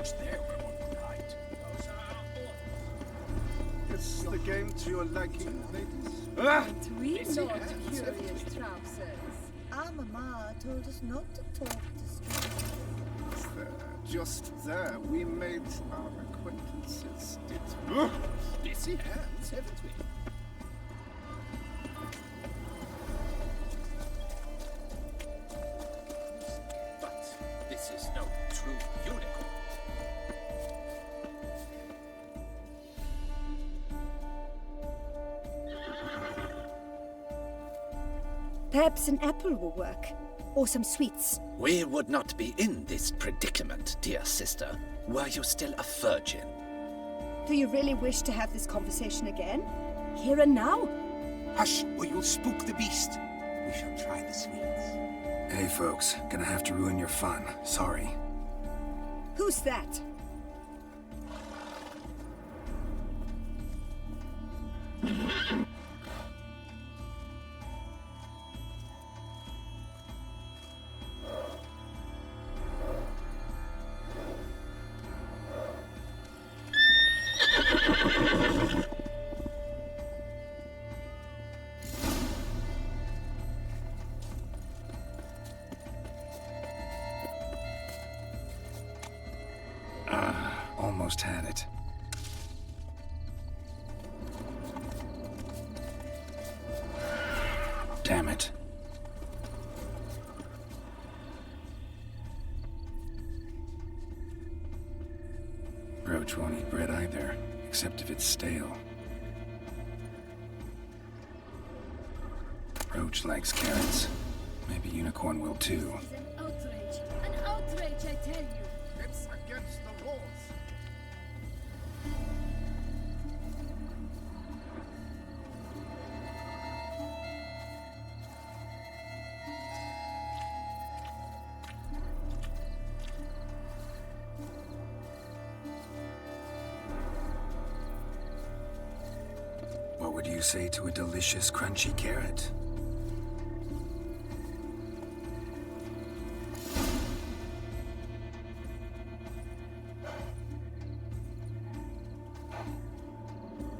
much there were on the night. It's the game to your liking, ladies. We not curious trousers. Our mama told us not to talk to strangers. There, just there, we made our acquaintances. Busy hands, haven't we? But this is no true unicorn. Perhaps an apple will work. Or some sweets. We would not be in this predicament, dear sister, were you still a virgin. Do you really wish to have this conversation again? Here and now? Hush, or you'll spook the beast. We shall try the sweets. Hey folks, gonna have to ruin your fun. Sorry. Who's that? Almost had it. Damn it. Roach won't eat bread either, except if it's stale. Roach likes carrots. Maybe Unicorn will too. An outrage, I tell you. It's against the rules. What would you say to a delicious, crunchy carrot?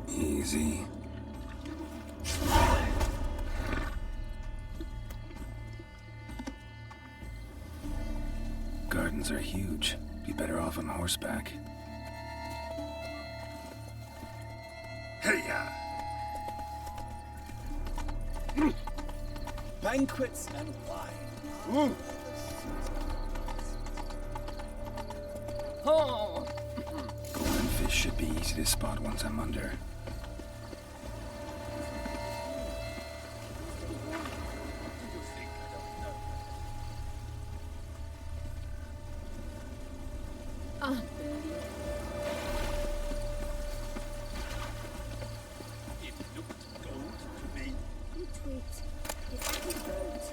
Easy. Gardens are huge. Be better off on horseback. Hey-ya! Banquets and wine. Oh! Golden fish should be easy to spot once I'm under. It looked gold to me. Wait. It's too bold.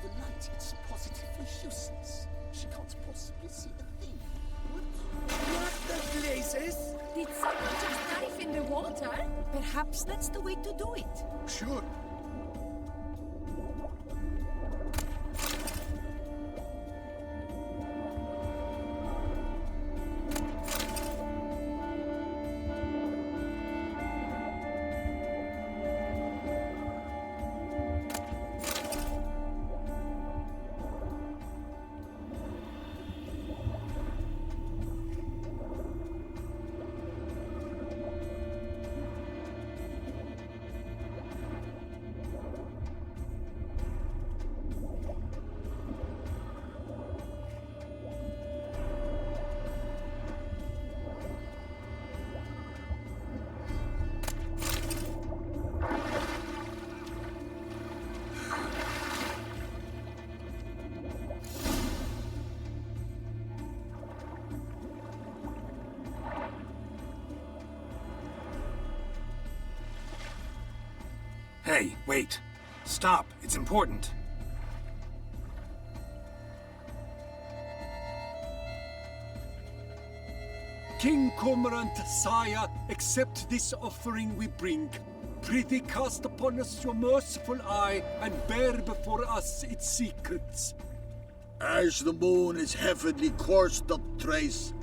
The light is positively useless. She can't possibly see a thing. What the blazes? Did someone just dive in the water? Perhaps that's the way to do it. Sure. Hey, wait. Stop. It's important. King Cormorant, sire, accept this offering we bring. Prithee cast upon us your merciful eye, and bear before us its secrets. As the moon is heavily coursed up trace,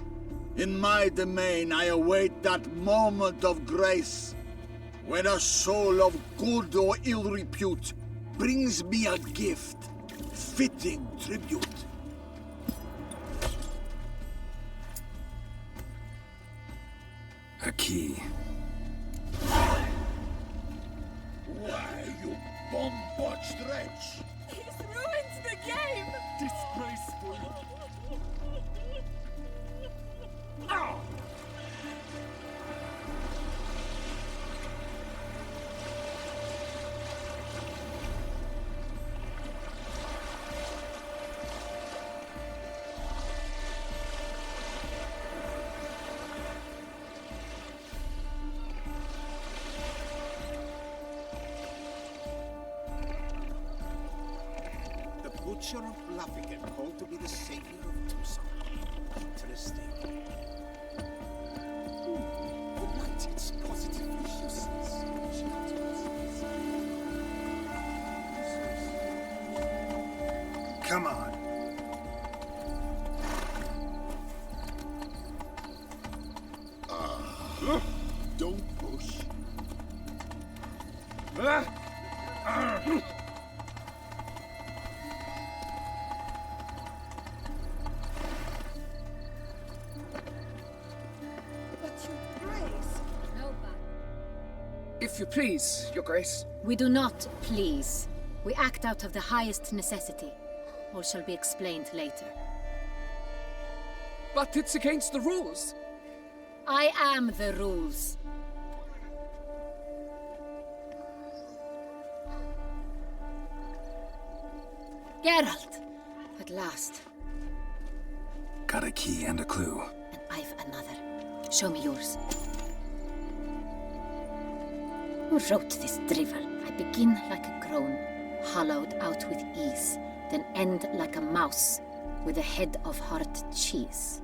in my domain I await that moment of grace, when a soul of good or ill repute brings me a gift, fitting tribute. A key. Why, you bomb-botched wretch! He's ruined the game! Disgraceful. The Butcher of Bluffingen called to be the savior of Tucson. Interesting. The night, it's positively useless. She can't possibly Come on. Don't push. But your grace. No, but If you please, Your Grace. We do not please. We act out of the highest necessity. All shall be explained later. But it's against the rules. I am the rules. Geralt! At last. Got a key and a clue. And I've another. Show me yours. Who wrote this drivel? I begin like a groan, hollowed out with ease, then end like a mouse, with a head of hard cheese.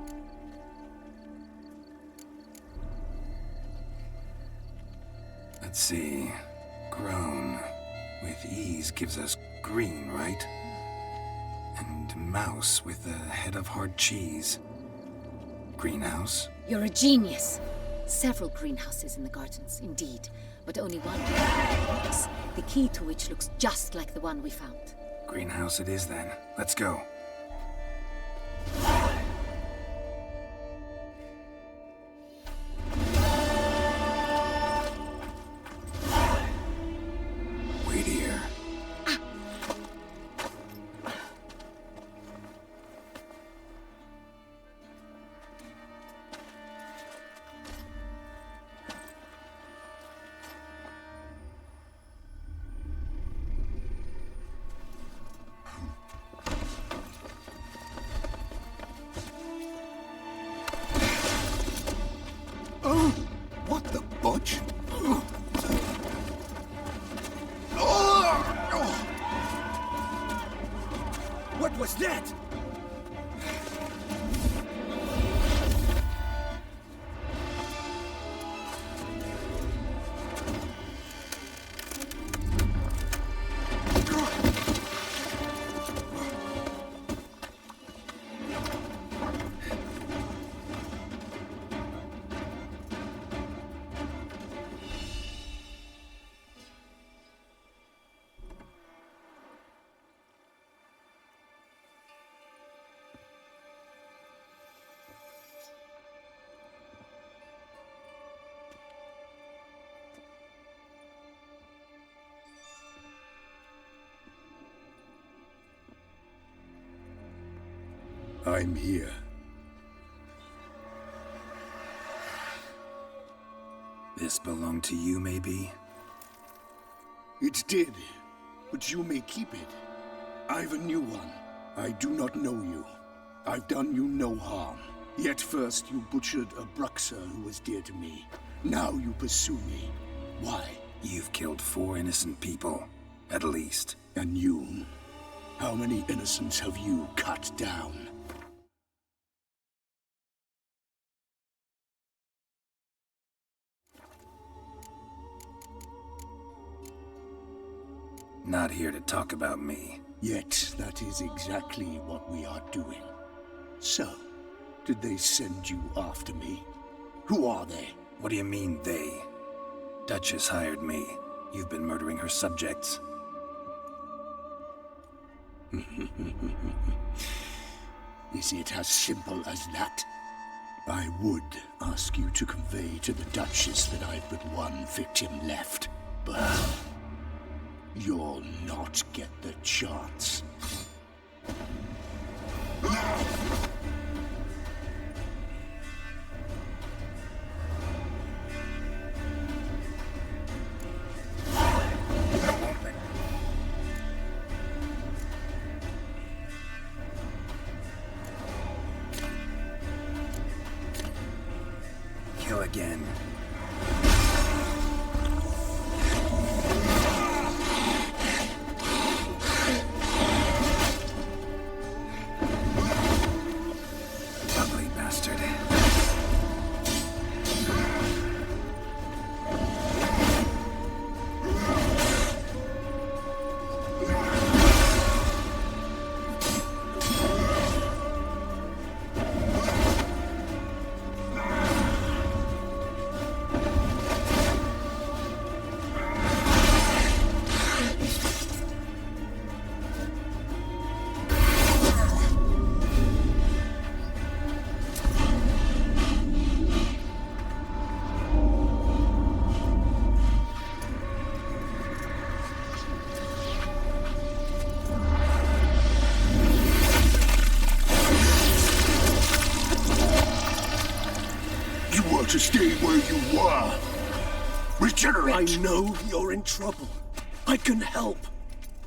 Let's see. Groan. With ease gives us green, right? And mouse with the head of hard cheese. Greenhouse? You're a genius. Several greenhouses in the gardens, indeed, but only one box, the key to which looks just like the one we found. Greenhouse it is then. Let's go. Wait here. Oh, what the butch? What was that? I'm here. This belonged to you, maybe? It did, but you may keep it. I've a new one. I do not know you. I've done you no harm. Yet first you butchered a Bruxer who was dear to me. Now you pursue me. Why? You've killed 4 innocent people, at least. And you? How many innocents have you cut down? Not here to talk about me. Yet that is exactly what we are doing. So, did they send you after me? Who are they? What do you mean, they? Duchess hired me. You've been murdering her subjects. Is it as simple as that? I would ask you to convey to the Duchess that I've but one victim left, but you'll not get the chance. Kill again. Ugly bastard. To stay where you were. Regenerate. I know you're in trouble. I can help.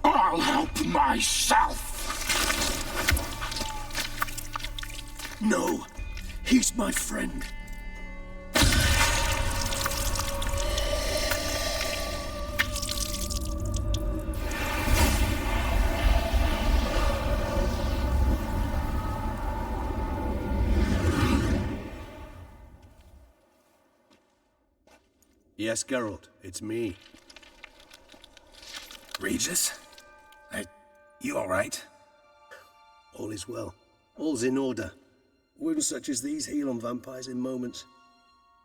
I'll help myself. No, he's my friend. Yes, Geralt, it's me. Regis? You alright? All is well. All's in order. Wounds such as these heal on vampires in moments.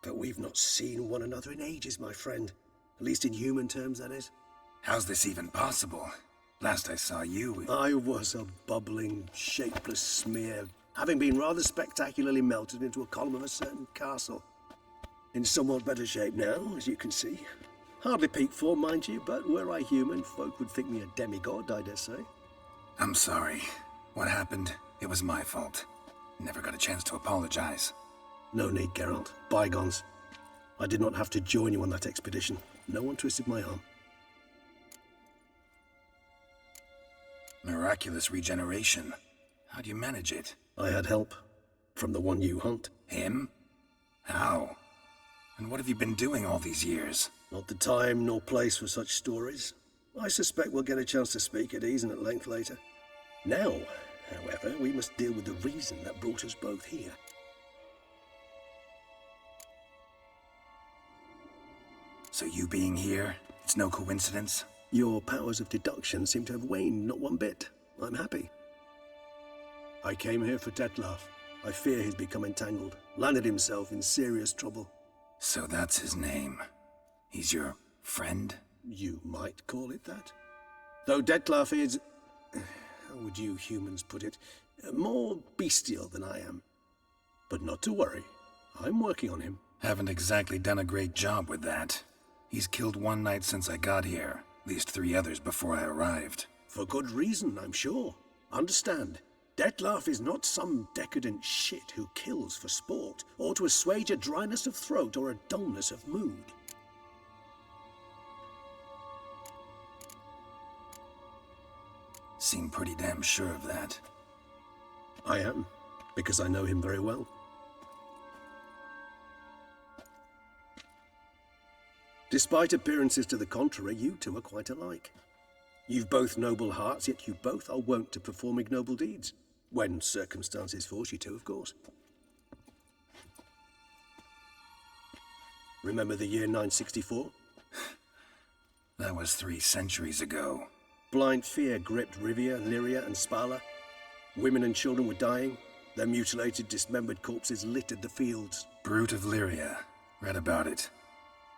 But we've not seen one another in ages, my friend. At least in human terms, that is. How's this even possible? Last I saw you... I was a bubbling, shapeless smear, having been rather spectacularly melted into a column of a certain castle. In somewhat better shape now, as you can see. Hardly peak form, mind you, but were I human, folk would think me a demigod, I dare say. I'm sorry. What happened, it was my fault. Never got a chance to apologize. No need, Geralt. Bygones. I did not have to join you on that expedition. No one twisted my arm. Miraculous regeneration. How do you manage it? I had help. From the one you hunt. Him? How? And what have you been doing all these years? Not the time nor place for such stories. I suspect we'll get a chance to speak at ease and at length later. Now, however, we must deal with the reason that brought us both here. So you being here, it's no coincidence? Your powers of deduction seem to have waned not one bit. I'm happy. I came here for Detlaf. I fear he's become entangled, landed himself in serious trouble. So that's his name. He's your friend? You might call it that. Though Detlaf is... how would you humans put it? More bestial than I am. But not to worry. I'm working on him. Haven't exactly done a great job with that. He's killed one knight since I got here. At least 3 others before I arrived. For good reason, I'm sure. Understand, Detlaf is not some decadent shit who kills for sport, or to assuage a dryness of throat or a dullness of mood. Seem pretty damn sure of that. I am, because I know him very well. Despite appearances to the contrary, you two are quite alike. You've both noble hearts, yet you both are wont to perform ignoble deeds. When circumstances force you to, of course. Remember the year 964? That was 3 centuries ago. Blind fear gripped Rivia, Lyria, and Spala. Women and children were dying. Their mutilated, dismembered corpses littered the fields. Brute of Lyria. Read about it.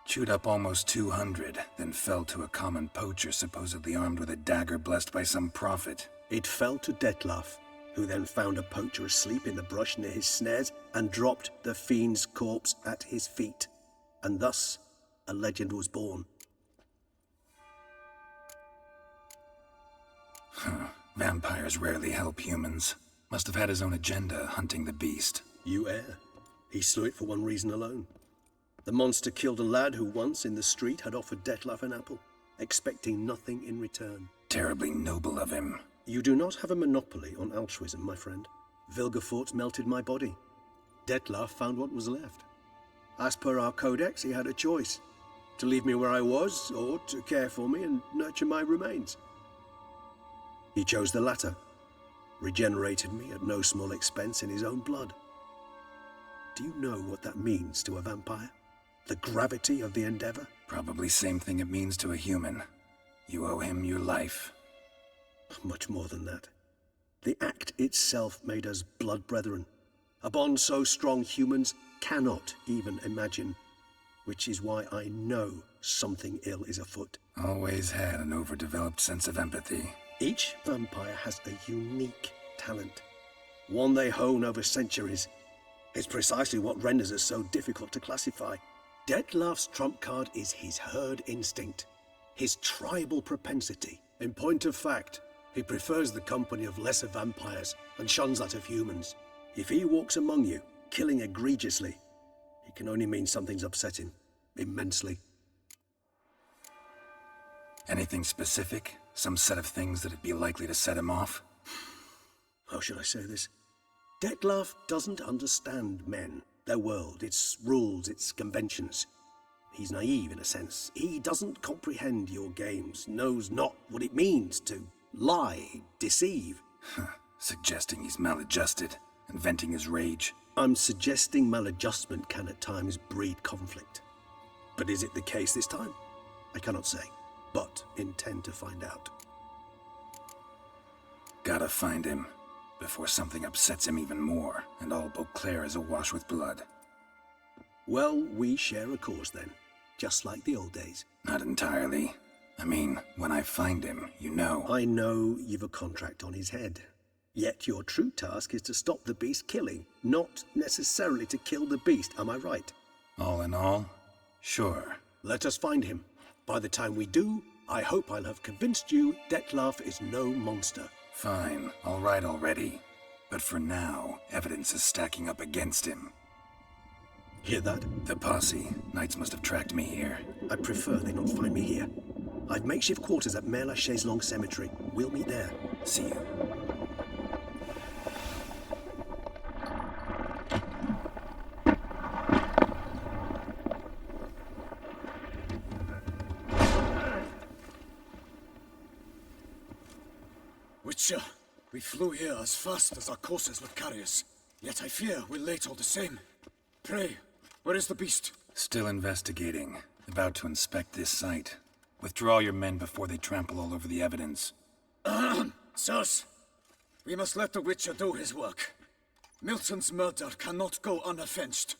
Chewed up almost 200, then fell to a common poacher supposedly armed with a dagger blessed by some prophet. It fell to Detlaf, who then found a poacher asleep in the brush near his snares and dropped the fiend's corpse at his feet. And thus, a legend was born. Vampires rarely help humans. Must have had his own agenda, hunting the beast. You err. He slew it for one reason alone. The monster killed a lad who once, in the street, had offered Detlaf an apple, expecting nothing in return. Terribly noble of him. You do not have a monopoly on altruism, my friend. Vilgefortz melted my body. Detlaf found what was left. As per our codex, he had a choice. To leave me where I was, or to care for me and nurture my remains. He chose the latter. Regenerated me at no small expense in his own blood. Do you know what that means to a vampire? The gravity of the endeavor? Probably same thing it means to a human. You owe him your life. Much more than that. The act itself made us blood brethren. A bond so strong humans cannot even imagine. Which is why I know something ill is afoot. Always had an overdeveloped sense of empathy. Each vampire has a unique talent. One they hone over centuries. It's precisely what renders us so difficult to classify. Detlaf's trump card is his herd instinct. His tribal propensity. In point of fact, he prefers the company of lesser vampires and shuns that of humans. If he walks among you, killing egregiously, it can only mean something's upset him. Immensely. Anything specific? Some set of things that'd be likely to set him off? How should I say this? Detlaf doesn't understand men, their world, its rules, its conventions. He's naive in a sense. He doesn't comprehend your games, knows not what it means to lie, deceive. Suggesting he's maladjusted and venting his rage. I'm suggesting maladjustment can at times breed conflict. But is it the case this time? I cannot say, but intend to find out. Gotta find him, before something upsets him even more, and all Beauclair is awash with blood. Well, we share a cause then, just like the old days. Not entirely. I mean, when I find him, you know. I know you've a contract on his head. Yet your true task is to stop the beast killing, not necessarily to kill the beast, am I right? All in all, sure. Let us find him. By the time we do, I hope I'll have convinced you Detlaf is no monster. Fine, all right already. But for now, evidence is stacking up against him. Hear that? The posse. Knights must have tracked me here. I prefer they not find me here. I've makeshift quarters at Mère Lachaise Long Cemetery. We'll meet there. See you. Witcher, we flew here as fast as our courses would carry us. Yet I fear we're late all the same. Pray, where is the beast? Still investigating. About to inspect this site. Withdraw your men before they trample all over the evidence. Sirs, we must let the Witcher do his work. Milton's murder cannot go unavenged.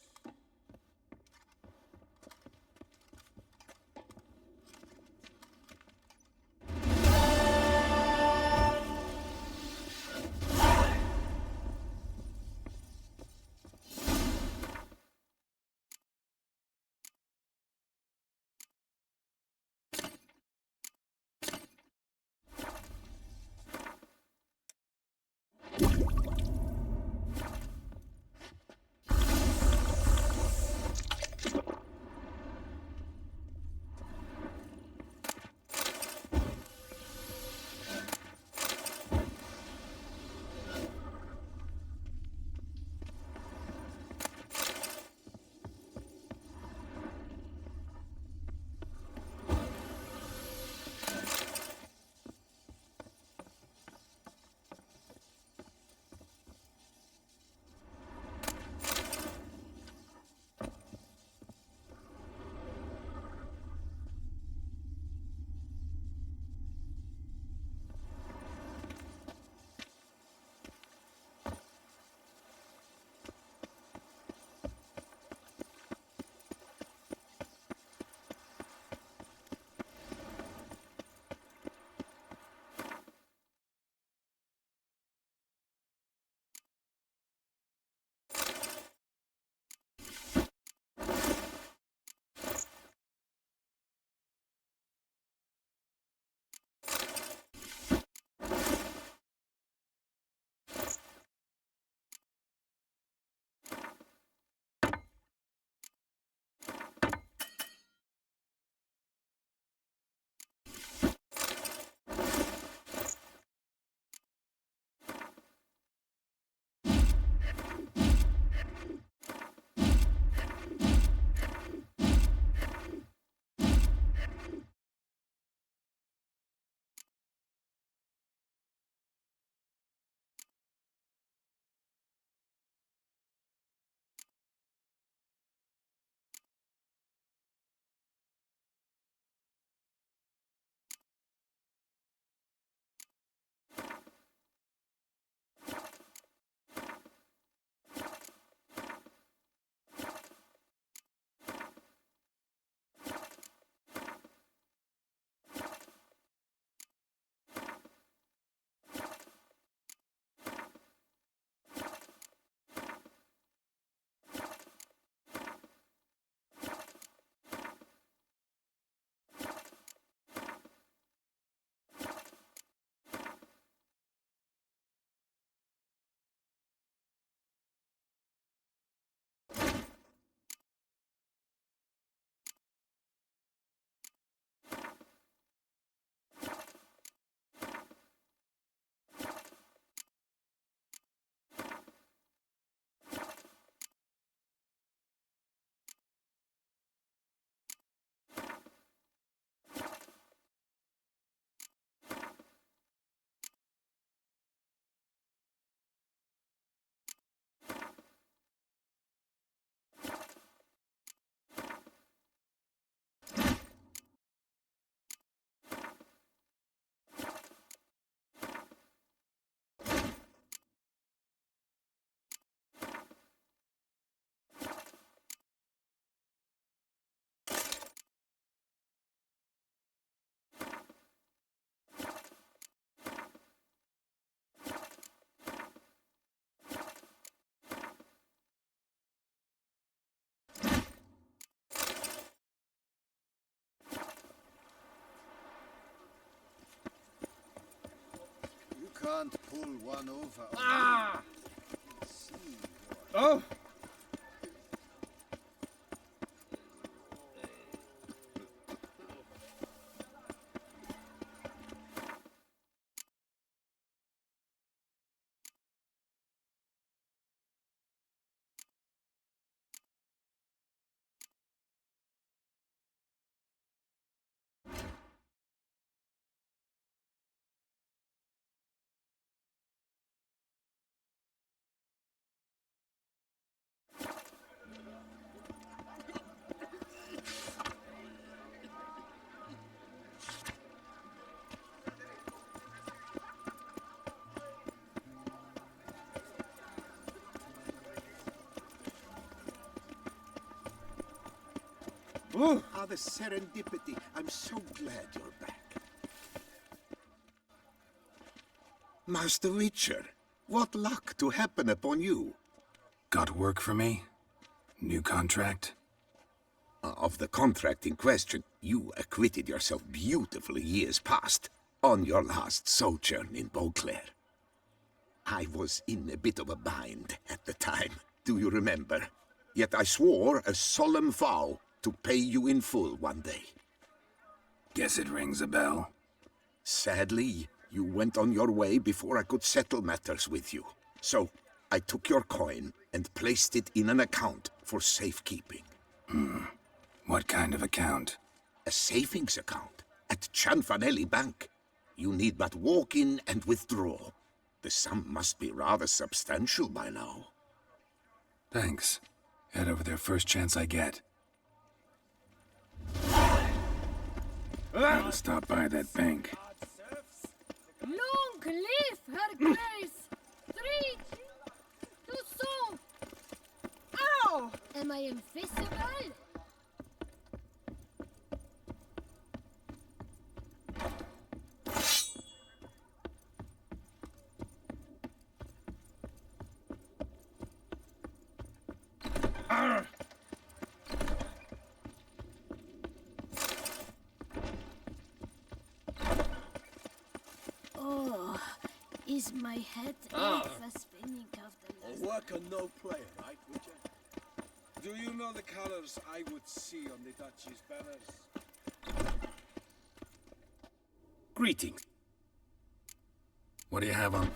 can't pull one over. Ah! See. Oh! Oh! Ah, the serendipity. I'm so glad you're back. Master Witcher, what luck to happen upon you. Got work for me? New contract? Of the contract in question, you acquitted yourself beautifully years past, on your last sojourn in Beauclair. I was in a bit of a bind at the time, do you remember? Yet I swore a solemn vow to pay you in full one day. Guess it rings a bell. Sadly, you went on your way before I could settle matters with you. So, I took your coin and placed it in an account for safekeeping. What kind of account? A savings account at Cianfanelli Bank. You need but walk in and withdraw. The sum must be rather substantial by now. Thanks. Head over there first chance I get. Gotta stop by that bank. Long live her grace! 3, 2, so! Ow! Am I invisible? Oh, is my head ever spinning of the last... Work and no play, right, Witcher? Do you know the colors I would see on the duchy's banners? Greetings. What do you have on?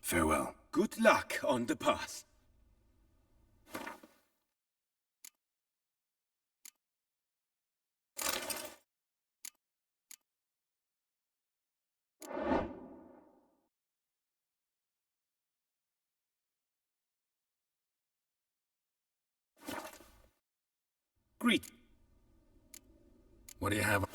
Farewell. Good luck on the path. Greet. What do you have?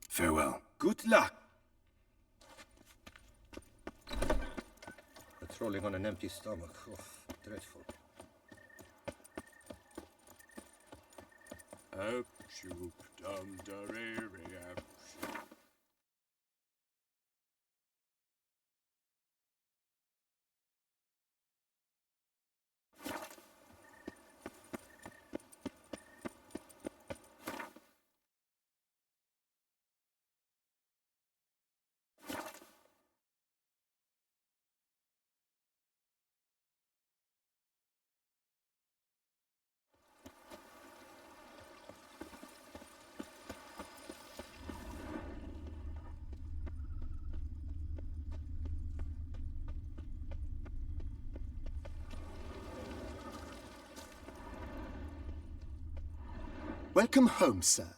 Farewell. Good luck. Patrolling on an empty stomach. Oh, dreadful. Up, shoop, dum, da-re-re, up. Welcome home, sir.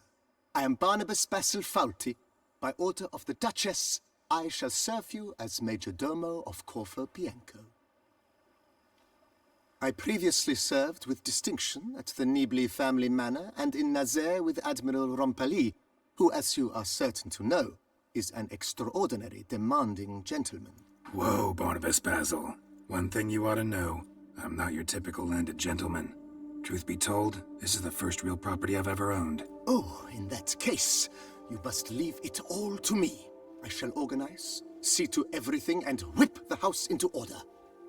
I am Barnabas Basil Faulty. By order of the Duchess, I shall serve you as Major Domo of Corvo Bianco. I previously served with distinction at the Nibli family manor and in Nazaire with Admiral Rompali, who, as you are certain to know, is an extraordinary demanding gentleman. Whoa, Barnabas Basil. One thing you ought to know. I'm not your typical landed gentleman. Truth be told, this is the first real property I've ever owned. Oh, in that case, you must leave it all to me. I shall organize, see to everything, and whip the house into order.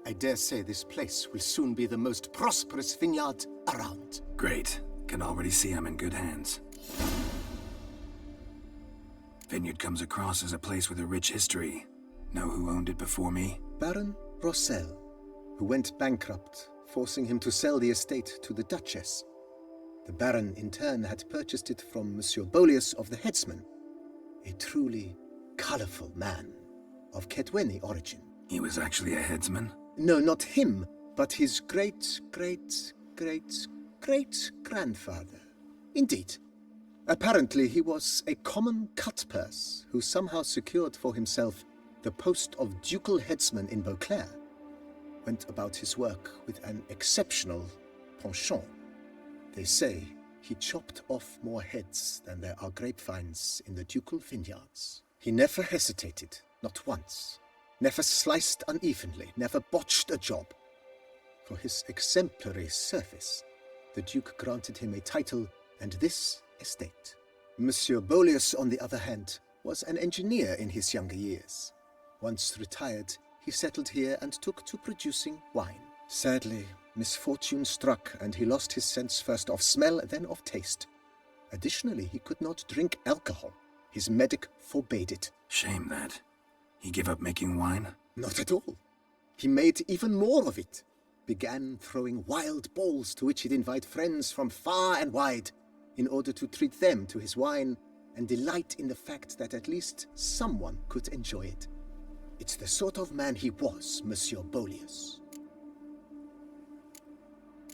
I dare say this place will soon be the most prosperous vineyard around. Great. Can already see I'm in good hands. Vineyard comes across as a place with a rich history. Know who owned it before me? Baron Rossel, who went bankrupt, forcing him to sell the estate to the Duchess. The Baron, in turn, had purchased it from Monsieur Bolius of the Headsman, a truly colorful man of Ketweni origin. He was actually a headsman? No, not him, but his great-great-great-great-grandfather. Indeed. Apparently, he was a common cut-purse who somehow secured for himself the post of ducal headsman in Beauclair. Went about his work with an exceptional penchant. They say he chopped off more heads than there are grapevines in the ducal vineyards. He never hesitated, not once. Never sliced unevenly, never botched a job. For his exemplary service, the Duke granted him a title and this estate. Monsieur Bolius, on the other hand, was an engineer in his younger years. Once retired, he settled here and took to producing wine. Sadly, misfortune struck and he lost his sense first of smell, then of taste. Additionally, he could not drink alcohol. His medic forbade it. Shame that. He gave up making wine? Not at all. He made even more of it. Began throwing wild balls to which he'd invite friends from far and wide in order to treat them to his wine and delight in the fact that at least someone could enjoy it. It's the sort of man he was, Monsieur Bolius.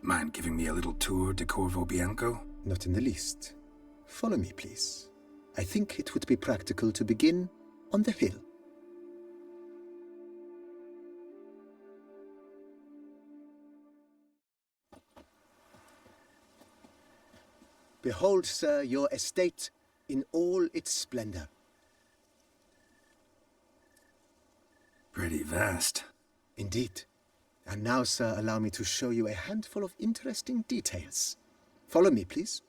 Mind giving me a little tour de Corvo Bianco? Not in the least. Follow me, please. I think it would be practical to begin on the hill. Behold, sir, your estate in all its splendor. Pretty vast. Indeed. And now, sir, allow me to show you a handful of interesting details. Follow me, please.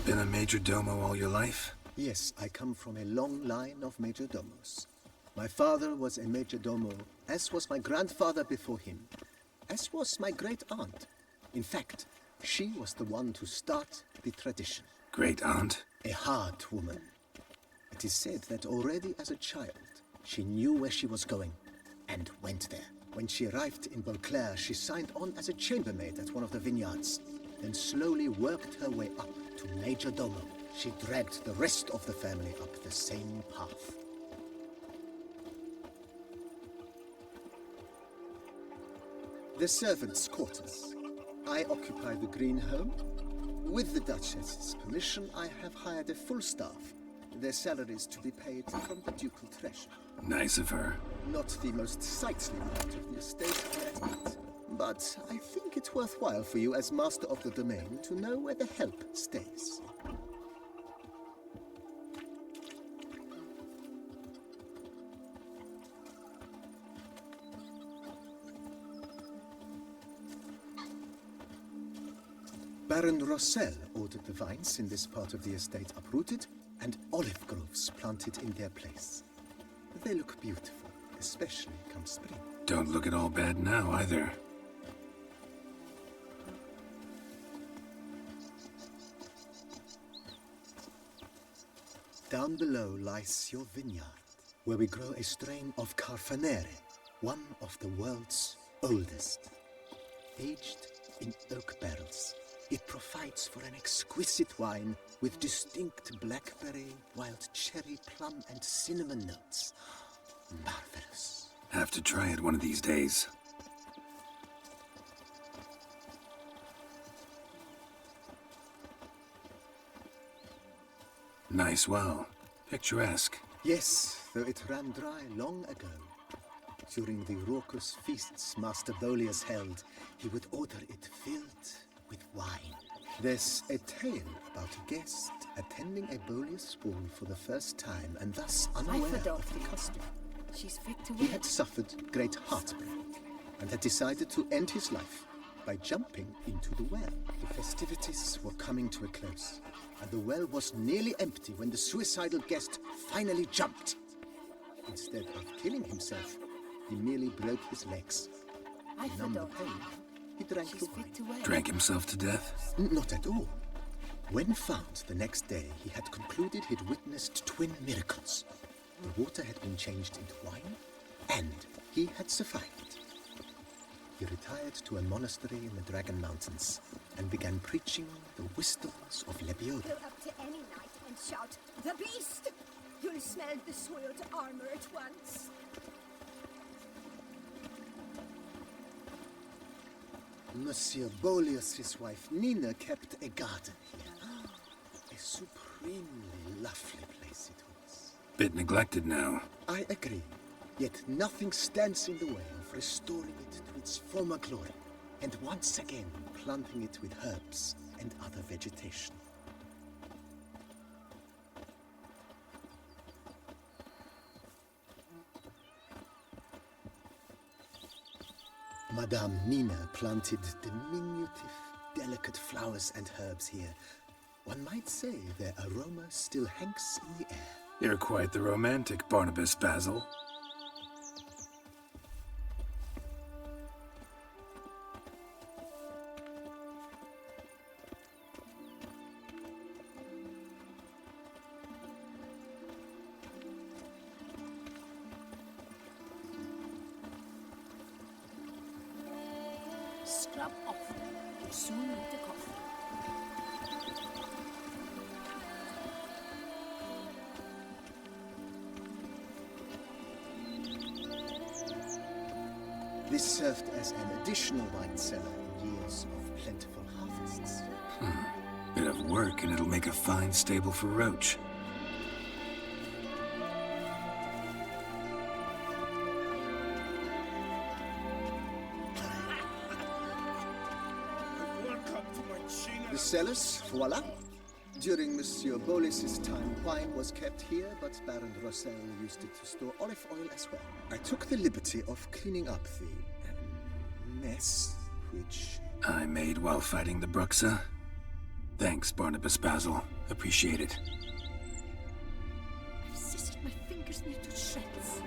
Been a major domo all your life? Yes, I come from a long line of major domos. My father was a major domo, as was my grandfather before him, as was my great-aunt. In fact, she was the one to start the tradition. Great-aunt? A hard woman. It is said that already as a child, she knew where she was going, and went there. When she arrived in Beauclair, she signed on as a chambermaid at one of the vineyards, then slowly worked her way up to Major Domo. She dragged the rest of the family up the same path. The servants' quarters. I occupy the green home. With the Duchess's permission, I have hired a full staff. Their salaries to be paid from the ducal treasure. Nice of her. Not the most sightly part of the estate, I admit. But I think it's worthwhile for you as master of the domain to know where the help stays. Baron Rossel ordered the vines in this part of the estate uprooted and olive groves planted in their place. They look beautiful, especially come spring. Don't look at all bad now, either. Down below lies your vineyard, where we grow a strain of Carfanere, one of the world's oldest. Aged in oak barrels, it provides for an exquisite wine with distinct blackberry, wild cherry, plum, and cinnamon notes. Marvelous. Have to try it one of these days. Nice well. Picturesque. Yes, though it ran dry long ago. During the raucous feasts Master Bolius held, he would order it filled with wine. There's a tale about a guest attending a Bolius ball for the first time and thus unaware of the custom. She's fit to He had suffered great heartbreak and had decided to end his life by jumping into the well. The festivities were coming to a close, and the well was nearly empty when the suicidal guest finally jumped. Instead of killing himself, he merely broke his legs. To numb the pain, he drank the wine. Drank himself to death? Not at all. When found the next day, he had concluded he'd witnessed twin miracles. The water had been changed into wine, and he had survived. He retired to a monastery in the Dragon Mountains and began preaching the wisdoms of Lebioda. Go up to any knight and shout, "The beast!" You'll smell the soiled armor at once. Monsieur Bolius' wife Nina kept a garden here. A supremely lovely place it was. Bit neglected now. I agree. Yet nothing stands in the way of restoring it to its former glory, and once again planting it with herbs and other vegetation. Madame Nina planted diminutive, delicate flowers and herbs here. One might say their aroma still hangs in the air. You're quite the romantic, Barnabas Basil. Scrub off. You soon need the coffee. This served as an additional wine cellar in years of plentiful harvests. Bit of work and it'll make a fine stable for Roach. The cellars, voila. During Monsieur Bolis's time, wine was kept here, but Baron Rossel used it to store olive oil as well. I took the liberty of cleaning up the mess, which I made while fighting the Bruxa. Thanks, Barnabas Basil. Appreciate it. I've scissored my fingers into shreds.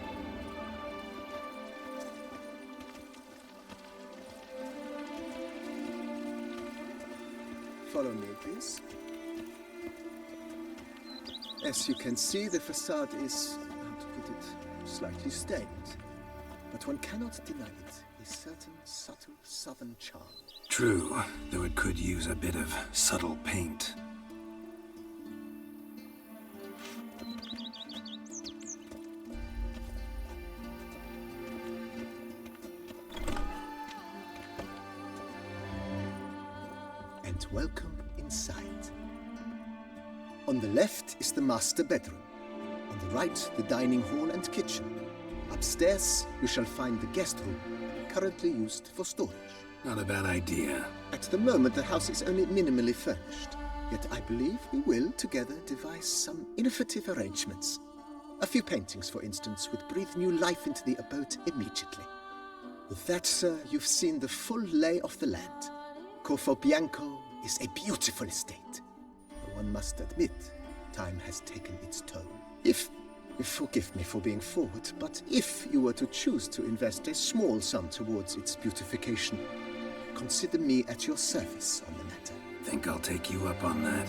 Follow me, please. As you can see, the facade is, how to put it, slightly stained. But one cannot deny it, a certain subtle southern charm. True, though it could use a bit of subtle paint. And welcome inside. On the left is the master bedroom. On the right, the dining hall and kitchen. Upstairs, you shall find the guest room, currently used for storage. Not a bad idea. At the moment, the house is only minimally furnished. Yet I believe we will, together, devise some innovative arrangements. A few paintings, for instance, would breathe new life into the abode immediately. With that, sir, you've seen the full lay of the land. Corfo Bianco is a beautiful estate. But one must admit, time has taken its toll. Forgive me for being forward, but if you were to choose to invest a small sum towards its beautification, consider me at your service on the matter. Think I'll take you up on that.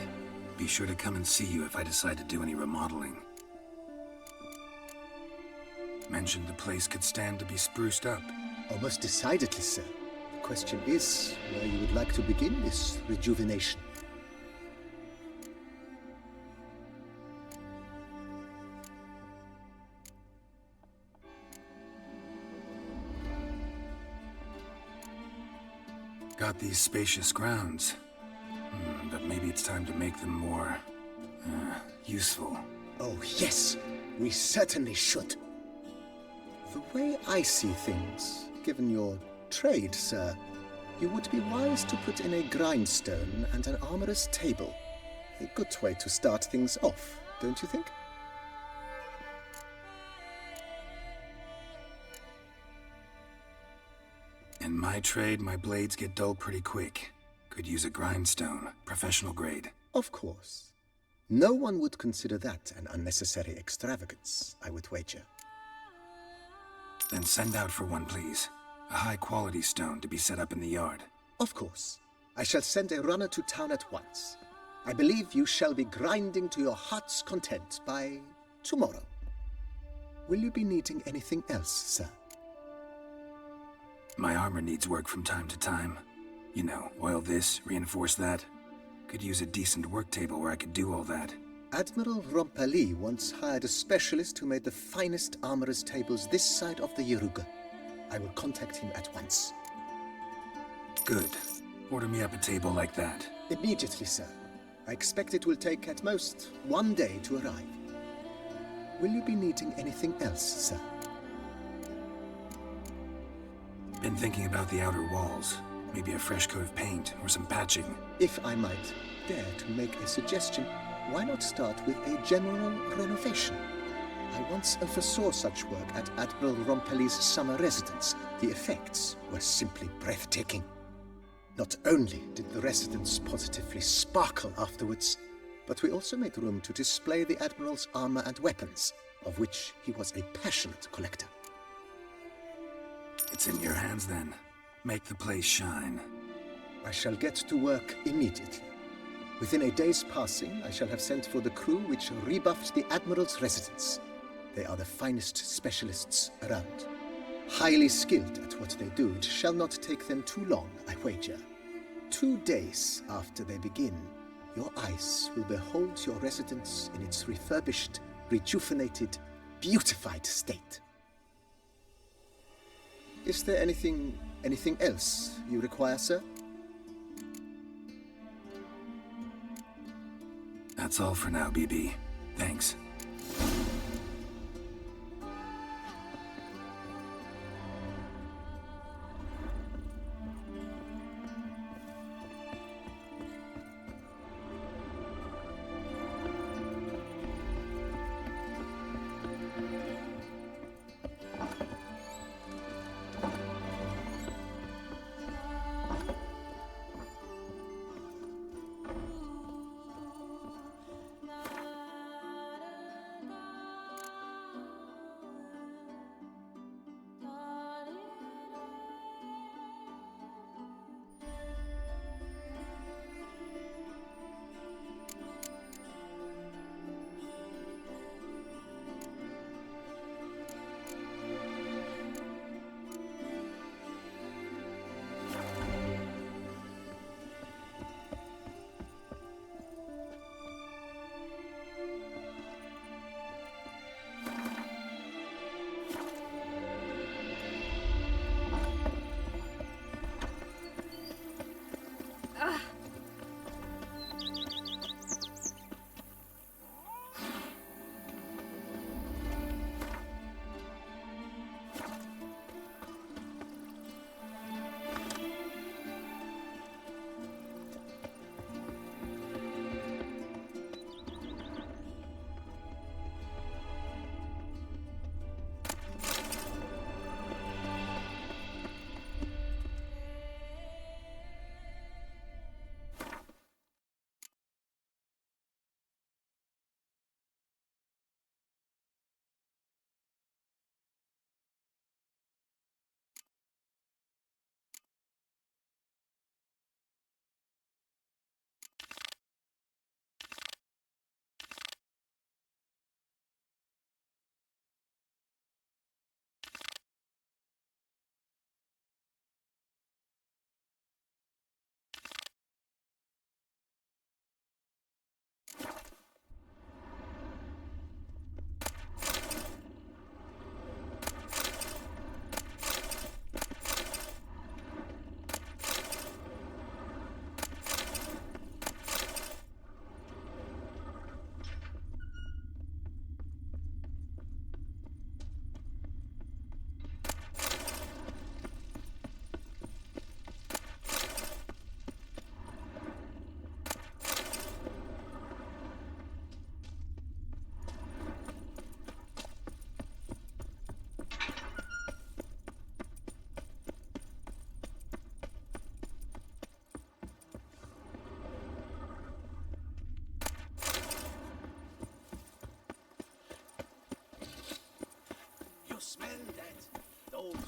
Be sure to come and see you if I decide to do any remodeling. Mentioned the place could stand to be spruced up. Almost decidedly, sir. The question is where you would like to begin this rejuvenation. Got these spacious grounds. But maybe it's time to make them more useful. Oh, yes, we certainly should. The way I see things, given your trade, sir, you would be wise to put in a grindstone and an armorer's table. A good way to start things off, don't you think? In my trade, my blades get dull pretty quick. Could use a grindstone, professional grade. Of course. No one would consider that an unnecessary extravagance, I would wager. Then send out for one, please. A high-quality stone to be set up in the yard. Of course. I shall send a runner to town at once. I believe you shall be grinding to your heart's content by tomorrow. Will you be needing anything else, sir? My armor needs work from time to time. You know, oil this, reinforce that. Could use a decent work table where I could do all that. Admiral Rompali once hired a specialist who made the finest armorer's tables this side of the Yaruga. I will contact him at once. Good. Order me up a table like that. Immediately, sir. I expect it will take at most 1 day to arrive. Will you be needing anything else, sir? Been thinking about the outer walls. Maybe a fresh coat of paint or some patching. If I might dare to make a suggestion, why not start with a general renovation? I once oversaw such work at Admiral Rompeli's summer residence. The effects were simply breathtaking. Not only did the residence positively sparkle afterwards, but we also made room to display the Admiral's armor and weapons, of which he was a passionate collector. It's in your hands then. Make the place shine. I shall get to work immediately. Within a day's passing, I shall have sent for the crew which rebuffed the Admiral's residence. They are the finest specialists around. Highly skilled at what they do, it shall not take them too long, I wager. 2 days after they begin, your eyes will behold your residence in its refurbished, rejuvenated, beautified state. Is there anything else you require, sir? That's all for now, BB. Thanks.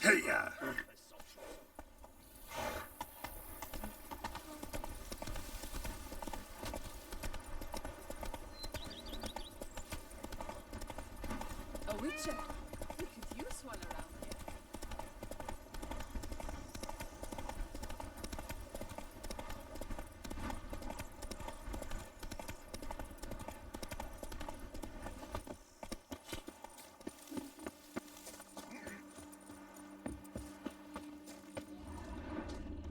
Hey-ya! A witcher. We could use one around here.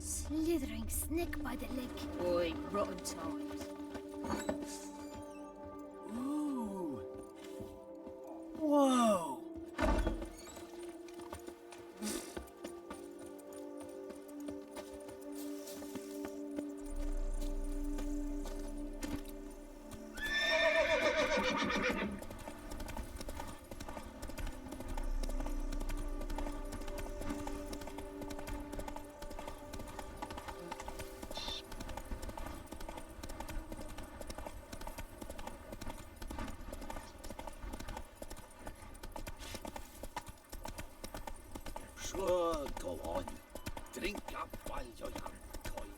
Slithering snake by the leg. Oi, rotten times. Ooh. Whoa. Sure, go on. Drink up while you're young, coin.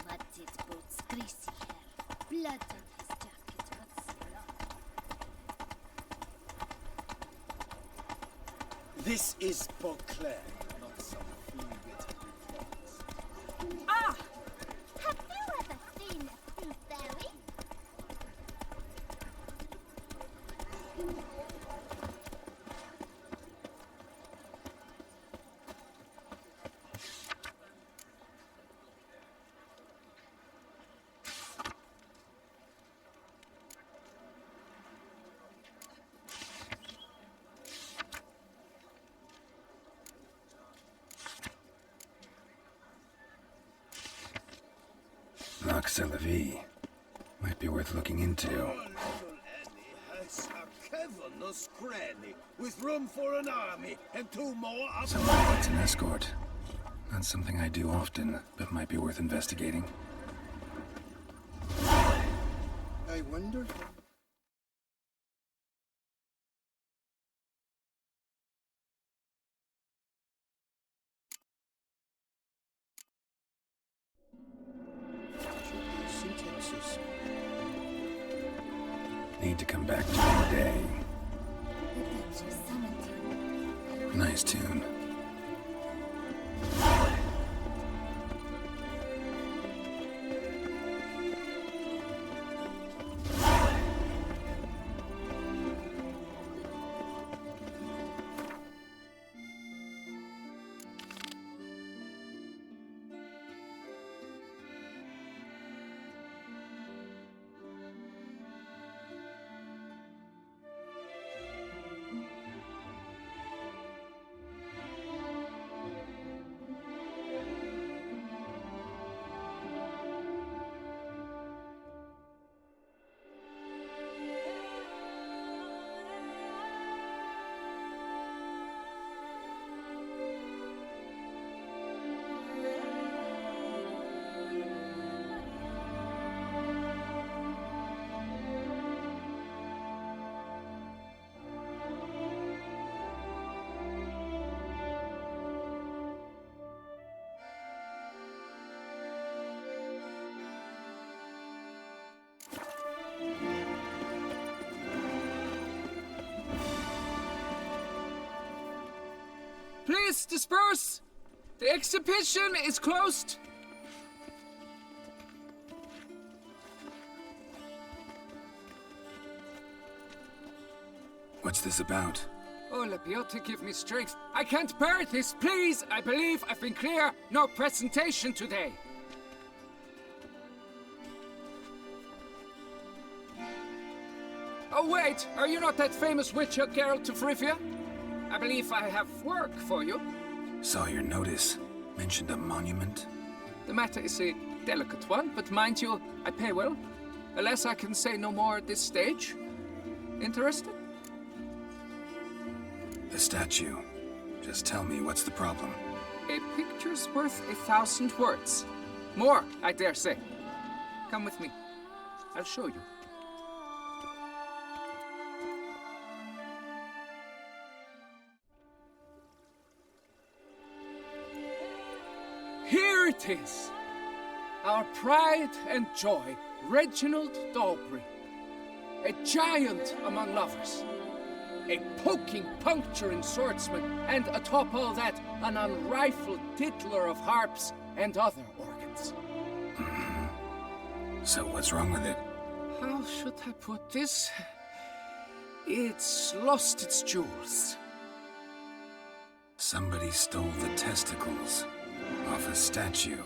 Matted boots, greasy hair, blood on his jacket, what's blood? This is Beauclair, not some flea-bitten fox. Ah! Have you ever seen a fruit berry? Nox la vie. Might be worth looking into. Little Annie has a cavernous cranny with room for an army and 2 more up. Somebody needs an escort. Not something I do often, but might be worth investigating. I wonder. Syntaxis. Need to come back to the day. The Duchess summoned you. Nice tune. Please disperse! The exhibition is closed! What's this about? Oh, Labiote, give me strength. I can't bear this, please! I believe I've been clear. No presentation today. Oh, wait! Are you not that famous witcher, Geralt of Rivia? I believe I have work for you. Saw your notice. Mentioned a monument. The matter is a delicate one, but mind you, I pay well. Alas, I can say no more at this stage. Interested? The statue. Just tell me, what's the problem? A picture's worth 1,000 words. More, I dare say. Come with me. I'll show you. it is. Our pride and joy, Reginald Dalbury. A giant among lovers. A poking, puncturing swordsman, and atop all that, an unrifled tittler of harps and other organs. So what's wrong with it? How should I put this? It's lost its jewels. Somebody stole the testicles off a statue.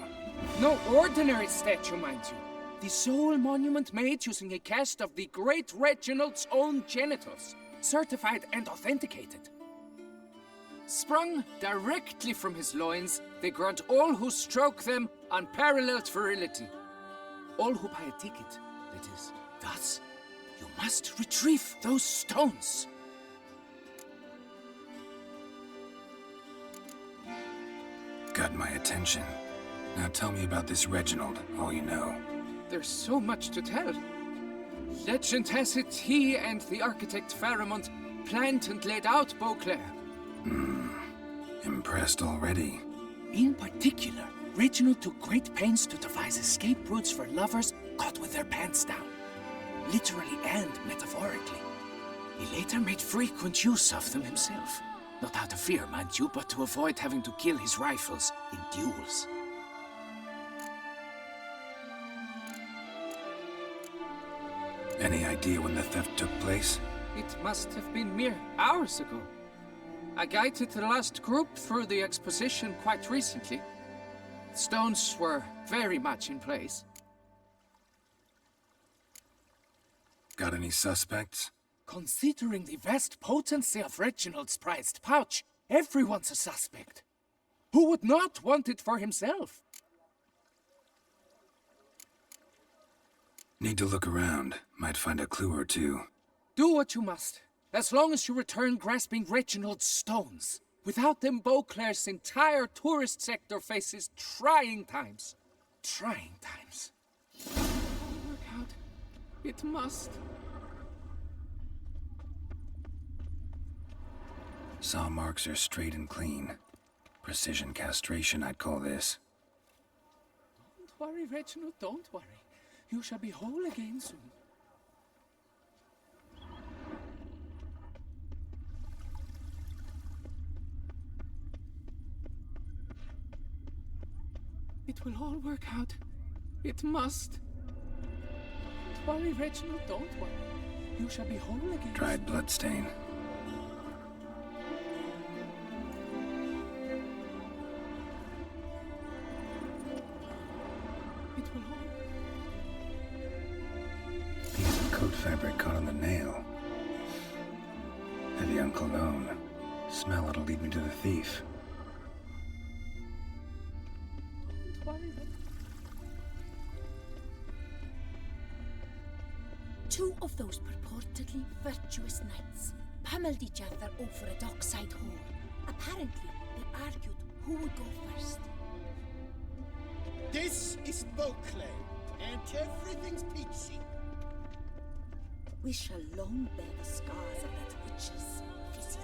No ordinary statue, mind you. The sole monument made using a cast of the great Reginald's own genitals, certified and authenticated. Sprung directly from his loins, they grant all who stroke them unparalleled virility. All who buy a ticket, that is. Thus, you must retrieve those stones. Got my attention. Now tell me about this Reginald, all you know. There's so much to tell. Legend has it he and the architect Faramond planned and laid out Beauclair. Impressed already. In particular, Reginald took great pains to devise escape routes for lovers caught with their pants down. Literally and metaphorically. He later made frequent use of them himself. Not out of fear, mind you, but to avoid having to kill his rifles in duels. Any idea when the theft took place? It must have been mere hours ago. I guided the last group through the exposition quite recently. The stones were very much in place. Got any suspects? Considering the vast potency of Reginald's prized pouch, everyone's a suspect. Who would not want it for himself? Need to look around. Might find a clue or two. Do what you must, as long as you return grasping Reginald's stones. Without them, Beauclair's entire tourist sector faces trying times. Trying times. Work out. It must. Saw marks are straight and clean. Precision castration, I'd call this. Don't worry, Reginald, don't worry. You shall be whole again soon. It will all work out. It must. Don't worry, Reginald, don't worry. You shall be whole again. Dried bloodstain. It will all... Piece of coat fabric caught on the nail. Heavy on cologne. Smell it'll lead me to the thief. Don't worry, Reginald. Two of those purportedly virtuous knights pummeled each other over a dockside hole. Apparently, they argued who would go first. This is Beauclair, and everything's peachy. We shall long bear the scars of that witch's visit.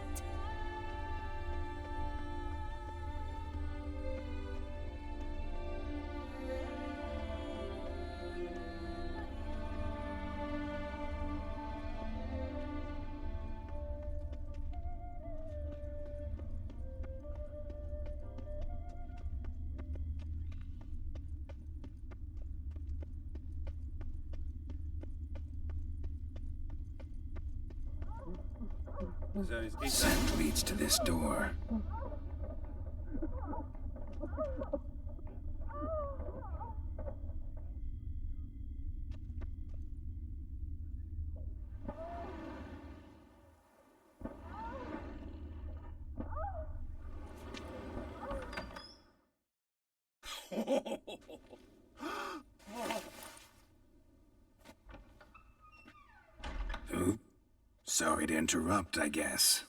Scent leads to this door. Oop. Sorry to interrupt, I guess.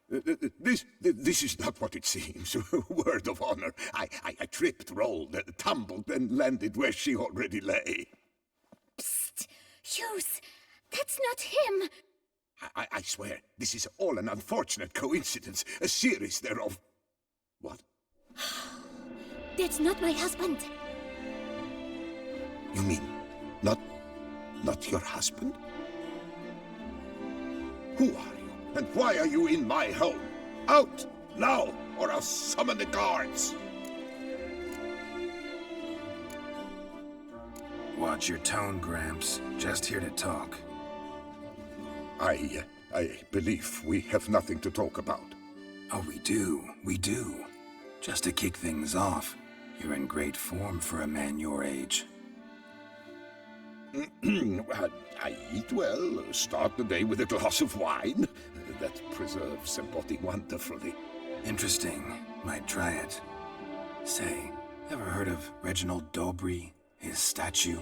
This is not what it seems. Word of honor. I tripped, rolled, tumbled, and landed where she already lay. Psst! Hughes! That's not him! I swear, this is all an unfortunate coincidence. A series thereof. What? That's not my husband. You mean not your husband? Who are you, and why are you in my home? Out, now, or I'll summon the guards! Watch your tone, Gramps. Just here to talk. I believe we have nothing to talk about. Oh, we do. Just to kick things off, you're in great form for a man your age. I eat well, start the day with a glass of wine. That preserves the body wonderfully. Interesting. Might try it. Say, ever heard of Reginald Dobry, his statue?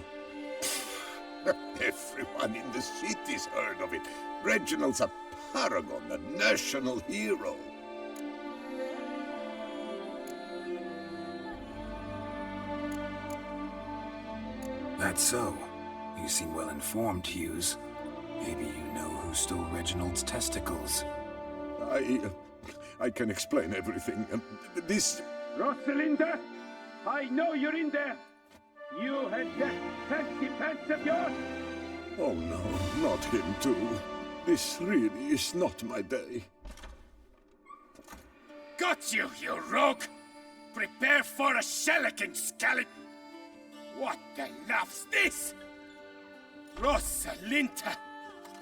Everyone in the city's heard of it. Reginald's a paragon, a national hero. That's so. You seem well informed, Hughes. Maybe you know who stole Reginald's testicles. I can explain everything. This... Rosalinda, I know you're in there. You had that fancy pants of yours. Oh no, not him too. This really is not my day. Got you, you rogue! Prepare for a shellacking, scallop! What the love's this? Rosalinda!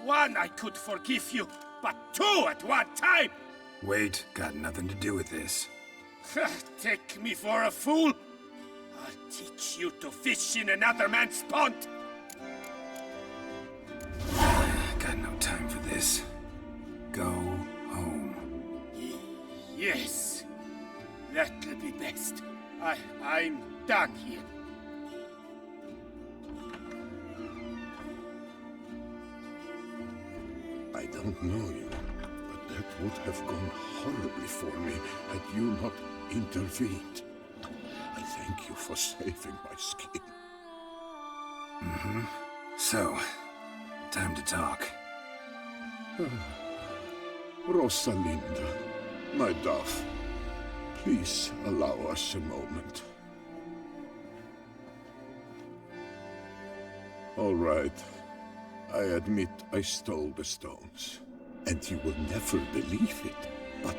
One, I could forgive you, but two at one time! Wait, got nothing to do with this. Take me for a fool? I'll teach you to fish in another man's pond! Got no time for this. Go home. Yes, that'll be best. I'm done here. I don't know you, but that would have gone horribly for me had you not intervened. I thank you for saving my skin. Mm-hmm. So, time to talk. Rosalinda, my dove, please allow us a moment. All right. I admit I stole the stones. And you will never believe it, but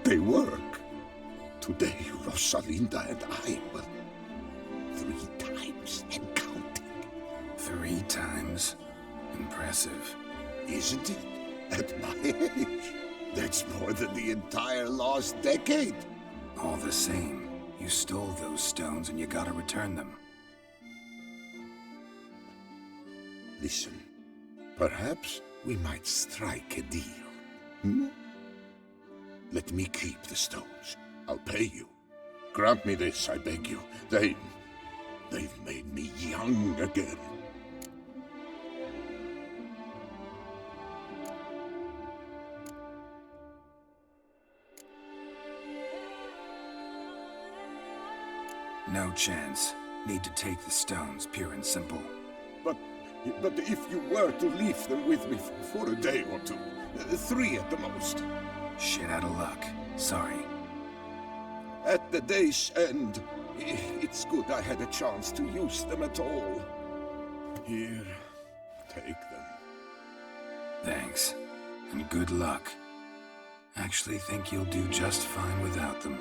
they work. Today, Rosalinda and I will 3 times and counting. 3 times? Impressive. Isn't it? At my age. That's more than the entire last decade. All the same, you stole those stones and you gotta return them. Listen, perhaps we might strike a deal. Hmm? Let me keep the stones. I'll pay you. Grant me this, I beg you. They've made me young again. No chance. Need to take the stones, pure and simple. But if you were to leave them with me for a day or 2, 3 at the most. Shit out of luck. Sorry. At the day's end, it's good I had a chance to use them at all. Here, take them. Thanks. And good luck. Actually think you'll do just fine without them.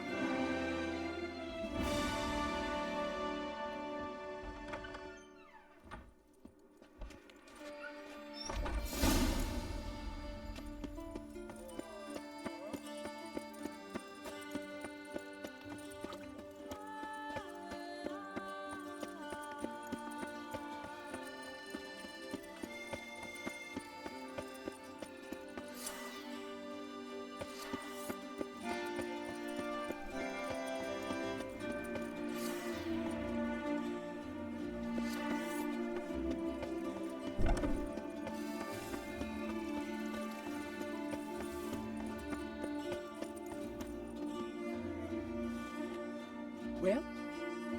Well,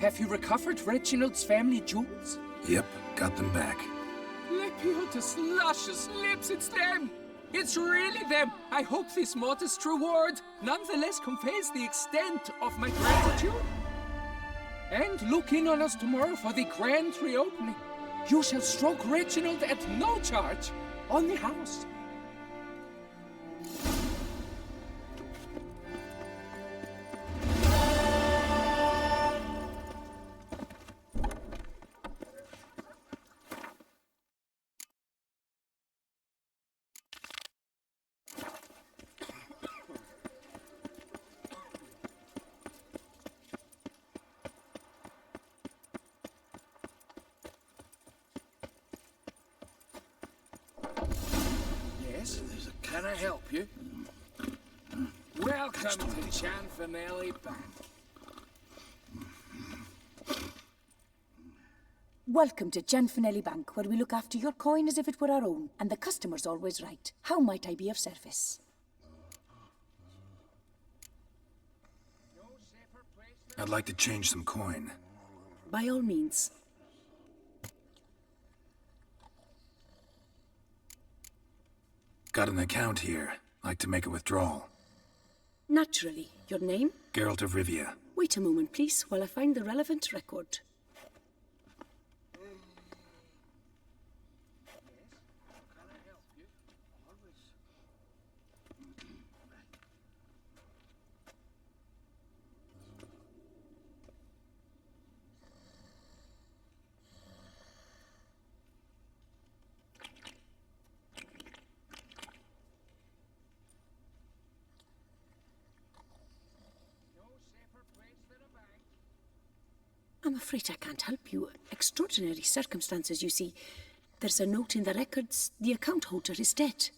have you recovered Reginald's family jewels? Yep, got them back. Let me out his luscious lips, it's them! It's really them! I hope this modest reward nonetheless conveys the extent of my gratitude. And look in on us tomorrow for the grand reopening. You shall stroke Reginald at no charge on the house. Yes? Can I help you? Welcome to Chanfanelli Bank. Welcome to Chanfanelli Bank, where we look after your coin as if it were our own, and the customer's always right. How might I be of service? I'd like to change some coin. By all means. Got an account here. Like to make a withdrawal. Naturally. Your name? Geralt of Rivia. Wait a moment, please, while I find the relevant record. I'm afraid I can't help you. Extraordinary circumstances, you see. There's a note in the records. The account holder is dead.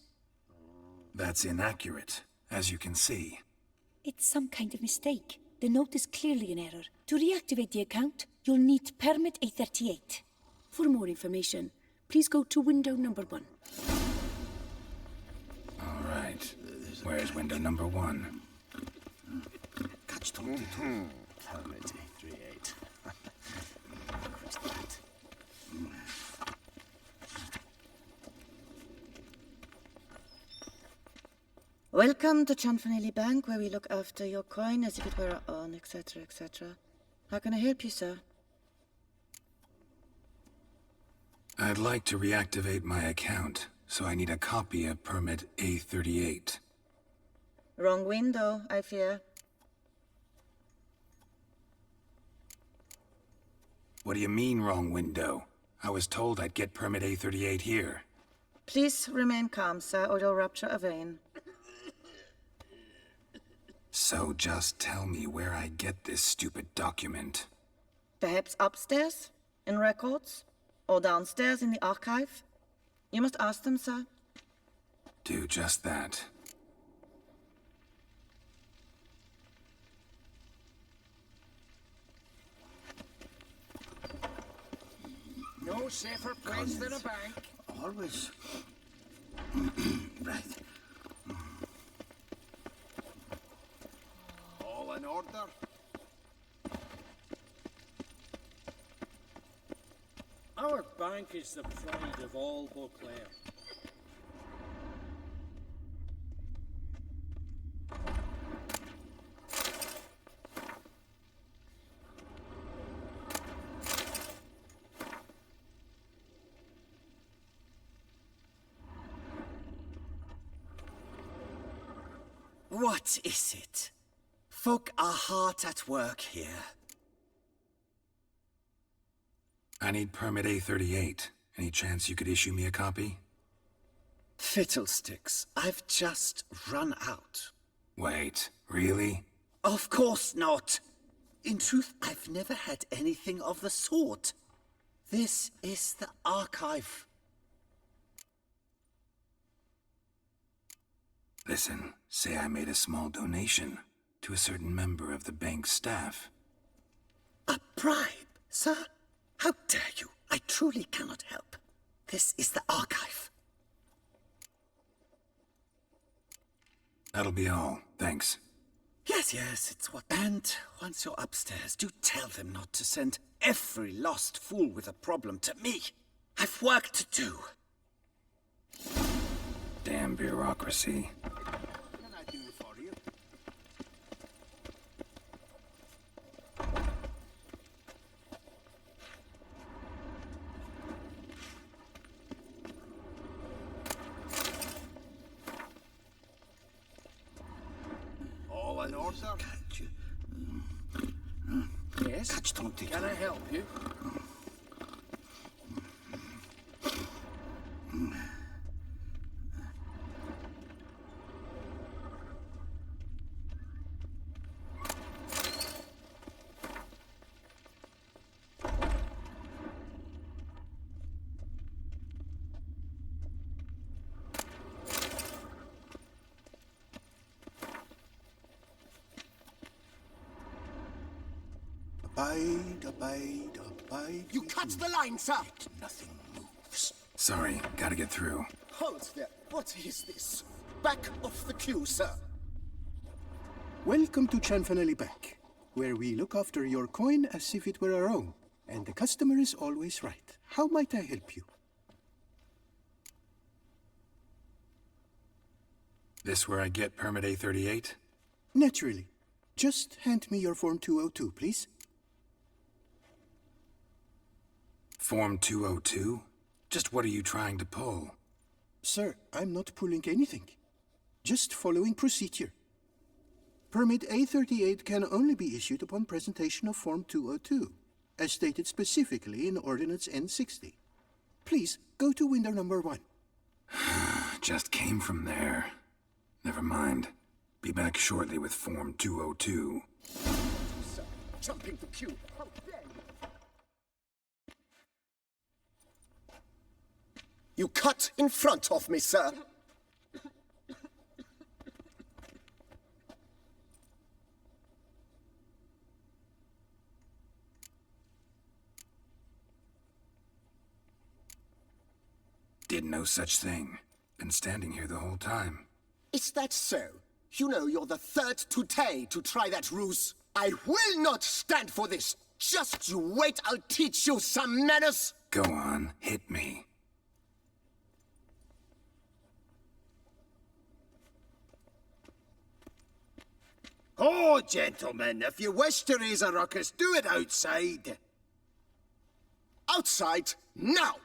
That's inaccurate, as you can see. It's some kind of mistake. The note is clearly an error. To reactivate the account, you'll need permit A38. For more information, please go to window number 1. All right. Where's window number 1? Catch 22. Permit A38. Press that. Welcome to Chanfanelli Bank, where we look after your coin as if it were our own, etc., etc. How can I help you, sir? I'd like to reactivate my account, so I need a copy of permit A38. Wrong window, I fear. What do you mean, wrong window? I was told I'd get permit A38 here. Please remain calm, sir, or you'll rupture a vein. So just tell me where I get this stupid document. Perhaps upstairs, in records, or downstairs in the archive? You must ask them, sir. Do just that. No safer place than a bank. Always. Right. All in order. Our bank is the pride of all Beauclair. What is it? Folk are hard at work here. I need permit A38. Any chance you could issue me a copy? Fiddlesticks, I've just run out. Wait, really? Of course not. In truth, I've never had anything of the sort. This is the archive. Listen, say I made a small donation to a certain member of the bank's staff. A bribe, sir? How dare you? I truly cannot help. This is the archive. That'll be all. Thanks. Yes, it's what... And once you're upstairs, do tell them not to send every lost fool with a problem to me. I've work to do. Damn bureaucracy. Can I do for you? All in order? Yes? Can I help you? Abide. You cut the line, sir! Nothing moves. Sorry, gotta get through. Hold there. What is this? Back off the queue, sir. Welcome to Chanfanelli Bank, where we look after your coin as if it were our own, and the customer is always right. How might I help you? This where I get permit A38? Naturally. Just hand me your Form 202, please. Form 202? Just what are you trying to pull? Sir, I'm not pulling anything. Just following procedure. Permit A38 can only be issued upon presentation of Form 202, as stated specifically in Ordinance N60. Please, go to window number 1. Just came from there. Never mind. Be back shortly with Form 202. Sir, jumping the queue. How dare you? You cut in front of me, sir. Did no such thing. Been standing here the whole time. Is that so? You know you're the third today to try that ruse. I will not stand for this. Just you wait, I'll teach you some manners. Go on, hit me. Oh, gentlemen, if you wish to raise a ruckus, do it outside. Outside, now!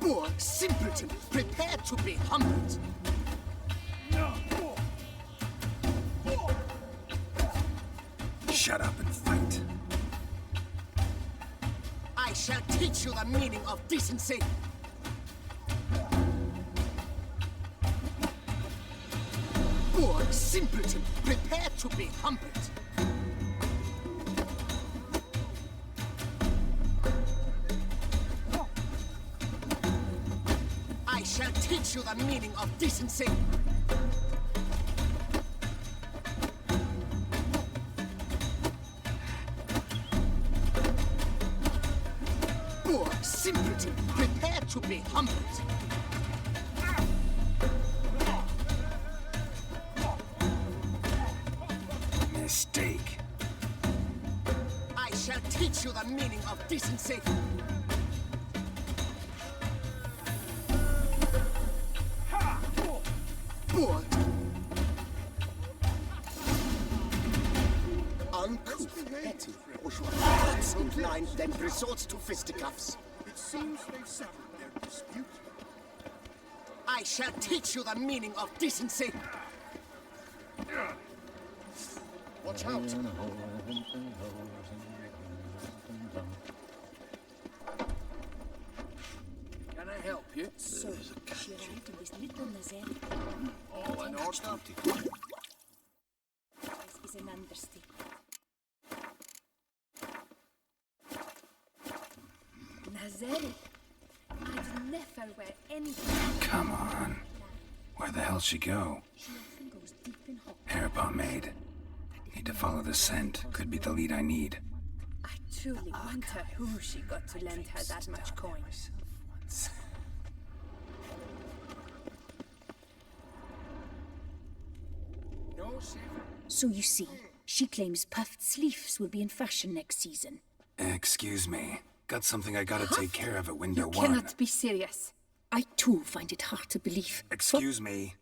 Poor simpleton, prepare to be humbled. Shut up and fight. I shall teach you the meaning of decency. Poor simpleton, prepare to be humbled. I shall teach you the meaning of decency. Poor simpleton, prepare to be humbled. Mistake. I shall teach you the meaning of decency. Poor. Uncouth, petty, bourgeois, cuts inclined, then resorts to fisticuffs. It seems they've settled their dispute. I shall teach you the meaning of decency. Watch out. Can I help you? So, she arrived in this little Nazareth. All in order? This is an understatement. Nazareth? I did never wear anything. Come on. Where the hell she go? She often goes deep in hot. Hair pomade. Need to follow the scent. Could be the lead I need. I truly wonder who she got to lend her that much coin. No, Sever. So you see, she claims puffed sleeves will be in fashion next season. Excuse me. Got something I gotta take care of at window You one. cannot be serious. I too find it hard to believe. Excuse me.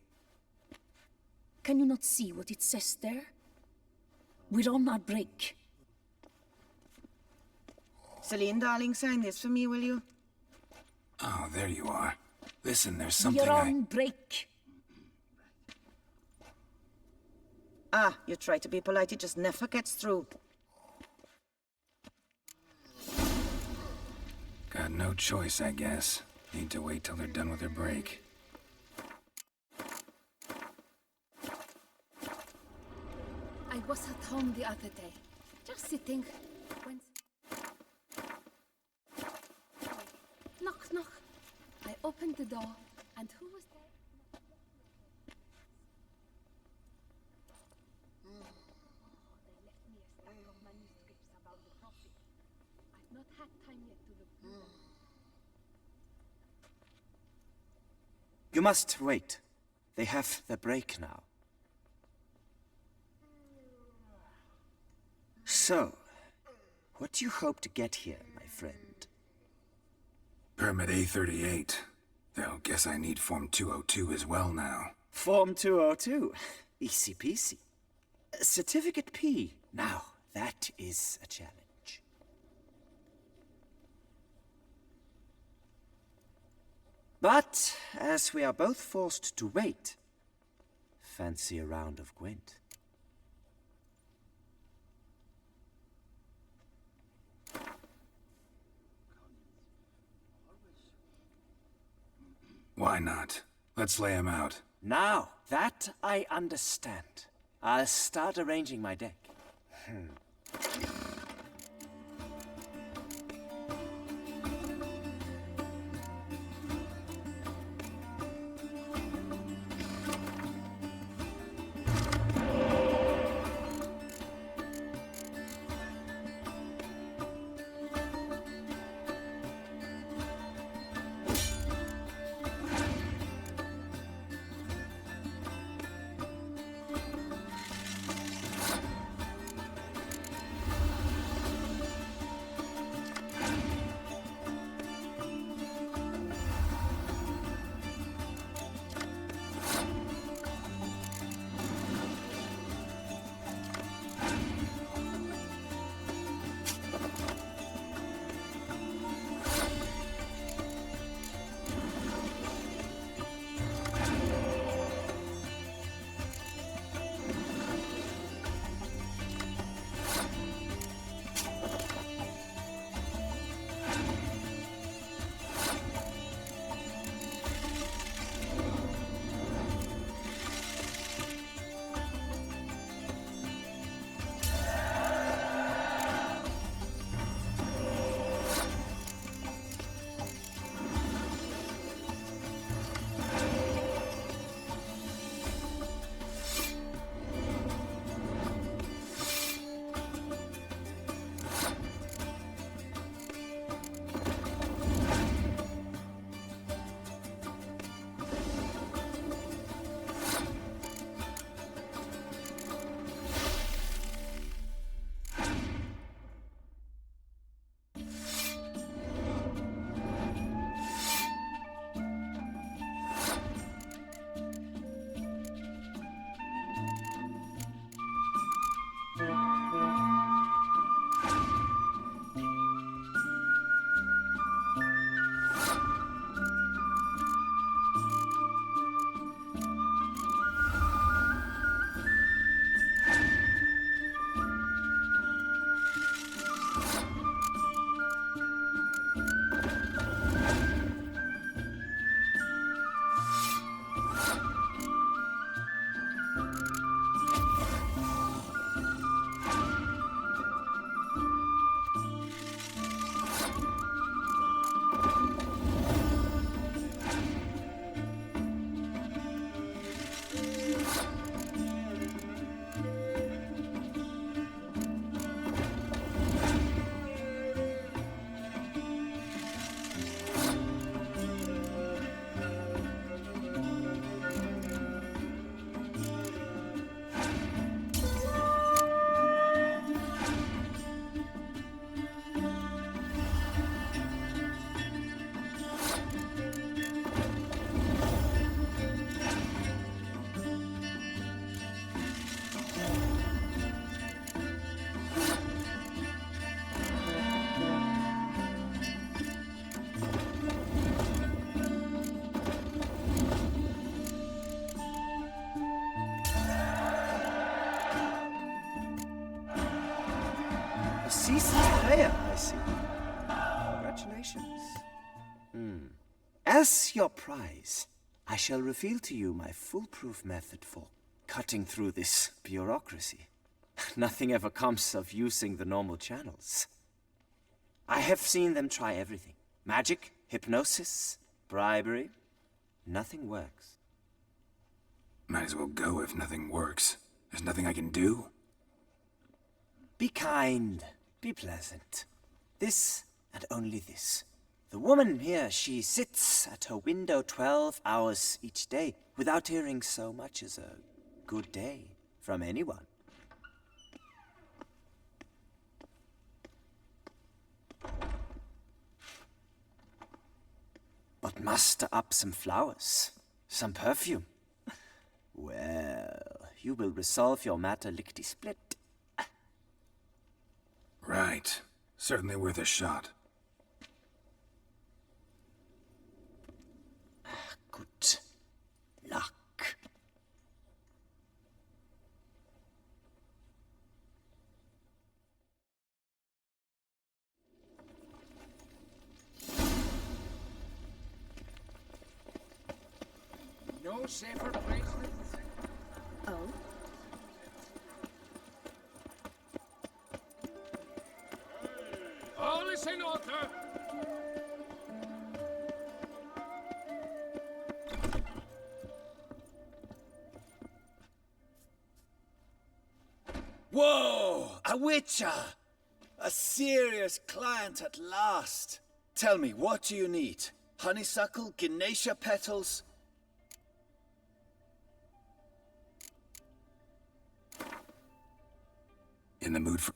Can you not see what it says there? We're on our break. Celine, darling, sign this for me, will you? Oh, there you are. Listen, there's something We're on break. Ah, you try to be polite, it just never gets through. Got no choice, I guess. Need to wait till they're done with their break. I was at home the other day, just sitting, when... Knock, knock. I opened the door, and who was there? They left me a stack of manuscripts about the prophet. I've not had time yet to look through them. You must wait. They have their break now. So, what do you hope to get here, my friend? Permit A38. Though, guess I need Form 202 as well now. Form 202. Easy peasy. Certificate P. Now, that is a challenge. But, as we are both forced to wait, fancy a round of Gwent. Why not? Let's lay him out. Now, that I understand. I'll start arranging my deck. ceaseless player, I see. Congratulations. As your prize, I shall reveal to you my foolproof method for cutting through this bureaucracy. Nothing ever comes of using the normal channels. I have seen them try everything. Magic, hypnosis, bribery. Nothing works. Might as well go if nothing works. There's nothing I can do. Be kind. Be pleasant. This and only this. The woman here, she sits at her window 12 hours each day without hearing so much as a good day from anyone. But muster up some flowers, some perfume. Well, you will resolve your matter lickety-split. Right. Certainly worth a shot. Good luck. No safer place. Oh? All is in order. Whoa! A witcher! A serious client at last. Tell me, what do you need? Honeysuckle, Ganesha petals? In the mood for...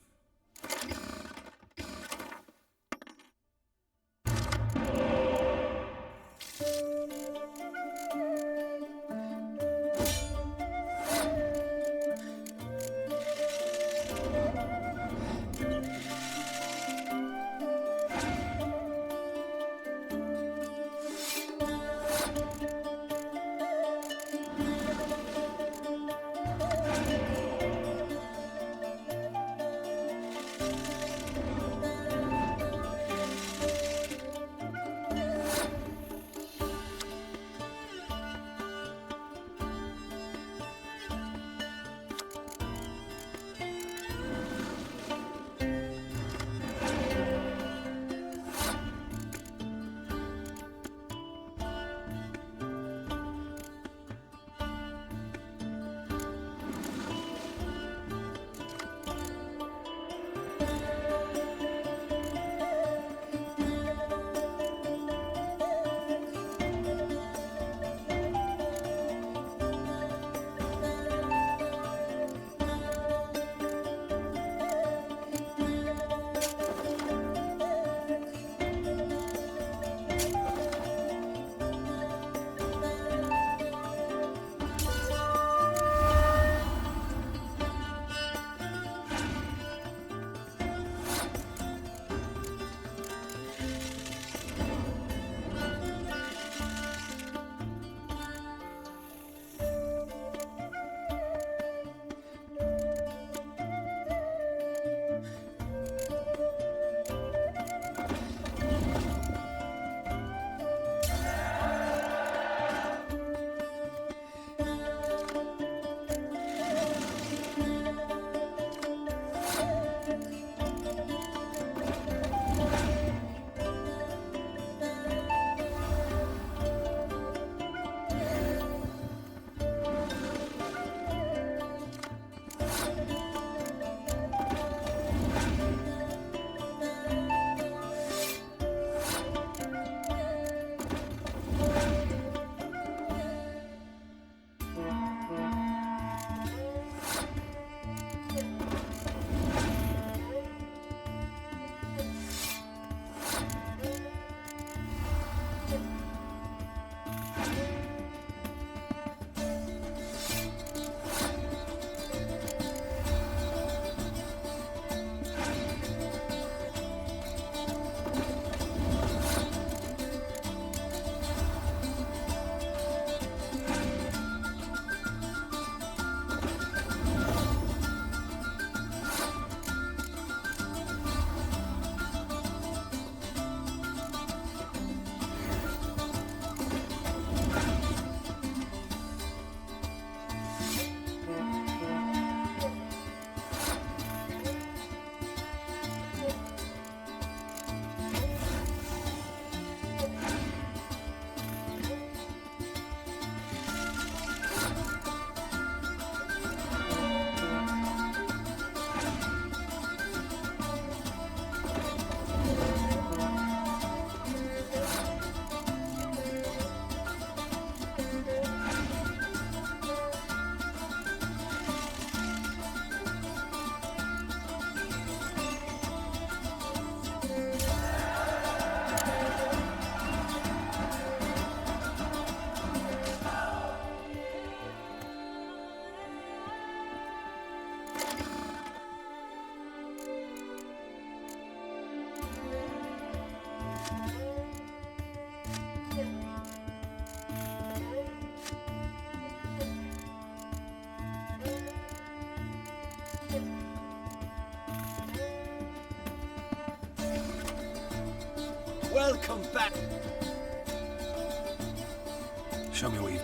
Welcome back. Show me what you...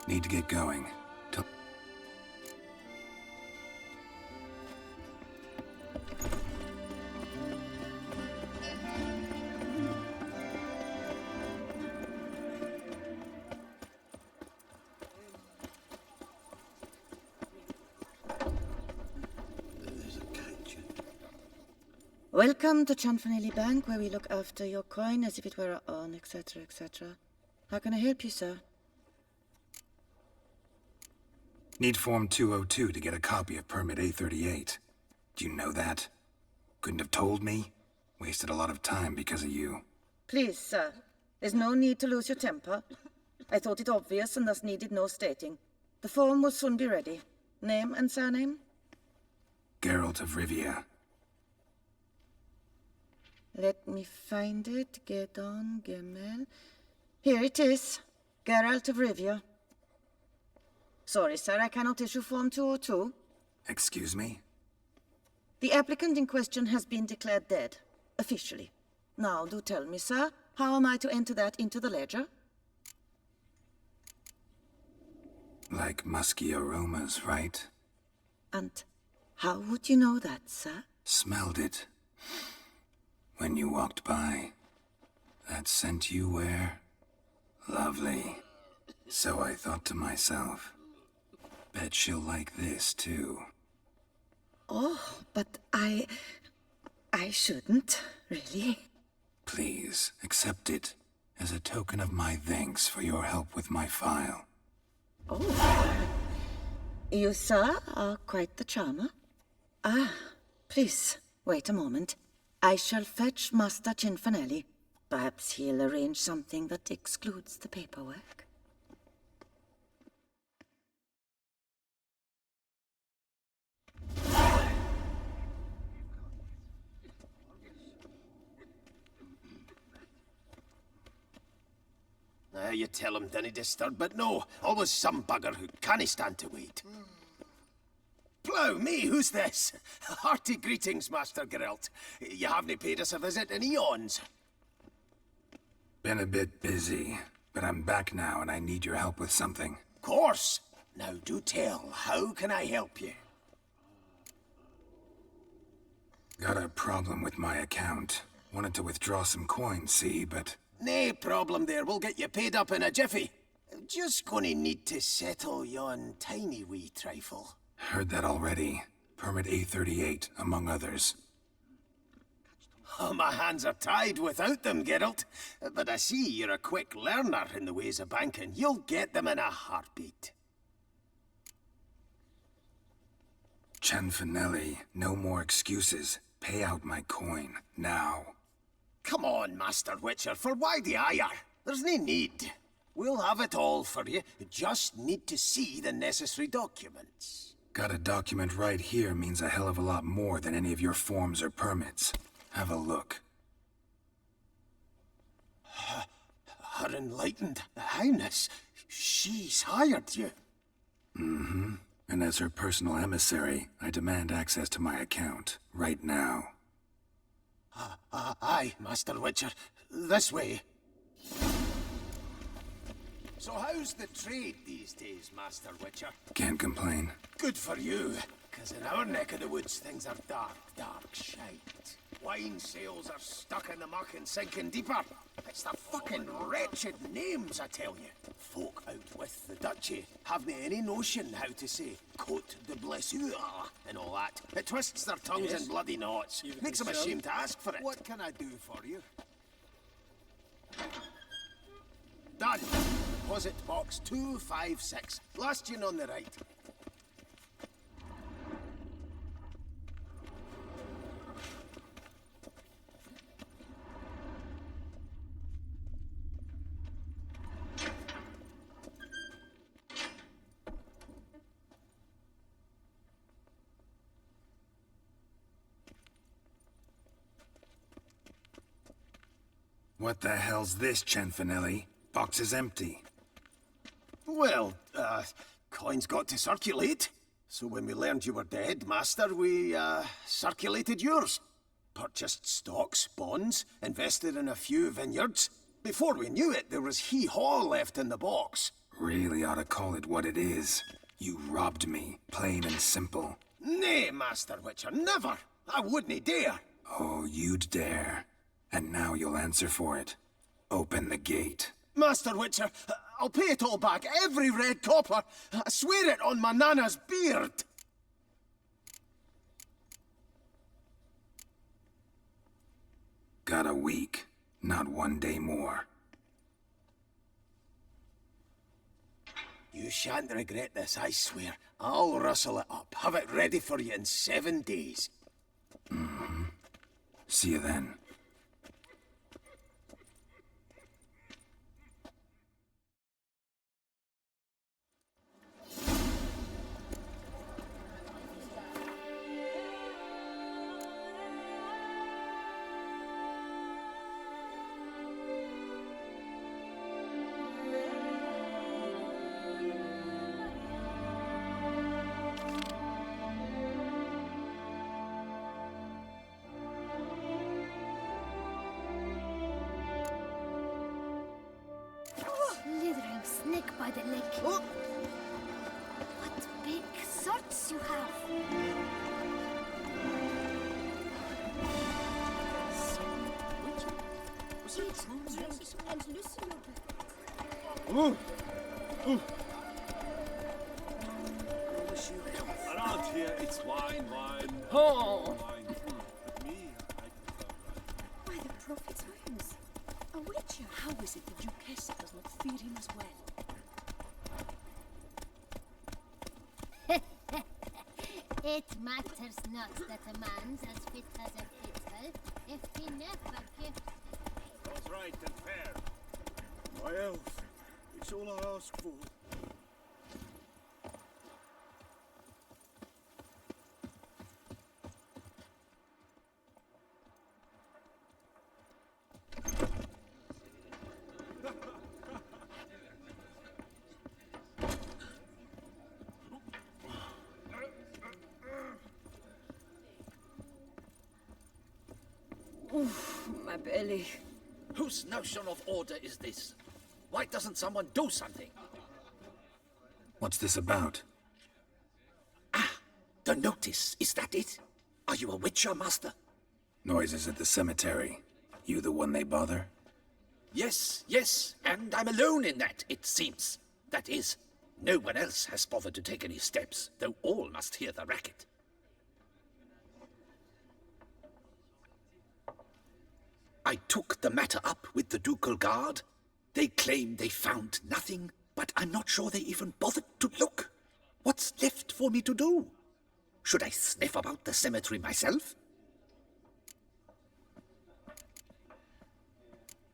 Need to get going. Welcome to Chanfanelli Bank, where we look after your coin as if it were our own, etc., etc. How can I help you, sir? Need Form 202 to get a copy of Permit A38. Do you know that? Couldn't have told me? Wasted a lot of time because of you. Please, sir. There's no need to lose your temper. I thought it obvious and thus needed no stating. The form will soon be ready. Name and surname? Geralt of Rivia. Let me find it. Get on, Gemel. Here it is. Geralt of Rivia. Sorry, sir, I cannot issue Form 202. Excuse me? The applicant in question has been declared dead, officially. Now, do tell me, sir, how am I to enter that into the ledger? Like musky aromas, right? And how would you know that, sir? Smelled it. When you walked by. That scent you wear? Lovely. So I thought to myself, bet she'll like this, too. Oh, but I shouldn't, really. Please, accept it as a token of my thanks for your help with my file. Oh. You, sir, are quite the charmer. Ah, please, wait a moment. I shall fetch Master Chanfanelli. Perhaps he'll arrange something that excludes the paperwork. You tell him dinna disturb, but no, always some bugger who can't stand to wait. Plough me, who's this? Hearty greetings, Master Geralt. You haven't paid us a visit in eons. Been a bit busy, but I'm back now and I need your help with something. Course. Now do tell, how can I help you? Got a problem with my account. Wanted to withdraw some coins, see, but... Nae problem there, we'll get you paid up in a jiffy. Just gonna need to settle yon tiny wee trifle. Heard that already. Permit A38, among others. Oh, my hands are tied without them, Geralt. But I see you're a quick learner in the ways of banking. You'll get them in a heartbeat. Chanfanelli, no more excuses. Pay out my coin, now. Come on, Master Witcher, for why the ire? There's no need. We'll have it all for you. You just need to see the necessary documents. Got a document right here means a hell of a lot more than any of your forms or permits. Have a look. Her enlightened highness, she's hired you. Mm-hmm. And as her personal emissary, I demand access to my account, right now. Aye, Master Witcher. This way. So how's the trade these days, Master Witcher? Can't complain. Good for you, because in our neck of the woods, things are dark, dark shite. Wine sales are stuck in the muck and sinking deeper. It's the fucking wretched names, I tell you. Folk out with the duchy haven't any notion how to say Côte de Blessure and all that. It twists their tongues in bloody knots. Makes them ashamed to ask for it. What can I do for you? Done. Deposit box 256. Last tune on the right. What the hell's this, Cianfanelli? Box is empty. Well, coins got to circulate. So when we learned you were dead, Master, we, circulated yours. Purchased stocks, bonds, invested in a few vineyards. Before we knew it, there was hee-haw left in the box. Really ought to call it what it is. You robbed me, plain and simple. Nay, Master Witcher, never! I wouldn't dare! Oh, you'd dare. And now you'll answer for it. Open the gate. Master Witcher, I'll pay it all back, every red copper. I swear it on my nana's beard. Got a week, not 1 day more. You shan't regret this, I swear. I'll rustle it up, have it ready for you in 7 days. Mm-hmm. See you then. Slithering snake by the leg. Oh. What big swords you have. Eat, drink, and loosen your belt. Around here, it's wine. Oh! Wine. But me, I prefer By the prophet's arms. A witcher. How is it the Duchess does not fear him as well? It matters not that a man's as fit as a fiddle if he never gives. All's right and fair. My health. It's all I ask for. Oof, my belly. Whose notion of order is this? Why doesn't someone do something? What's this about? The notice, is that it? Are you a witcher, Master? Noises at the cemetery. You the one they bother? Yes, and I'm alone in that, it seems. That is, no one else has bothered to take any steps, though all must hear the racket. I took the matter up with the ducal guard. They claim they found nothing, but I'm not sure they even bothered to look. What's left for me to do? Should I sniff about the cemetery myself?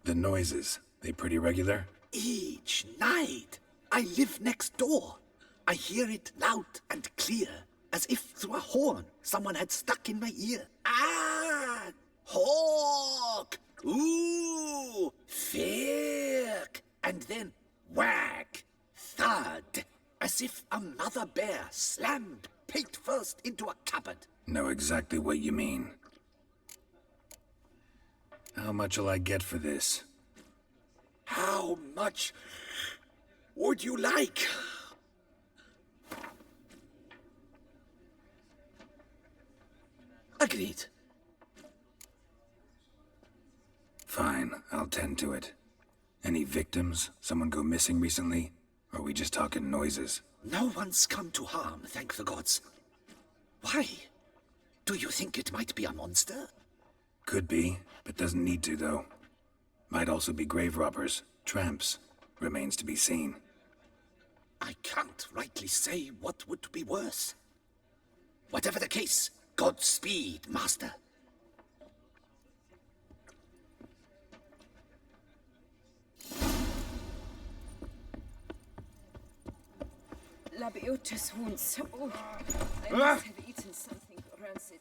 The noises, they pretty regular? Each night. I live next door. I hear it loud and clear, as if through a horn someone had stuck in my ear. Ah! Hawk! Ooh! Firk! And then whack! Thud! As if a mother bear slammed pate first into a cupboard. Know exactly what you mean. How much'll I get for this? How much would you like? Agreed. Fine, I'll tend to it. Any victims? Someone go missing recently? Or are we just talking noises? No one's come to harm, thank the gods. Why? Do you think it might be a monster? Could be, but doesn't need to, though. Might also be grave robbers, tramps. Remains to be seen. I can't rightly say what would be worse. Whatever the case, Godspeed, Master. Labiotus wounds. Oh, I must have eaten something rancid.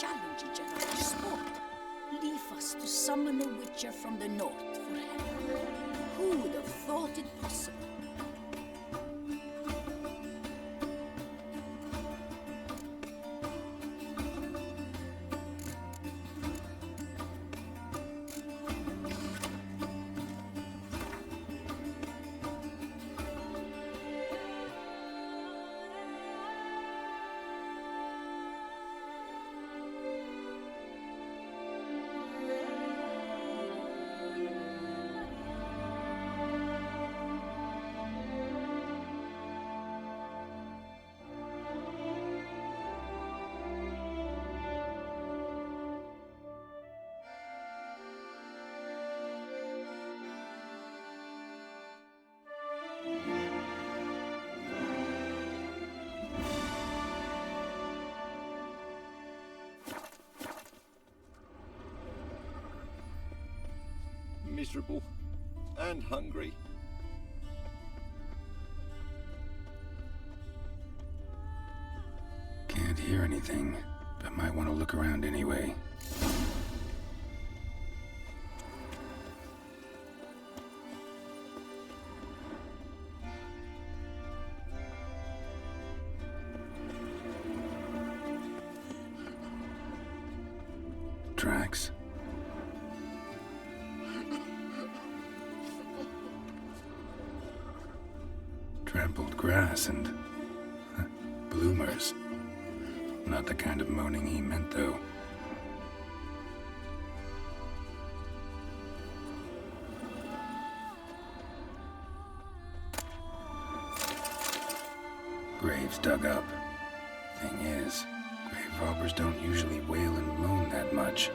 Challenge each other for sport. Leave us to summon a witcher from the north for help. Who would have thought it possible? Miserable and hungry. Can't hear anything, but might want to look around anyway. Tracks. Trampled grass and bloomers. Not the kind of moaning he meant, though. Graves dug up. Thing is, grave robbers don't usually wail and moan that much.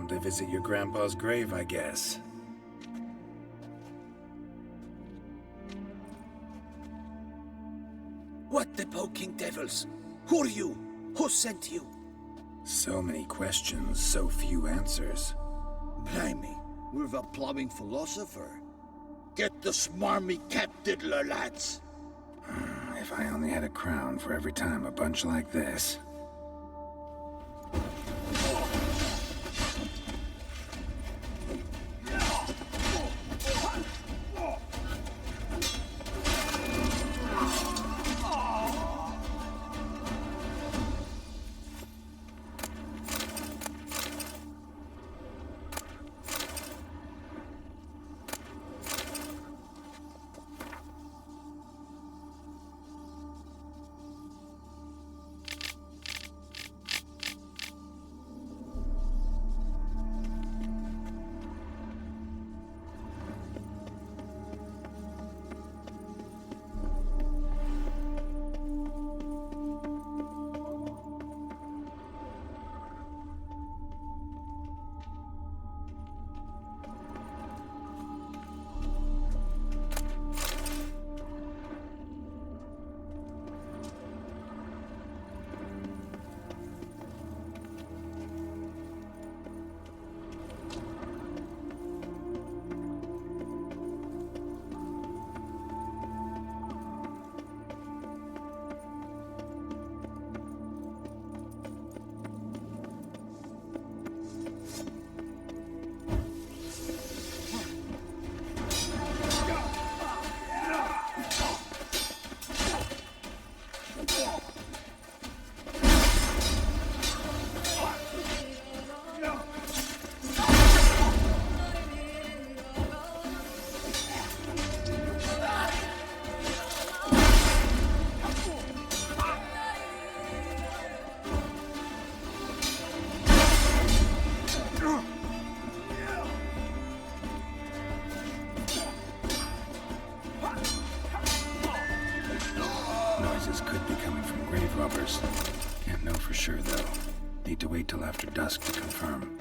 Come to visit your grandpa's grave, I guess. What the poking devils? Who are you? Who sent you? So many questions, so few answers. Blimey, we're the plumbing philosopher. Get the smarmy cap diddler, lads. If I only had a crown for every time a bunch like this. Noises could be coming from grave robbers. Can't know for sure, though. Need to wait till after dusk to confirm.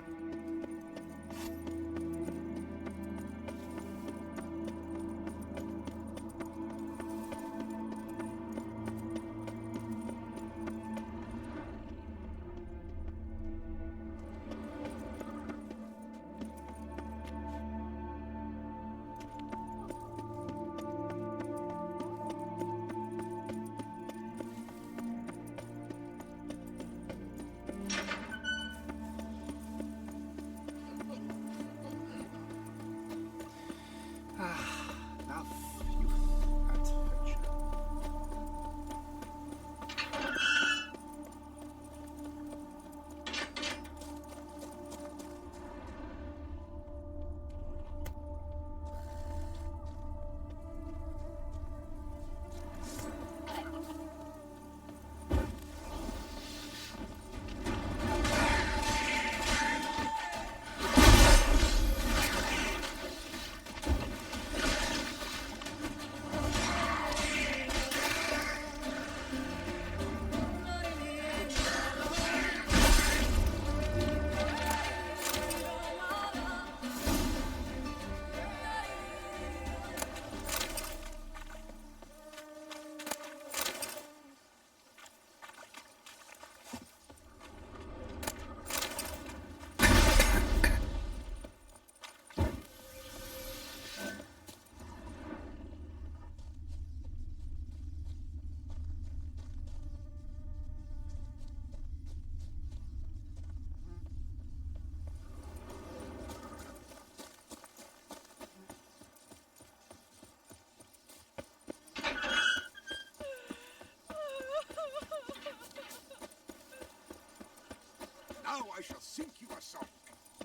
Now I shall sink you a song.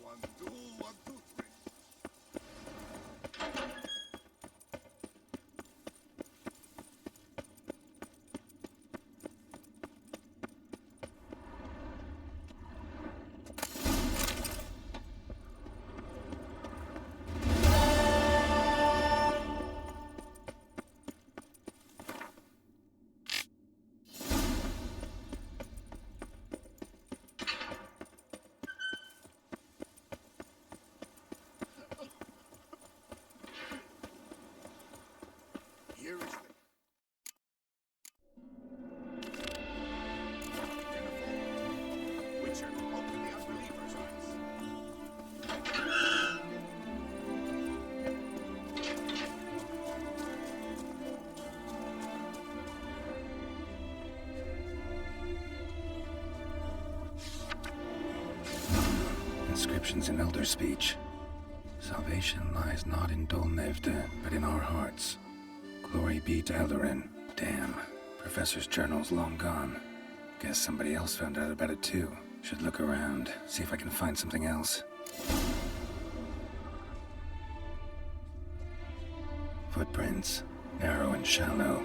1, 2, 1, 2, 3. inscriptions in Elder speech. Salvation lies not in Dolnevde, but in our hearts. Glory be to Eldarin. Damn. Professor's journal's long gone. Guess somebody else found out about it too. Should look around, see if I can find something else. Footprints. Narrow and shallow.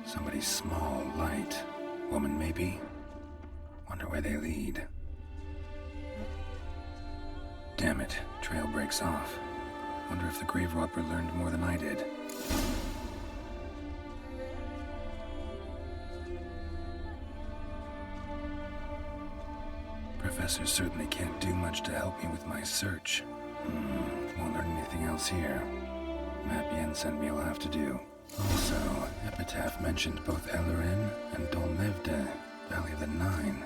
Somebody small, light. Woman, maybe? Wonder where they lead. Damn it. Trail breaks off. Wonder if the grave robber learned more than I did. Professor certainly can't do much to help me with my search. Won't learn anything else here. Map Yen sent me will have to do. Also, Epitaph mentioned both Eldarin and Dolnevde, Valley of the Nine.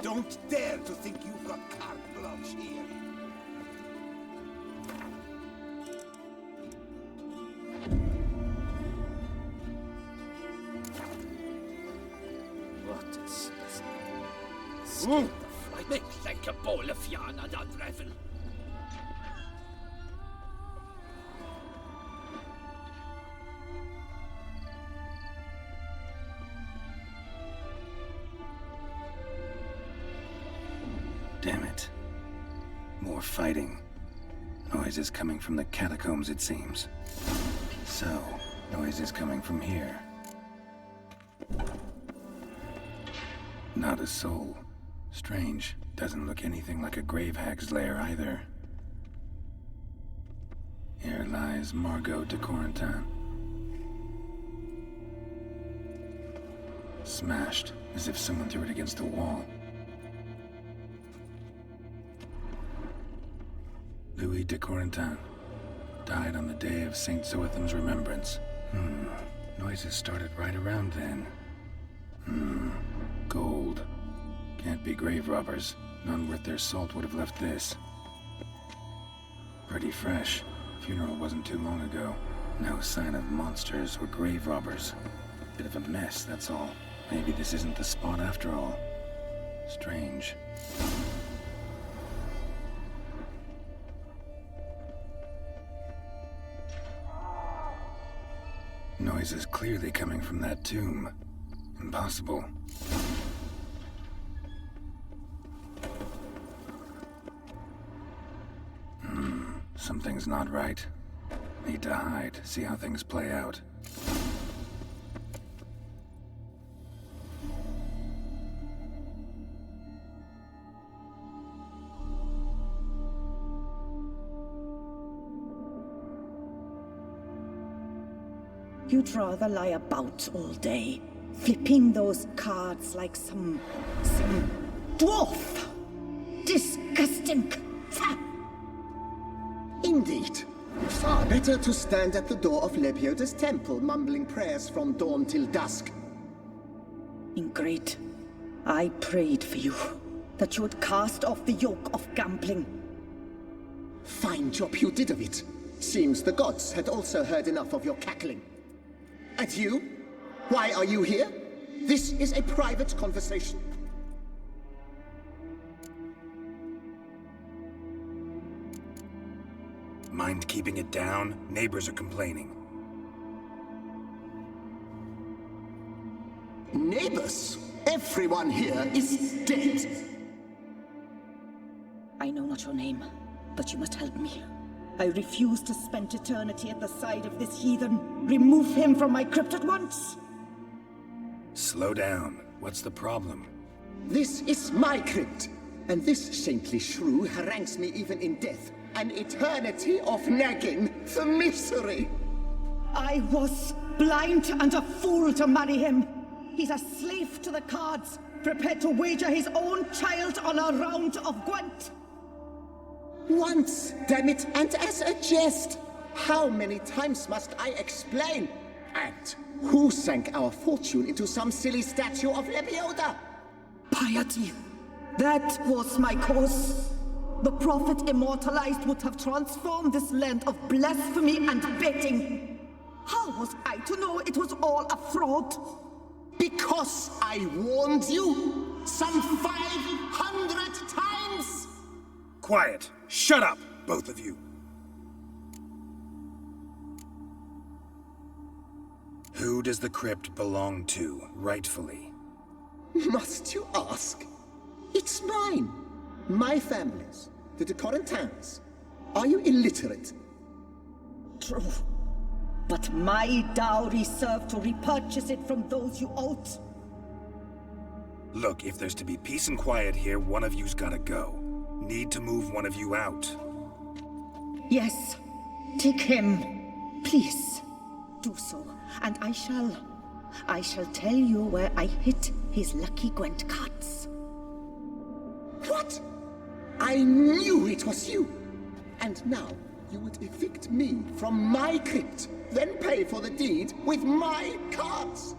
Don't dare to think you've got carte blanche here. What a specimen. I make like a bowl of yarn and unravel. Damn it. More fighting. Noises coming from the catacombs, it seems. So, noises coming from here. Not a soul. Strange. Doesn't look anything like a grave hag's lair either. Here lies Margot de Corentin. Smashed, as if someone threw it against the wall. Louis de Corentin. Died on the day of St. Zoetham's remembrance. Noises started right around then. Gold. Can't be grave robbers. None worth their salt would have left this. Pretty fresh. Funeral wasn't too long ago. No sign of monsters or grave robbers. Bit of a mess, that's all. Maybe this isn't the spot after all. Strange. Noise is clearly coming from that tomb. Impossible. Something's not right. Need to hide, see how things play out. You'd rather lie about all day, flipping those cards like some dwarf. Disgusting. Indeed. Far better to stand at the door of Lepioda's temple, mumbling prayers from dawn till dusk. Ingrid, I prayed for you, that you would cast off the yoke of gambling. Fine job you did of it. Seems the gods had also heard enough of your cackling. And you? Why are you here? This is a private conversation. Mind keeping it down? Neighbors are complaining. Neighbors? Everyone here is dead. I know not your name, but you must help me. I refuse to spend eternity at the side of this heathen. Remove him from my crypt at once! Slow down. What's the problem? This is my crypt, and this saintly shrew harangues me even in death. An eternity of nagging, the misery! I was blind and a fool to marry him. He's a slave to the cards, prepared to wager his own child on a round of Gwent. Once, damn it, and as a jest! How many times must I explain? And who sank our fortune into some silly statue of Lebioda? Piety. That was my cause. The prophet immortalized would have transformed this land of blasphemy and betting. How was I to know it was all a fraud? Because I warned you some 500 times! Quiet! Shut up, both of you! Who does the crypt belong to, rightfully? Must you ask? It's mine. My family's. The de Corentins. Are you illiterate? True. But my dowry served to repurchase it from those you owed. Look, if there's to be peace and quiet here, one of you's gotta go. Need to move one of you out. Yes. Take him. Please. Do so. And I shall tell you where I hid his lucky Gwent cards. What? I knew it was you! And now you would evict me from my crypt, then pay for the deed with my cards!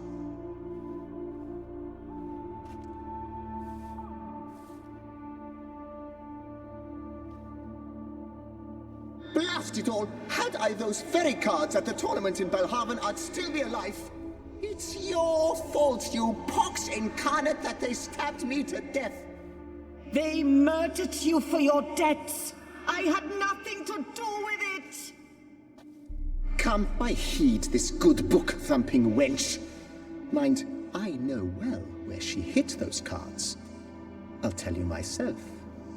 Blast it all! Had I those very cards at the tournament in Belhaven, I'd still be alive. It's your fault, you pox incarnate, that they stabbed me to death. They murdered you for your debts. I had nothing to do with it. Come, I heed this good book-thumping wench. Mind, I know well where she hid those cards. I'll tell you myself,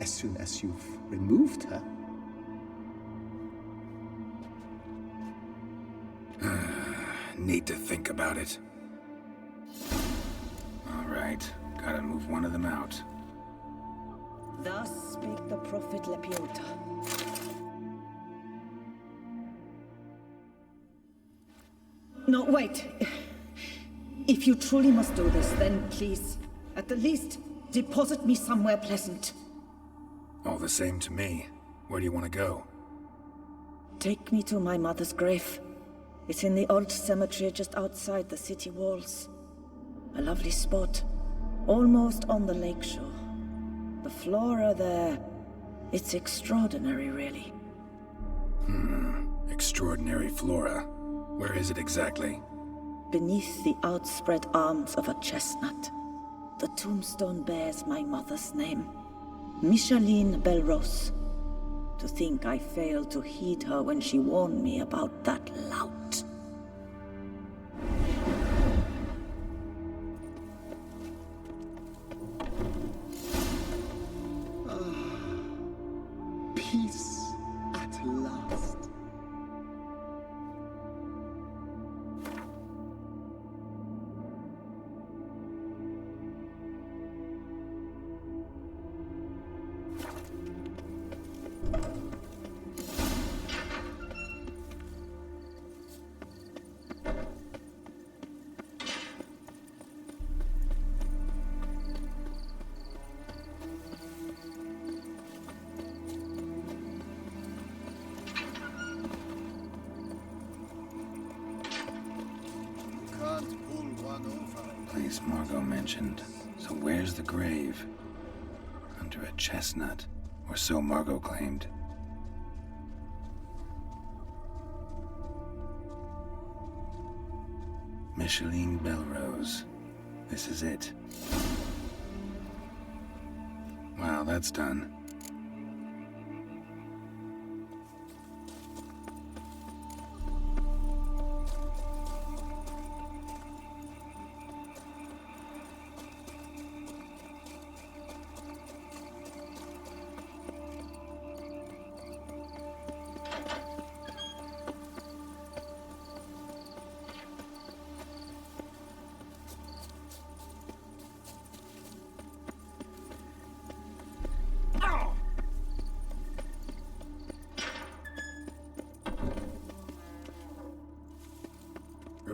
as soon as you've removed her. Need to think about it. All right, gotta move one of them out. Thus spake the prophet Lepiota. No, wait. If you truly must do this, then please, at the least, deposit me somewhere pleasant. All the same to me. Where do you want to go? Take me to my mother's grave. It's in the old cemetery just outside the city walls. A lovely spot, almost on the lakeshore. The flora there, it's extraordinary, really. Extraordinary flora. Where is it exactly? Beneath the outspread arms of a chestnut. The tombstone bears my mother's name, Micheline Belrose. To think I failed to heed her when she warned me about that lout. Peace at last. Place Margot mentioned. So where's the grave? Under a chestnut, or so Margot claimed. Micheline Belrose. This is it. Wow, that's done.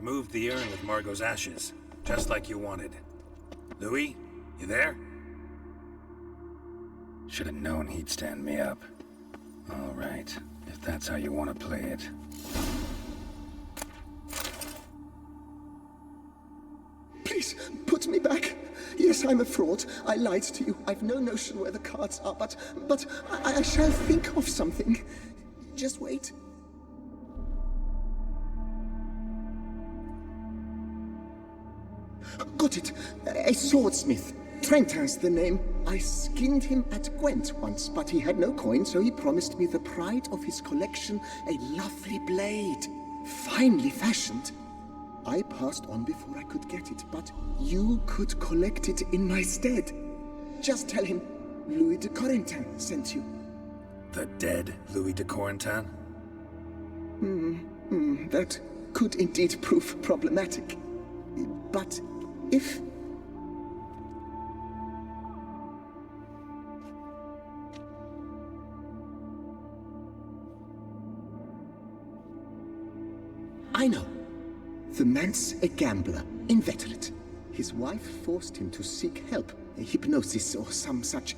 removed the urn with Margot's ashes, just like you wanted. Louis, you there? Should have known he'd stand me up. All right, if that's how you want to play it. Please, put me back. Yes, I'm a fraud. I lied to you. I've no notion where the cards are, but I shall think of something. Just wait. Got it. A swordsmith. Trentin's the name. I skinned him at Gwent once, but he had no coin, so he promised me the pride of his collection, a lovely blade. Finely fashioned. I passed on before I could get it, but you could collect it in my stead. Just tell him Louis de Corentin sent you. The dead Louis de Corentin? That could indeed prove problematic. But if... I know. The man's a gambler, inveterate. His wife forced him to seek help, hypnosis or some such.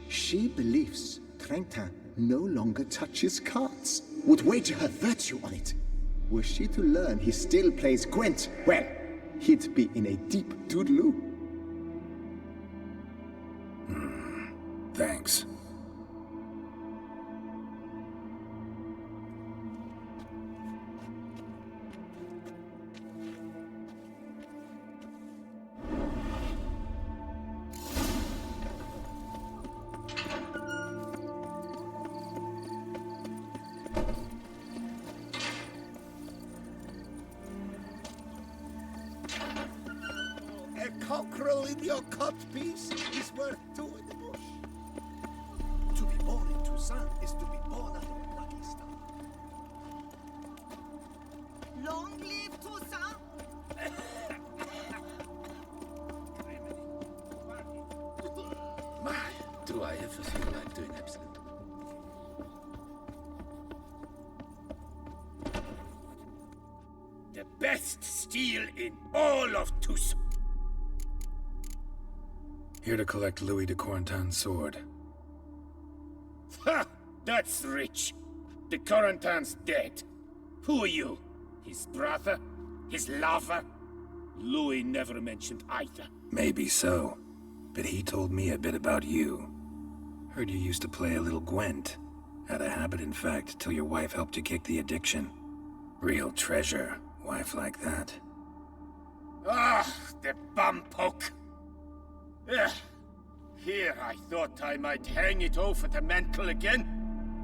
She believes Trentin no longer touches cards, would wager her virtue on it. Were she to learn he still plays Gwent, well, he'd be in a deep doodaloo. Thanks. Cockerel in your cut piece is worth two in the bush. To be born in Toussaint is to be born out of a lucky star. Long live Toussaint! My, do I ever feel like doing absolute. The best steel in all of Toussaint. Here to collect Louis de Corentin's sword. Ha! That's rich. The Corentin's dead. Who are you? His brother? His lover? Louis never mentioned either. Maybe so, but he told me a bit about you. Heard you used to play a little Gwent. Had a habit, in fact, till your wife helped you kick the addiction. Real treasure, wife like that. Ah, the bumpoke. Ugh. Here I thought I might hang it over the mantle again,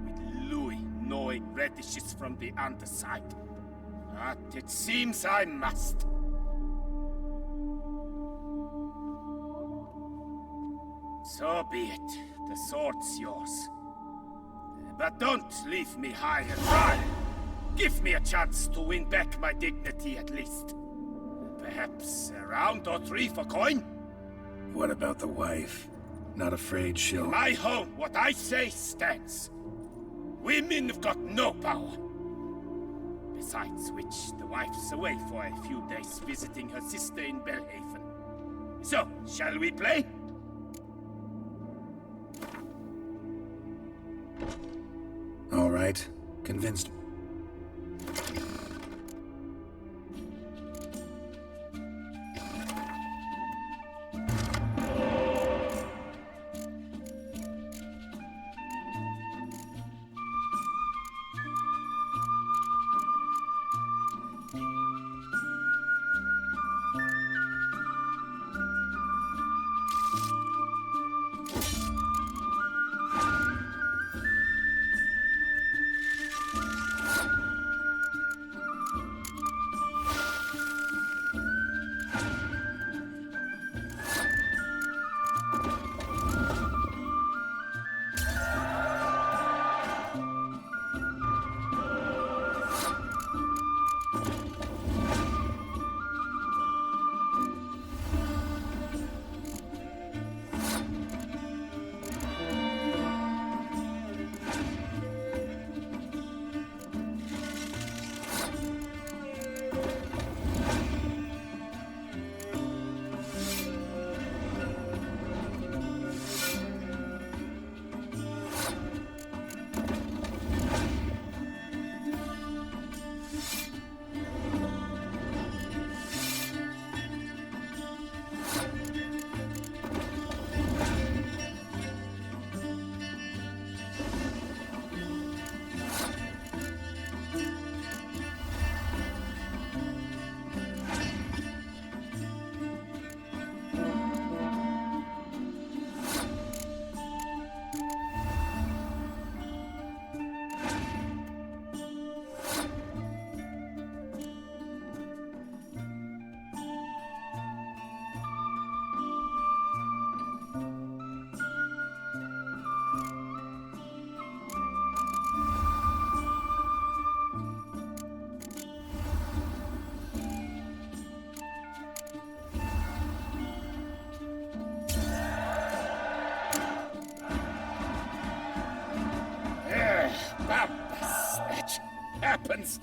with Louis gnawing radishes from the underside. But it seems I must. So be it. The sword's yours. But don't leave me high and dry. Give me a chance to win back my dignity at least. Perhaps a round or three for coin? What about the wife? Not afraid she'll... In my home, what I say stands. Women have got no power. Besides which, the wife's away for a few days visiting her sister in Belhaven. So, shall we play? All right. Convinced.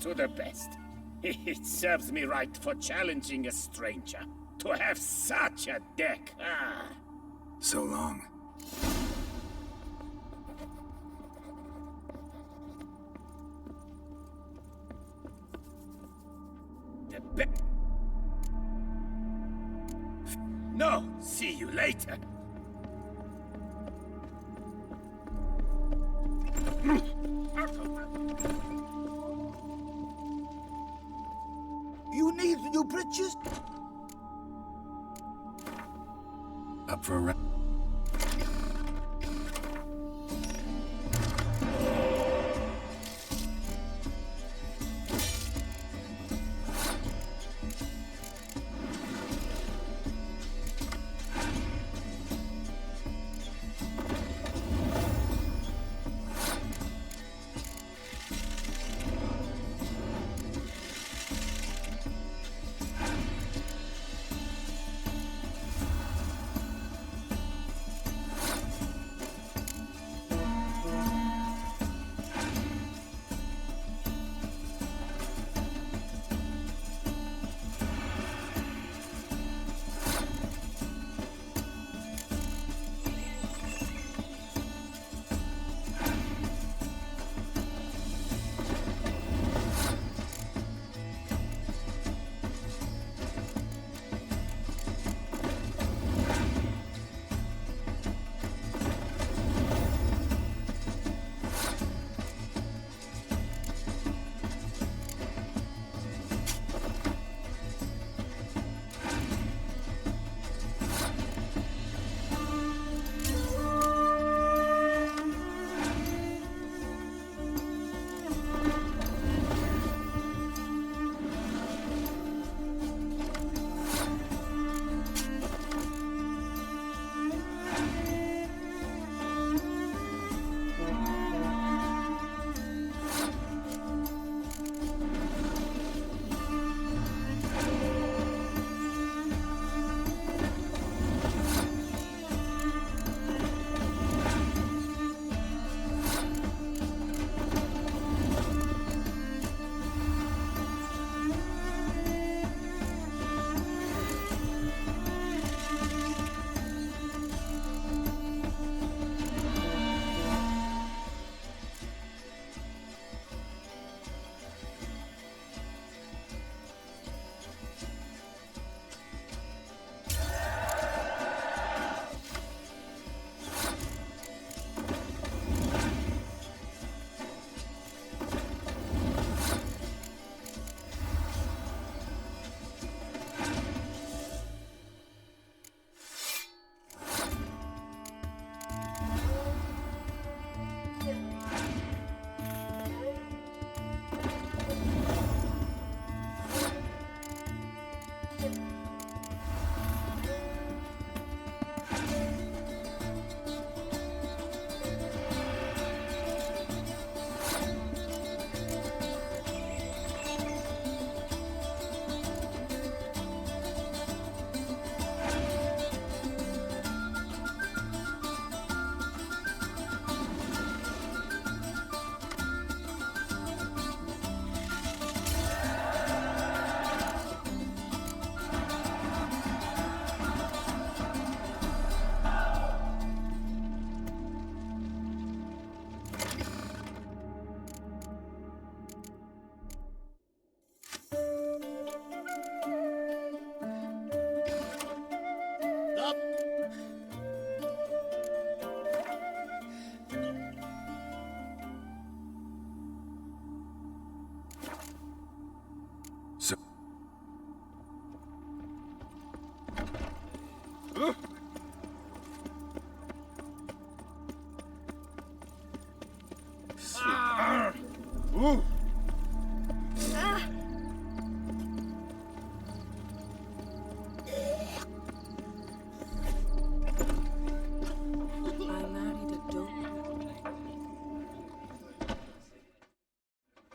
to the best. It serves me right for challenging a stranger. To have such a deck, ah! So long. No, see you later. You need new bridges? Up for a round.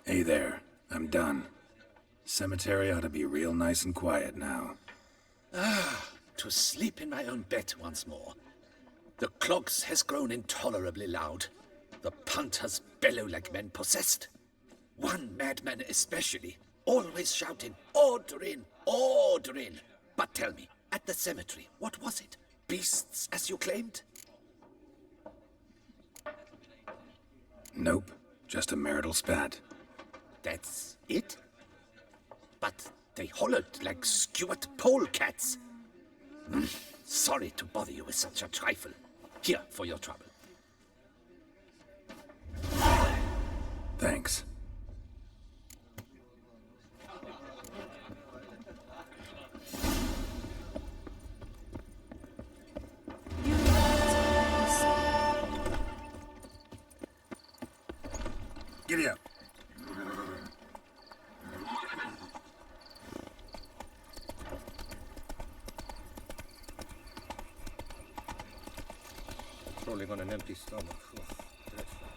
Hey there, I'm done. Cemetery ought to be real nice and quiet now. To sleep in my own bed once more. The clogs has grown intolerably loud. The punters bellow like men possessed. One madman especially, always shouting, "Order in! Order in!" But tell me, at the cemetery, what was it? Beasts, as you claimed? Nope, just a marital spat. That's it? But they hollered like skewered polecats. Sorry to bother you with such a trifle. Here, for your trouble. Thanks. Giddy up. Rolling on an empty stomach. Dreadful.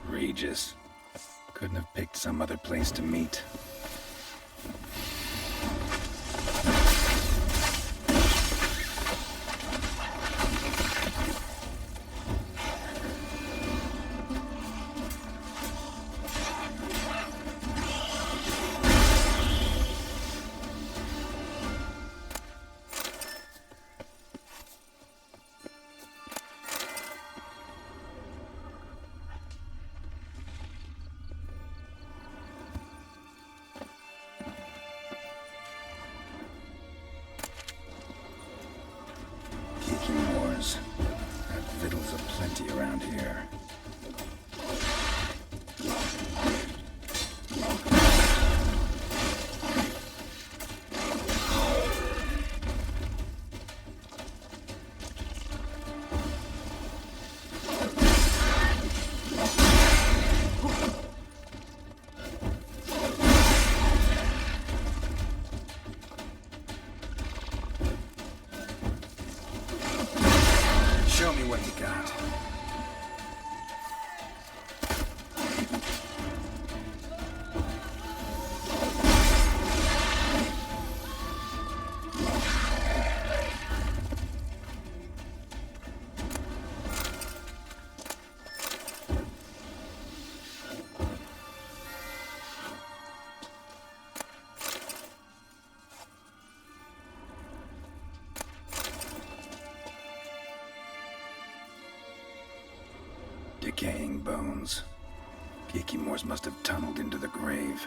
Regis. Couldn't have picked some other place to meet. Had fiddles aplenty around here. Show me what you got. Decaying bones. Geekymores must have tunneled into the grave.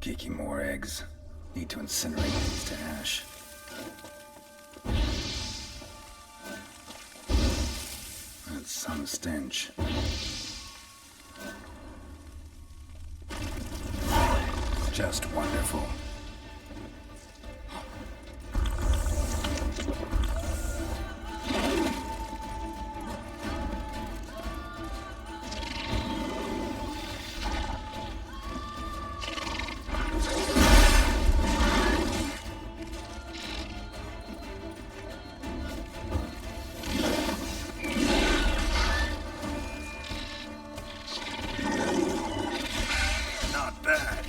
Kicking more eggs. Need to incinerate these to ash. That's some stench. Just wonderful. Not bad.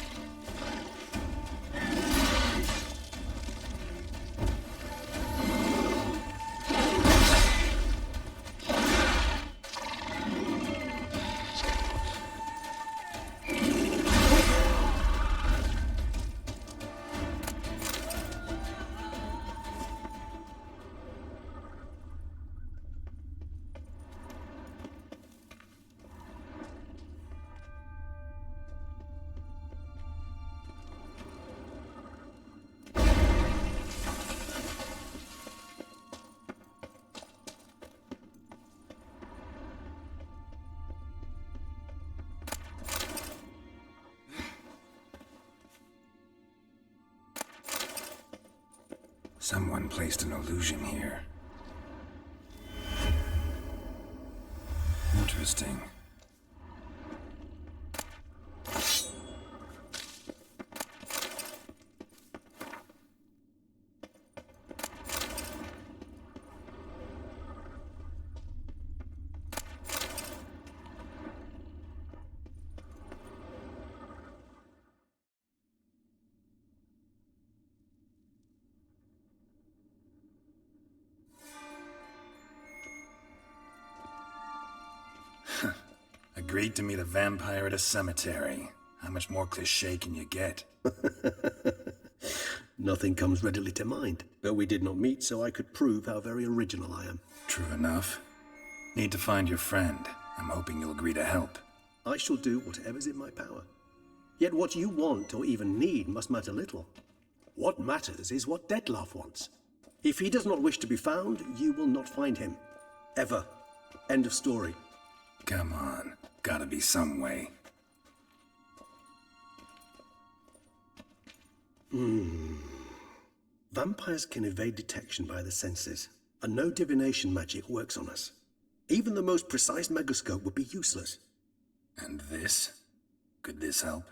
Someone placed an illusion here. Interesting. Agreed to meet a vampire at a cemetery. How much more cliché can you get? Nothing comes readily to mind. But we did not meet, so I could prove how very original I am. True enough. Need to find your friend. I'm hoping you'll agree to help. I shall do whatever's in my power. Yet what you want or even need must matter little. What matters is what Dettlaff wants. If he does not wish to be found, you will not find him. Ever. End of story. Come on. Gotta be some way. Vampires can evade detection by the senses, and no divination magic works on us. Even the most precise megascope would be useless. And this? Could this help?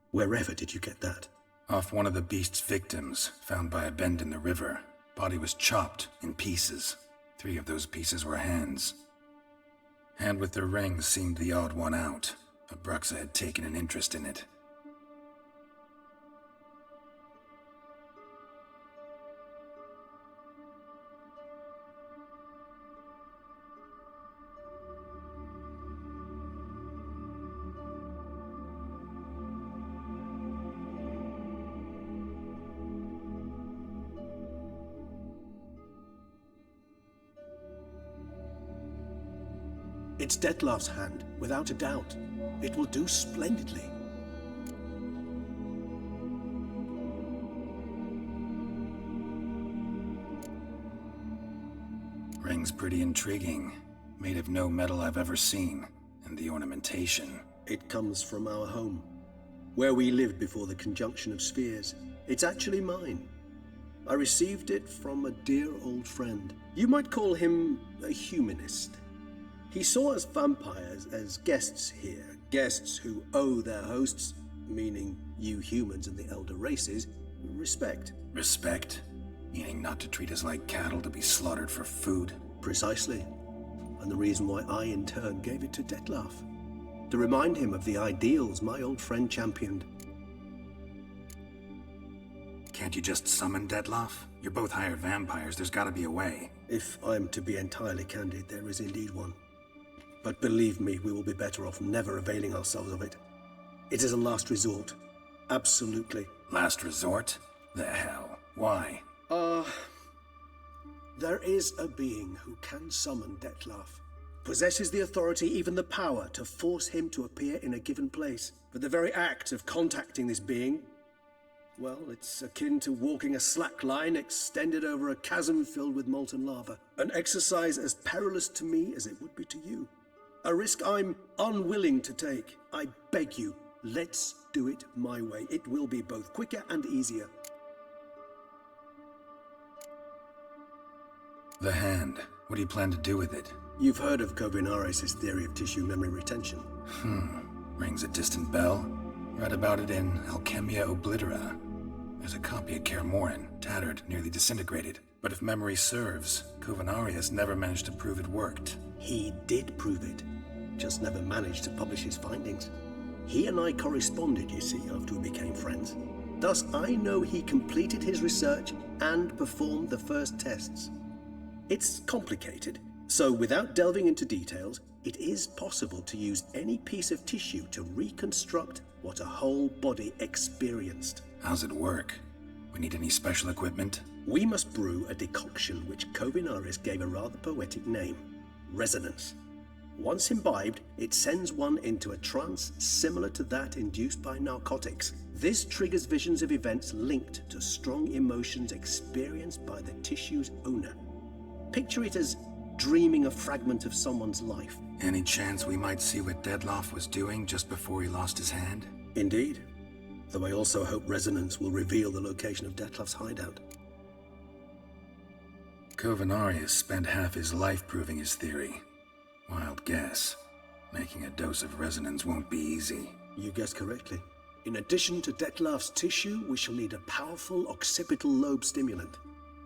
Wherever did you get that? Off one of the beast's victims, found by a bend in the river. Body was chopped in pieces. 3 of those pieces were hands. Hand with the ring seemed the odd one out. Abruxa had taken an interest in it. It's Dettlaff's hand, without a doubt. It will do splendidly. Ring's pretty intriguing. Made of no metal I've ever seen. And the ornamentation. It comes from our home, where we lived before the conjunction of spheres. It's actually mine. I received it from a dear old friend. You might call him a humanist. He saw us vampires as guests here, guests who owe their hosts, meaning you humans and the elder races, respect. Respect? Meaning not to treat us like cattle to be slaughtered for food? Precisely. And the reason why I, in turn, gave it to Dettlaff. To remind him of the ideals my old friend championed. Can't you just summon Dettlaff? You're both hired vampires, there's gotta be a way. If I'm to be entirely candid, there is indeed one. But believe me, we will be better off never availing ourselves of it. It is a last resort. Absolutely. Last resort? The hell? Why? There is a being who can summon Dettlaff. possesses the authority, even the power, to force him to appear in a given place. But the very act of contacting this being, well, it's akin to walking a slack line extended over a chasm filled with molten lava. An exercise as perilous to me as it would be to you. A risk I'm unwilling to take. I beg you, let's do it my way. It will be both quicker and easier. The hand. What do you plan to do with it? You've heard of Kovinaris' theory of tissue memory retention. Rings a distant bell. Read about it in Alchemia Oblitera. There's a copy of Kermorin, tattered, nearly disintegrated. But if memory serves, Kovinaris never managed to prove it worked. He did prove it, just never managed to publish his findings. He and I corresponded, you see, after we became friends. Thus, I know he completed his research and performed the first tests. It's complicated, so without delving into details, it is possible to use any piece of tissue to reconstruct what a whole body experienced. How's it work? We need any special equipment? We must brew a decoction which Kovinaris gave a rather poetic name, resonance. Once imbibed, it sends one into a trance similar to that induced by narcotics. This triggers visions of events linked to strong emotions experienced by the tissue's owner. Picture it as dreaming a fragment of someone's life. Any chance we might see what Dettlaff was doing just before he lost his hand? Indeed. Though I also hope resonance will reveal the location of Dettlaff's hideout. Kovinaris spent half his life proving his theory. Wild guess. Making a dose of resonance won't be easy. You guessed correctly. In addition to Dettlaff's tissue, we shall need a powerful occipital lobe stimulant.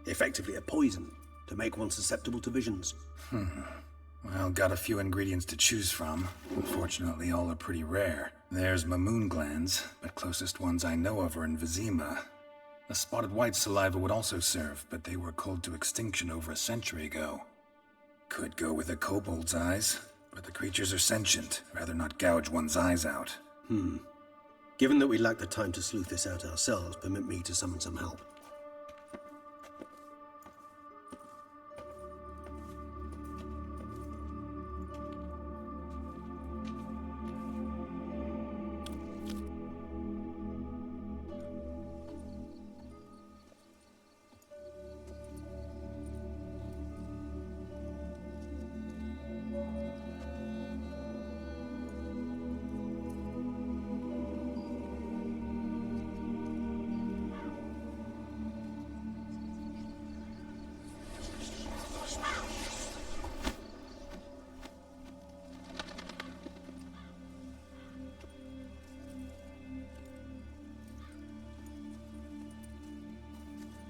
Effectively a poison, to make one susceptible to visions. Well, got a few ingredients to choose from. Unfortunately, all are pretty rare. There's Mamoon glands, but closest ones I know of are in Vizima. A spotted white saliva would also serve, but they were culled to extinction over a century ago. Could go with a kobold's eyes, but the creatures are sentient. Rather not gouge one's eyes out. Given that we lack the time to sleuth this out ourselves, permit me to summon some help.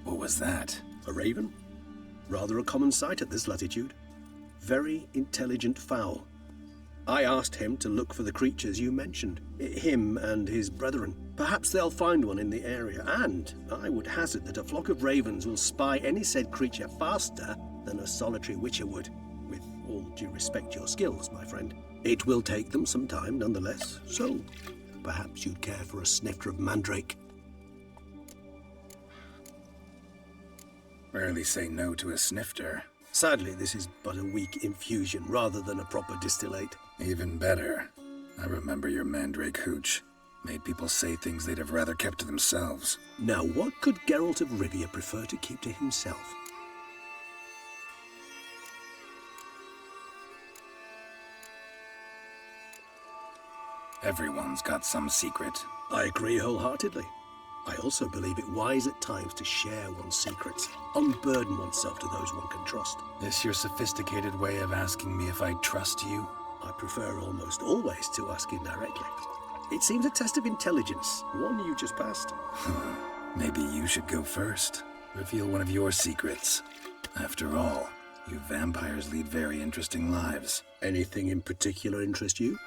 What was that? A raven? Rather a common sight at this latitude. Very intelligent fowl. I asked him to look for the creatures you mentioned. Him and his brethren. Perhaps they'll find one in the area, and I would hazard that a flock of ravens will spy any said creature faster than a solitary witcher would. With all due respect to your skills, my friend. It will take them some time, nonetheless, so perhaps you'd care for a snifter of mandrake. Rarely say no to a snifter. Sadly, this is but a weak infusion rather than a proper distillate. Even better. I remember your mandrake hooch. Made people say things they'd have rather kept to themselves. Now, what could Geralt of Rivia prefer to keep to himself? Everyone's got some secret. I agree wholeheartedly. I also believe it wise at times to share one's secrets, unburden oneself to those one can trust. This your sophisticated way of asking me if I trust you? I prefer almost always to ask indirectly. It seems a test of intelligence, one you just passed. Maybe you should go first. Reveal one of your secrets. After all, you vampires lead very interesting lives. Anything in particular interest you?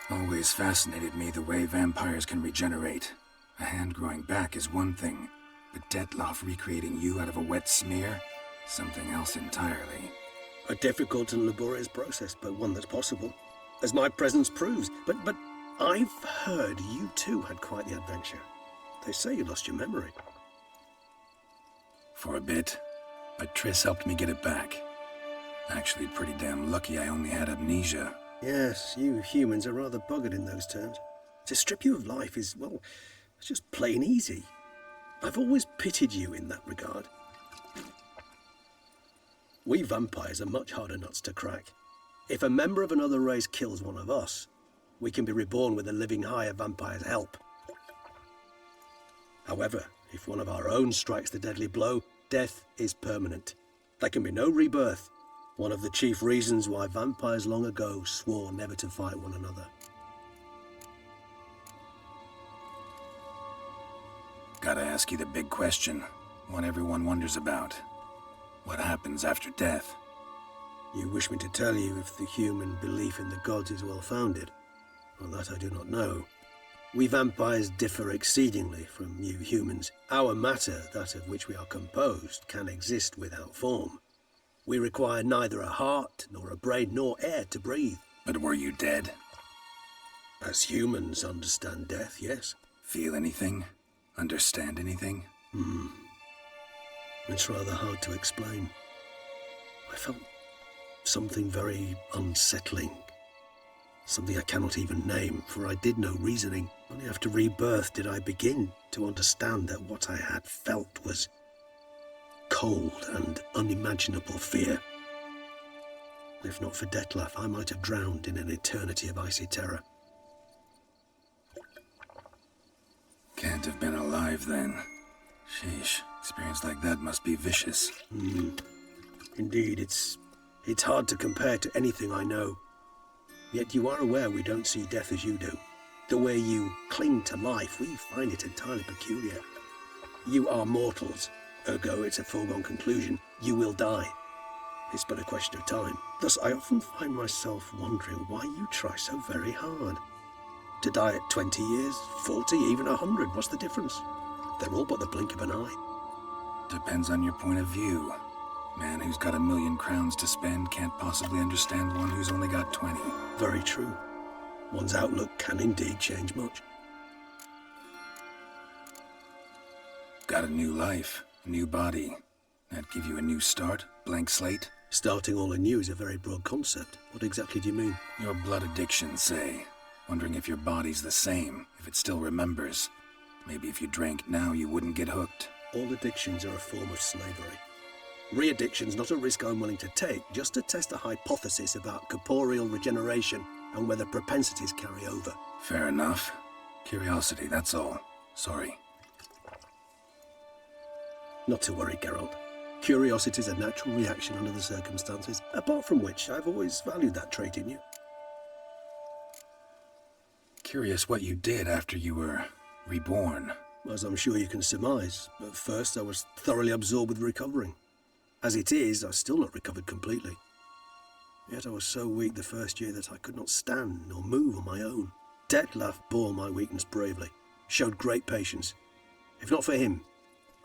Always fascinated me the way vampires can regenerate. A hand growing back is one thing, but Dettlaff recreating you out of a wet smear? Something else entirely. A difficult and laborious process, but one that's possible, as my presence proves. But I've heard you too had quite the adventure. They say you lost your memory. For a bit. but Triss helped me get it back. Actually, pretty damn lucky I only had amnesia. Yes, you humans are rather buggered in those terms. To strip you of life is, well, it's just plain easy. I've always pitied you in that regard. We vampires are much harder nuts to crack. If a member of another race kills one of us, we can be reborn with a living higher vampire's help. However, if one of our own strikes the deadly blow, death is permanent. There can be no rebirth. One of the chief reasons why vampires long ago swore never to fight one another. Gotta ask you the big question, one everyone wonders about. What happens after death? You wish me to tell you if the human belief in the gods is well founded? Well, that I do not know. We vampires differ exceedingly from you humans. Our matter, that of which we are composed, can exist without form. We require neither a heart, nor a brain, nor air to breathe. But were you dead? As humans understand death, yes. Feel anything? Understand anything? It's rather hard to explain. I felt something very unsettling. Something I cannot even name, for I did no reasoning. Only after rebirth did I begin to understand that what I had felt was cold and unimaginable fear. If not for Detlef, I might have drowned in an eternity of icy terror. Can't have been alive then. Sheesh, experience like that must be vicious. Indeed, it's hard to compare to anything I know. Yet you are aware we don't see death as you do. The way you cling to life, we find it entirely peculiar. You are mortals, ergo it's a foregone conclusion. You will die. It's but a question of time. Thus, I often find myself wondering why you try so very hard. To die at 20 years, 40, even 100, what's the difference? They're all but the blink of an eye. Depends on your point of view. Man who's got 1,000,000 crowns to spend can't possibly understand one who's only got 20. Very true. One's outlook can indeed change much. Got a new life, a new body. That give you a new start? Blank slate? Starting all anew is a very broad concept. What exactly do you mean? Your blood addiction, say. Wondering if your body's the same, if it still remembers. Maybe if you drank now, you wouldn't get hooked. All addictions are a form of slavery. Re-addiction's not a risk I'm willing to take, just to test a hypothesis about corporeal regeneration and whether propensities carry over. Fair enough. Curiosity, that's all. Sorry. Not to worry, Geralt. Curiosity's a natural reaction under the circumstances, apart from which I've always valued that trait in you. Curious what you did after you were reborn. As I'm sure you can surmise, at first I was thoroughly absorbed with recovering. As it is, I've still not recovered completely. Yet I was so weak the first year that I could not stand nor move on my own. Detlef bore my weakness bravely, showed great patience. If not for him,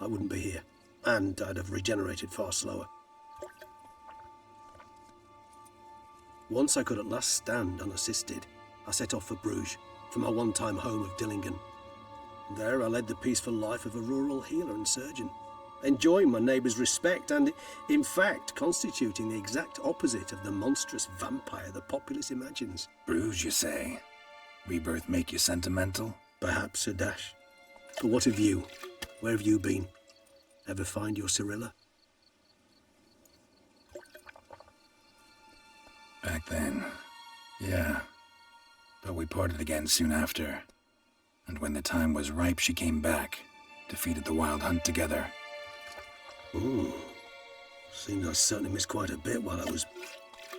I wouldn't be here, and I'd have regenerated far slower. Once I could at last stand unassisted, I set off for Bruges, from my one-time home of Dillingen. There I led the peaceful life of a rural healer and surgeon, enjoying my neighbours' respect and, in fact, constituting the exact opposite of the monstrous vampire the populace imagines. Bruges, you say? Rebirth make you sentimental? Perhaps a dash. But what of you? Where have you been? Ever find your Cyrilla? Back then, yeah. But we parted again soon after. And when the time was ripe, she came back, defeated the Wild Hunt together. Ooh. Seems I certainly missed quite a bit while I was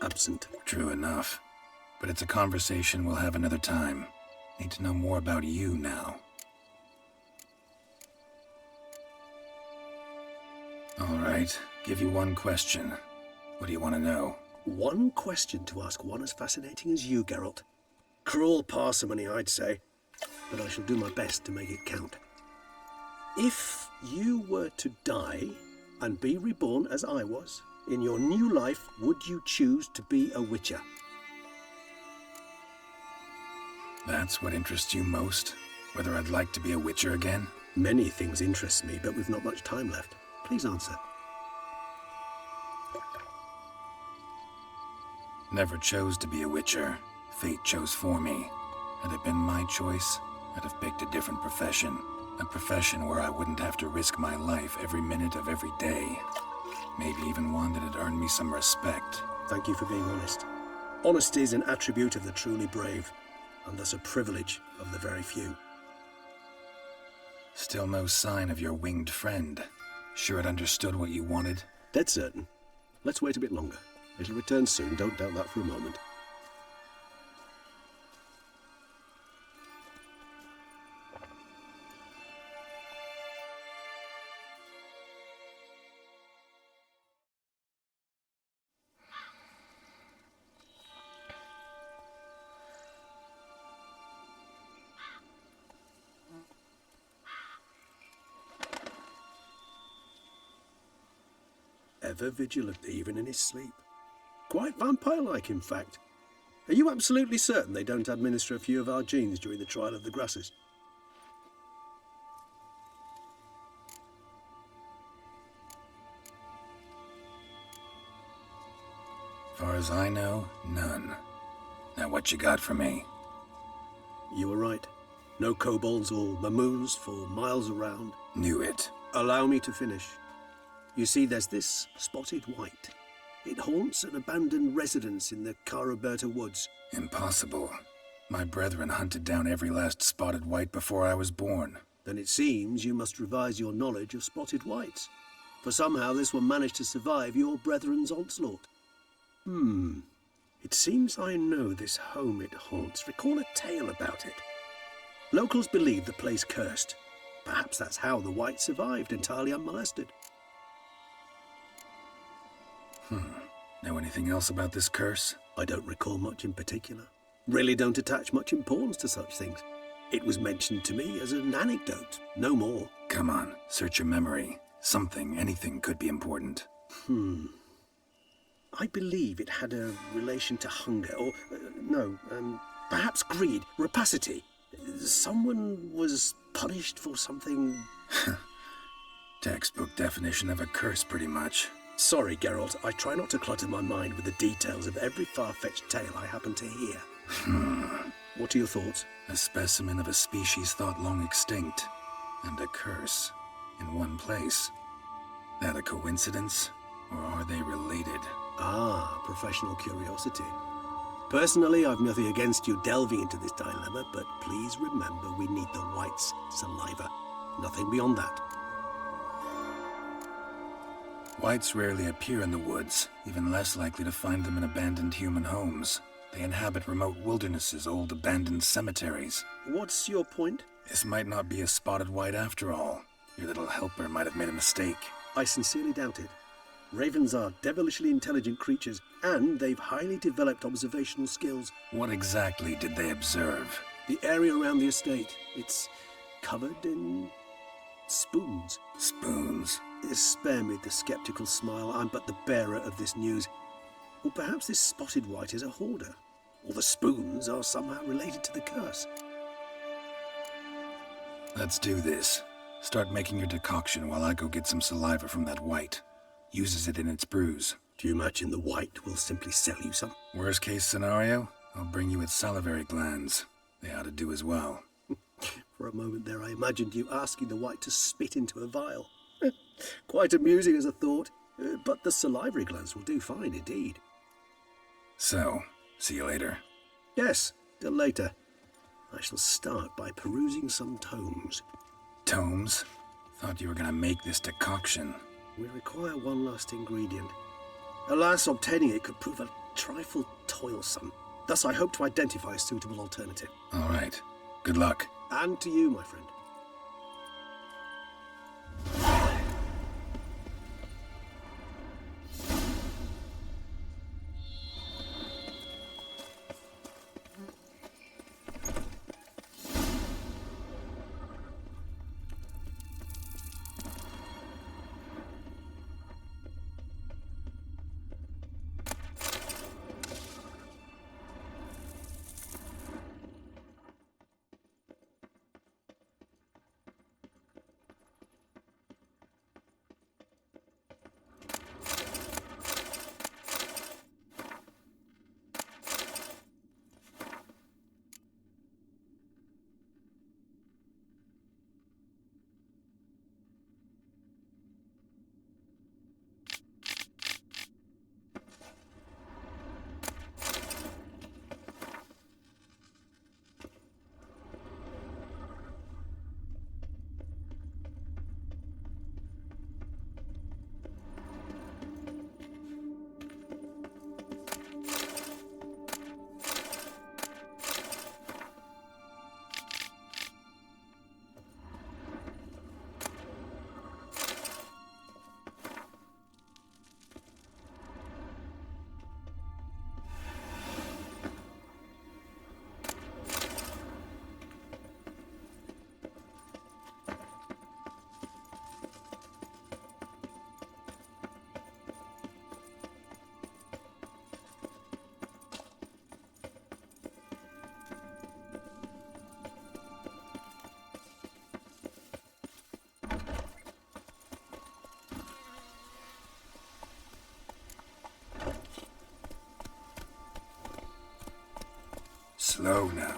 absent. True enough. But it's a conversation we'll have another time. Need to know more about you now. All right, give you one question. What do you want to know? One question to ask one as fascinating as you, Geralt. Cruel parsimony, I'd say, but I shall do my best to make it count. If you were to die and be reborn as I was, in your new life, would you choose to be a witcher? That's what interests you most? Whether I'd like to be a witcher again? Many things interest me, but we've not much time left. Please answer. Never chose to be a witcher. Fate chose for me. Had it been my choice, I'd have picked a different profession. A profession where I wouldn't have to risk my life every minute of every day. Maybe even one that had earned me some respect. Thank you for being honest. Honesty is an attribute of the truly brave, and thus a privilege of the very few. Still no sign of your winged friend. Sure it understood what you wanted? Dead certain. Let's wait a bit longer. It'll return soon, don't doubt that for a moment. Ever vigilant, even in his sleep. Quite vampire-like, in fact. Are you absolutely certain they don't administer a few of our genes during the trial of the grasses? Far as I know, none. Now what you got for me? You were right. No kobolds or mamoons for miles around. Knew it. Allow me to finish. You see, there's this spotted white. It haunts an abandoned residence in the Caraberta woods. Impossible. My brethren hunted down every last spotted white before I was born. Then it seems you must revise your knowledge of spotted whites. For somehow this one managed to survive your brethren's onslaught. It seems I know this home it haunts. Recall a tale about it. Locals believe the place cursed. Perhaps that's how the white survived, entirely unmolested. Know anything else about this curse? I don't recall much in particular. Really don't attach much importance to such things. It was mentioned to me as an anecdote, no more. Come on, search your memory. Something, anything could be important. I believe it had a relation to hunger, or, perhaps greed, rapacity. Someone was punished for something... Textbook definition of a curse, pretty much. Sorry, Geralt, I try not to clutter my mind with the details of every far-fetched tale I happen to hear. What are your thoughts? A specimen of a species thought long extinct, and a curse in one place. That a coincidence, or are they related? Ah, professional curiosity. Personally, I've nothing against you delving into this dilemma, but please remember we need the white's saliva. Nothing beyond that. Whites rarely appear in the woods, even less likely to find them in abandoned human homes. They inhabit remote wildernesses, old abandoned cemeteries. What's your point? This might not be a spotted white after all. Your little helper might have made a mistake. I sincerely doubt it. Ravens are devilishly intelligent creatures, and they've highly developed observational skills. What exactly did they observe? The area around the estate. It's covered in... spoons. Spoons? Spare me the skeptical smile. I'm but the bearer of this news. Or perhaps this spotted white is a hoarder. Or the spoons are somehow related to the curse. Let's do this. Start making your decoction while I go get some saliva from that white. Uses it in its brews. Do you imagine the white will simply sell you some? Worst case scenario, I'll bring you its salivary glands. They ought to do as well. For a moment there, I imagined you asking the white to spit into a vial. Quite amusing as a thought, but the salivary glands will do fine indeed. So, see you later. Yes, till later. I shall start by perusing some tomes. Tomes? Thought you were gonna make this decoction. We require one last ingredient. Alas, obtaining it could prove a trifle toilsome. Thus, I hope to identify a suitable alternative. All right. Good luck. And to you, my friend. Slow now.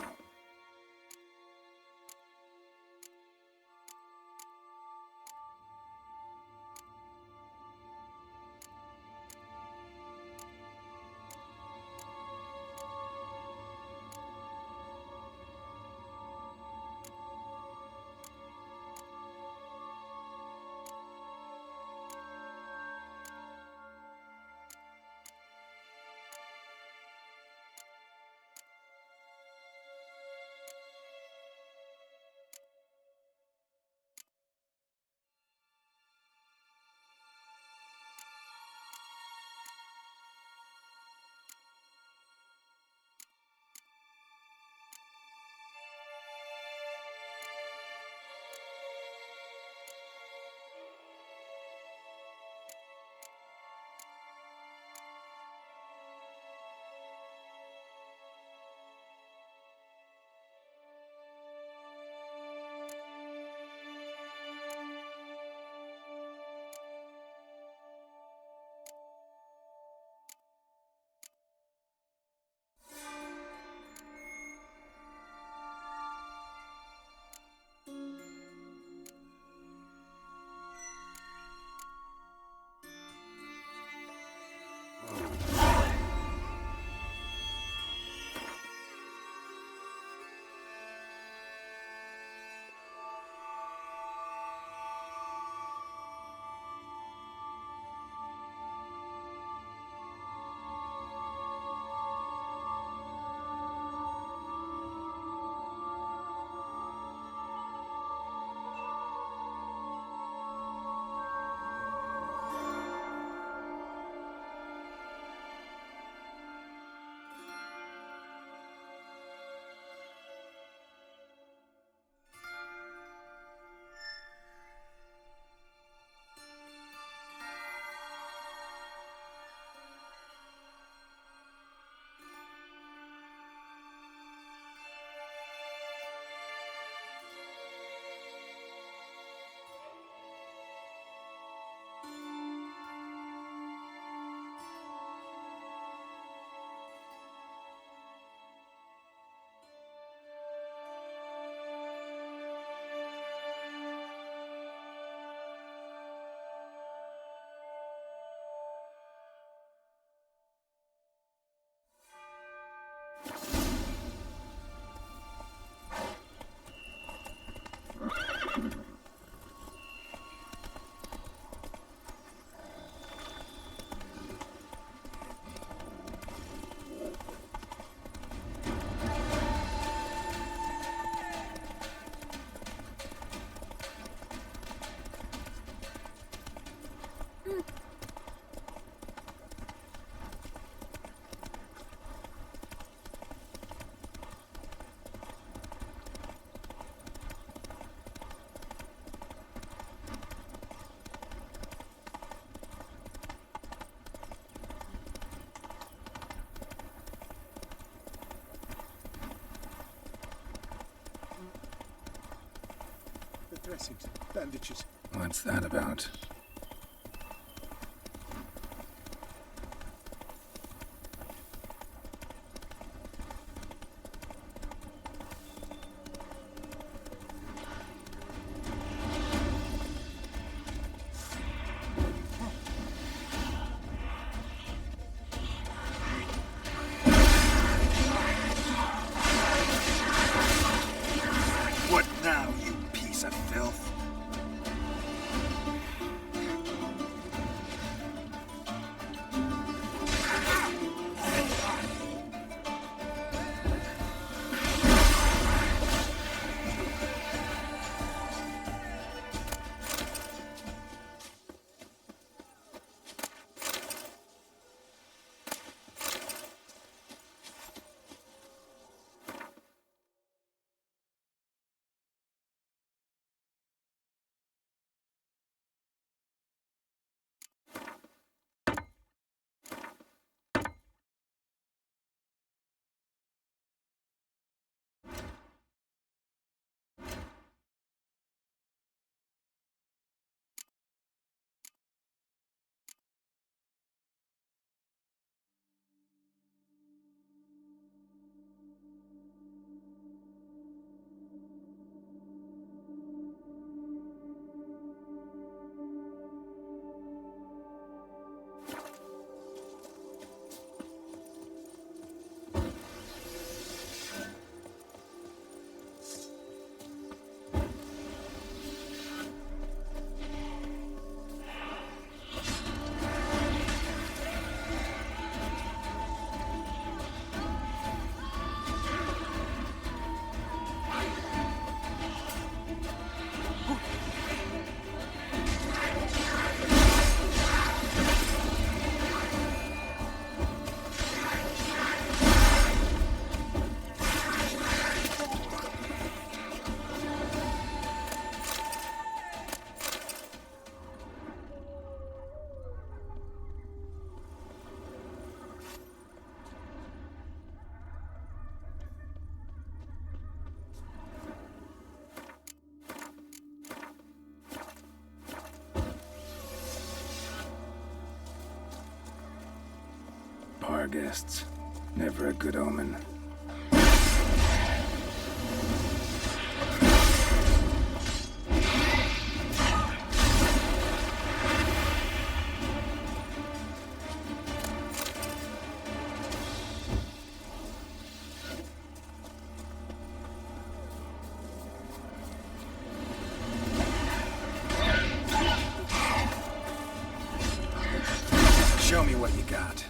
Dressings, bandages. What's that about? What now, you piece of filth? bar guests. Never a good omen. Show me what you got.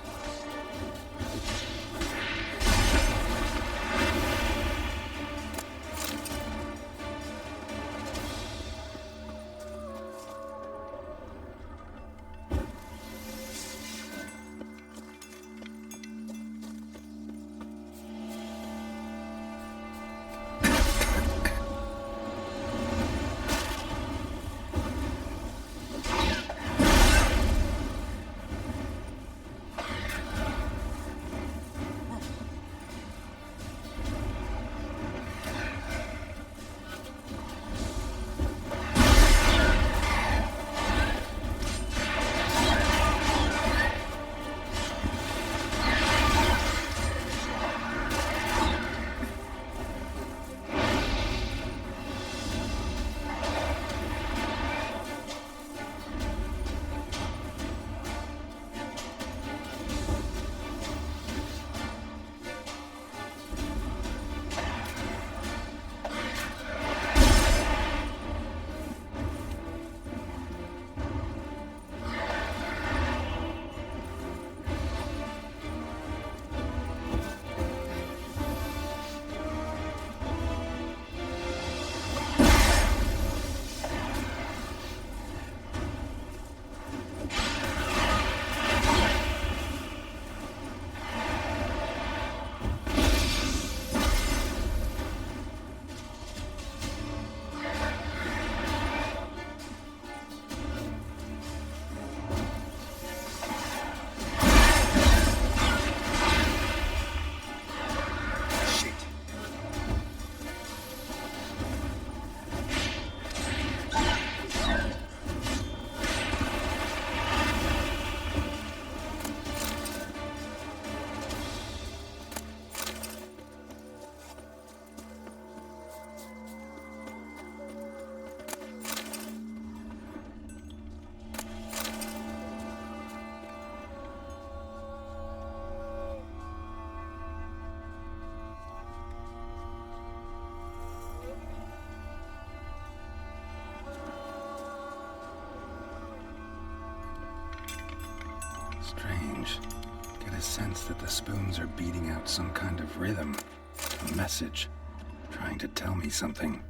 Strange. Get a sense that the spoons are beating out some kind of rhythm, a message, trying to tell me something.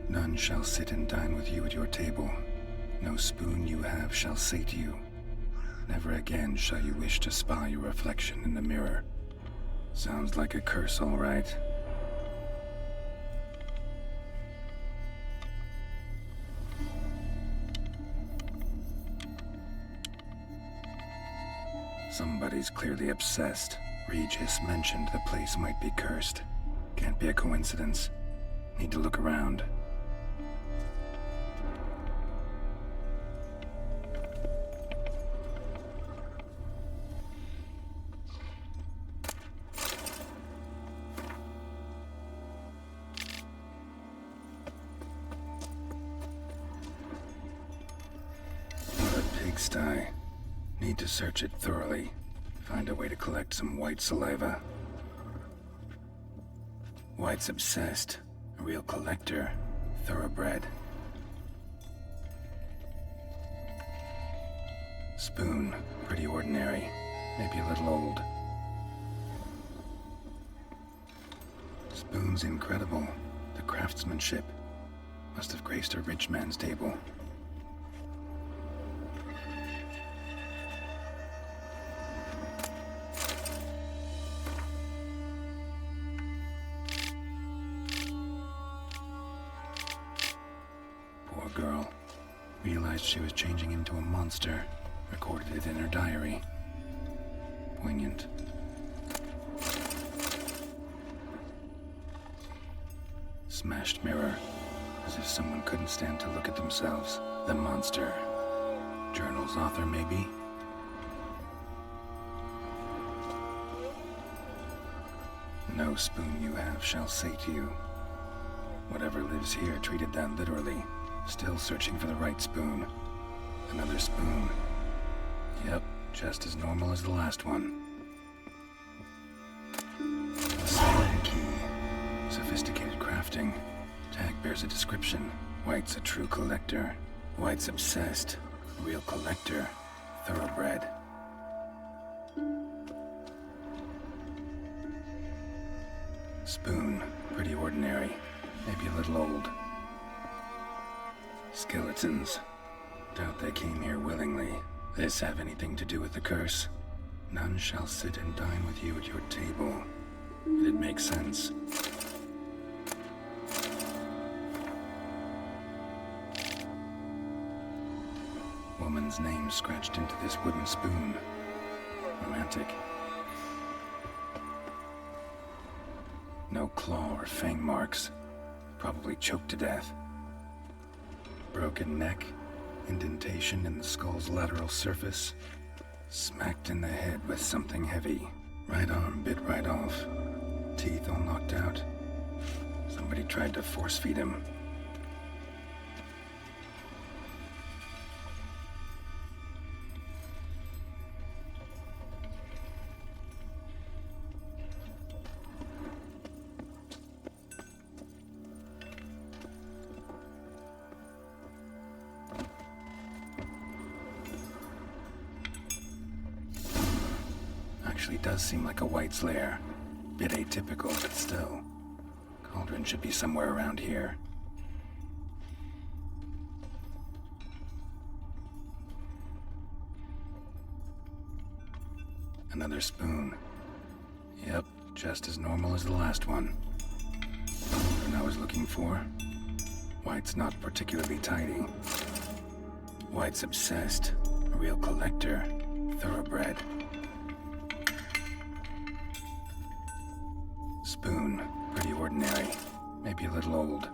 None shall sit and dine with you at your table. No spoon you have shall say to you. Never again shall you wish to spy your reflection in the mirror. Sounds like a curse, all right. Somebody's clearly obsessed. Regis mentioned the place might be cursed. Can't be a coincidence. Need to look around. Pigsty. Need to search it thoroughly. Find a way to collect some white saliva. White's obsessed. A real collector. Thoroughbred. Spoon. Pretty ordinary. Maybe a little old. Spoon's incredible. The craftsmanship. Must have graced a rich man's table. Poor girl. Realized she was changing into a monster. Recorded it in her diary. Poignant. Smashed mirror. As if someone couldn't stand to look at themselves. The monster. Journal's author, maybe? No spoon you have shall sate you. Whatever lives here treated that literally. Still searching for the right spoon. Another spoon. Yep, just as normal as the last one. A sliding key. Sophisticated crafting. Tag bears a description. White's a true collector. White's obsessed. Real collector. Thoroughbred. Spoon. Pretty ordinary. Maybe a little old. Skeletons. Doubt they came here willingly. This have anything to do with the curse? None shall sit and dine with you at your table. It'd make sense. Woman's name scratched into this wooden spoon. Romantic. No claw or fang marks. Probably choked to death. Broken neck. Indentation in the skull's lateral surface. Smacked in the head with something heavy. Right arm bit right off. Teeth all knocked out. Somebody tried to force feed him. Actually does seem like a White's lair. Bit atypical, but still. Cauldron should be somewhere around here. Another spoon. Yep, just as normal as the last one. What I was looking for? White's not particularly tidy. White's obsessed. A real collector. Thoroughbred. Spoon. Pretty ordinary. Maybe a little old.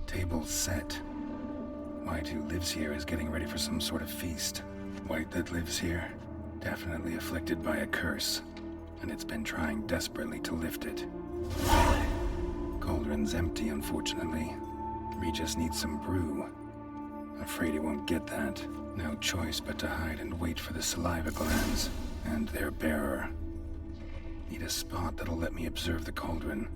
Table set. White who lives here is getting ready for some sort of feast. White that lives here, definitely afflicted by a curse, and it's been trying desperately to lift it. Cauldron's empty, unfortunately. Regis needs some brew. Afraid he won't get that. No choice but to hide and wait for the saliva glands. And their bearer. Need a spot that'll let me observe the cauldron.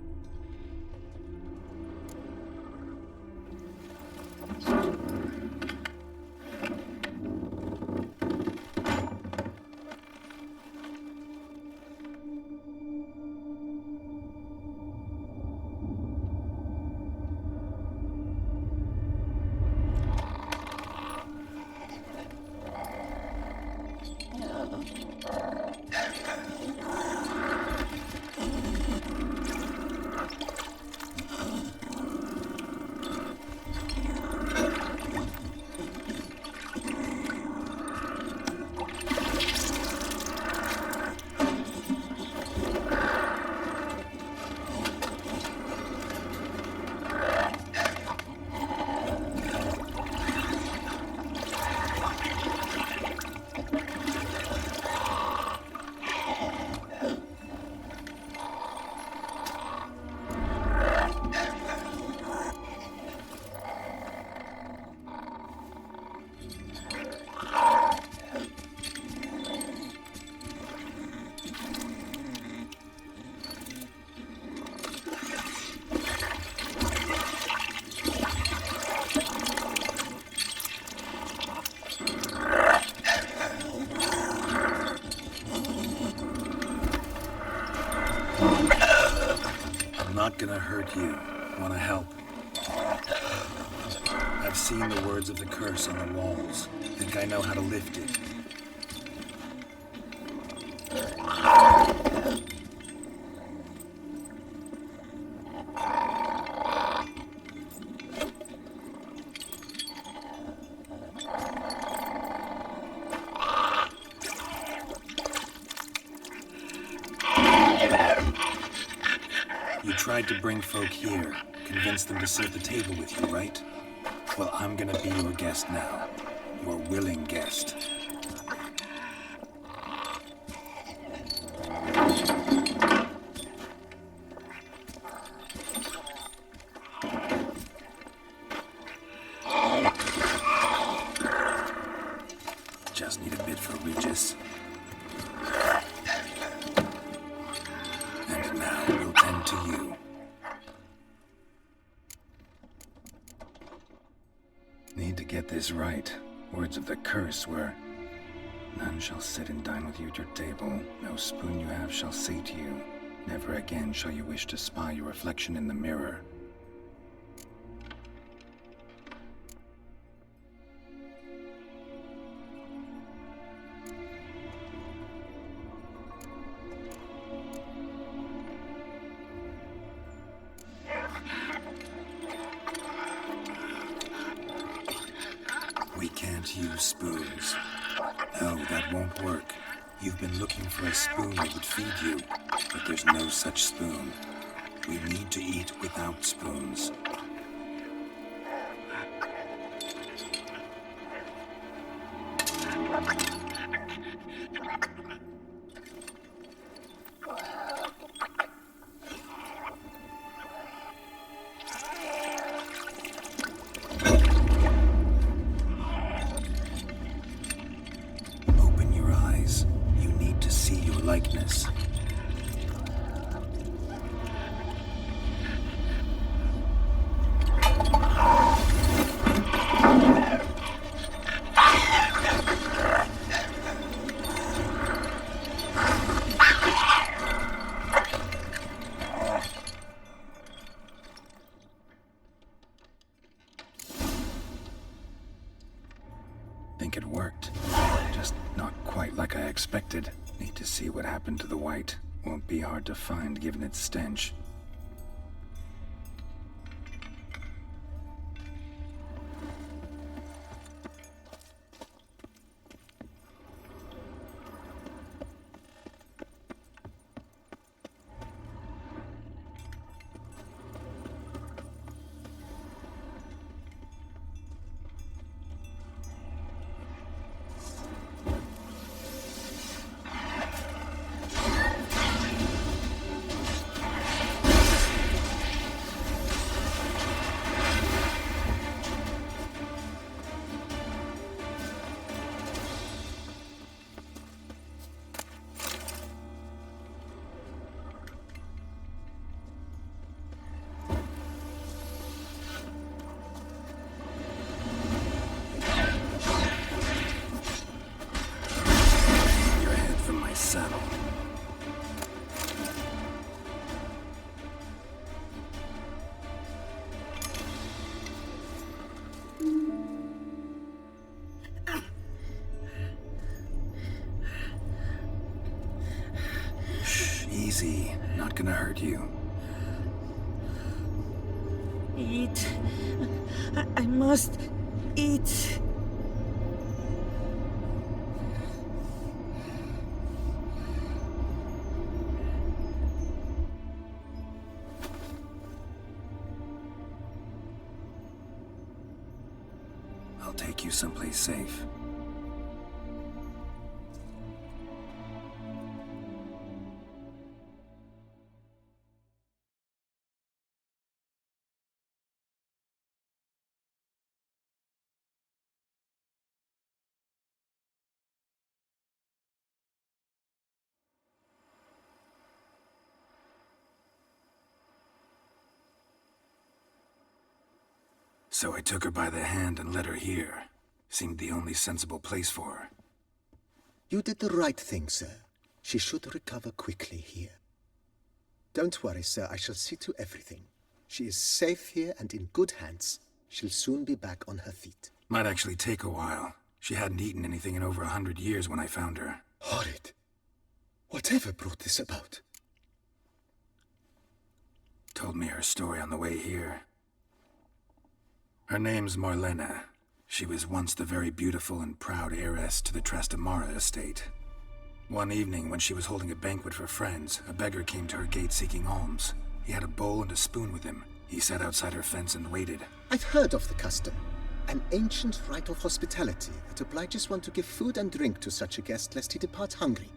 gonna hurt you. Wanna help? I've seen the words of the curse on the walls. Think I know how to lift it. You tried to bring folk here, convince them to sit at the table with you, right? Well, I'm gonna be your guest now. Your willing guest. Just need a bit for Regis. And now we'll tend to you. Need to get this right. Words of the curse were, none shall sit and dine with you at your table. No spoon you have shall say to you, never again shall you wish to spy your reflection in the mirror. We can't use spoons. No, that won't work. You've been looking for a spoon that would feed you, but there's no such spoon. We need to eat without spoons. Open your eyes. You need to see your likeness. Think it worked. Just not quite like I expected. Need to see what happened to the white. Won't be hard to find given its stench. Your head from my saddle. Shh, easy. Not gonna hurt you. Eat. I must eat. I'll take you someplace safe. So I took her by the hand and led her here. Seemed the only sensible place for her. You did the right thing, sir. She should recover quickly here. Don't worry, sir. I shall see to everything. She is safe here and in good hands. She'll soon be back on her feet. Might actually take a while. She hadn't eaten anything in over 100 years when I found her. Horrid. Whatever brought this about? Told me her story on the way here. Her name's Marlena. She was once the very beautiful and proud heiress to the Trastamara estate. One evening, when she was holding a banquet for friends, a beggar came to her gate seeking alms. He had a bowl and a spoon with him. He sat outside her fence and waited. I've heard of the custom. An ancient rite of hospitality that obliges one to give food and drink to such a guest lest he depart hungry.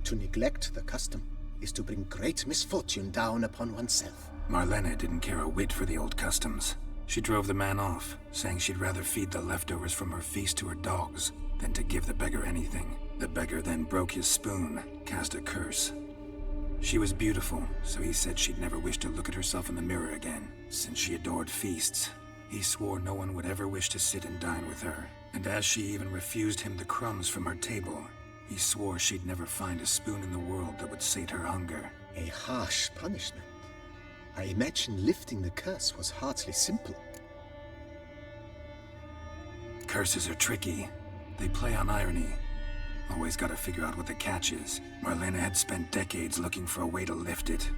To neglect the custom is to bring great misfortune down upon oneself. Marlena didn't care a whit for the old customs. She drove the man off, saying she'd rather feed the leftovers from her feast to her dogs than to give the beggar anything. The beggar then broke his spoon, cast a curse. She was beautiful, so he said she'd never wish to look at herself in the mirror again. Since she adored feasts, he swore no one would ever wish to sit and dine with her. And as she even refused him the crumbs from her table, he swore she'd never find a spoon in the world that would sate her hunger. A harsh punishment. I imagine lifting the curse was hardly simple. Curses are tricky. They play on irony. Always gotta figure out what the catch is. Marlena had spent decades looking for a way to lift it.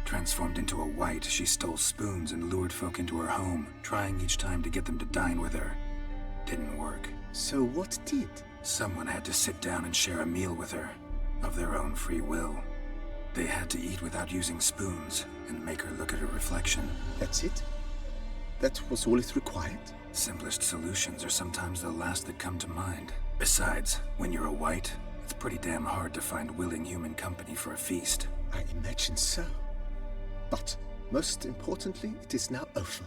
Transformed into a wight, she stole spoons and lured folk into her home, trying each time to get them to dine with her. Didn't work. So what did? Someone had to sit down and share a meal with her, of their own free will. They had to eat without using spoons, and make her look at her reflection. That's it? That was all it required? Simplest solutions are sometimes the last that come to mind. Besides, when you're a wight, it's pretty damn hard to find willing human company for a feast. I imagine so. But, most importantly, it is now over.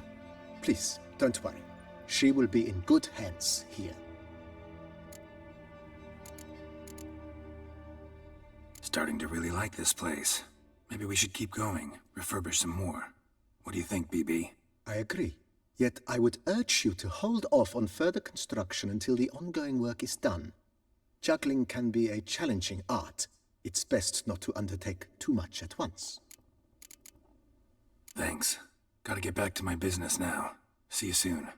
Please, don't worry. She will be in good hands here. Starting to really like this place. Maybe we should keep going, refurbish some more. What do you think, BB? I agree. Yet I would urge you to hold off on further construction until the ongoing work is done. Juggling can be a challenging art. It's best not to undertake too much at once. Thanks. Gotta get back to my business now. See you soon.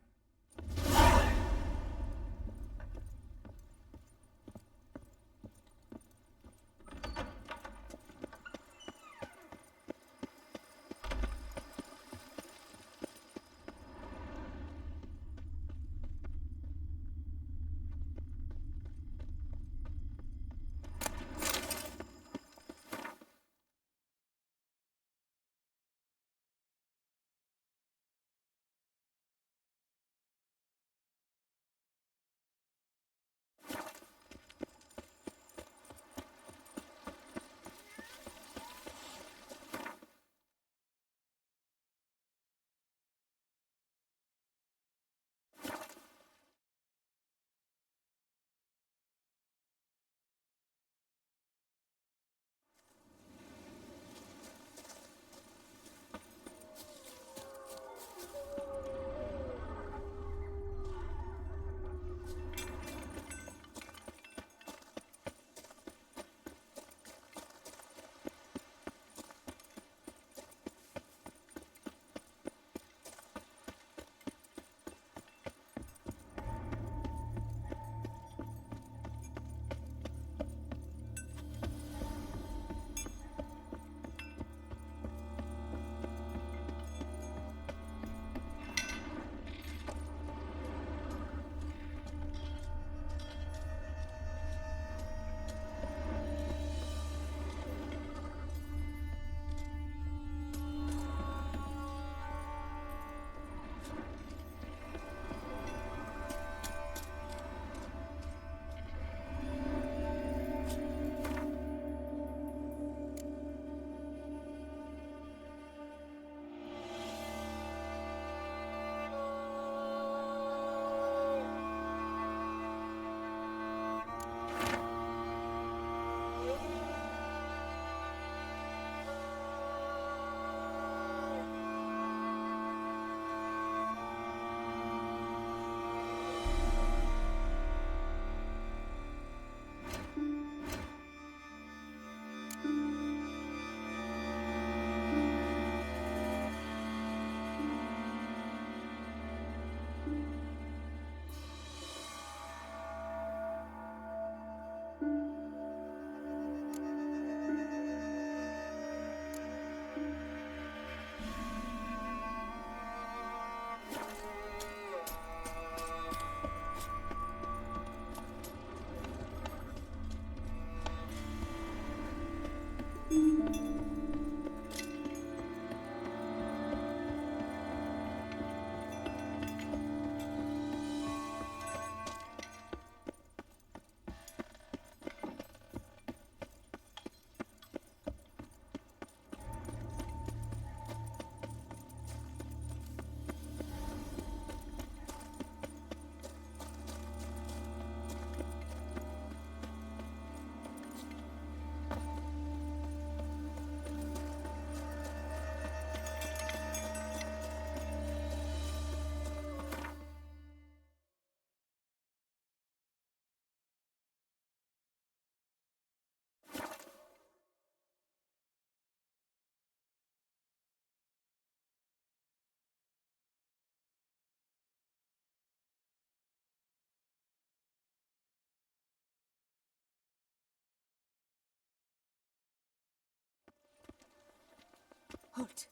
Halt.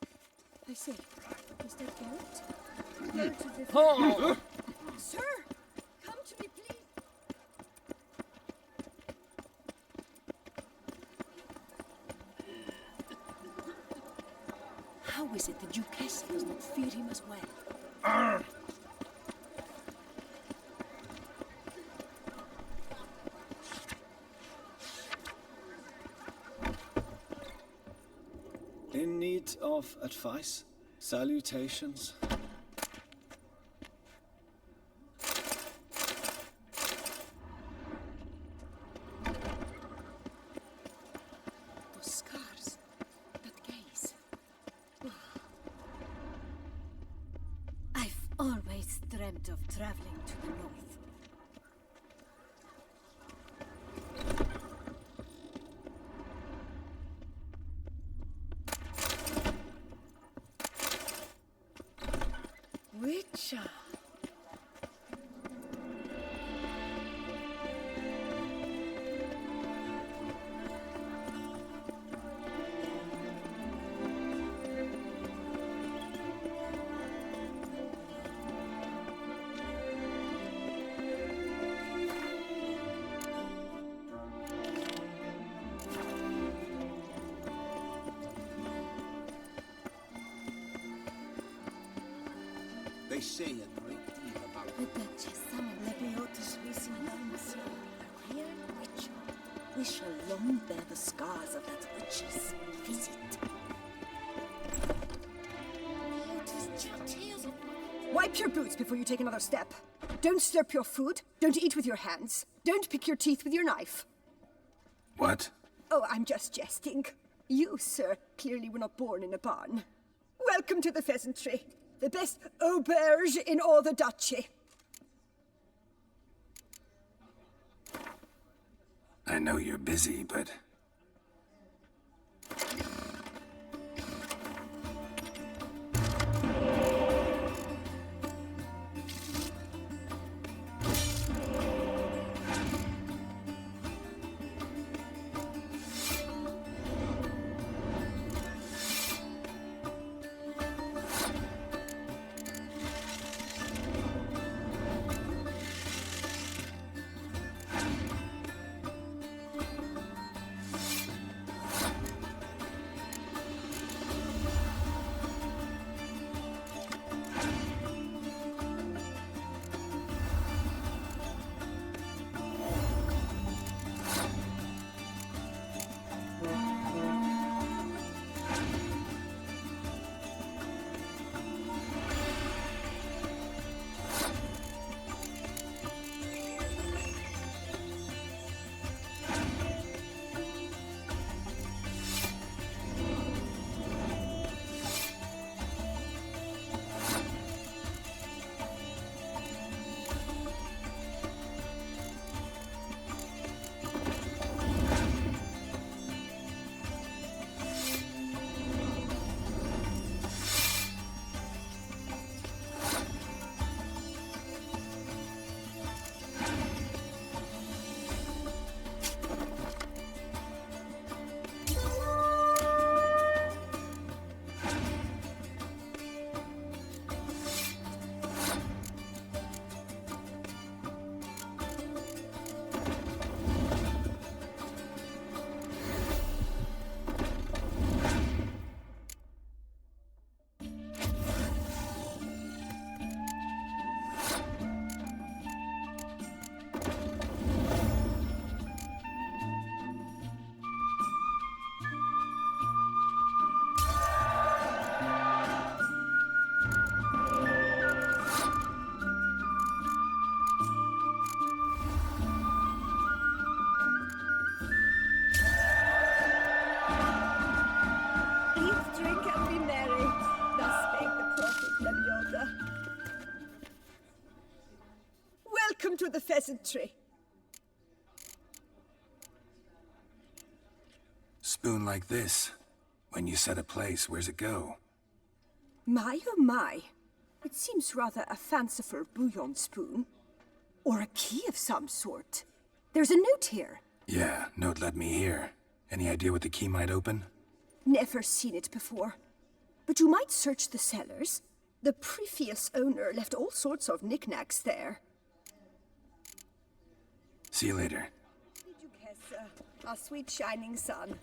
I say, Mr. Geralt? Geralt of the... Oh! Sir! Come to me, please! How is it the Duchess does not fear him as well? In need of advice? Salutations. Those scars. That gaze. I've always dreamt of traveling to the north. Witcher. They say a great deal about The Duchess summoned Lebiotus Visinanus, a real witcher. We shall long bear the scars of that witch's visit. Wipe your boots before you take another step. Don't slurp your food. Don't eat with your hands. Don't pick your teeth with your knife. What? Oh, I'm just jesting. You, sir, clearly were not born in a barn. Welcome to the pheasantry. The best auberge in all the duchy. I know you're busy, but... Welcome to the pheasantry. Spoon like this. When you set a place, where's it go? My oh my. It seems rather a fanciful bouillon spoon. Or a key of some sort. There's a note here. Yeah, note led me here. Any idea what the key might open? Never seen it before. but you might search the cellars. The previous owner left all sorts of knickknacks there. See you later. Did you guess, our sweet shining sun?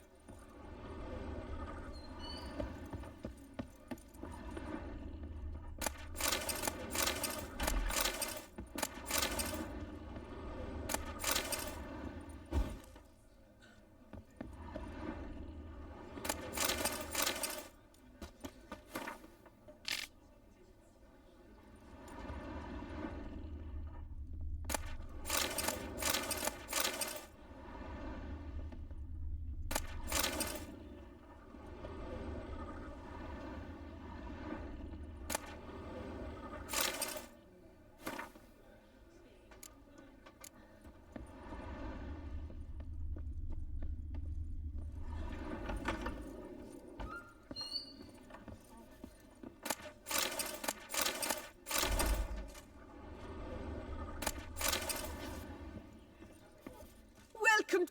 Welcome.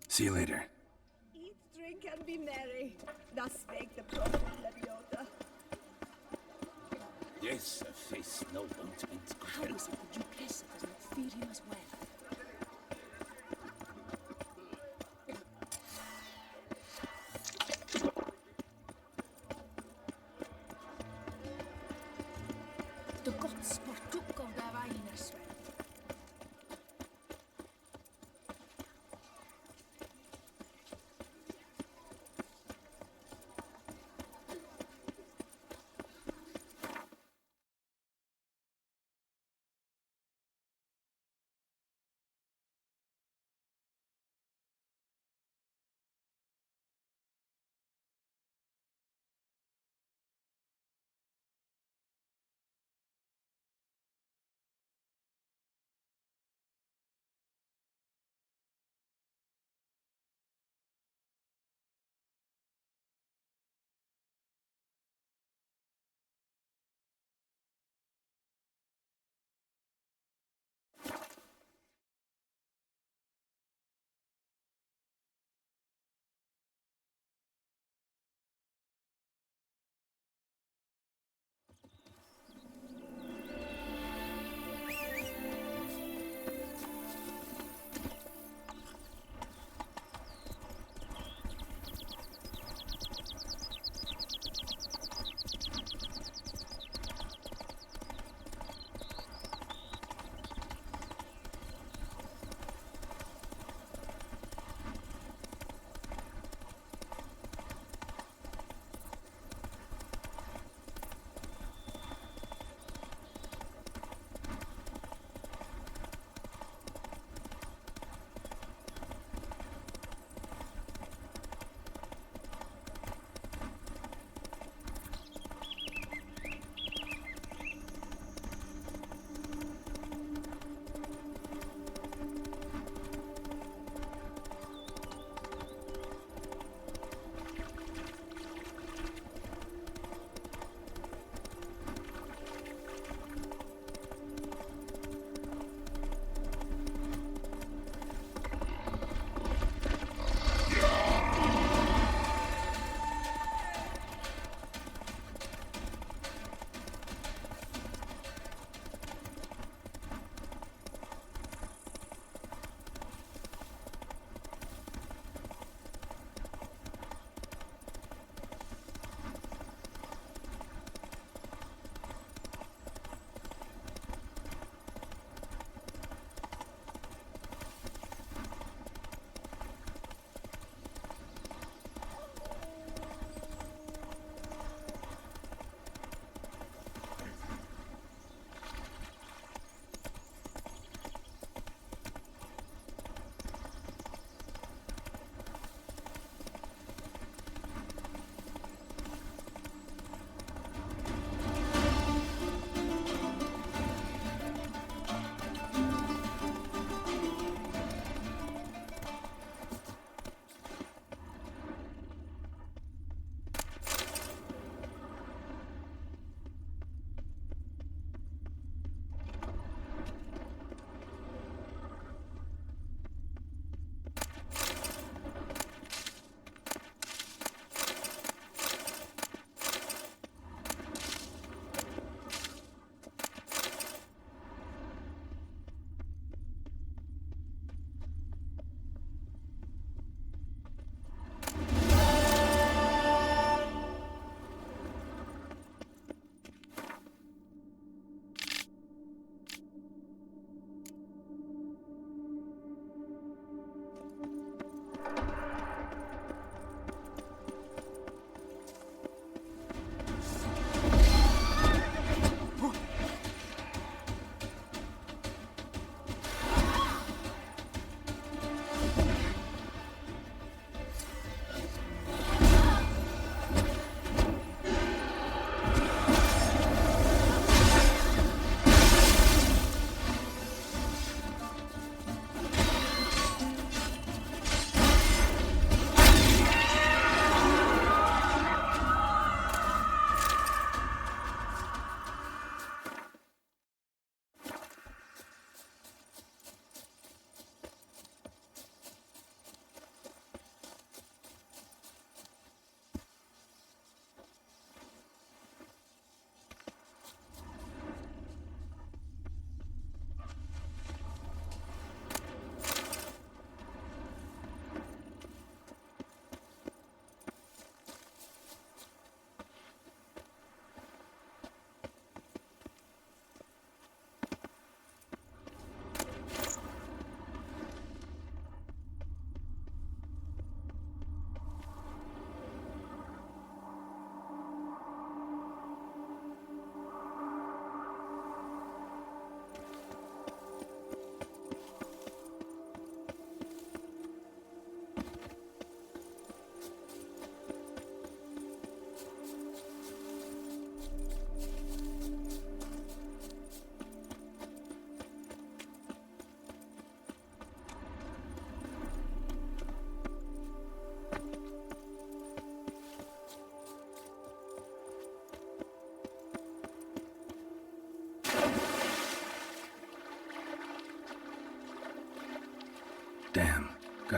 See you later. Eat, drink, and be merry. Thus spake the prophet Leviota. Yes, a face no ointment could How Oh, help. is it that you guess it does not fear him as well? The gods partook of their wine as well.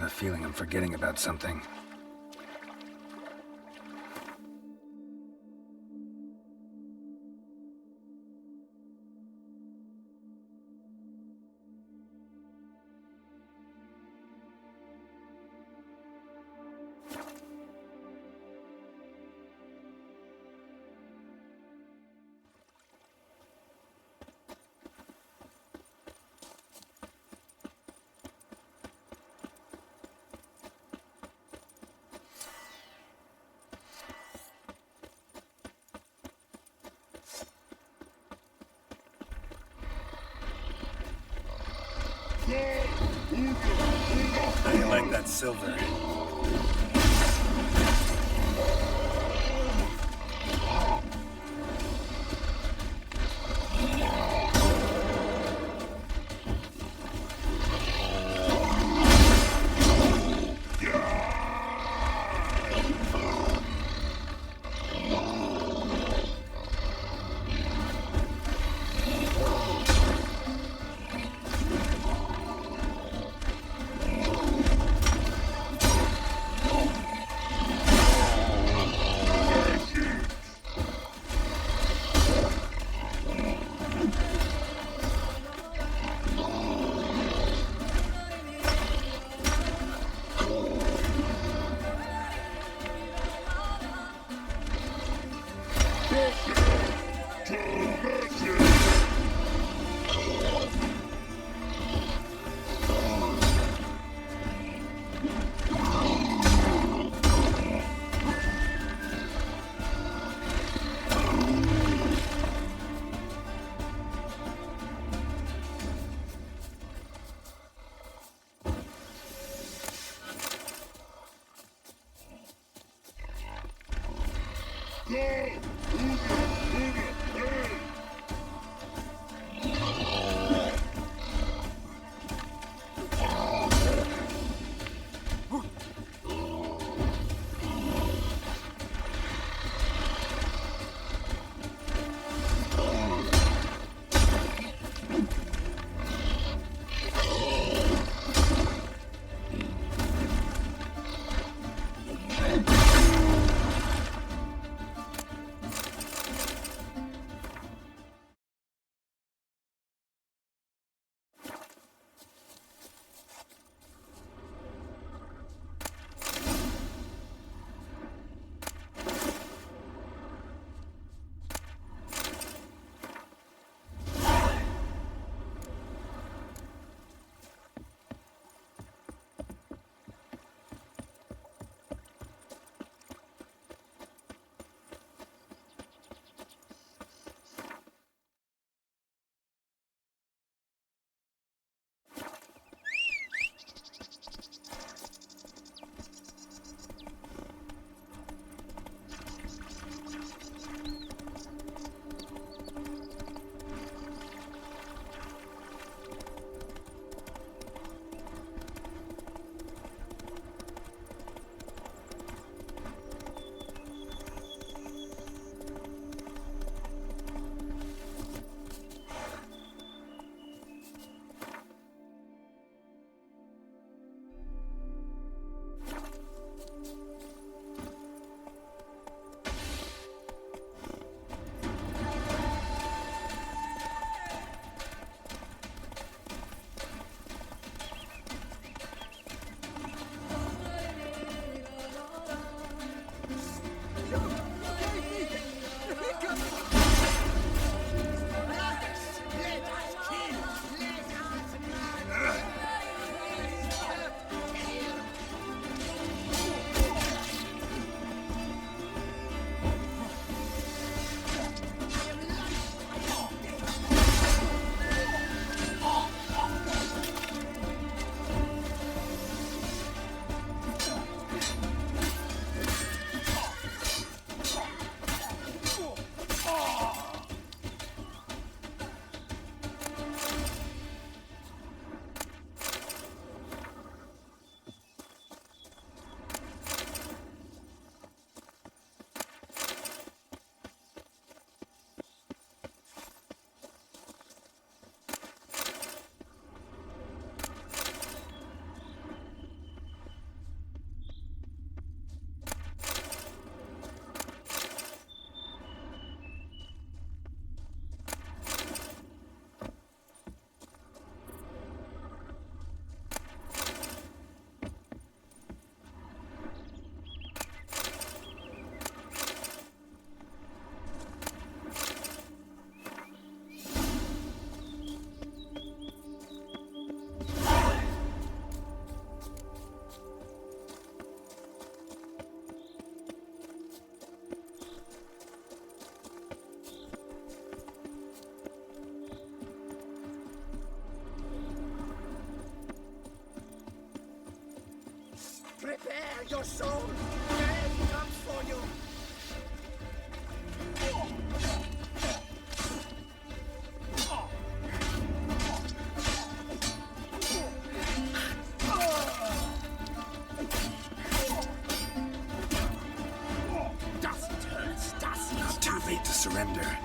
a feeling I'm forgetting about something. I like that silver. Prepare your soul! Death comes for you! Does it hurt? Does it? Not too late to surrender.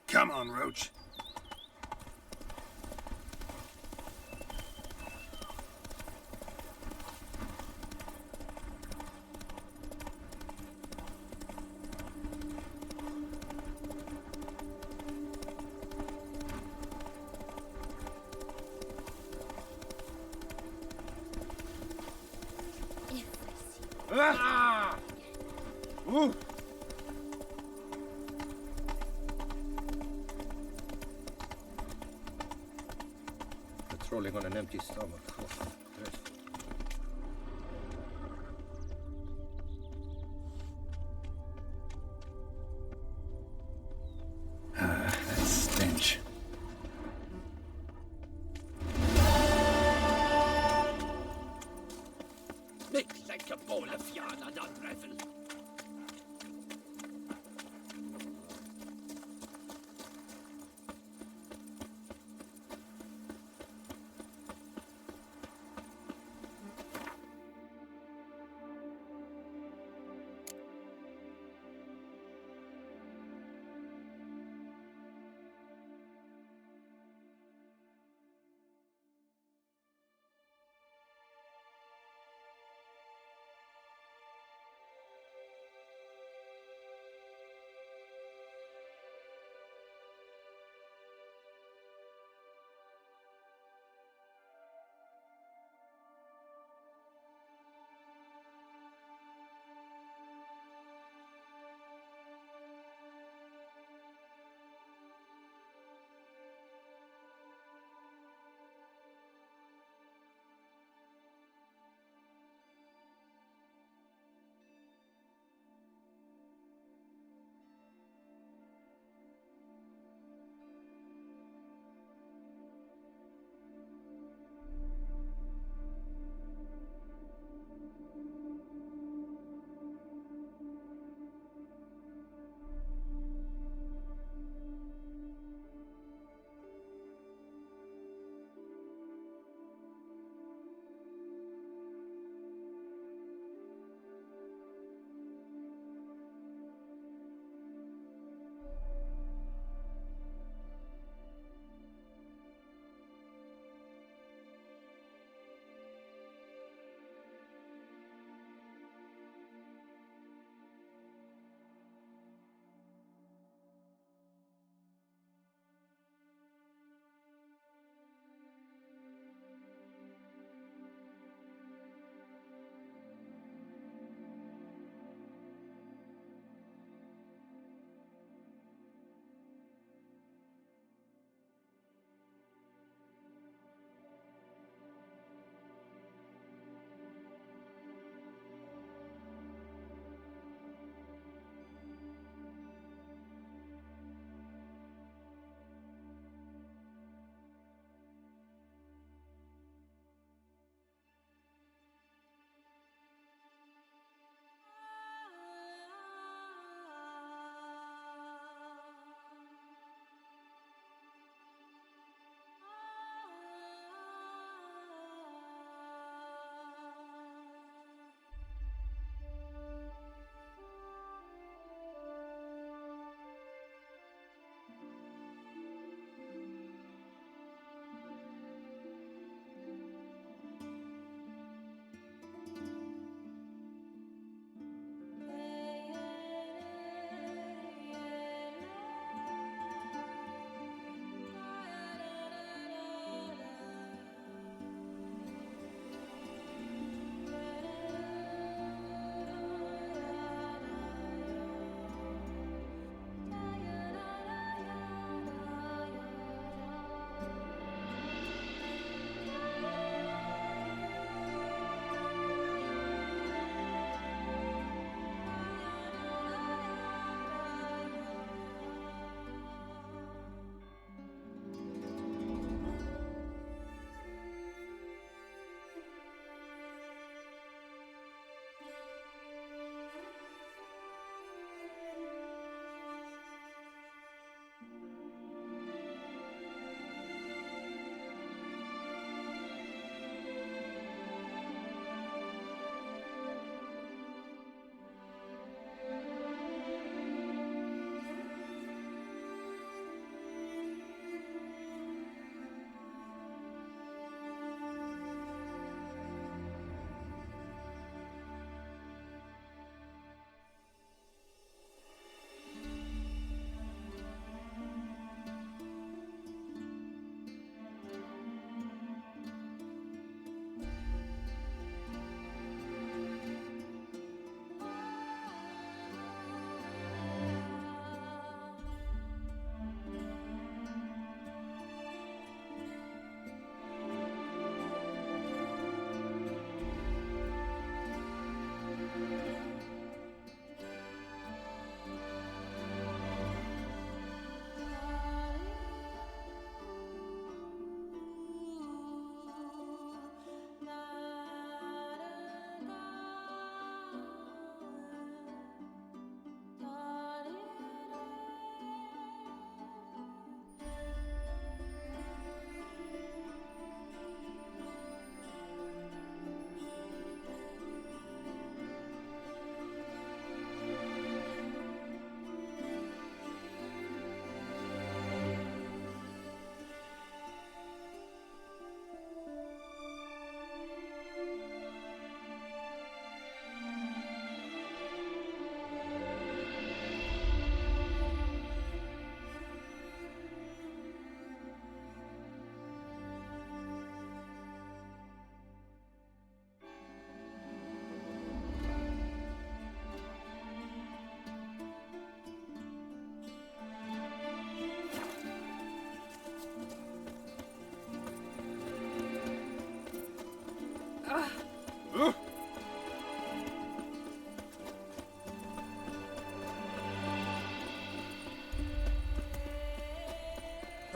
Come on, Roach. Ah! Ooh! Patrolling on an empty stomach. Oh, dreadful. That stench. Make like a bowl of yarn and unravel.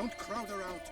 Don't crowd her out.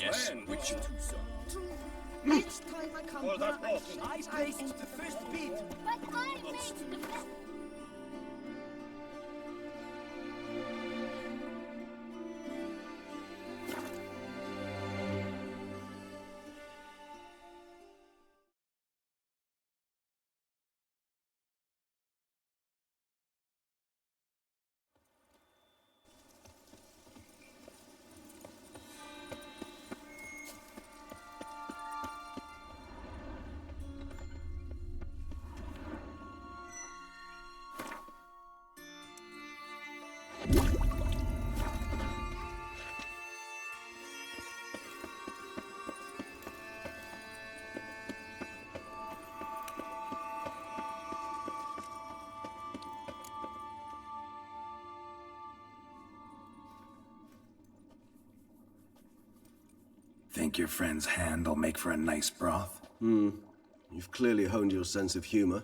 Yes. Which you two saw. Each time I come All that here, walking. I Placed the first beat. But I made the best. Think your friend's hand will make for a nice broth? You've clearly honed your sense of humor.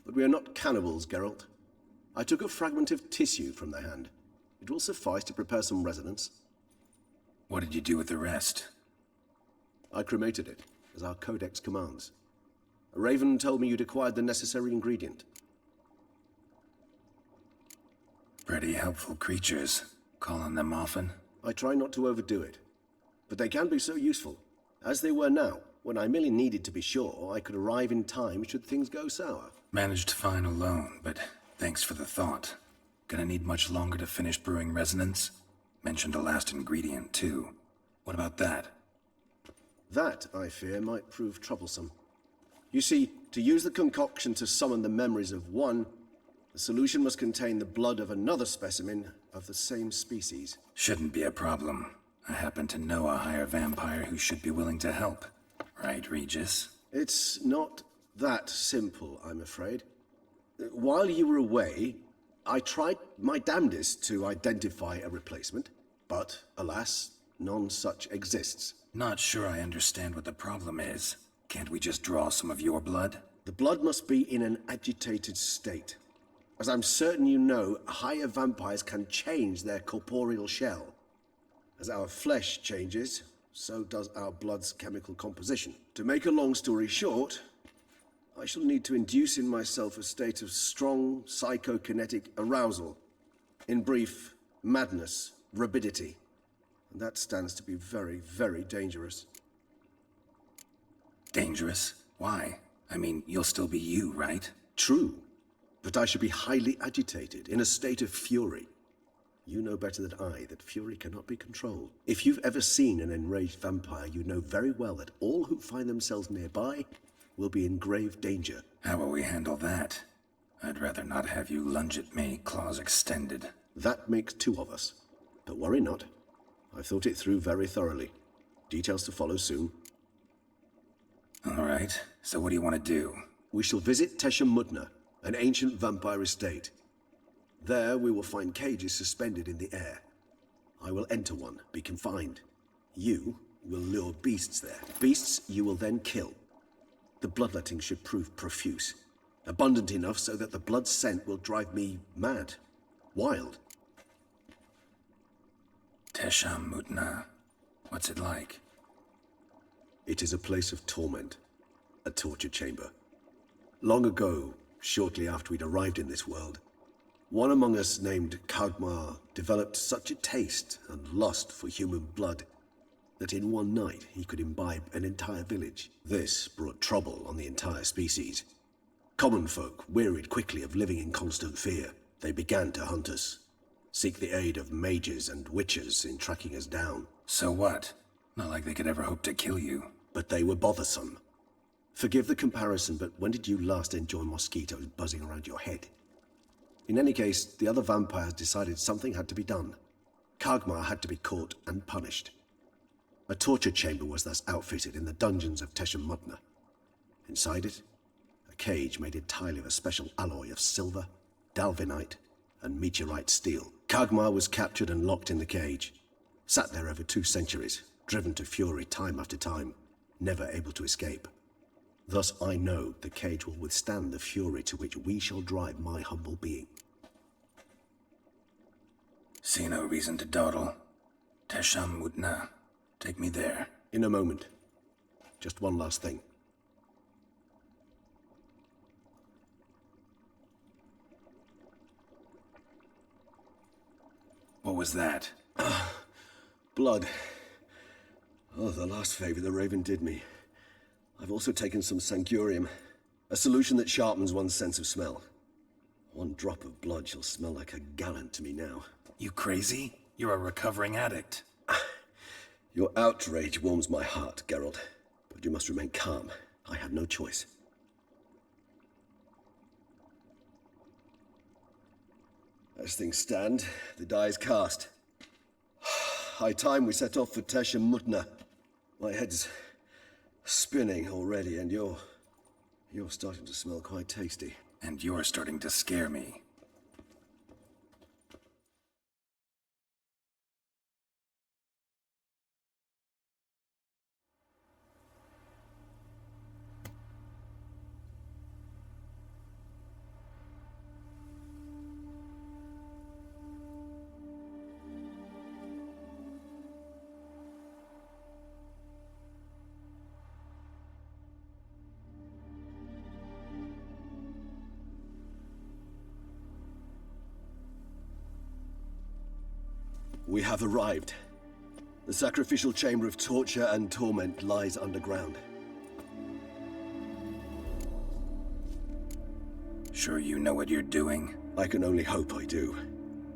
But we are not cannibals, Geralt. I took a fragment of tissue from the hand. It will suffice to prepare some resonance. What did you do with the rest? I cremated it, as our codex commands. A raven told me you'd acquired the necessary ingredient. Pretty helpful creatures. Call on them often? I try not to overdo it. But they can be so useful, as they were now, when I merely needed to be sure I could arrive in time should things go sour. Managed fine alone, but thanks for the thought. Gonna need much longer to finish brewing resonance? Mentioned a last ingredient, too. What about that? That, I fear, might prove troublesome. You see, to use the concoction to summon the memories of one, the solution must contain the blood of another specimen of the same species. Shouldn't be a problem. I happen to know a higher vampire who should be willing to help. Right, Regis? It's not that simple, I'm afraid. While you were away, I tried my damnedest to identify a replacement, but alas, none such exists. Not sure I understand what the problem is. Can't we just draw some of your blood? The blood must be in an agitated state. As I'm certain you know, higher vampires can change their corporeal shell. As our flesh changes, so does our blood's chemical composition. To make a long story short, I shall need to induce in myself a state of strong psychokinetic arousal. In brief, madness, rabidity. And that stands to be very, very dangerous. Dangerous? Why? I mean, you'll still be you, right? True. But I should be highly agitated, in a state of fury. You know better than I that fury cannot be controlled. If you've ever seen an enraged vampire, you know very well that all who find themselves nearby will be in grave danger. How will we handle that? I'd rather not have you lunge at me, claws extended. That makes two of us. But worry not. I've thought it through very thoroughly. Details to follow soon. All right, so what do you want to do? We shall visit Teshem Mudna, an ancient vampire estate. There we will find cages suspended in the air. I will enter one, be confined. You will lure beasts there. Beasts you will then kill. The bloodletting should prove profuse. Abundant enough so that the blood scent will drive me mad. Wild. Teshem Mudna. What's it like? It is a place of torment. A torture chamber. Long ago, shortly after we'd arrived in this world, one among us named Kagmar developed such a taste and lust for human blood that in one night he could imbibe an entire village. This brought trouble on the entire species. Common folk wearied quickly of living in constant fear. They began to hunt us, seek the aid of mages and witches in tracking us down. So what? Not like they could ever hope to kill you. But they were bothersome. Forgive the comparison, but when did you last enjoy mosquitoes buzzing around your head? In any case, the other vampires decided something had to be done. Kagmar had to be caught and punished. A torture chamber was thus outfitted in the dungeons of Teshem Mudna. Inside it, a cage made entirely of a special alloy of silver, dalvinite, and meteorite steel. Kagmar was captured and locked in the cage. Sat there over 2 centuries, driven to fury time after time, never able to escape. Thus I know the cage will withstand the fury to which we shall drive my humble being. See no reason to dawdle. Teshem Mudna. Take me there. In a moment. Just one last thing. What was that? Blood. Oh, the last favor the Raven did me. I've also taken some Sancurium, a solution that sharpens one's sense of smell. One drop of blood shall smell like a gallon to me now. You crazy? You're a recovering addict. Your outrage warms my heart, Geralt. But you must remain calm. I had no choice. As things stand, the die is cast. High time we set off for Teshem Mudna. My head's spinning already, and you're starting to smell quite tasty. And you're starting to scare me. We have arrived. The sacrificial chamber of torture and torment lies underground. Sure you know what you're doing? I can only hope I do.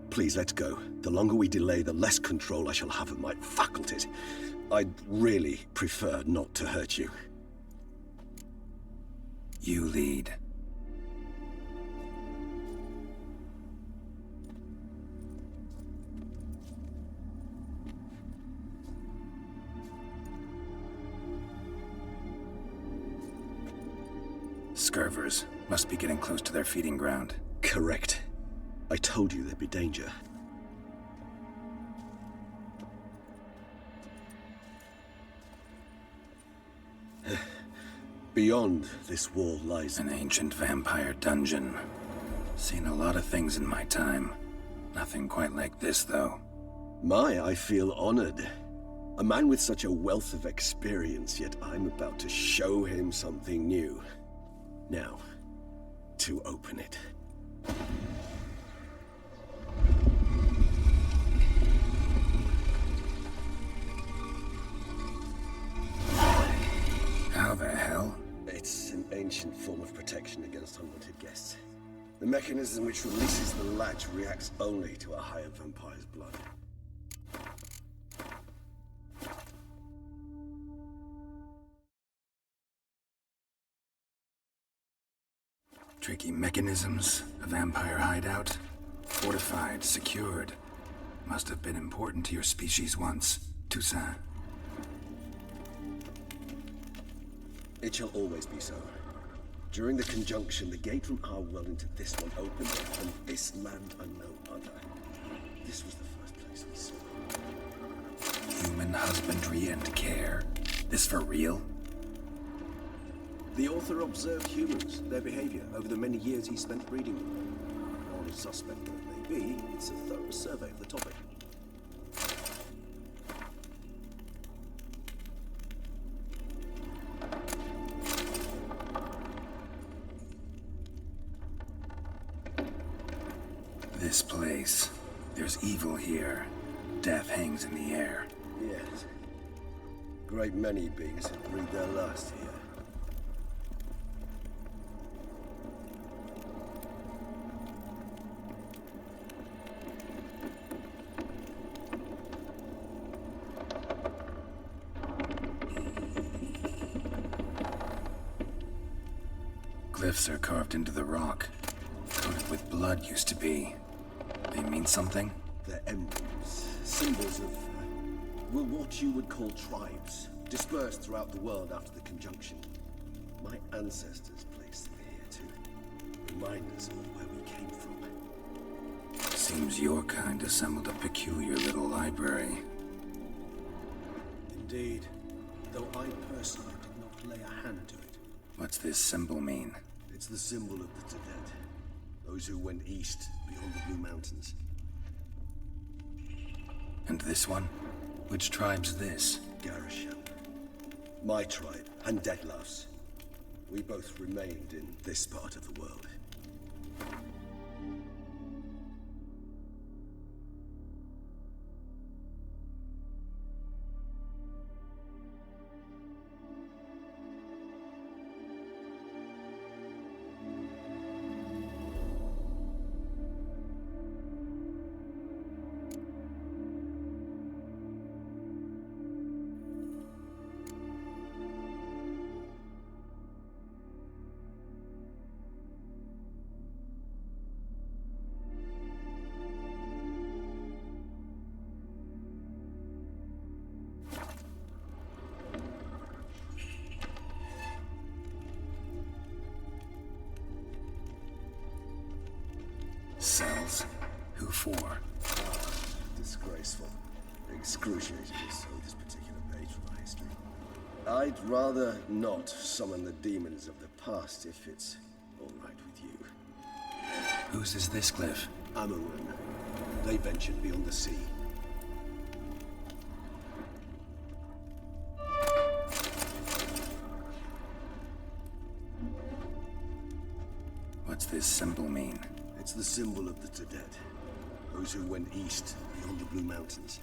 Please, let's go. The longer we delay, the less control I shall have of my faculties. I'd really prefer not to hurt you. You lead. Scurvers must be getting close to their feeding ground. Correct. I told you there'd be danger. Beyond this wall lies an ancient vampire dungeon. Seen a lot of things in my time. Nothing quite like this, though. I feel honored. A man with such a wealth of experience, yet I'm about to show him something new. Now, to open it. How the hell? It's an ancient form of protection against unwanted guests. The mechanism which releases the latch reacts only to a higher vampire's blood. Tricky mechanisms, a vampire hideout. Fortified, secured. Must have been important to your species once, Toussaint. It shall always be so. During the conjunction, the gate from our world into this one opened up, and this land and no other. This was the first place we saw. Human husbandry and care. This for real? The author observed humans, their behavior, over the many years he spent breeding them. While suspect that it may be, it's a thorough survey of the topic. This place. There's evil here. Death hangs in the air. Yes. Great many beings have breathed their last here. Glyphs are carved into the rock. Coated with blood used to be. They mean something? They're emblems, symbols of, well, what you would call tribes, dispersed throughout the world after the conjunction. My ancestors placed them here to remind us of where we came from. Seems your kind assembled a peculiar little library. Indeed, though I personally did not lay a hand to it. What's this symbol mean? It's the symbol of the dead. Those who went east, beyond the Blue Mountains. And this one? Which tribe's this? Garisham. My tribe, and Deadlouse. We both remained in this part of the world. Cells? Who for? Disgraceful. Excruciatingly so, this particular page from our history. I'd rather not summon the demons of the past if it's all right with you. Whose is this glyph? Amarun. They ventured beyond the sea. What's this symbol mean? It's the symbol of the Dead. Those who went east, beyond the Blue Mountains.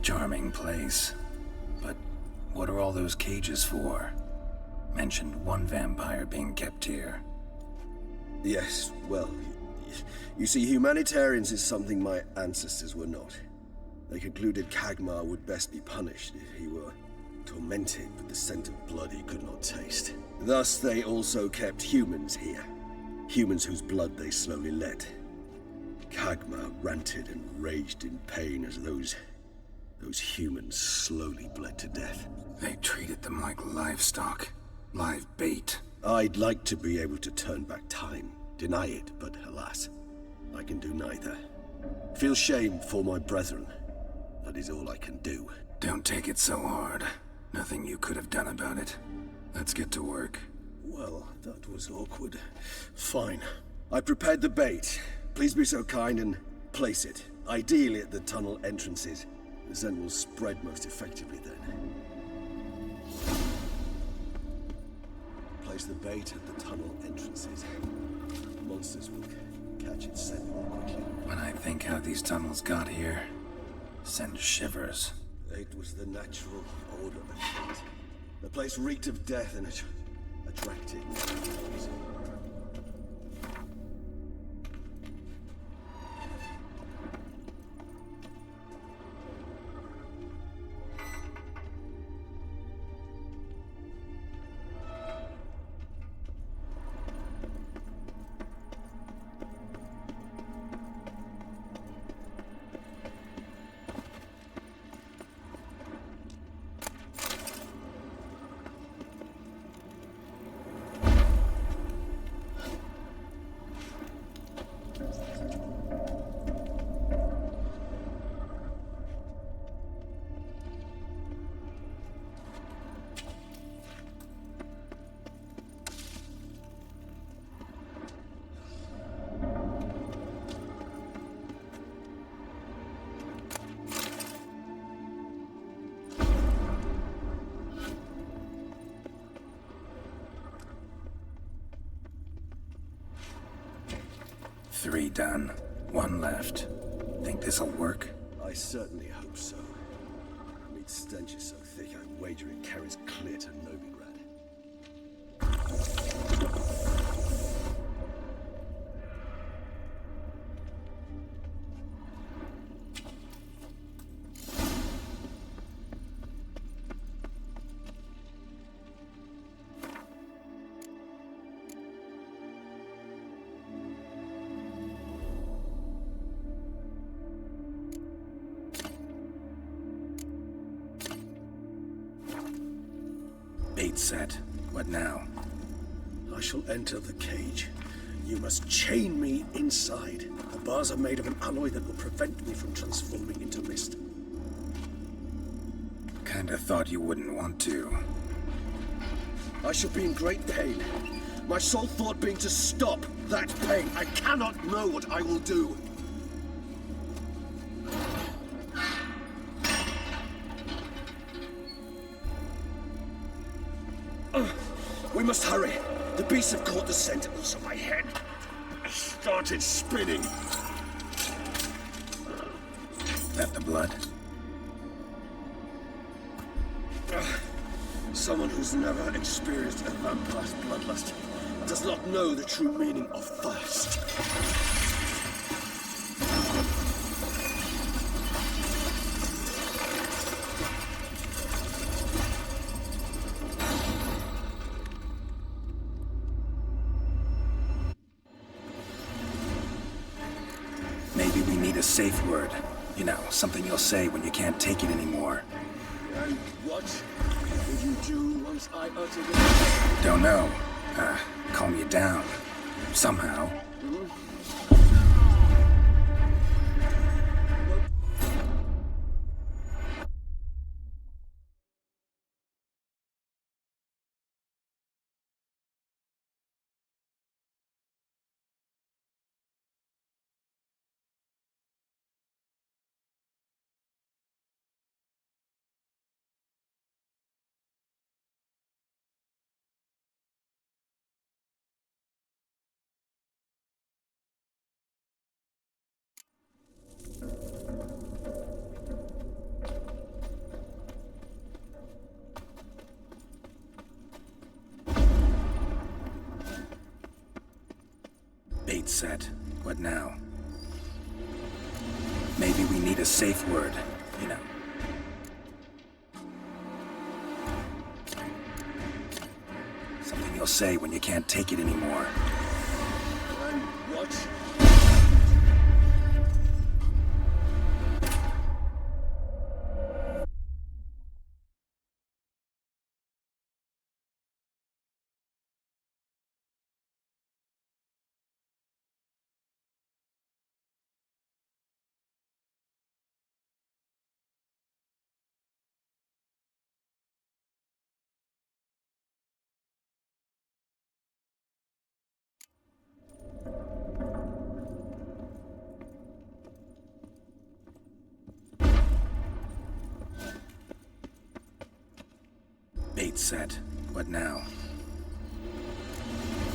Charming place. But what are all those cages for? Mentioned one vampire being kept here. Yes, well, you see, humanitarians is something my ancestors were not. They concluded Kagmar would best be punished if he were tormented with the scent of blood he could not taste. Thus, they also kept humans here. Humans whose blood they slowly let. Kagmar ranted and raged in pain as those humans slowly bled to death. They treated them like livestock. Live bait. I'd like to be able to turn back time, deny it, but alas, I can do neither. Feel shame for my brethren. That is all I can do. Don't take it so hard. Nothing you could have done about it. Let's get to work. Well, that was awkward. Fine. I prepared the bait. Please be so kind and place it. Ideally at the tunnel entrances. The scent will spread most effectively then. Place the bait at the tunnel entrances. Monsters will catch its scent more quickly. When I think how these tunnels got here, send shivers. It was the natural order of things. The place reeked of death and it attracted monsters. Three done. One left. Think this'll work? I certainly hope so. Meat's stench is so thick, I wager it carries clear to Novigrad. Bait set. What now? I shall enter the cage. You must chain me inside. The bars are made of an alloy that will prevent me from transforming into mist. Kinda thought you wouldn't want to. I shall be in great pain. My sole thought being to stop that pain. I cannot know what I will do. We must hurry. The beasts have caught the scent. Also, my head started spinning. That the blood? Someone who's never experienced a vampire's bloodlust does not know the true meaning of thirst. Maybe we need a safe word. You know, something you'll say when you can't take it anymore. And what would you do once I uttered it? Don't know. Calm you down. Somehow. set. What now? Maybe we need a safe word, you know. Something you'll say when you can't take it anymore. What? Bait set. What now?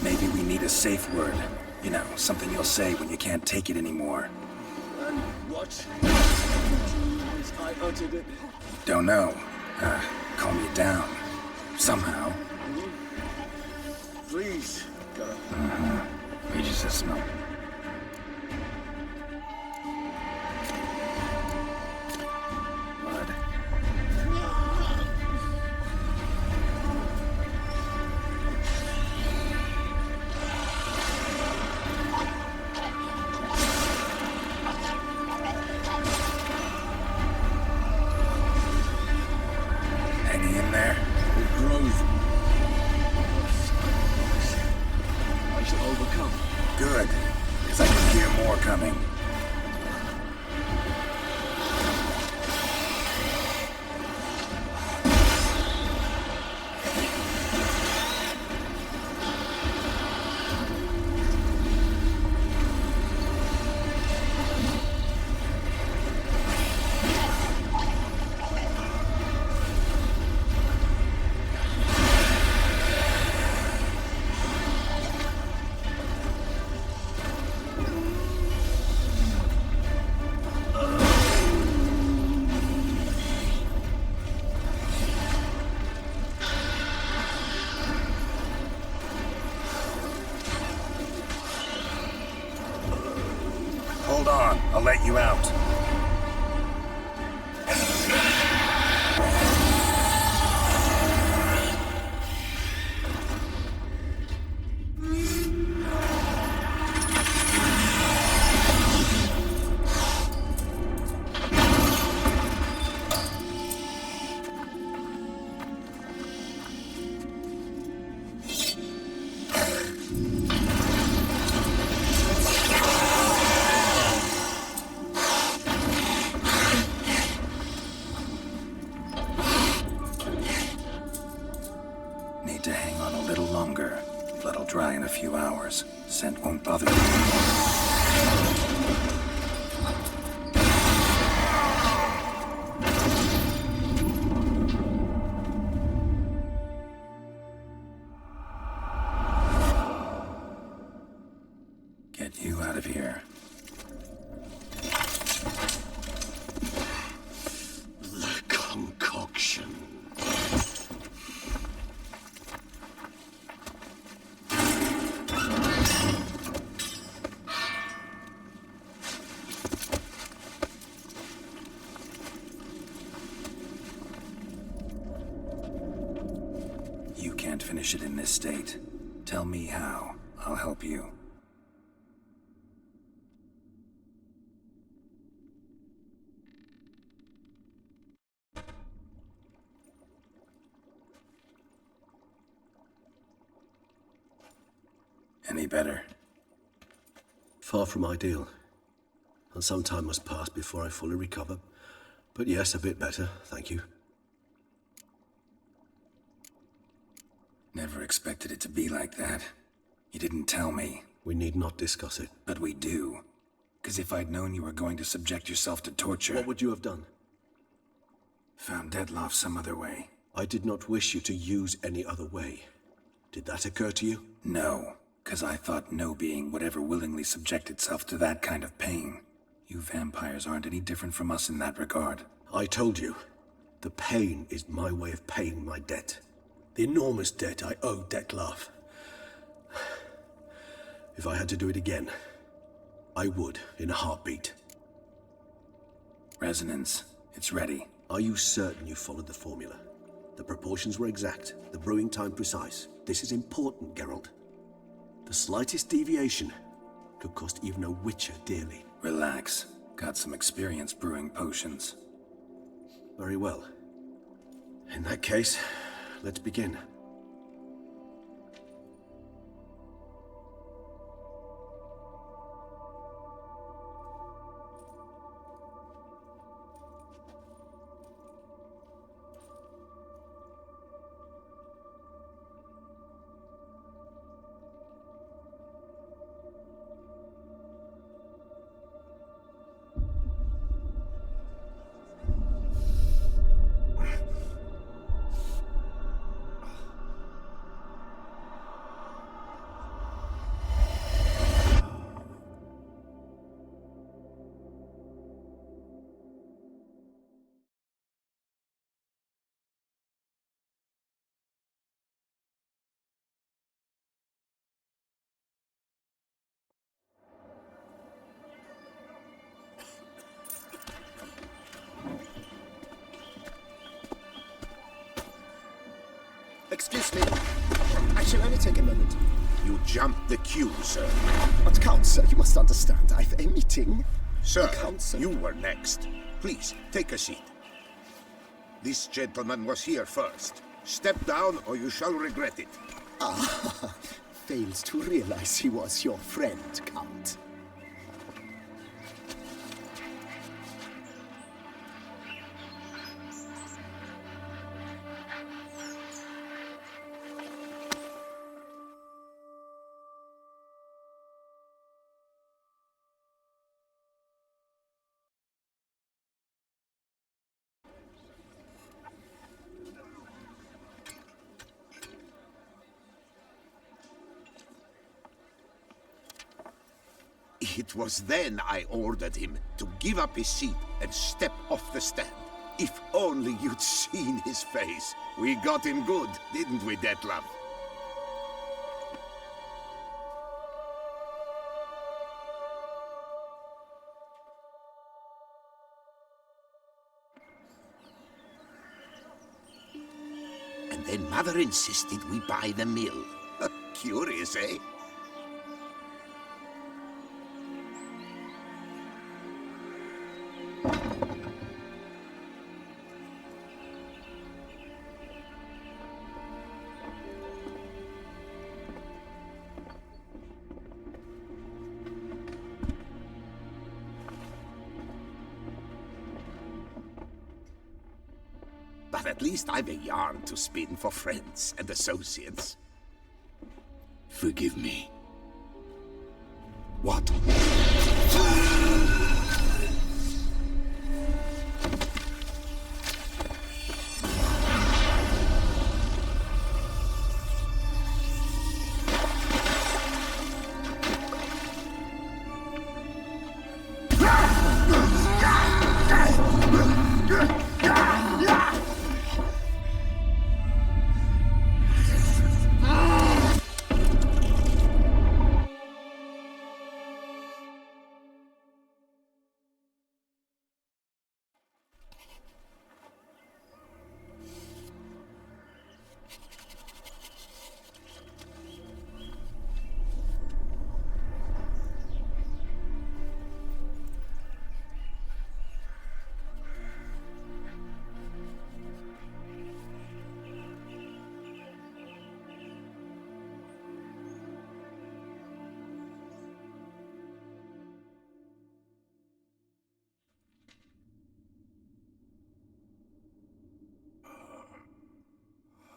Maybe we need a safe word. You know, something you'll say when you can't take it anymore. And what? I uttered it. Don't know. Calm you down. Somehow. Please, go. We just smell. Blood. Hanging in there? It grows. I shall overcome. Good, because I can hear more coming. Hold on, I'll let you out. Need to hang on a little longer. Blood'll dry in a few hours. Scent won't bother you anymore. Get you out of here. The concoction. You can't finish it in this state. Tell me how. I'll help you. Any better? Far from ideal. And some time must pass before I fully recover. But yes, a bit better, thank you. Never expected it to be like that. You didn't tell me. We need not discuss it. But we do. Because if I'd known you were going to subject yourself to torture... What would you have done? Found Dettmarch some other way. I did not wish you to use any other way. Did that occur to you? No, because I thought no being would ever willingly subject itself to that kind of pain. You vampires aren't any different from us in that regard. I told you, the pain is my way of paying my debt. The enormous debt I owe Dettmarch. If I had to do it again, I would, in a heartbeat. Resonance. It's ready. Are you certain you followed the formula? The proportions were exact, the brewing time precise. This is important, Geralt. The slightest deviation could cost even a witcher dearly. Relax. Got some experience brewing potions. Very well. In that case, let's begin. Excuse me. I shall only take a moment. You jumped the queue, sir. But Count, sir, you must understand. I've a meeting. Sir, Count, sir. you were next. Please, take a seat. This gentleman was here first. Step down or you shall regret it. Ah, fails to realize he was your friend, Count. It was then I ordered him to give up his seat and step off the stand. If only you'd seen his face. We got him good, didn't we, Detlef? And then Mother insisted we buy the mill. Curious, eh? But at least I've a yarn to spin for friends and associates. Forgive me. What?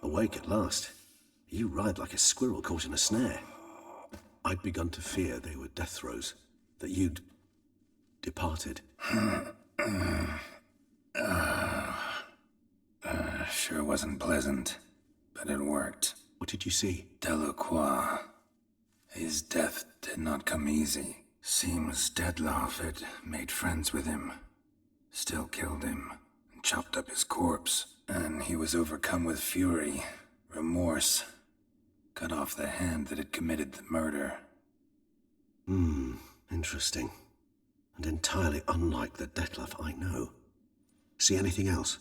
Awake at last. You ride like a squirrel caught in a snare. I'd begun to fear they were death throes, that you'd departed. Sure wasn't pleasant, but it worked. What did you see? Delacroix. His death did not come easy. Seems Dettlaff had made friends with him, still killed him, and chopped up his corpse. And he was overcome with fury, remorse, cut off the hand that had committed the murder. Interesting. And entirely unlike the Detlef I know. See anything else?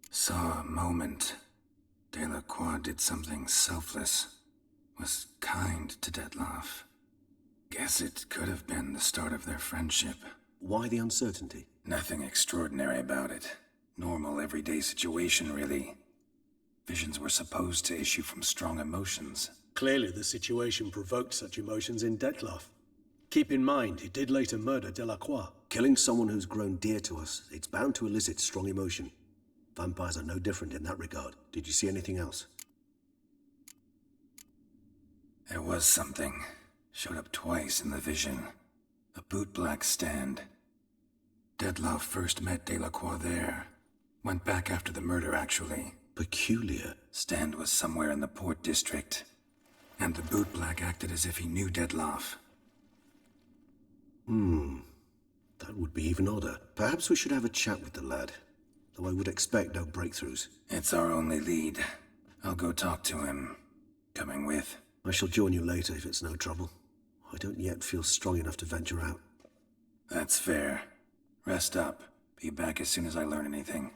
Saw a moment. Delacroix did something selfless. Was kind to Detlef. Guess it could have been the start of their friendship. Why the uncertainty? Nothing extraordinary about it. Normal, everyday situation, really. Visions were supposed to issue from strong emotions. Clearly the situation provoked such emotions in Detlef. Keep in mind, he did later murder Delacroix. Killing someone who's grown dear to us, it's bound to elicit strong emotion. Vampires are no different in that regard. Did you see anything else? There was something. Showed up twice in the vision. A bootblack stand. Detlef first met Delacroix there. Went back after the murder, actually. Peculiar. Stand was somewhere in the Port District. And the bootblack acted as if he knew Detlef. That would be even odder. Perhaps we should have a chat with the lad. Though I would expect no breakthroughs. It's our only lead. I'll go talk to him. Coming with? I shall join you later if it's no trouble. I don't yet feel strong enough to venture out. That's fair. Rest up. Be back as soon as I learn anything.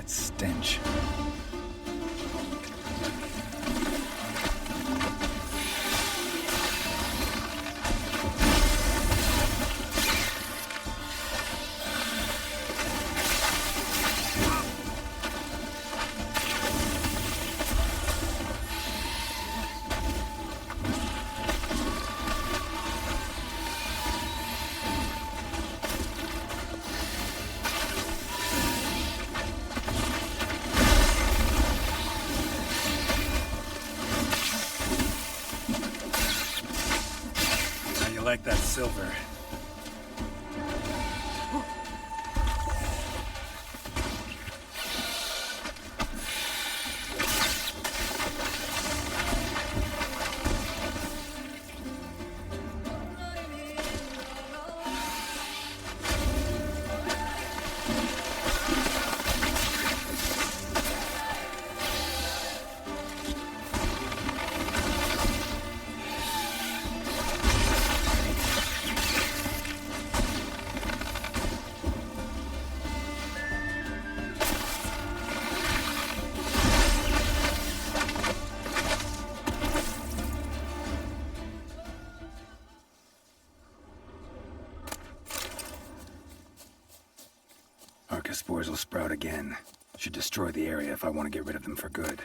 That stench. silver. Spores will sprout again. Should destroy the area if I want to get rid of them for good.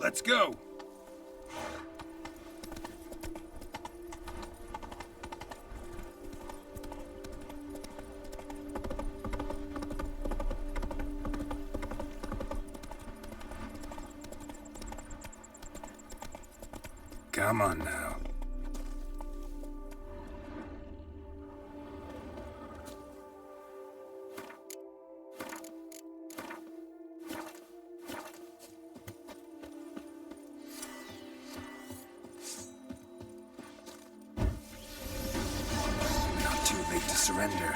Let's go! Come on now. Not too late to surrender.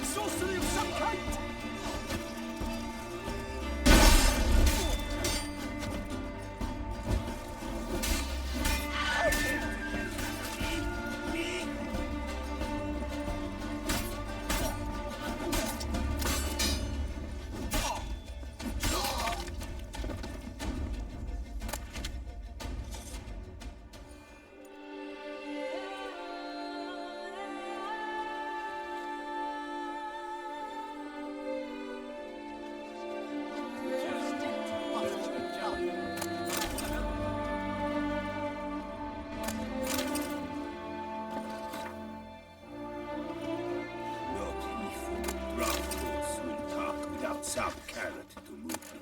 Sorcery of some kind! Some carrot to move him.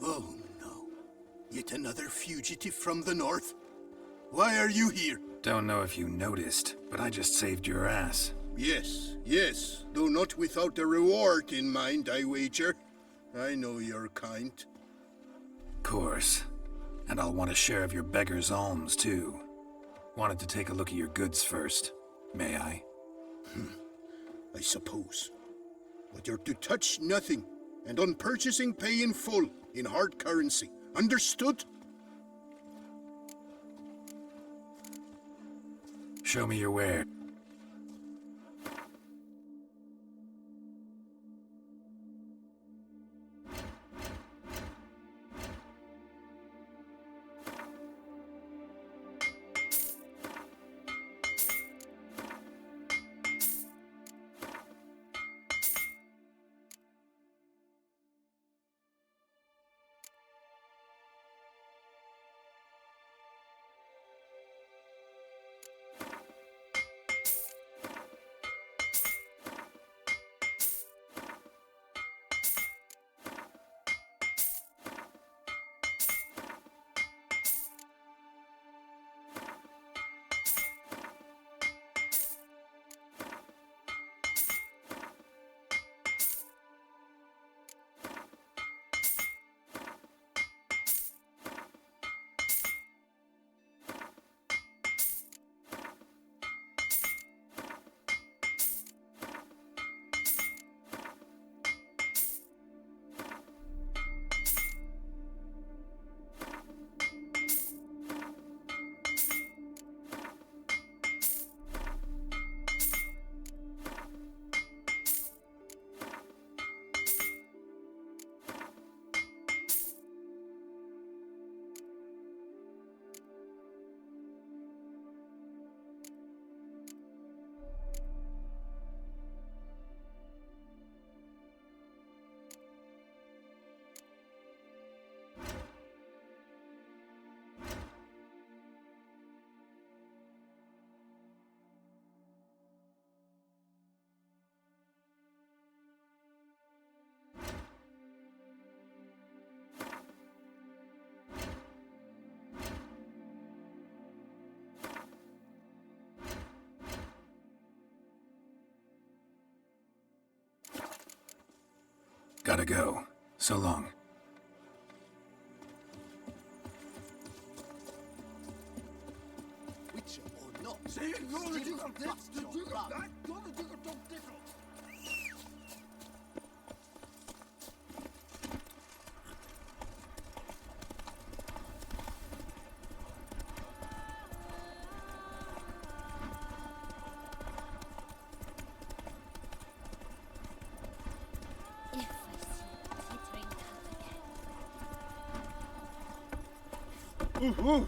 Oh no. Yet another fugitive from the north? Why are you here? Don't know if you noticed, but I just saved your ass. Yes, yes, though not without a reward in mind, I wager. I know your kind. Course. And I'll want a share of your beggar's alms, too. Wanted to take a look at your goods first. May I? I suppose. but you're to touch nothing, and on purchasing pay in full, in hard currency. Understood? Show me your ware. Gotta go. So long. Witcher or not? Still must your blood. If I see tittering come again.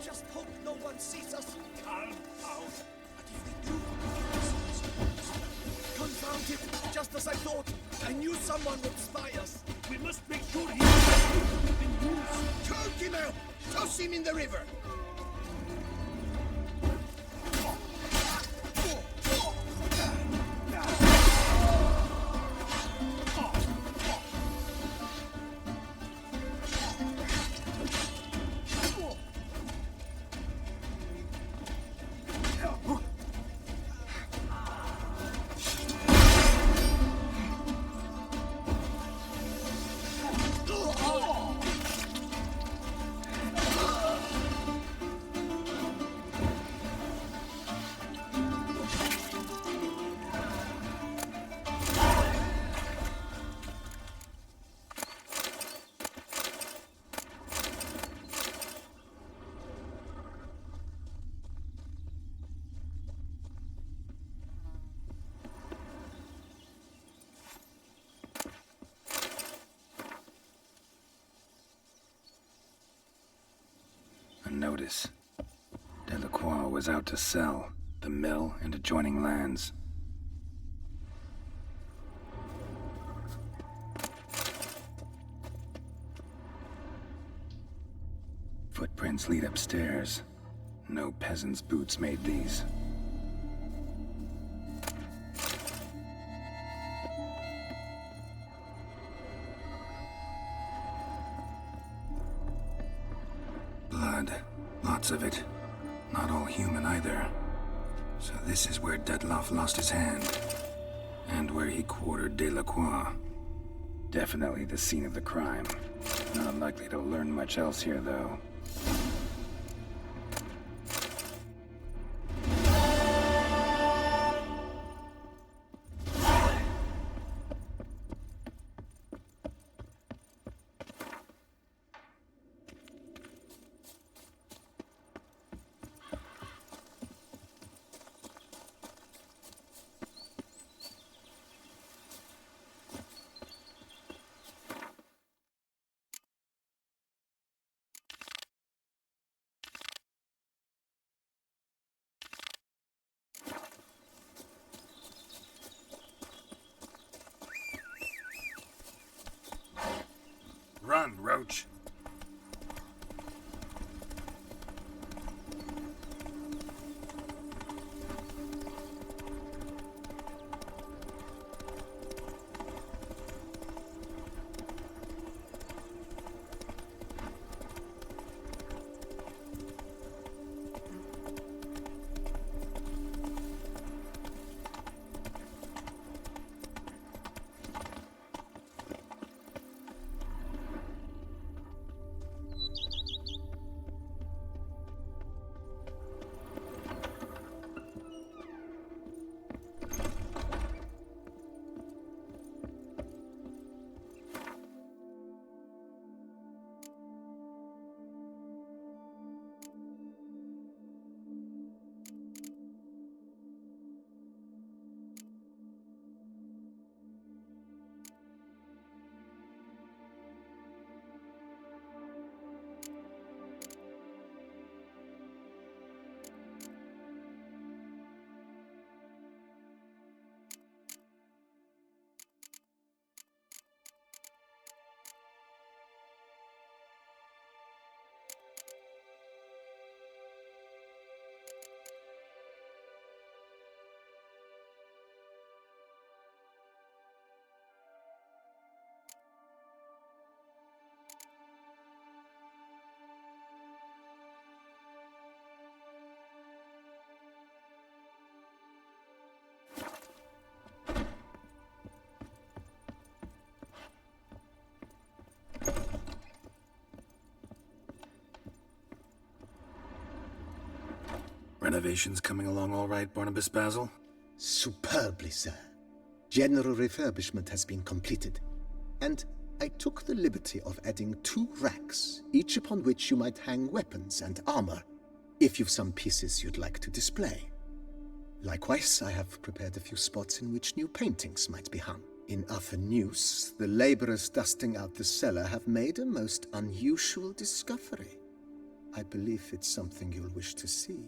just hope no one sees us. Calm down. But if they do, confound it! Just as I thought, I knew someone would spy us. We must make sure he Choke him out! Toss him in the river! A notice. Delacroix was out to sell the mill and adjoining lands. Footprints lead upstairs. No peasant's boots made these. Blood. Lots of it. Not all human either. So this is where Detloff lost his hand. And where he quartered Delacroix. Definitely the scene of the crime. Not likely to learn much else here, though. Run, Roach. Renovations coming along all right, Barnabas Basil? Superbly, sir. General refurbishment has been completed. And I took the liberty of adding 2 racks, each upon which you might hang weapons and armor, if you've some pieces you'd like to display. Likewise, I have prepared a few spots in which new paintings might be hung. In other news, the laborers dusting out the cellar have made a most unusual discovery. I believe it's something you'll wish to see.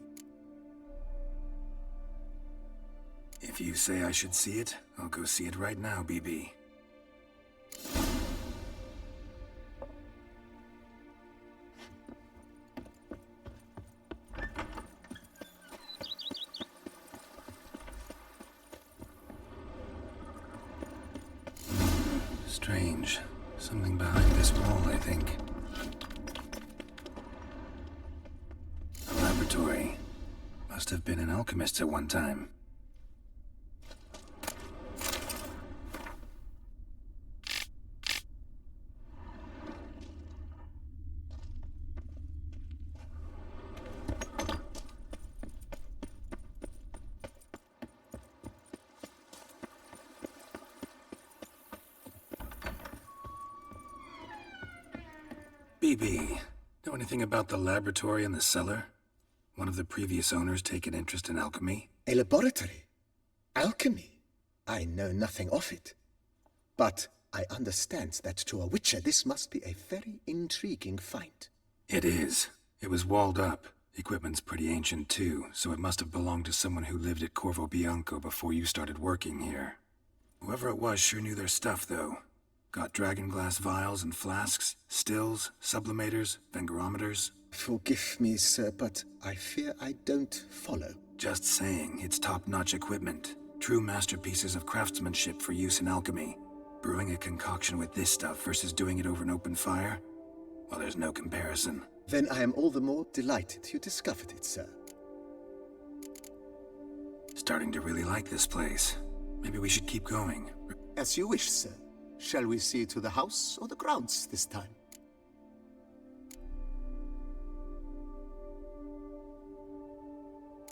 If you say I should see it, I'll go see it right now, BB. Strange. Something behind this wall, I think. A laboratory. Must have been an alchemist at one time. BB, know anything about the laboratory in the cellar? One of the previous owners take an interest in alchemy? A laboratory? Alchemy? I know nothing of it. But I understand that to a witcher this must be a very intriguing find. It is. It was walled up. Equipment's pretty ancient too, so it must have belonged to someone who lived at Corvo Bianco before you started working here. Whoever it was sure knew their stuff, though. Got dragonglass vials and flasks, stills, sublimators, vengerometers. Forgive me, sir, but I fear I don't follow. Just saying, it's top-notch equipment. True masterpieces of craftsmanship for use in alchemy. Brewing a concoction with this stuff versus doing it over an open fire? Well, there's no comparison. Then I am all the more delighted you discovered it, sir. Starting to really like this place. Maybe we should keep going. As you wish, sir. Shall we see to the house or the grounds this time?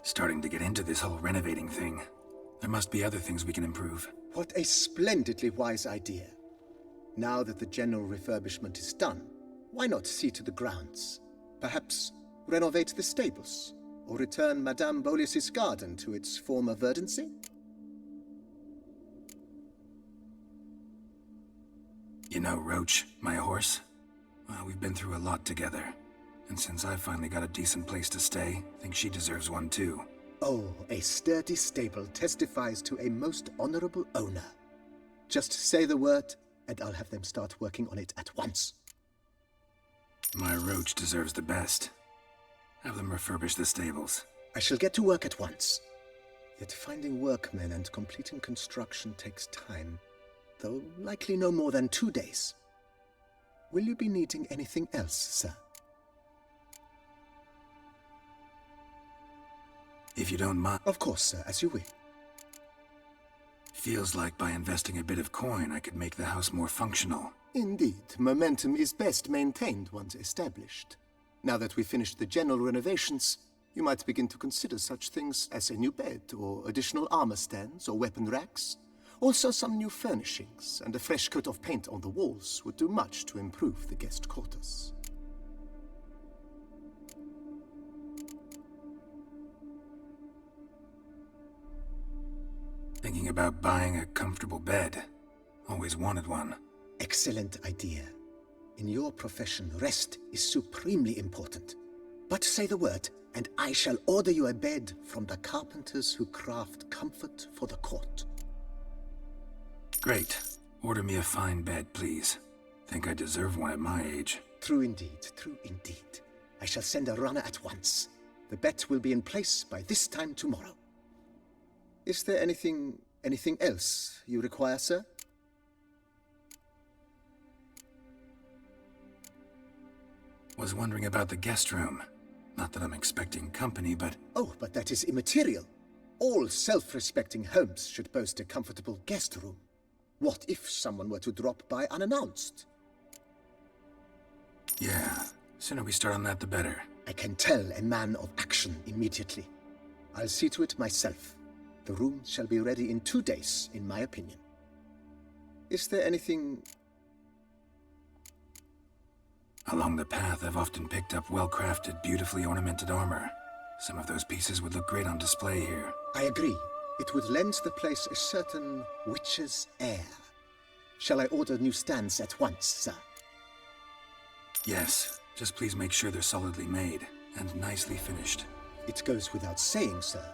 Starting to get into this whole renovating thing. There must be other things we can improve. What a splendidly wise idea. Now that the general refurbishment is done, why not see to the grounds? Perhaps renovate the stables, or return Madame Bolis's garden to its former verdancy? You know Roach, my horse? Well, we've been through a lot together. And since I finally got a decent place to stay, I think she deserves one too. Oh, a sturdy stable testifies to a most honorable owner. Just say the word, and I'll have them start working on it at once. My Roach deserves the best. Have them refurbish the stables. I shall get to work at once. Yet finding workmen and completing construction takes time. Though likely no more than 2 days. Will you be needing anything else, sir? If you don't mind. Of course, sir, as you will. Feels like by investing a bit of coin, I could make the house more functional. Indeed, momentum is best maintained once established. Now that we've finished the general renovations, you might begin to consider such things as a new bed, or additional armor stands, or weapon racks. Also, some new furnishings and a fresh coat of paint on the walls would do much to improve the guest quarters. Thinking about buying a comfortable bed. Always wanted one. Excellent idea. In your profession, rest is supremely important. But say the word, and I shall order you a bed from the carpenters who craft comfort for the court. Great. Order me a fine bed, please. Think I deserve one at my age. True indeed, true indeed. I shall send a runner at once. The bet will be in place by this time tomorrow. Is there anything else you require, sir? Was wondering about the guest room. Not that I'm expecting company, but... Oh, but that is immaterial. All self-respecting homes should boast a comfortable guest room. What if someone were to drop by unannounced? Yeah, sooner we start on that, the better. I can tell a man of action immediately. I'll see to it myself. The room shall be ready in 2 days, in my opinion. Is there anything... Along the path, I've often picked up well-crafted, beautifully ornamented armor. Some of those pieces would look great on display here. I agree. It would lend the place a certain witch's air. Shall I order new stands at once, sir? Yes. Just please make sure they're solidly made and nicely finished. It goes without saying, sir.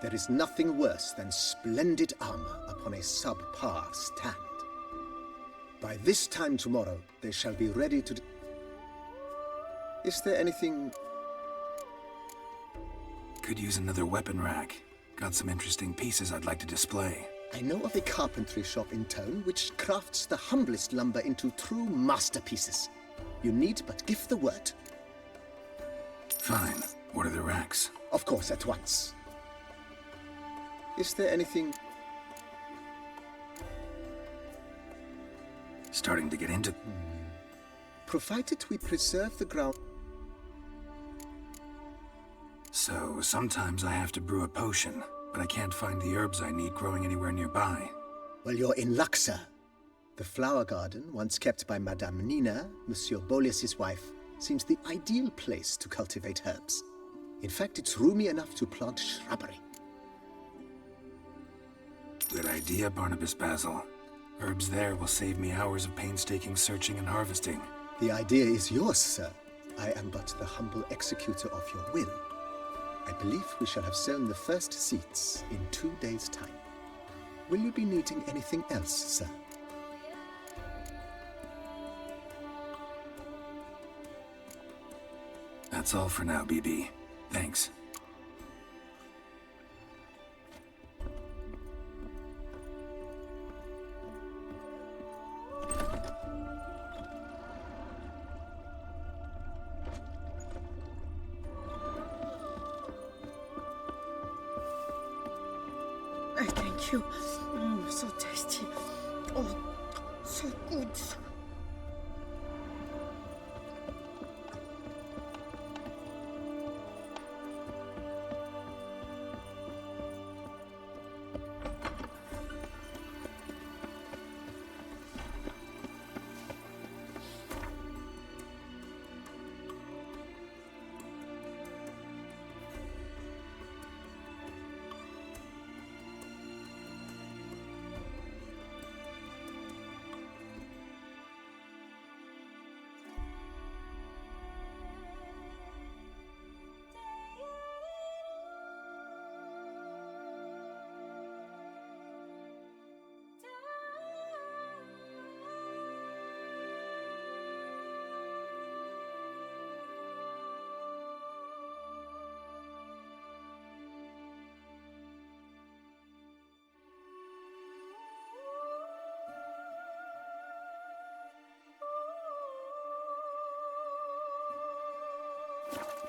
There is nothing worse than splendid armor upon a subpar stand. By this time tomorrow, they shall be ready to... Is there anything... Could use another weapon rack. Got some interesting pieces I'd like to display. I know of a carpentry shop in town which crafts the humblest lumber into true masterpieces. You need but give the word. Fine. What are the racks? Of course, at once. Is there anything... Starting to get into... Provided we preserve the ground... So, sometimes I have to brew a potion, but I can't find the herbs I need growing anywhere nearby. Well, you're in luck, sir. The flower garden, once kept by Madame Nina, Monsieur Boleus's wife, seems the ideal place to cultivate herbs. In fact, it's roomy enough to plant shrubbery. Good idea, Barnabas Basil. Herbs there will save me hours of painstaking searching and harvesting. The idea is yours, sir. I am but the humble executor of your will. I believe we shall have sown the first seeds in 2 days' time. Will you be needing anything else, sir? That's all for now, BB. Thanks. Thank you. So tasty. Oh, so good.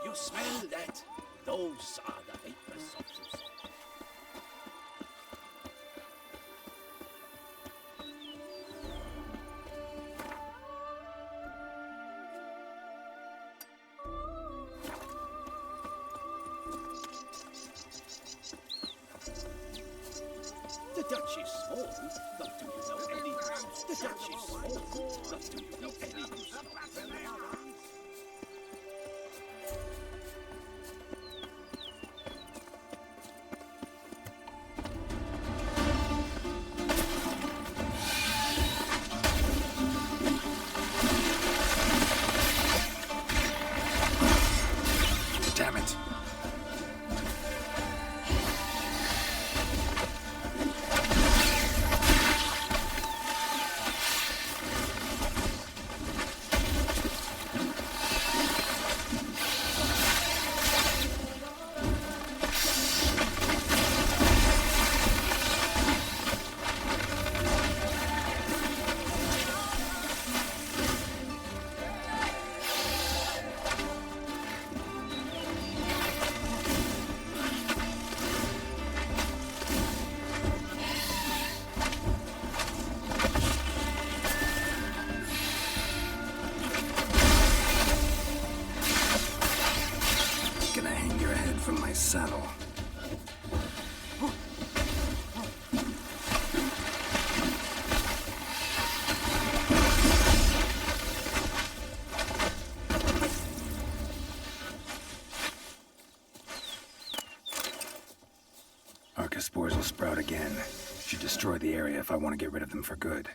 You smell that? Those are the vapor substances. The Dutch is small, but do you know any use? The Dutch is small, but do you know any use? Damn it. Gonna hang your head from my saddle. Archaspores will sprout again. Should destroy the area if I want to get rid of them for good.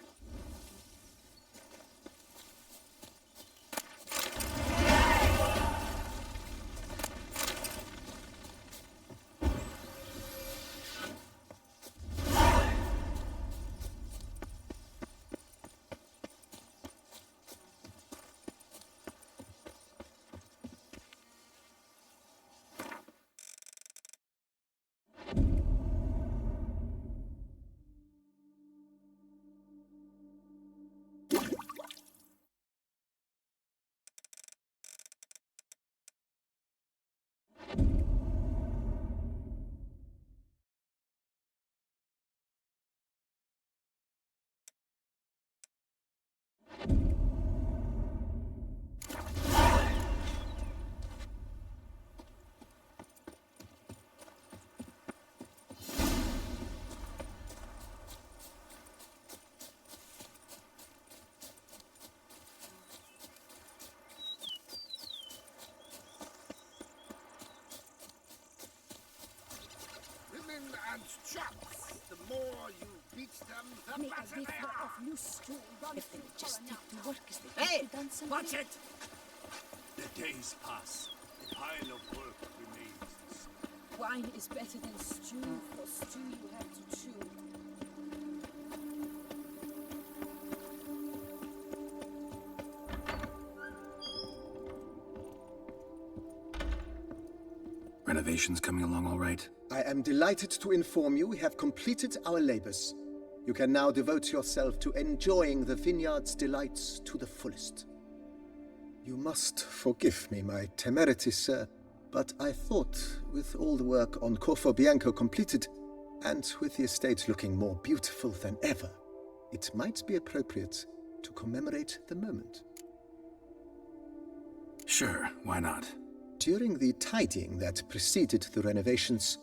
May I give her of new stool if they would just stick to work as they Hey, did to dance and watch play. it! The days pass. The pile of work remains the same. Wine is better than stew. For stew you have to chew. Renovations coming along all right? I am delighted to inform you we have completed our labors. You can now devote yourself to enjoying the vineyard's delights to the fullest. You must forgive me my temerity, sir, but I thought, with all the work on Corfo Bianco completed, and with the estate looking more beautiful than ever, it might be appropriate to commemorate the moment. Sure, why not? During the tidying that preceded the renovations,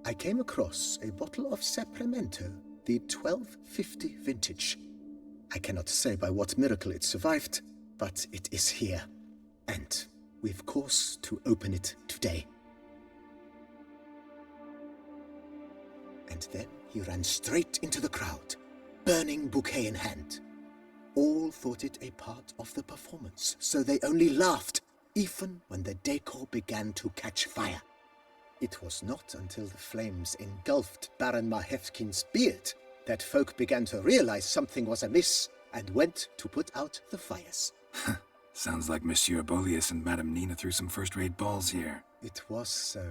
I came across a bottle of Sapramento, the 1250 vintage. I cannot say by what miracle it survived, but it is here, and we've cause to open it today. And then he ran straight into the crowd, burning bouquet in hand. All thought it a part of the performance, so they only laughed, even when the decor began to catch fire. It was not until the flames engulfed Baron Mahevkin's beard that folk began to realize something was amiss and went to put out the fires. Sounds like Monsieur Bolius and Madame Nina threw some first-rate balls here. It was so.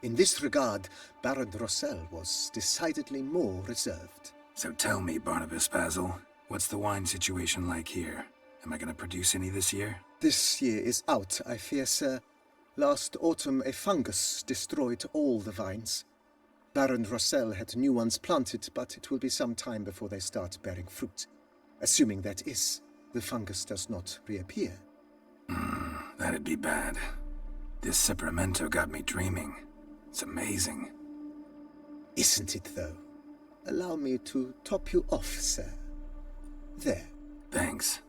In this regard, Baron Rossel was decidedly more reserved. So tell me, Barnabas Basil, what's the wine situation like here? Am I going to produce any this year? This year is out, I fear, sir. Last autumn a fungus destroyed all the vines. Baron Rossel had new ones planted, but it will be some time before they start bearing fruit. Assuming that is, the fungus does not reappear. That'd be bad. This Sapramento got me dreaming. It's amazing. Isn't it, though? Allow me to top you off, sir. There. Thanks.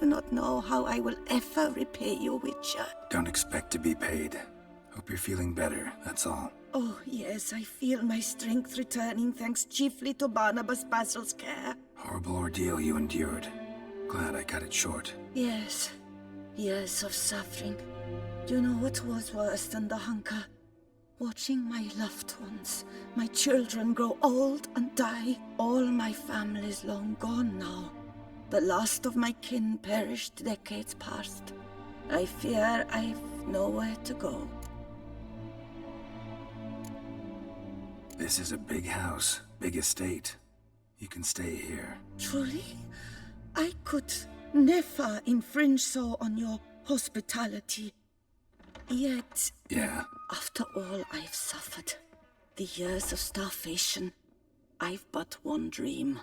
do not know how I will ever repay you, Witcher. Don't expect to be paid. Hope you're feeling better, that's all. Oh, yes, I feel my strength returning thanks chiefly to Barnabas Basil's care. Horrible ordeal you endured. Glad I cut it short. Yes, years of suffering. Do you know what was worse than the hunger? Watching my loved ones, my children grow old and die. All my family's long gone now. The last of my kin perished decades past. I fear I've nowhere to go. This is a big house, big estate. You can stay here. Truly? I could never infringe so on your hospitality. Yet, Yeah? after all I've suffered, the years of starvation, I've but one dream.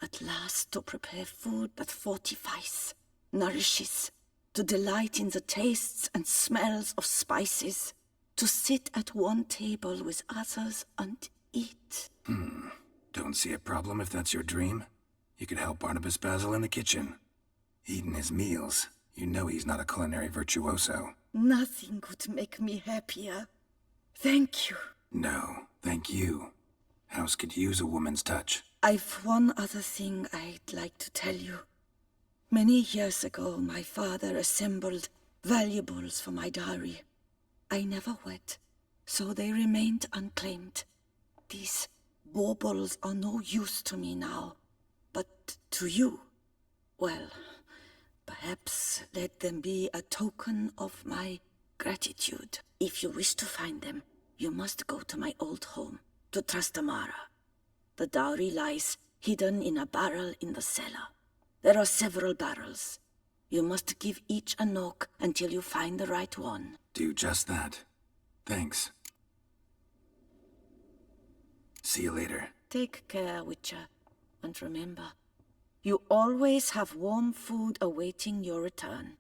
At last to prepare food that fortifies, nourishes, to delight in the tastes and smells of spices, to sit at one table with others and eat. Don't see a problem if that's your dream. You could help Barnabas Basil in the kitchen. Eating his meals. You know he's not a culinary virtuoso. Nothing could make me happier. Thank you. No, thank you. House could use a woman's touch. I've one other thing I'd like to tell you. Many years ago, my father assembled valuables for my dowry. I never wed, so they remained unclaimed. These baubles are no use to me now, but to you, well, perhaps let them be a token of my gratitude. If you wish to find them, you must go to my old home, to Trastamara. The dowry lies hidden in a barrel in the cellar. There are several barrels. You must give each a knock until you find the right one. Do just that. Thanks. See you later. Take care, Witcher. And remember, you always have warm food awaiting your return.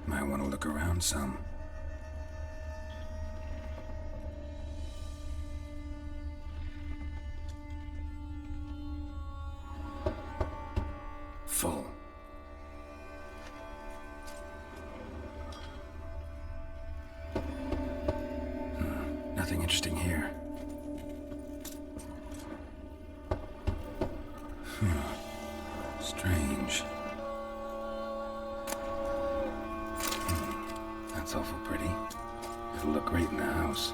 Might want to look around some. Full. Nothing interesting here. Strange. That's awful pretty. It'll look great in the house.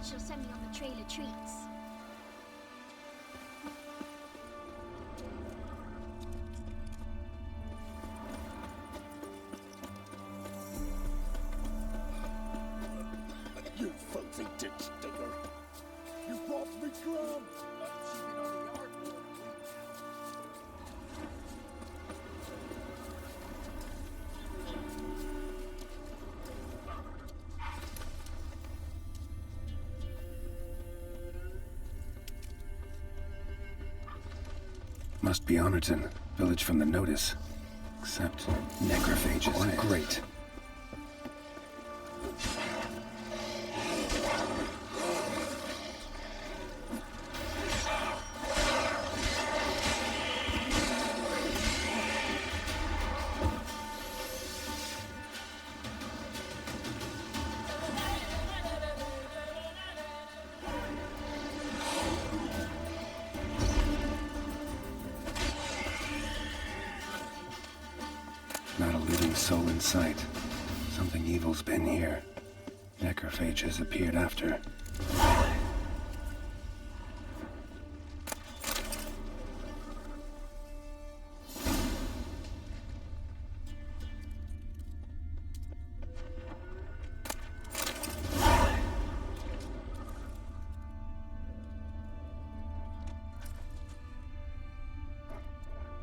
she'll send me on the trail of treats. You filthy ditch digger! You robbed me, Graham! She's been on the yard for a week Must be Honorton, village from the notice. Except necrophages. Quiet. Great. Not a living soul in sight. Something evil's been here. Necrophages appeared after.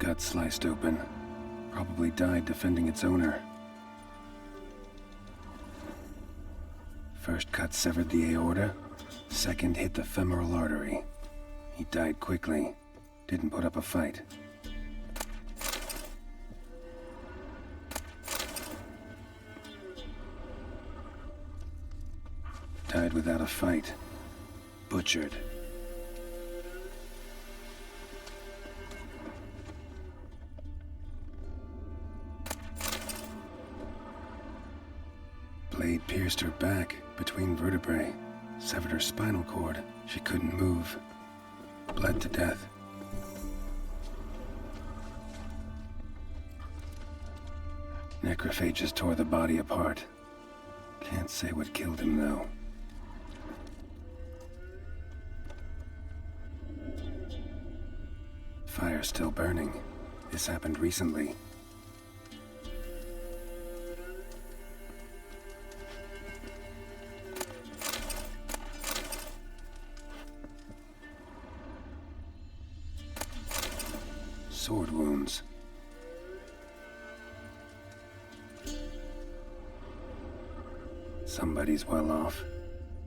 Gut sliced open. Probably died defending its owner. First cut severed the aorta, second hit the femoral artery. He died quickly, didn't put up a fight. Died without a fight. Butchered. Blade pierced her back, between vertebrae, severed her spinal cord. She couldn't move. Bled to death. Necrophages tore the body apart. Can't say what killed him, though. Fire's still burning. This happened recently. Sword wounds. Somebody's well off,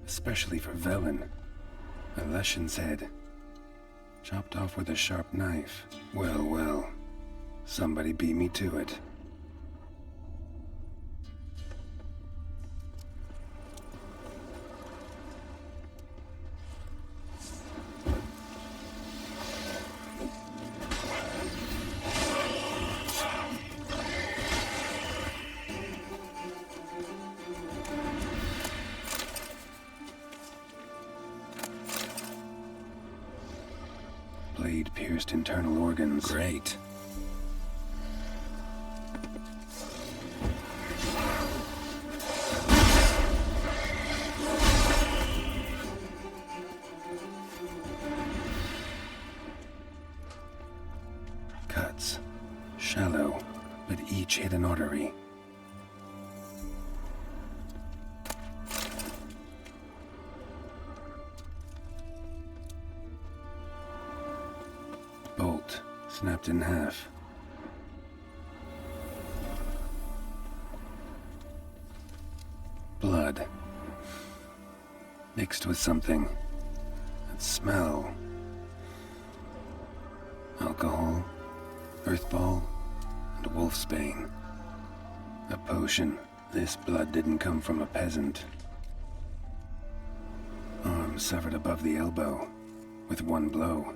especially for Velen. A Leshen's head, chopped off with a sharp knife. Well, well, somebody beat me to it. Blade pierced internal organs. Great. Cuts. Shallow, but each hit an artery. Bolt, snapped in half. Blood. Mixed with something. That smell. Alcohol, earthball, and wolfsbane. A potion. This blood didn't come from a peasant. Arm severed above the elbow, with one blow.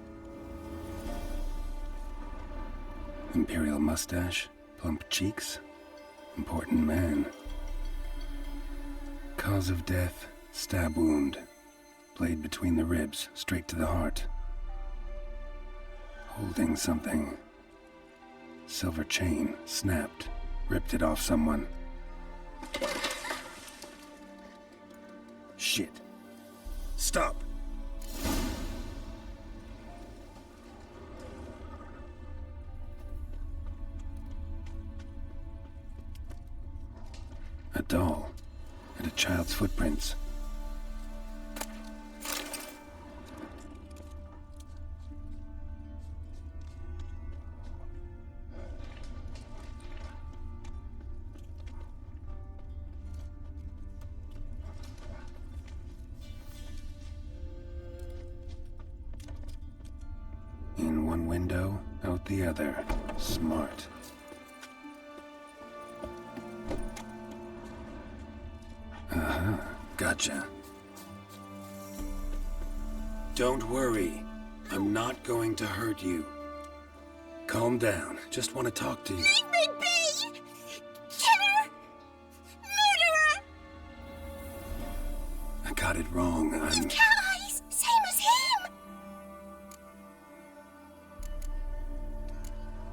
Imperial mustache, plump cheeks, important man. Cause of death, stab wound. Blade between the ribs, straight to the heart. Holding something. Silver chain, snapped, ripped it off someone. Shit. Stop. A doll and a child's footprints. In one window, out the other. Smart. Uh-huh. Gotcha. Don't worry. I'm not going to hurt you. Calm down. Just want to talk to you. Leave me be! Killer! Murderer! I got it wrong. I'm... Cat eyes! Same as him!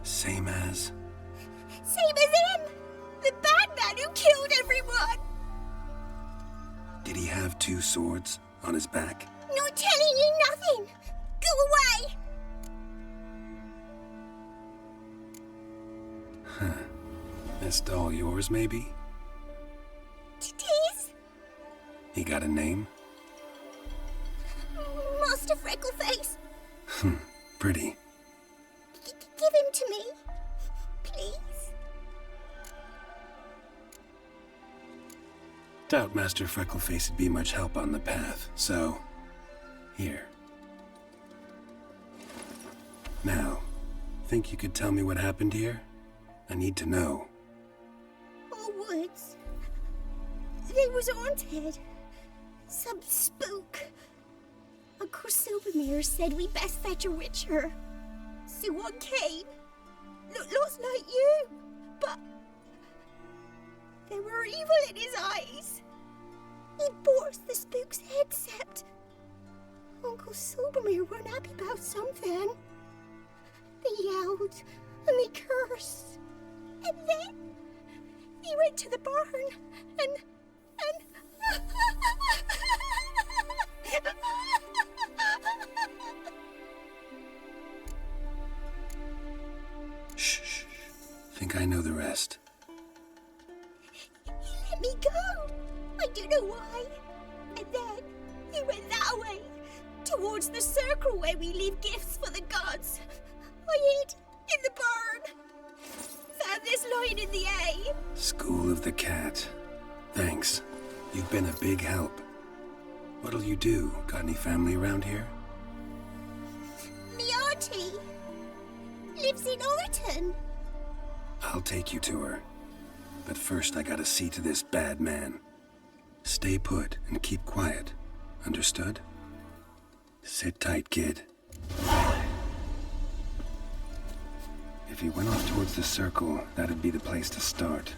Same as... Same as him! The bad man who killed everyone! Did he have 2 swords on his back? Not telling you nothing! Go away! Huh. This doll yours, maybe? It is? He got a name? Master Freckleface! Pretty. Give him to me. Please? Doubt Master Freckleface would be much help on the path, so... Here. Now, think you could tell me what happened here? I need to know. All woods. They was haunted. Some spook. Uncle Silvermere said we best fetch a witcher. So one came. Looked lots like you, but there were evil in his eyes. He bore us the spook's head, except Uncle Silvermere weren't happy about something. They yelled and they cursed. And then he went to the barn and Shh. Think I know the rest. He let me go. I don't know why. And then he went that way, towards the circle where we leave gifts for the gods. I hid in the barn. Found this lying in the hay. School of the Cat. Thanks. You've been a big help. What'll you do? Got any family around here? Me auntie lives in Orton. I'll take you to her. But first I gotta see to this bad man. Stay put and keep quiet. Understood? Sit tight, kid. If he went off towards the circle, that'd be the place to start.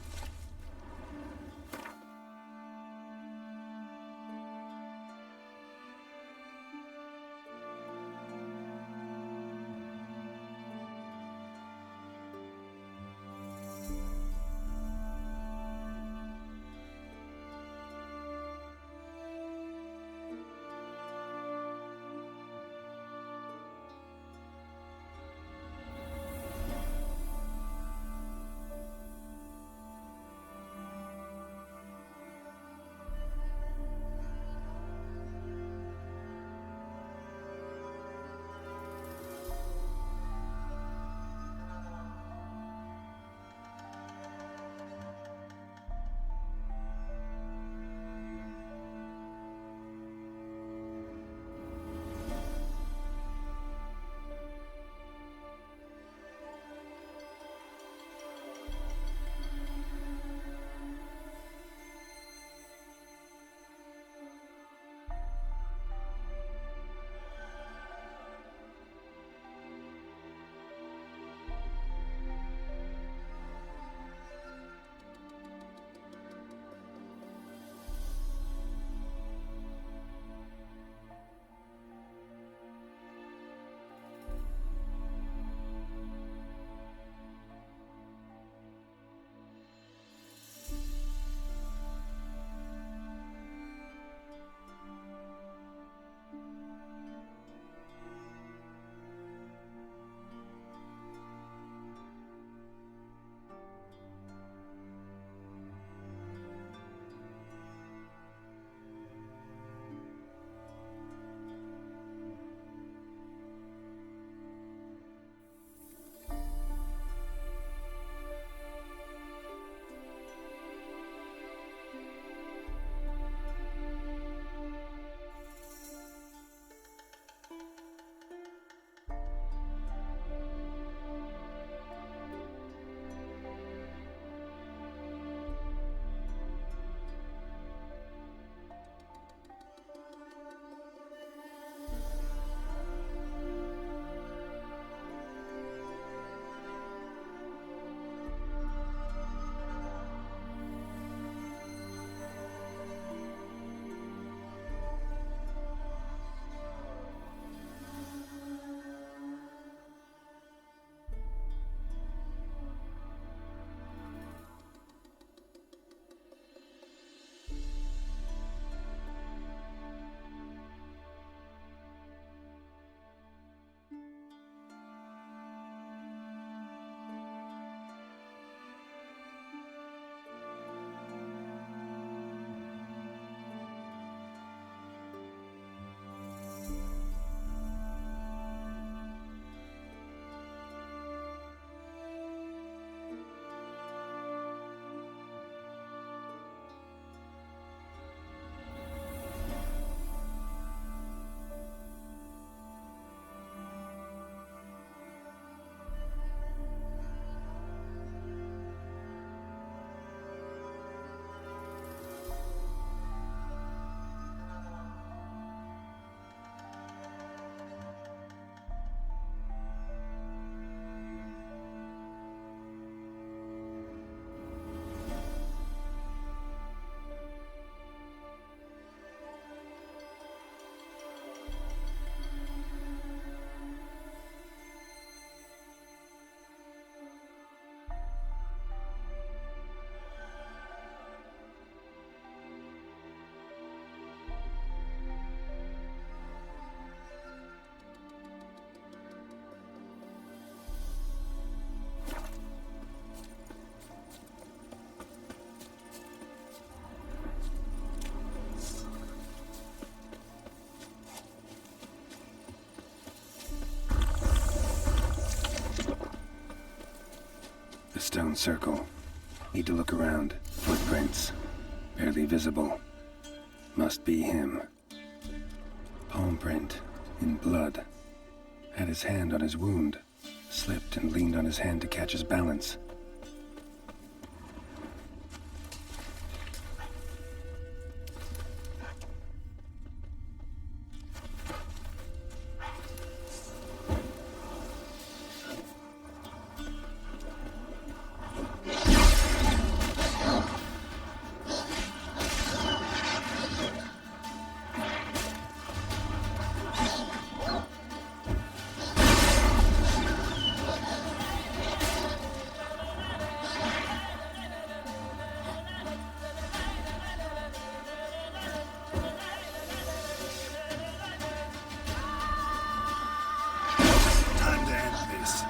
stone circle. Need to look around. Footprints. Barely visible. Must be him. Palm print. In blood. Had his hand on his wound. Slipped and leaned on his hand to catch his balance. Time to end this.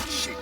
Shit.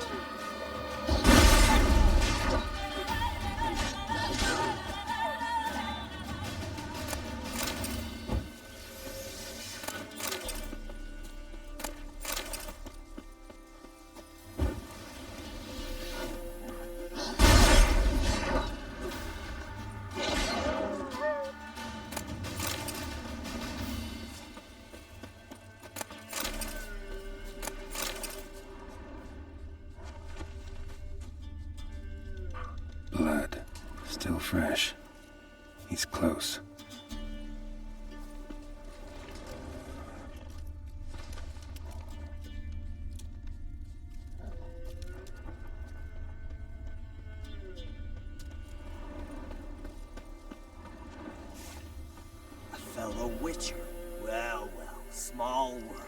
Blood. Still fresh. He's close. A fellow witcher. Well, well, small world.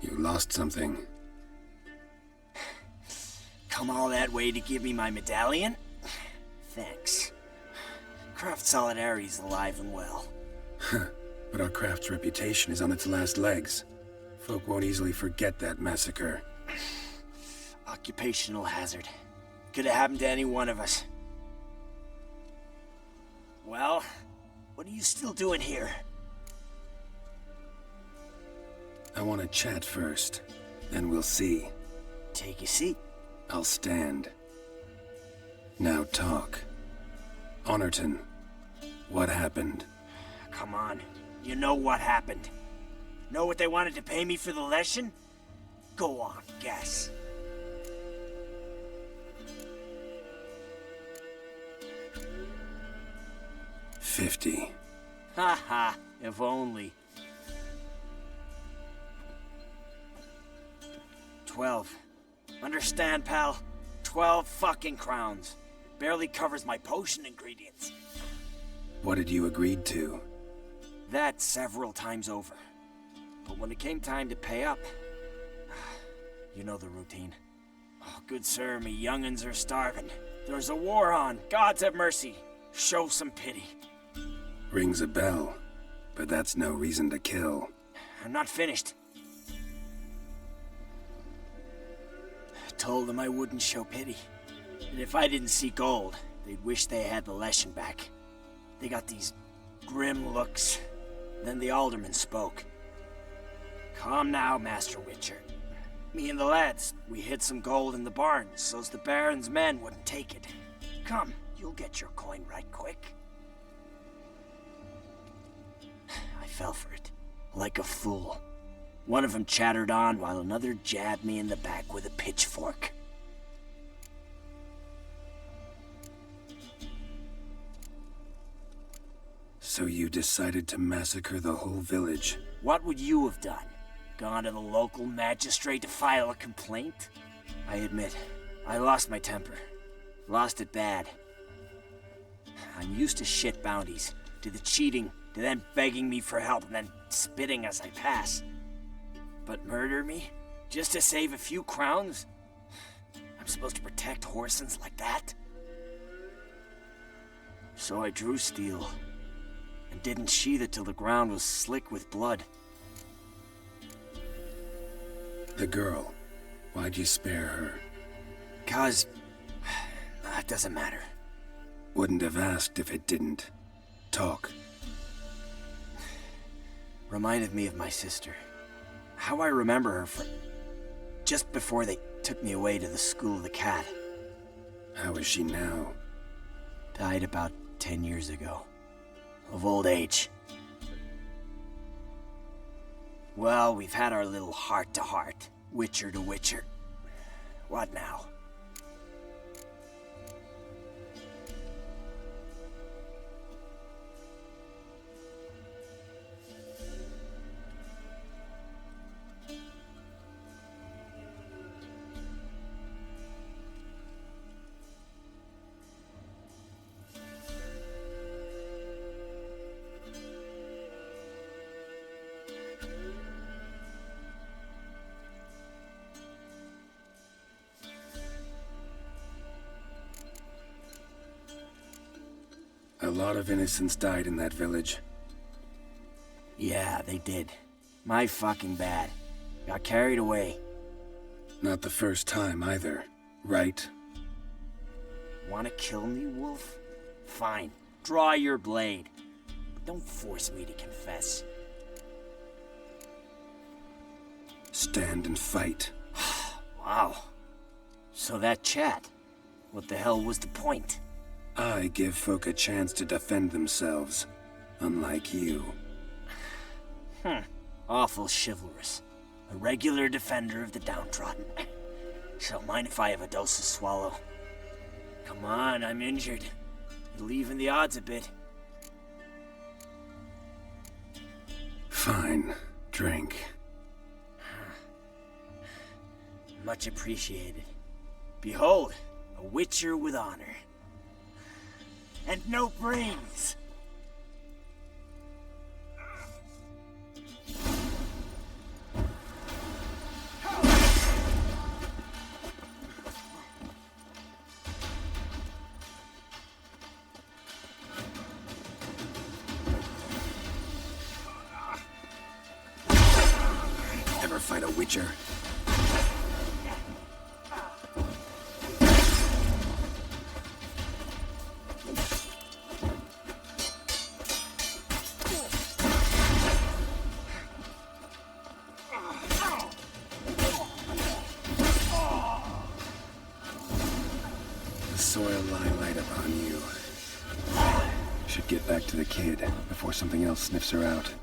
You lost something. Come all that way to give me my medallion? Thanks. Craft Solidarity's alive and well. But our craft's reputation is on its last legs. Folk won't easily forget that massacre. Occupational hazard. Could have happened to any one of us. Well, what are you still doing here? I want to chat first. Then we'll see. Take a seat. I'll stand. Now talk. Honorton, what happened? Come on. You know what happened. Know what they wanted to pay me for the lesson? Go on, guess. $50. Ha ha, if only. 12. Understand, pal? 12 fucking crowns. Barely covers my potion ingredients. What had you agreed to? That several times over. But when it came time to pay up, you know the routine. Oh, good sir, me young'uns are starving. There's a war on. Gods have mercy. Show some pity. Rings a bell, but that's no reason to kill. I'm not finished. Told them I wouldn't show pity. And if I didn't see gold, they'd wish they had the lesson back. They got these grim looks. Then the alderman spoke. Come now, Master Witcher. Me and the lads, we hid some gold in the barn so's the Baron's men wouldn't take it. Come, you'll get your coin right quick. I fell for it, like a fool. One of them chattered on while another jabbed me in the back with a pitchfork. So you decided to massacre the whole village? What would you have done? Gone to the local magistrate to file a complaint? I admit, I lost my temper. Lost it bad. I'm used to shit bounties, to the cheating, to them begging me for help and then spitting as I pass. But murder me? Just to save a few crowns? I'm supposed to protect Horsens like that? So I drew steel, and didn't sheathe it till the ground was slick with blood. The girl, why'd you spare her? 'Cause... that doesn't matter. Wouldn't have asked if it didn't. Talk. Reminded me of my sister. how I remember her from just before they took me away to the School of the Cat. How is she now? Died about 10 years ago. Of old age. Well, we've had our little heart-to-heart. Witcher to Witcher. What now? A lot of innocents died in that village. Yeah, they did. My fucking bad. Got carried away. Not the first time either, right? Wanna kill me, Wolf? Fine. Draw your blade. But don't force me to confess. Stand and fight. Wow. So that chat, what the hell was the point? I give folk a chance to defend themselves, unlike you. Awful chivalrous. A regular defender of the downtrodden. So mind if I have a dose to swallow? Come on, I'm injured. It'll even the odds a bit. Fine. Drink. Much appreciated. Behold, a witcher with honor. And no brains! Ever fight a witcher? Soil lie right upon you. Should get back to the kid before something else sniffs her out.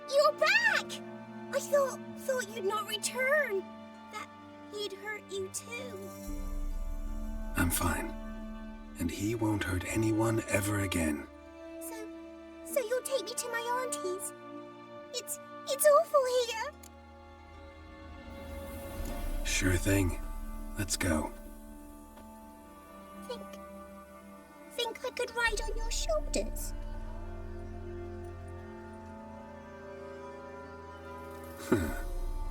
You're back! I thought you'd not return. That he'd hurt you too. I'm fine. And he won't hurt anyone ever again. So you'll take me to my auntie's? It's awful here. Sure thing. Let's go. Think I could ride on your shoulders?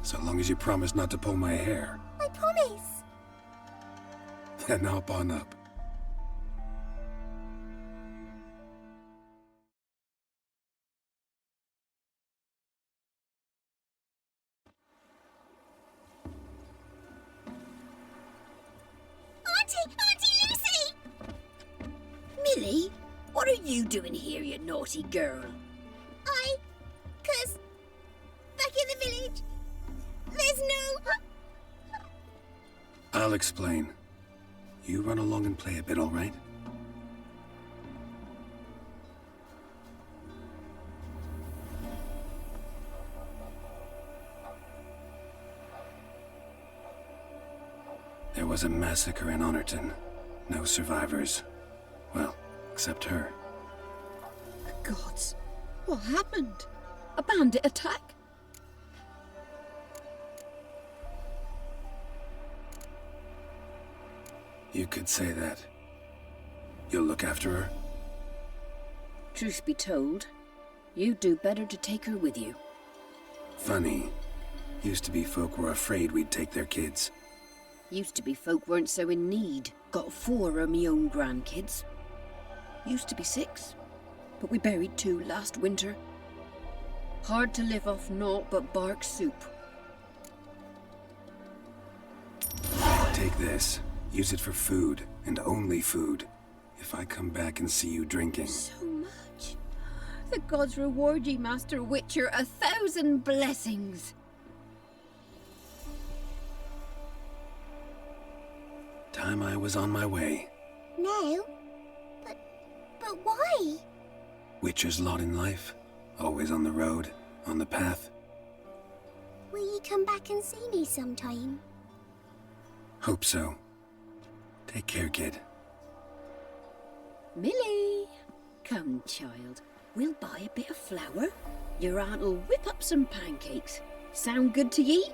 So long as you promise not to pull my hair. I promise. Then hop on up. Auntie Lucy! Millie, what are you doing here, you naughty girl? Cause back in the village, there's no... I'll explain. You run along and play a bit, all right? There was a massacre in Honorton. No survivors. Well, except her. The gods. What happened? A bandit attack? You could say that. You'll look after her? Truth be told, you'd do better to take her with you. Funny. Used to be folk were afraid we'd take their kids. Used to be folk weren't so in need. Got 4 of me own grandkids. Used to be 6, but we buried 2 last winter. Hard to live off naught but bark soup. Take this. Use it for food, and only food. If I come back and see you drinking... So much. The gods reward ye, Master Witcher, 1,000 blessings. Time I was on my way. No. But why? Witcher's lot in life. Always on the road, on the path. Will you come back and see me sometime? Hope so. Take care, kid. Millie! Come, child. We'll buy a bit of flour. Your aunt'll whip up some pancakes. Sound good to ye?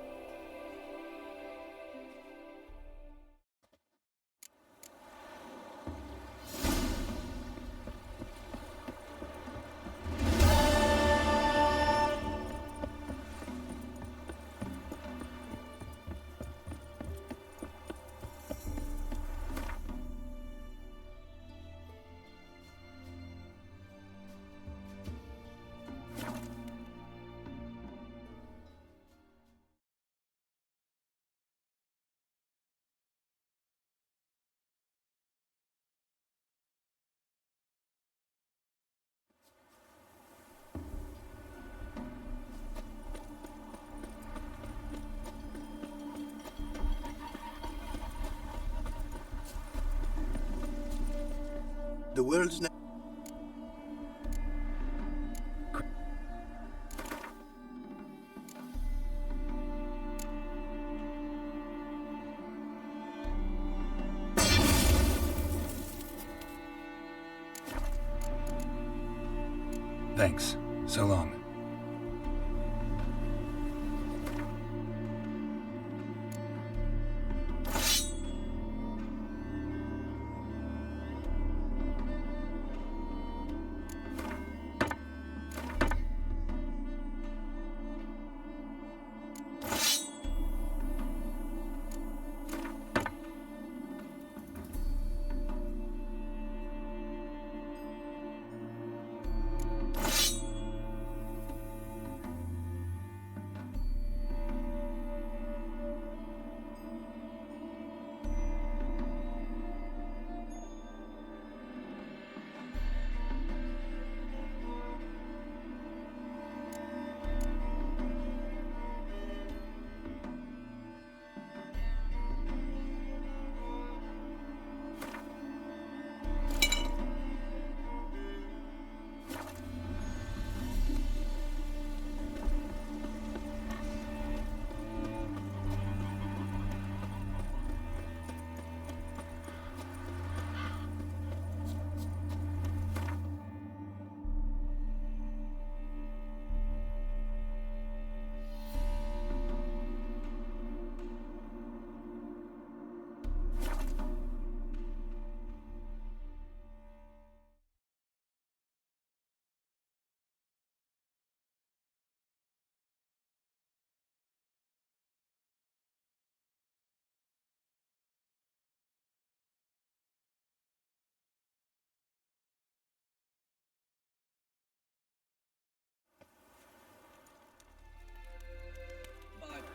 The world's now. Thanks. So long.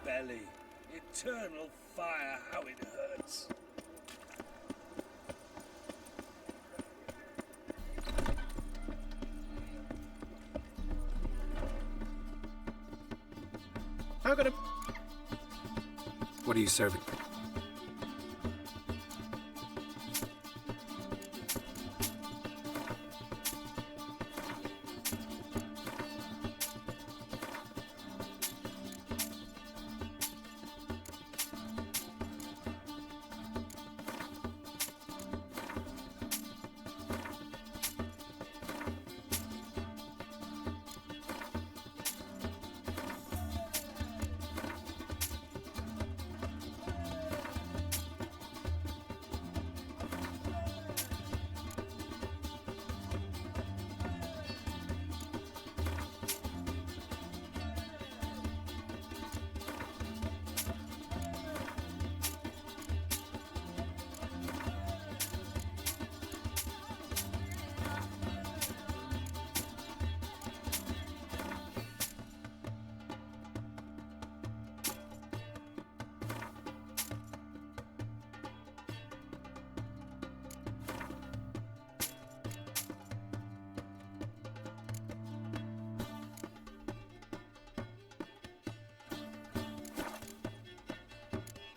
Belly. Eternal fire, how it hurts. How could I... What are you serving?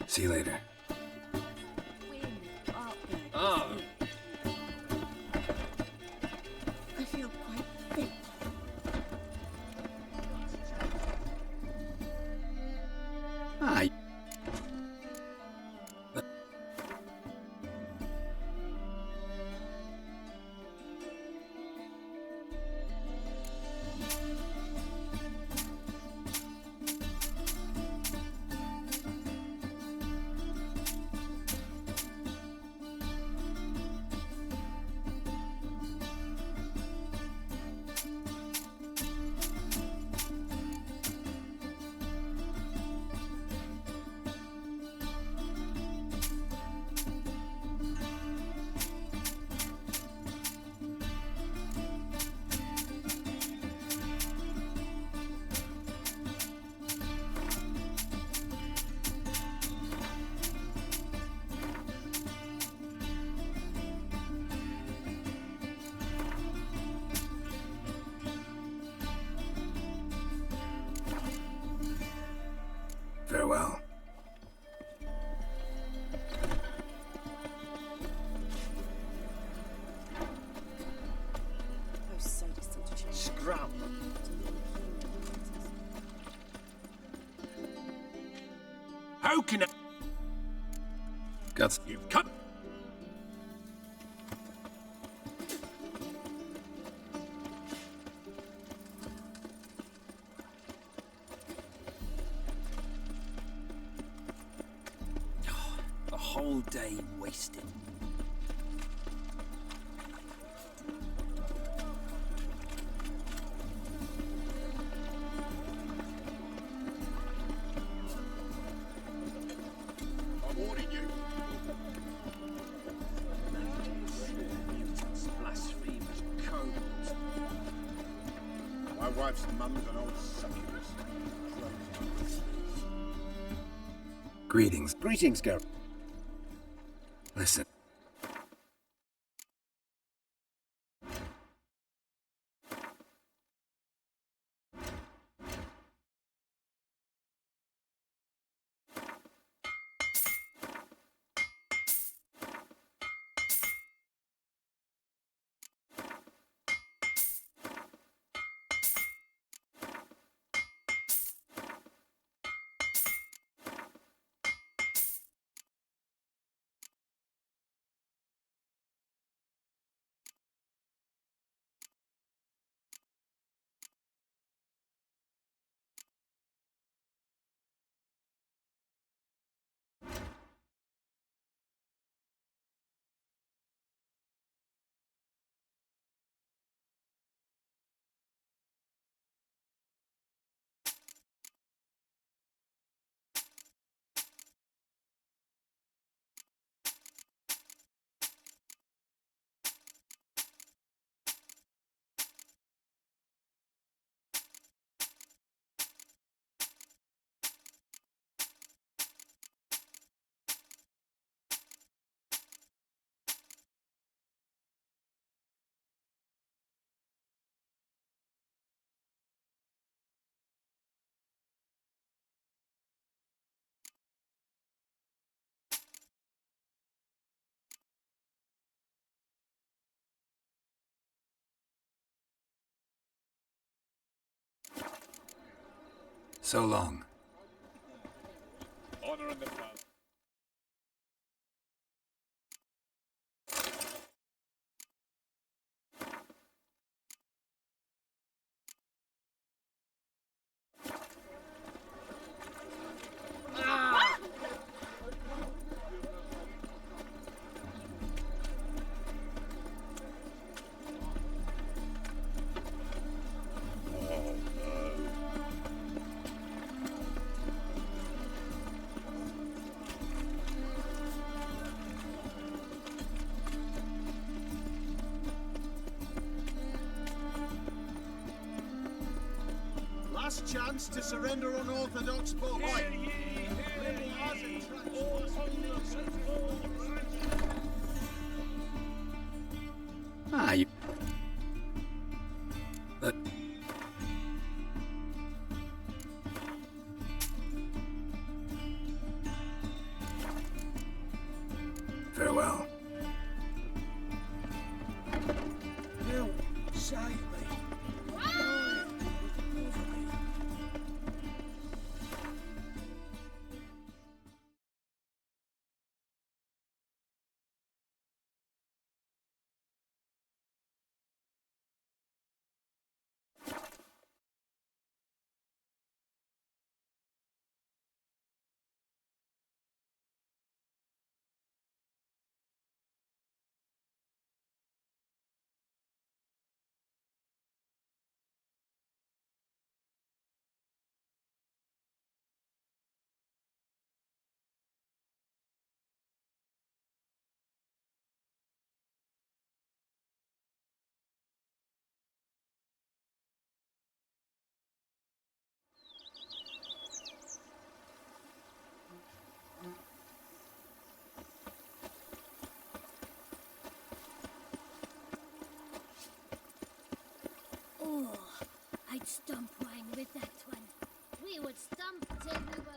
See you later. Oh. I feel quite faint. Aye. Farewell. Scram. How can I... Guts. You've cut... The whole day wasted. I'm warning you. Mutants, blasphemers, kobolds. My wife's mum's an old succubus. Greetings. Greetings, Gareth. Listen. So long. Honor in the club. Last chance to surrender unorthodox boats. Aye. beside me. Dying with poverty. Oh, I'd stomp wine with that one. We would stomp till we were...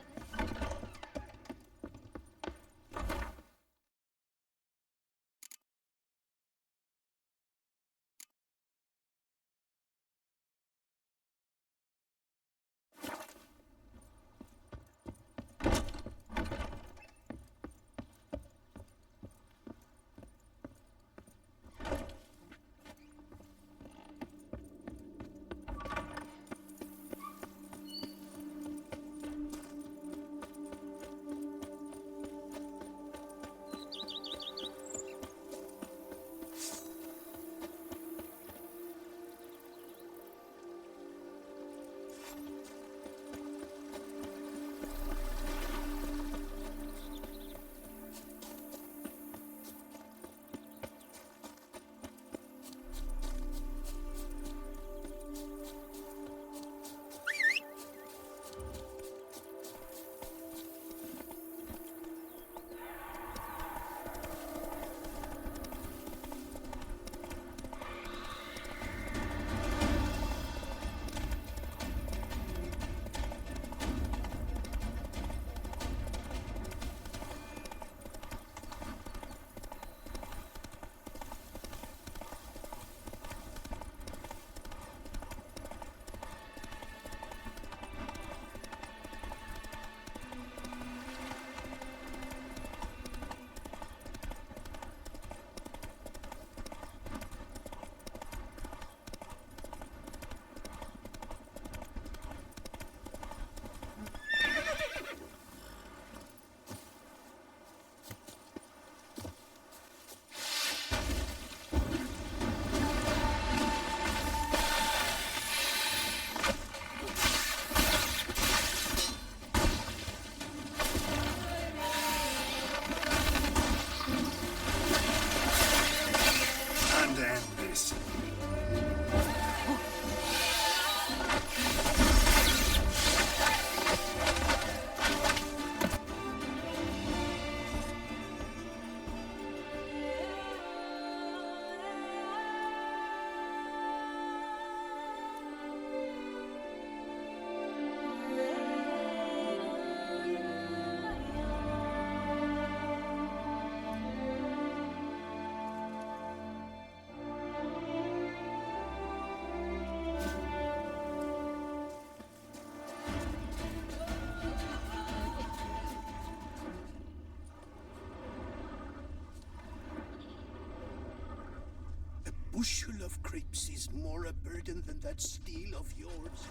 Bushel of grapes is more a burden than that steel of yours.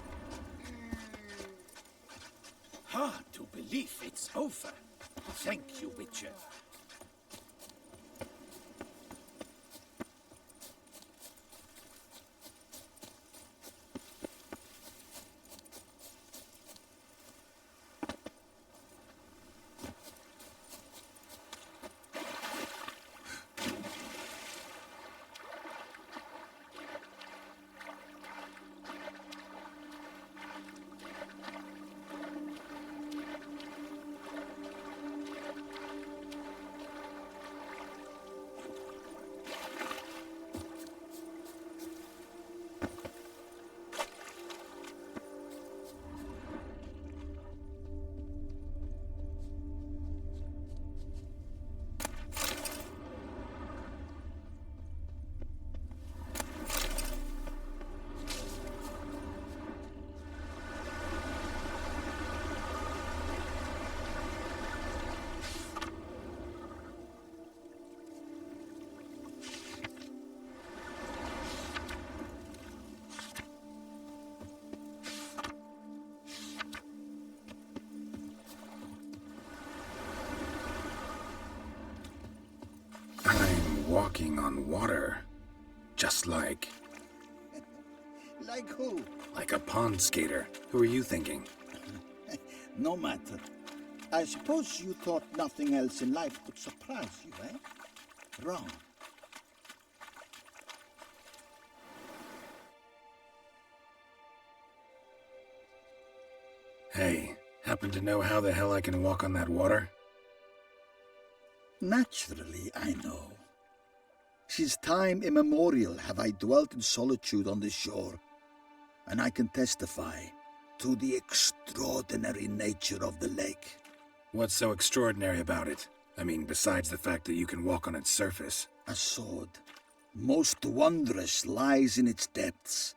Hard to believe it's over. Thank you, Witcher. Walking on water. Just like... Like who? Like a pond skater. Who are you thinking? No matter. I suppose you thought nothing else in life could surprise you, eh? Wrong. Hey, happen to know how the hell I can walk on that water? Naturally, I know. Since time immemorial have I dwelt in solitude on this shore, and I can testify to the extraordinary nature of the lake. What's so extraordinary about it? I mean, besides the fact that you can walk on its surface. A sword, most wondrous, lies in its depths.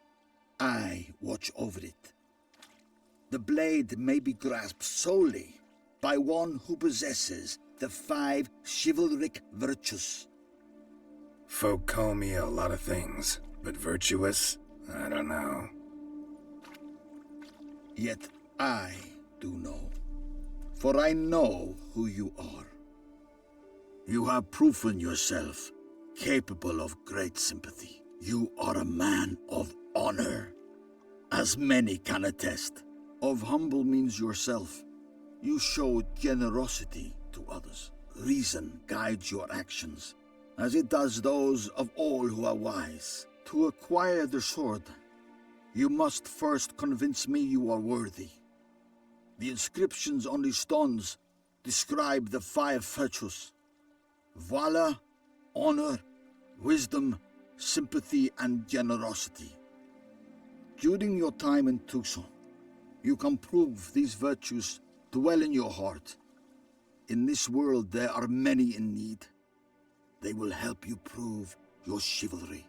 I watch over it. The blade may be grasped solely by one who possesses the 5 chivalric virtues. Folk call me a lot of things, but virtuous? I don't know. Yet I do know, for I know who you are. You have proven yourself capable of great sympathy. You are a man of honor, as many can attest. Of humble means yourself. You show generosity to others. Reason guides your actions, as it does those of all who are wise. To acquire the sword, you must first convince me you are worthy. The inscriptions on the stones describe the 5 virtues: valor, honor, wisdom, sympathy, and generosity. During your time in Tucson, you can prove these virtues dwell in your heart. In this world there are many in need. They will help you prove your chivalry.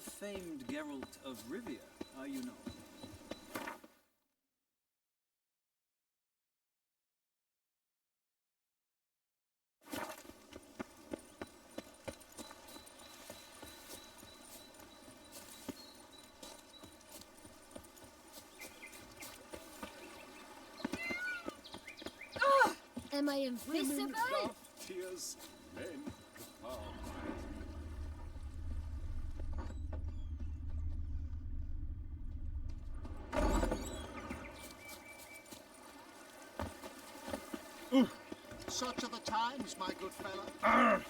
famed Geralt of Rivia, are you know? Am I invisible? Tears, men calm. Such are the times, my good fellow.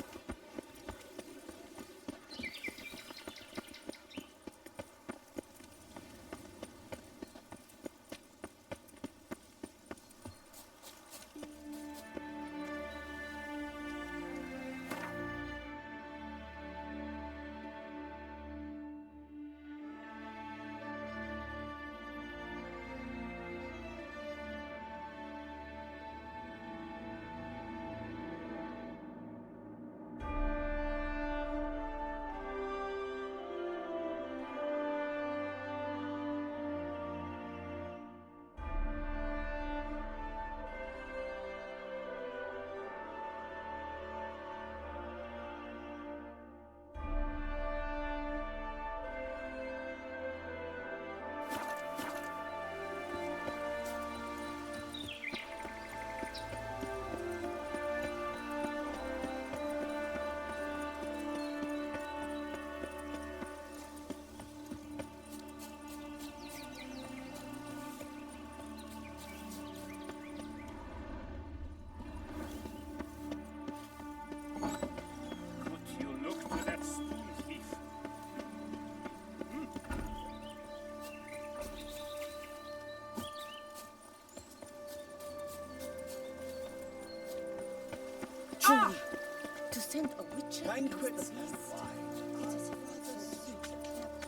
Truly, to send a witch Banquets against the and beast. wine. It is rather suit a clever.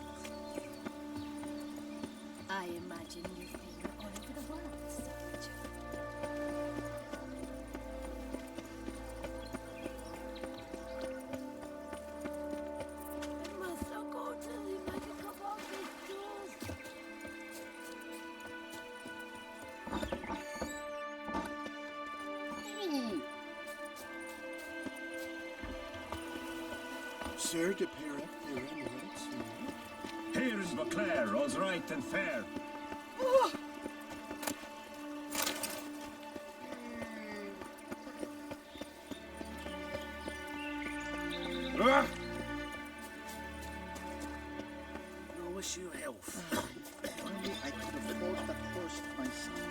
I imagine you've been all over the world, soldier. I must not go till you make a cup of this juice. Sir de Pera, Here in Beauclair, all's right and fair. I wish you health. Only I could afford that horse myself.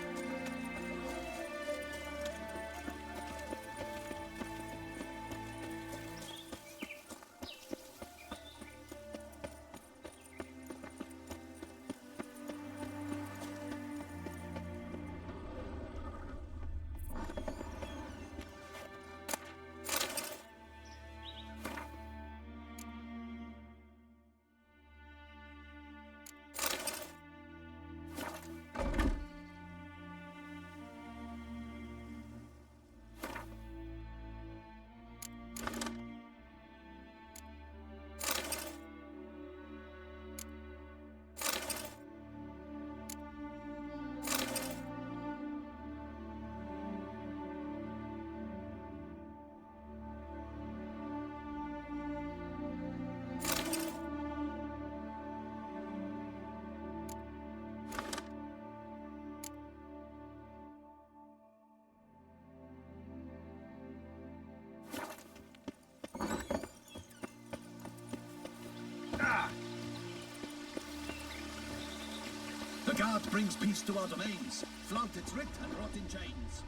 The guard brings peace to our domains. Flaunt its writ and rot in chains.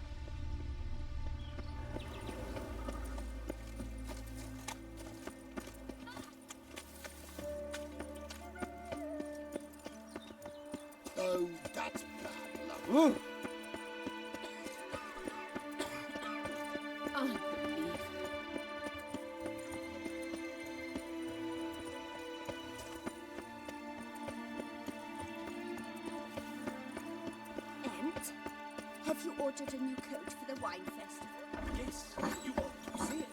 Oh, that's bad luck. Ent, have you ordered a new coat for the wine festival? Yes, you ought to see it.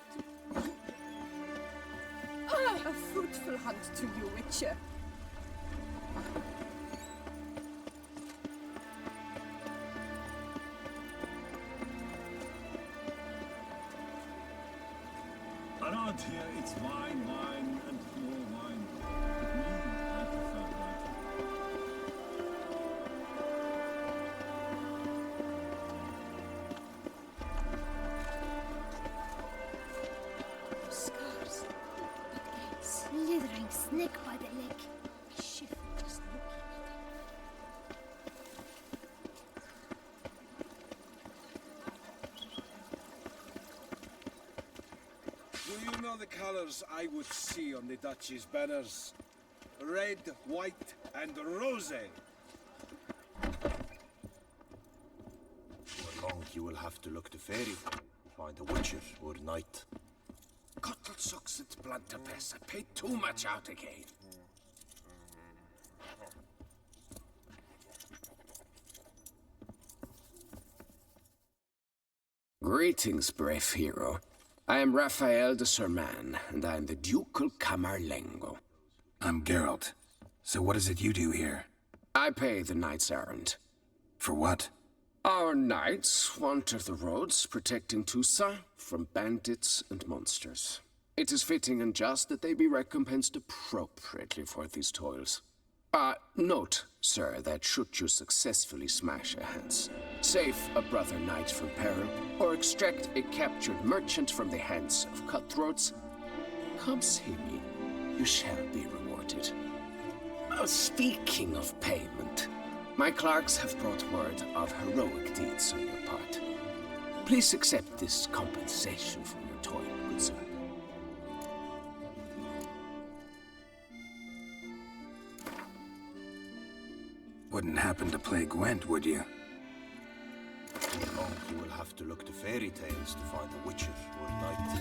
Ah! fruitful hunt to you, Witcher. Around here, it's wine, wine, and more wine. But me, I prefer white. Scars. Slithering snake by the leg. I shiver just looking at Do you know the colors I would see on the Duchy's banners? Red, white, and rose. For long you will have to look to fairy to find a witcher or knight. Cottle sucks at Blunterpest. I paid too much out again. Greetings, brave hero. I am Raphael de Serman, and I am the Ducal Camarlengo. I'm Geralt. So what is it you do here? I pay the knight's errand. For what? Our knights wander the roads, protecting Tusa from bandits and monsters. It is fitting and just that they be recompensed appropriately for these toils. Note, sir, that should you successfully smash a Hans, save a brother knight from peril, or extract a captured merchant from the hands of cutthroats, come see me. You shall be rewarded. Speaking of payment, my clerks have brought word of heroic deeds on your part. Please accept this compensation for your toil, good sir. Wouldn't happen to play Gwent, would you? For long you will have to look to fairy tales to find a witcher or knight.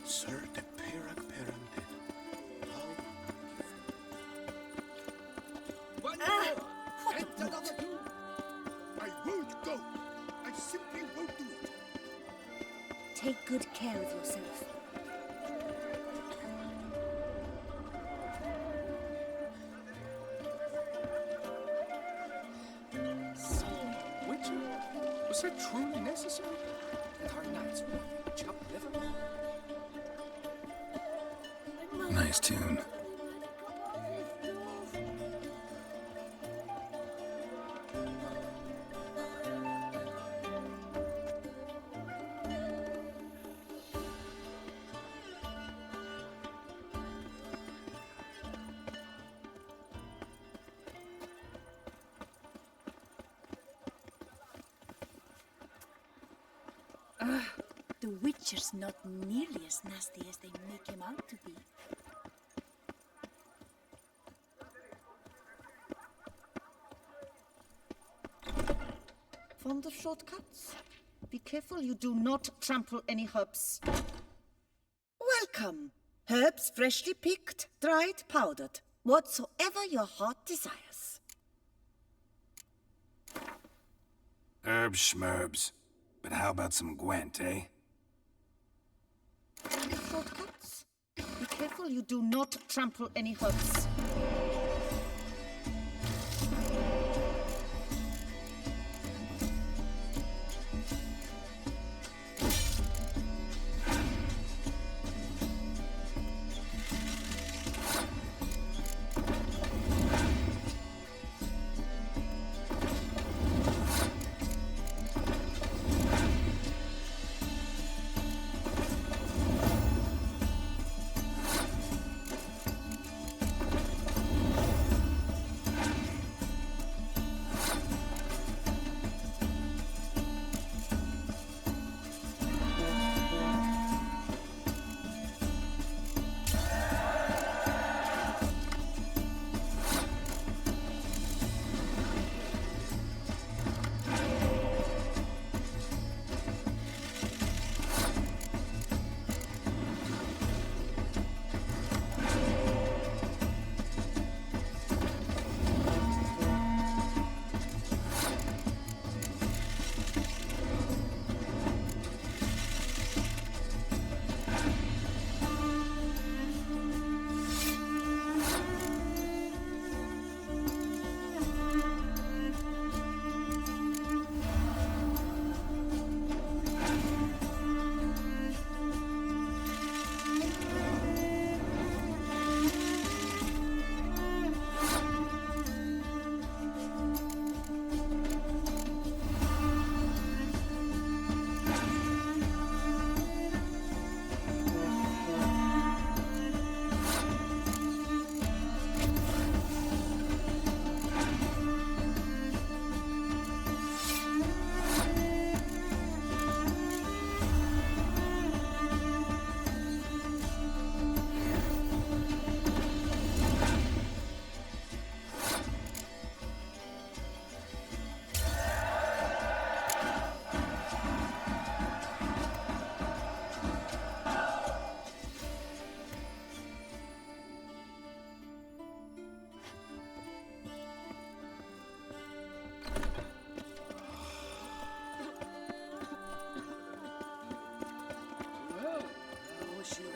Sir de Pirak Pyramid. I won't go. I simply won't do it. Take good care of yourself. So, Witcher, was that truly necessary? That our knights would chop liver? Nice tune. The Witcher's not nearly as nasty as they make him out to be. Fond of shortcuts? Be careful you do not trample any herbs. Welcome. Herbs freshly picked, dried, powdered. Whatsoever your heart desires. Herbs schmerbs. But how about some Gwent, eh? Shortcuts? Be careful you do not trample any herbs.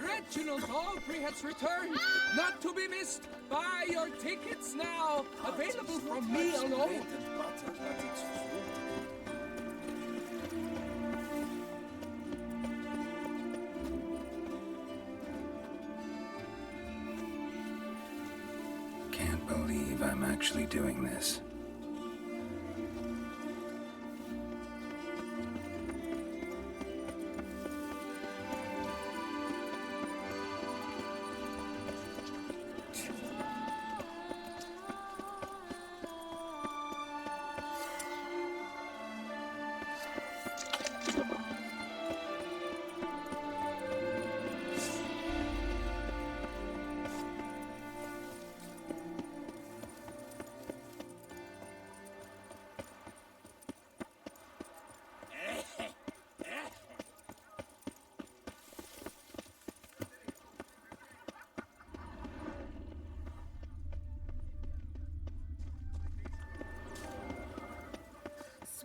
Reginald Aubrey has returned, not to be missed. Buy your tickets now, available from me alone. Can't believe I'm actually doing this.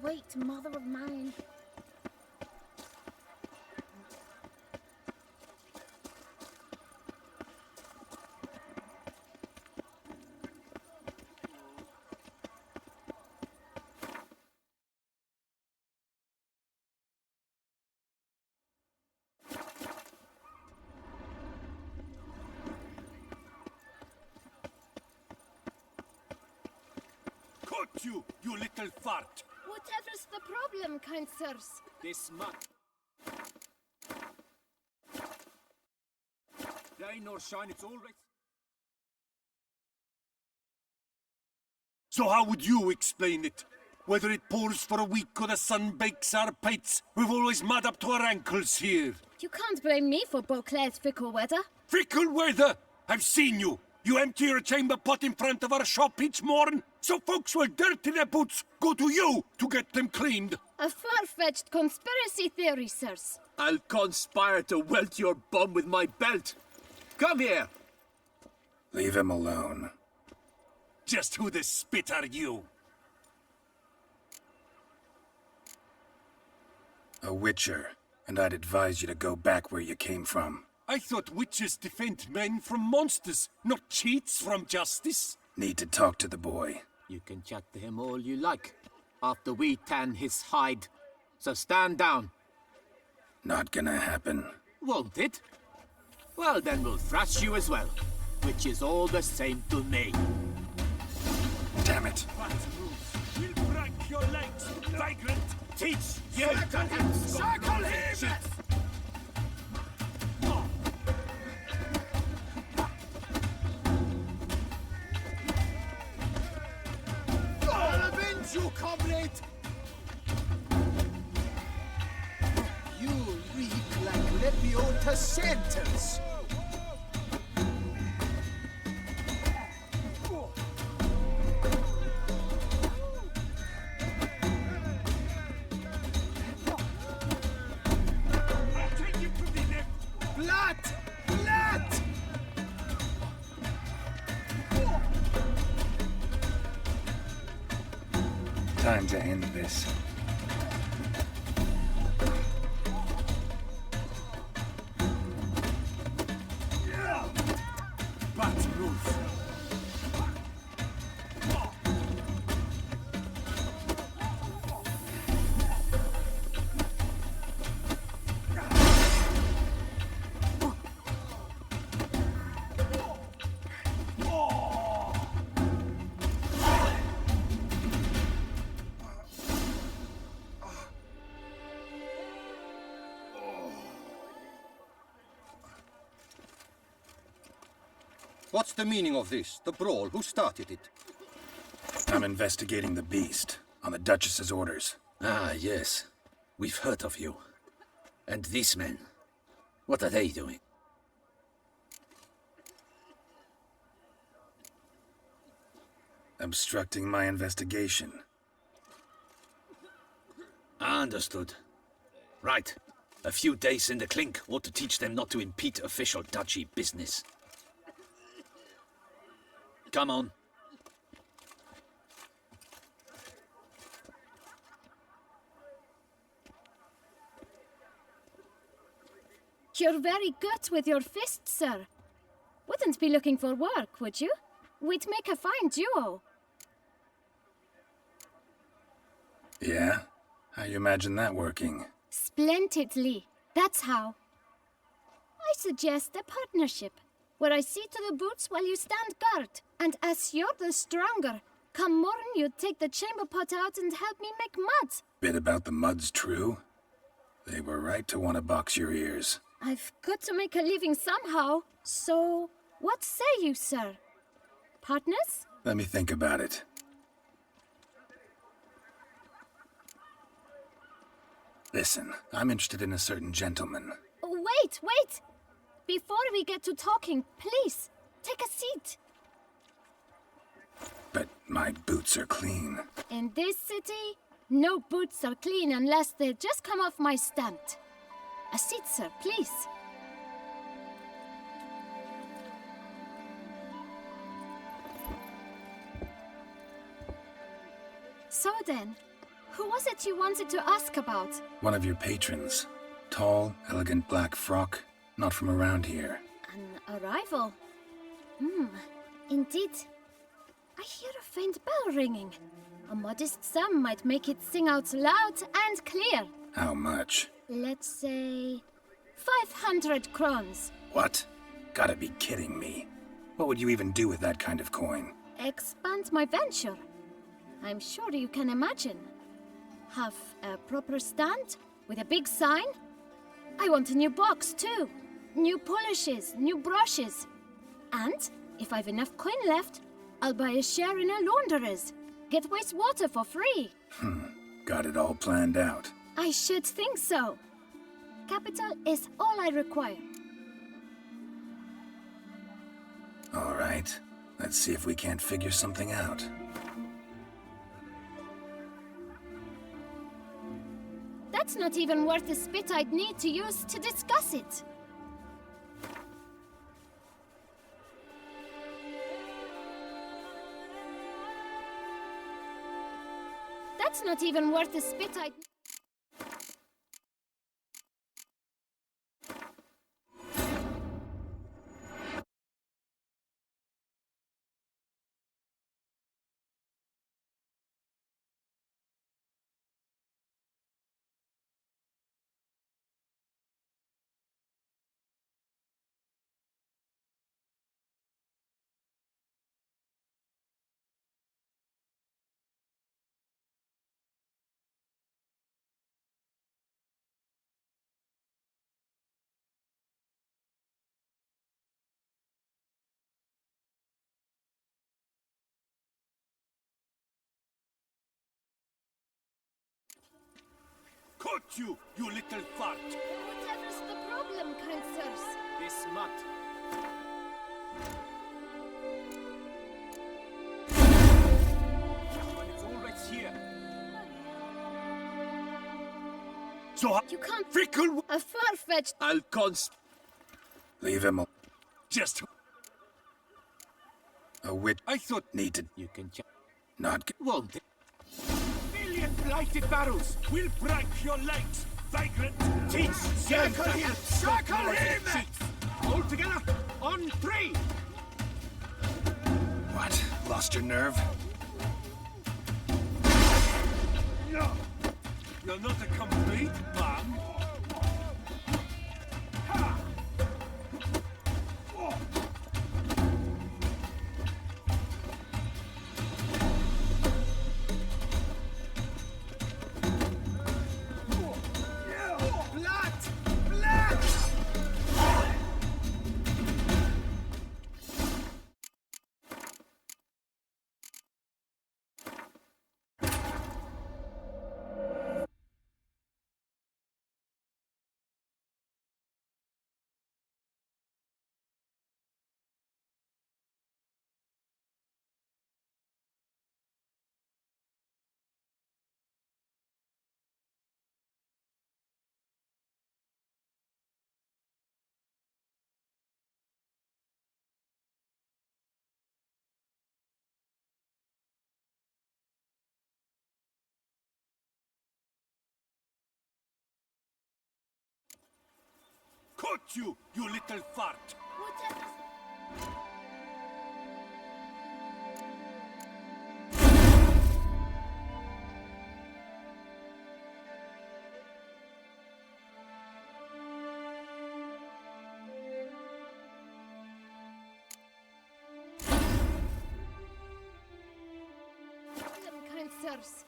sweet mother of mine. Cut you, you little fart! Whatever's the problem, kind sirs? This much. Rain or shine, it's all right. So how would you explain it? Whether it pours for a week or the sun bakes our pates, we've always mud up to our ankles here. You can't blame me for Beauclair's fickle weather. Fickle weather! I've seen you! You empty your chamber pot in front of our shop each morn, so folks will dirty their boots, go to you to get them cleaned. A far-fetched conspiracy theory, sirs. I'll conspire to welt your bum with my belt. Come here! Leave him alone. Just who the spit are you? A witcher, and I'd advise you to go back where you came from. I thought witches defend men from monsters, not cheats from justice. Need to talk to the boy. You can chat to him all you like, after we tan his hide. So stand down. Not gonna happen. Won't it? Well, then we'll thrash you as well, which is all the same to me. Damn it. We'll break your legs, vagrant! Teach you to him! Circle him! I'll avenge you, comrade! You reek like Lepiota sentence! Time to end this. What's the meaning of this? The brawl? Who started it? I'm investigating the beast, on the Duchess's orders. Ah, yes. We've heard of you. And these men, what are they doing? Obstructing my investigation. Understood. Right. A few days in the clink ought to teach them not to impede official duchy business. Come on. You're very good with your fists, sir. Wouldn't be looking for work, would you? We'd make a fine duo. Yeah? How you imagine that working? Splendidly. That's how. I suggest a partnership, where I see to the boots while you stand guard. And as you're the stronger, come morn you take the chamber pot out and help me make mud. Bit about the mud's true? They were right to want to box your ears. I've got to make a living somehow. So, what say you, sir? Partners? Let me think about it. Listen, I'm interested in a certain gentleman. Wait, wait! Before we get to talking, please, take a seat. But my boots are clean. In this city, no boots are clean unless they just come off my stamp. A seat, sir, please. So then, Who was it you wanted to ask about? One of your patrons. Tall, elegant black frock. Not from around here. An arrival? Indeed. I hear a faint bell ringing. A modest sum might make it sing out loud and clear. How much? Let's say 500 crowns. What? Gotta be kidding me. What would you even do with that kind of coin? Expand my venture. I'm sure you can imagine. Have a proper stand with a big sign. I want a new box too. New polishes, new brushes. And if I've enough coin left, I'll buy a share in a launderer's. Get wastewater for free. Got it all planned out. I should think so. Capital is all I require. All right. Let's see if we can't figure something out. That's not even worth the spit I'd need to use to discuss it. That's not even worth the spit I'd... Caught you, you little fart! Whatever's the problem, kind sirs? This mud. It's always here. So you can't... Fickle... A far-fetched... I'll Leave him Just... A wit... I thought... Needed. You can... Not... Won't it? Million blighted barrels! We'll break your legs, vagrant! Teach! Circle him! Circle him! All together! On 3! What? Lost your nerve? No! You're not a complete bum! Ha! Oh. Caught you, you little fart! Whatever's... Kind sirs.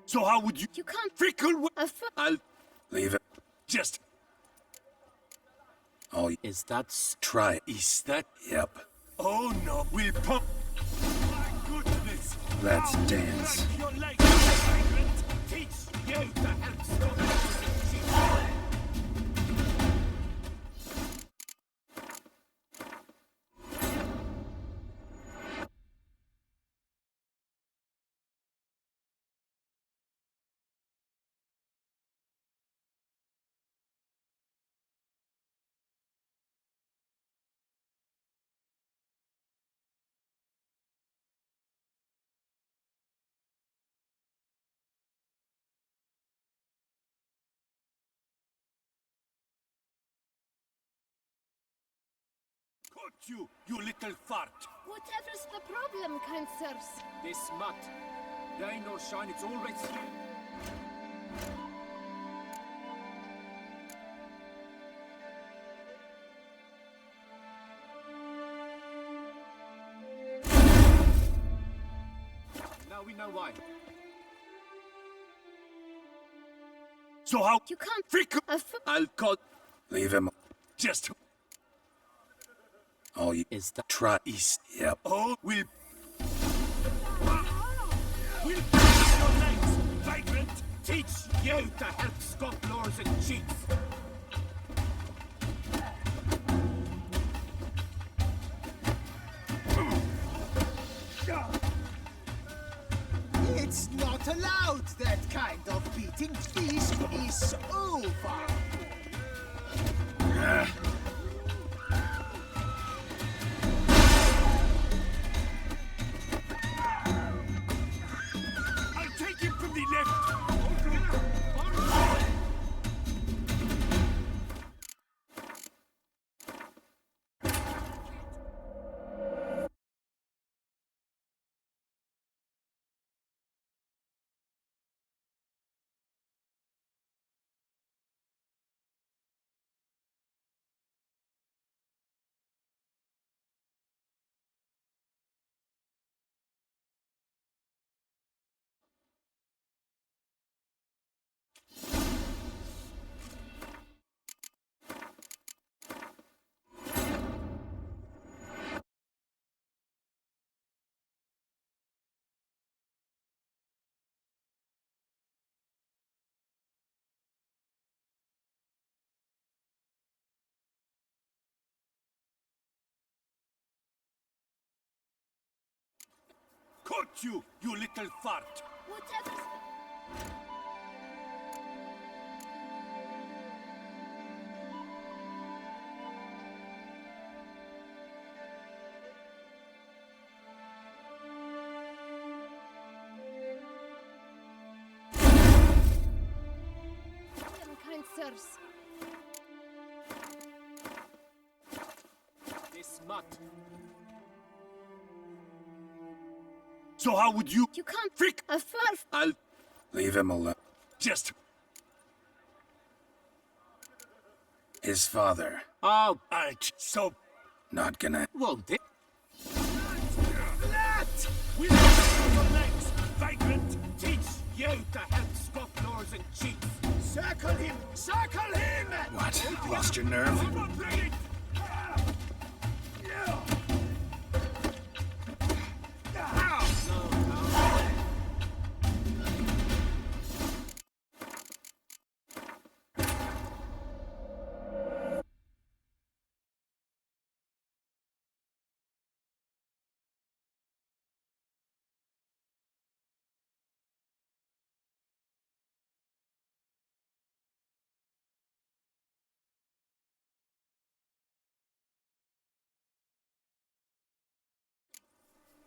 So how would you... You can't... Fickle... I'll... Leave it. Just... Oh, is that... Try it. Is that... Yep. Oh no, we'll pump... My goodness! Let's dance. Your legs, vagrant! Teach you to help stop... Cut you, you little fart! Whatever's the problem, kind sirs? This smut. They no shine, it's all right. Now we know why. So how? You can't. Frick! I'll cut. Leave him. Just. All you Is the try east. Yep. Oh, we'll break your legs, vagrant! Teach you to help scofflaws and cheats. It's not allowed, that kind of beating. Feast is over. I'll take him from the left! Cut you, you little fart! Whatever's the problem, kind sirs? This smut. So how would you? You can't. Frick! A flarf. I'll Leave him alone. just. His father. Oh, So Not gonna. won't it? Let! We'll break your legs, vagrant! Teach you to help scofflaws and cheats. Circle him! Circle him! What? Lost your nerve? I'm not playing!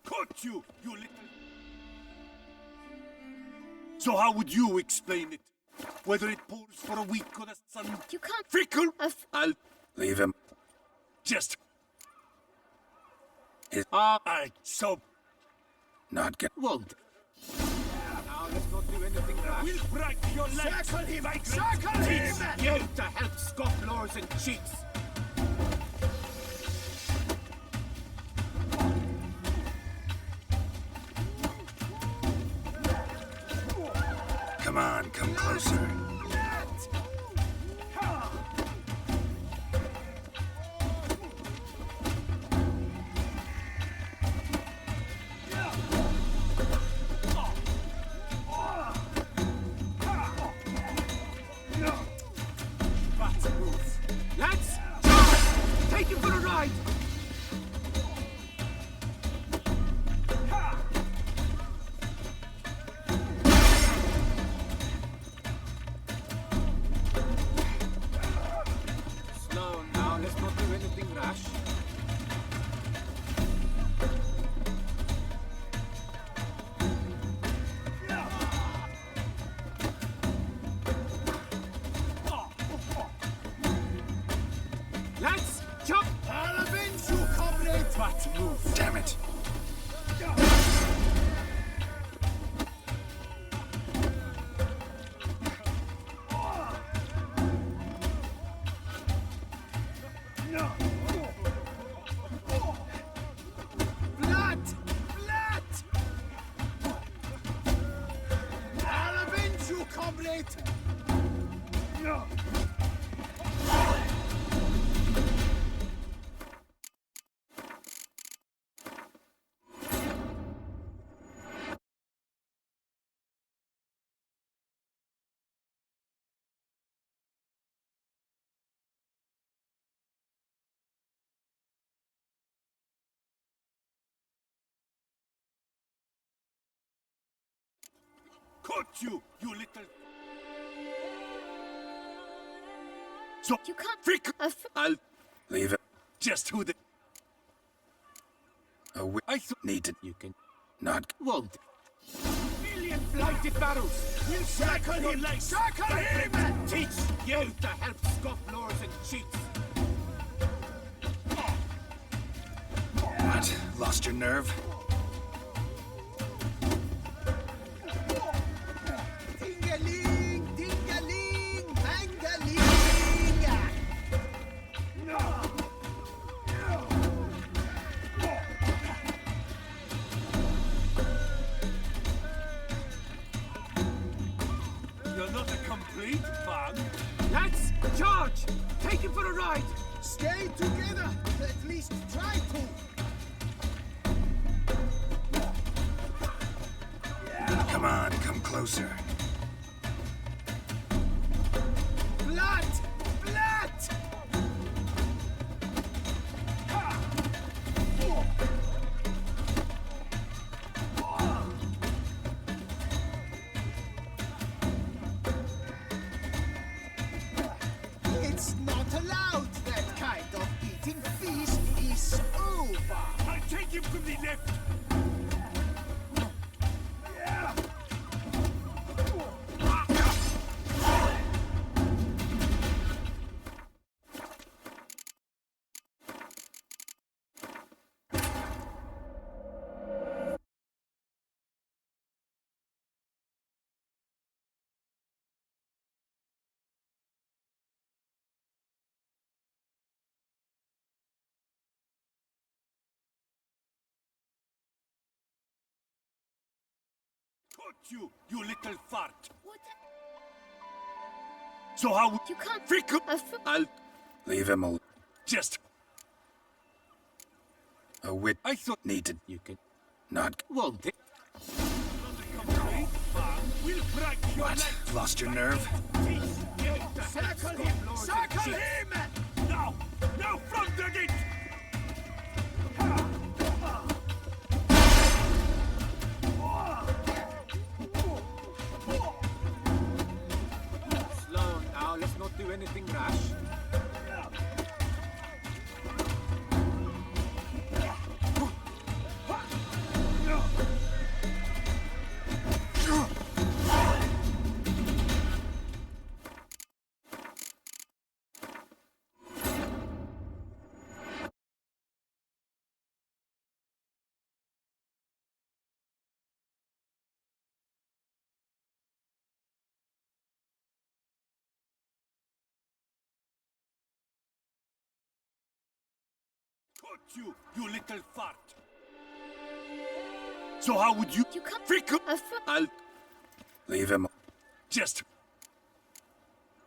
Cut you, you little... So how would you explain it? Whether it pours for a week or the sun... You can't. Fickle! I'll... Leave him. Just... His So... not gonna. Won't. Now let's not do anything rash. We'll break your legs! Circle him! vagrant! Circle him! Teach you to help scofflaws and cheats. Come on, come closer. Bad moves. Lads, charge! Take him for a ride! move. Damn it. Blood! Blood! I'll avenge you, comrade! Cut you, you little... So you can't freak. I'll Leave it. just who the... I need to... You can... Not... Won't. Million blighted barrels! We'll Circle your him! legs! Circle him! Teach you to help scofflaws and cheats! What? Lost your nerve? Ding-a-ling! Ding-a-ling! Bang-a-ling! You're not a complete bug. Lads, charge! Take him for a ride! Stay together! At least try to! Come on, come closer. Blood! Blood! It's not allowed, that kind of eating feast is over! I'll take him from the left. Cut you, you little fart. What? So how... You can't... Freak. I'll... Leave him alone. Just... A wit... I thought... Need to... You can... Not... Won't it? We'll break your What? legs. Lost your nerve? Circle him! Circle him! Now! Now from the gate! Slow now, let's not do anything rash. Cut you, you little fart. So how would you... You can't... Freak. I'll... Leave him... Just...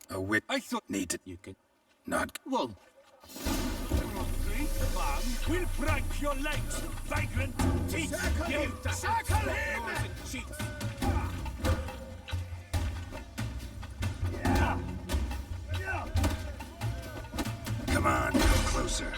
A wit... I thought... Need to... You can... Not... Won't. Great bang will break your legs, vagrant. Teach Circle you him! to Circle him! scofflaws and cheats. Come on, come closer.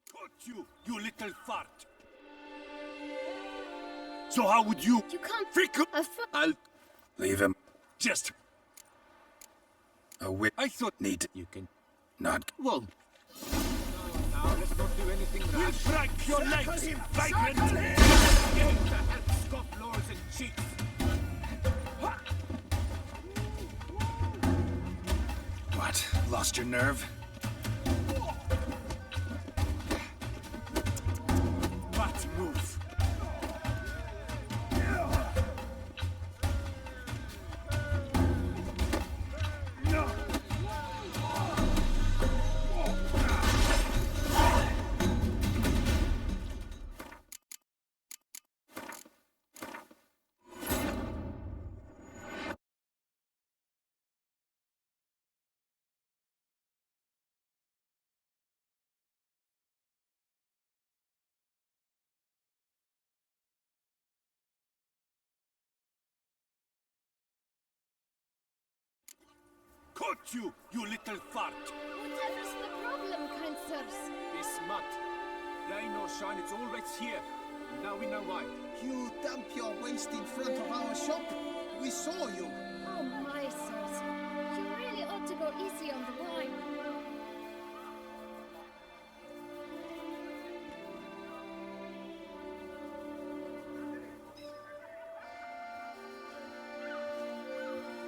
Cut you, you little fart. So how would you... You can't... Freak. I'll... Leave him. Just... A wit. I thought... Need. You can... Not. Well... Now, let's not do anything rash. We'll break your legs, vagrant! Get to help scofflaws and cheats. What? Lost your nerve? But move. Caught you, you little fart! Whatever's the problem, kind sirs? This smut. Rain or shine, it's all right here. Now we know why. You dump your waste in front of our shop? We saw you. Oh my, sirs. You really ought to go easy on the wine.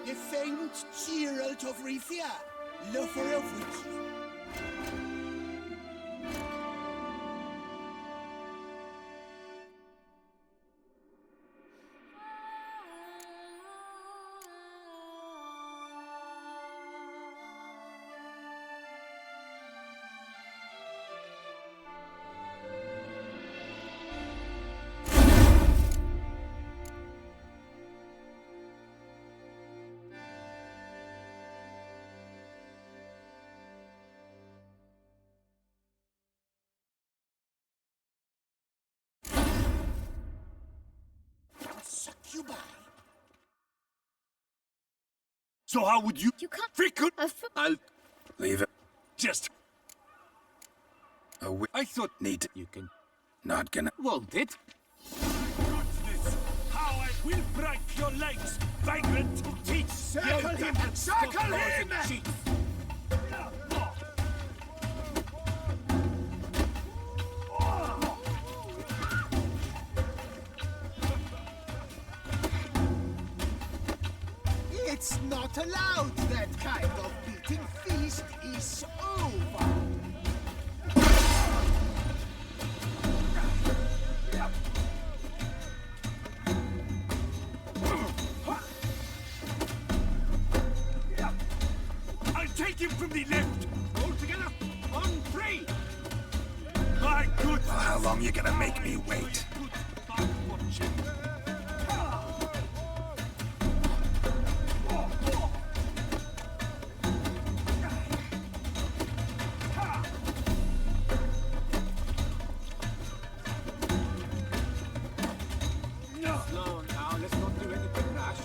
The faint Geralt of Rivia, lover of witches. Succubi. So how would you... You can't... Frequent... I'll... Leave it. Just... A wit. I thought... Need. You can... Not gonna... Won't it? Watch this! How I will break your legs, vagrant! Teach... Circle him! Circle him! It's not allowed. That kind of beating feast is over. I'll take him from the left! All together! On three! My good... Well, how long you gonna make me wait? Slow now, let's not do anything rash.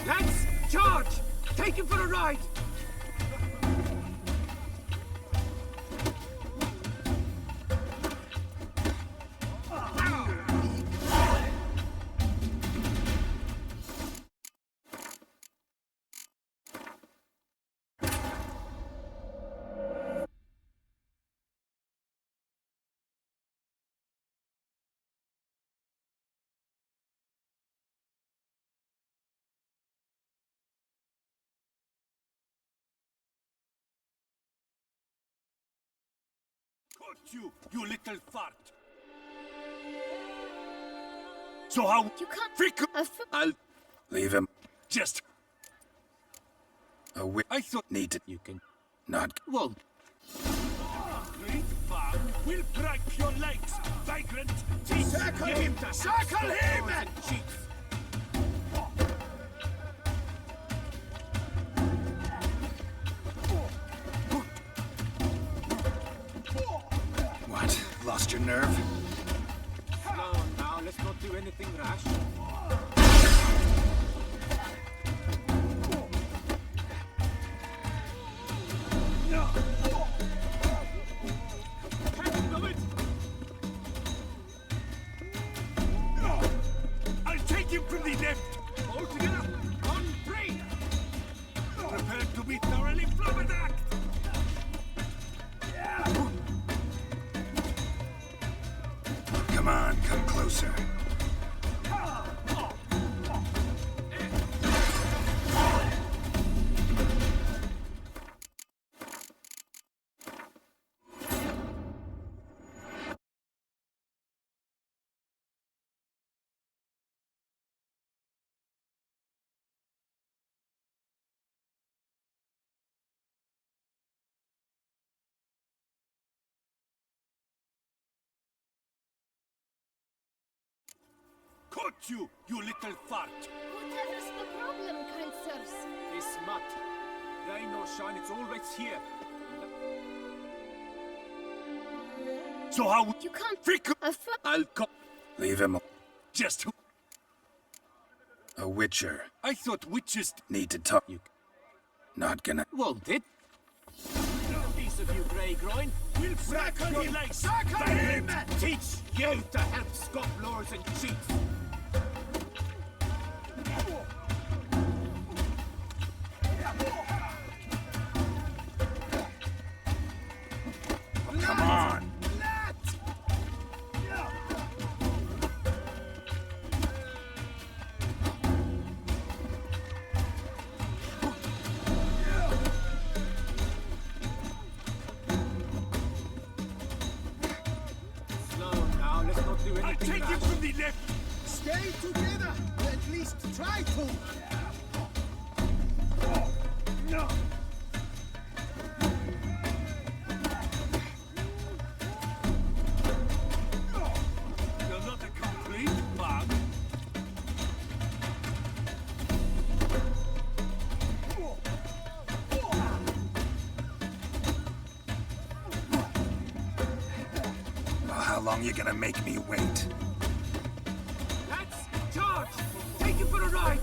Lads, charge! Take him for a ride! Caught you, you little fart! So how... You can't... Frequent... I'll... Leave him. Just... A wit. I thought... Need. You can... Not... Won't. Great fun will break your legs, vagrant! Teach... Circle him! Circle him! What? Lost your nerve? Slow now, let's not do anything rash. thoroughly flabbergasted! Come on, come closer. Caught you, you little fart! Whatever's the problem, kind sirs? This mutt. Rain or shine, it's always here. So how would you can't I'll come. Leave him. Just who? A witcher. I thought witches Need to talk. You. Not gonna. Won't it? Piece of you, grey groin. We'll crack your legs! Circle him! Teach you to help scop lords and cheats. Come on. I'll take you from the left! Stay together! At least try to! No! You're not a complete bug. Well, how long you gonna make me wait? Let's charge! Take him for a ride!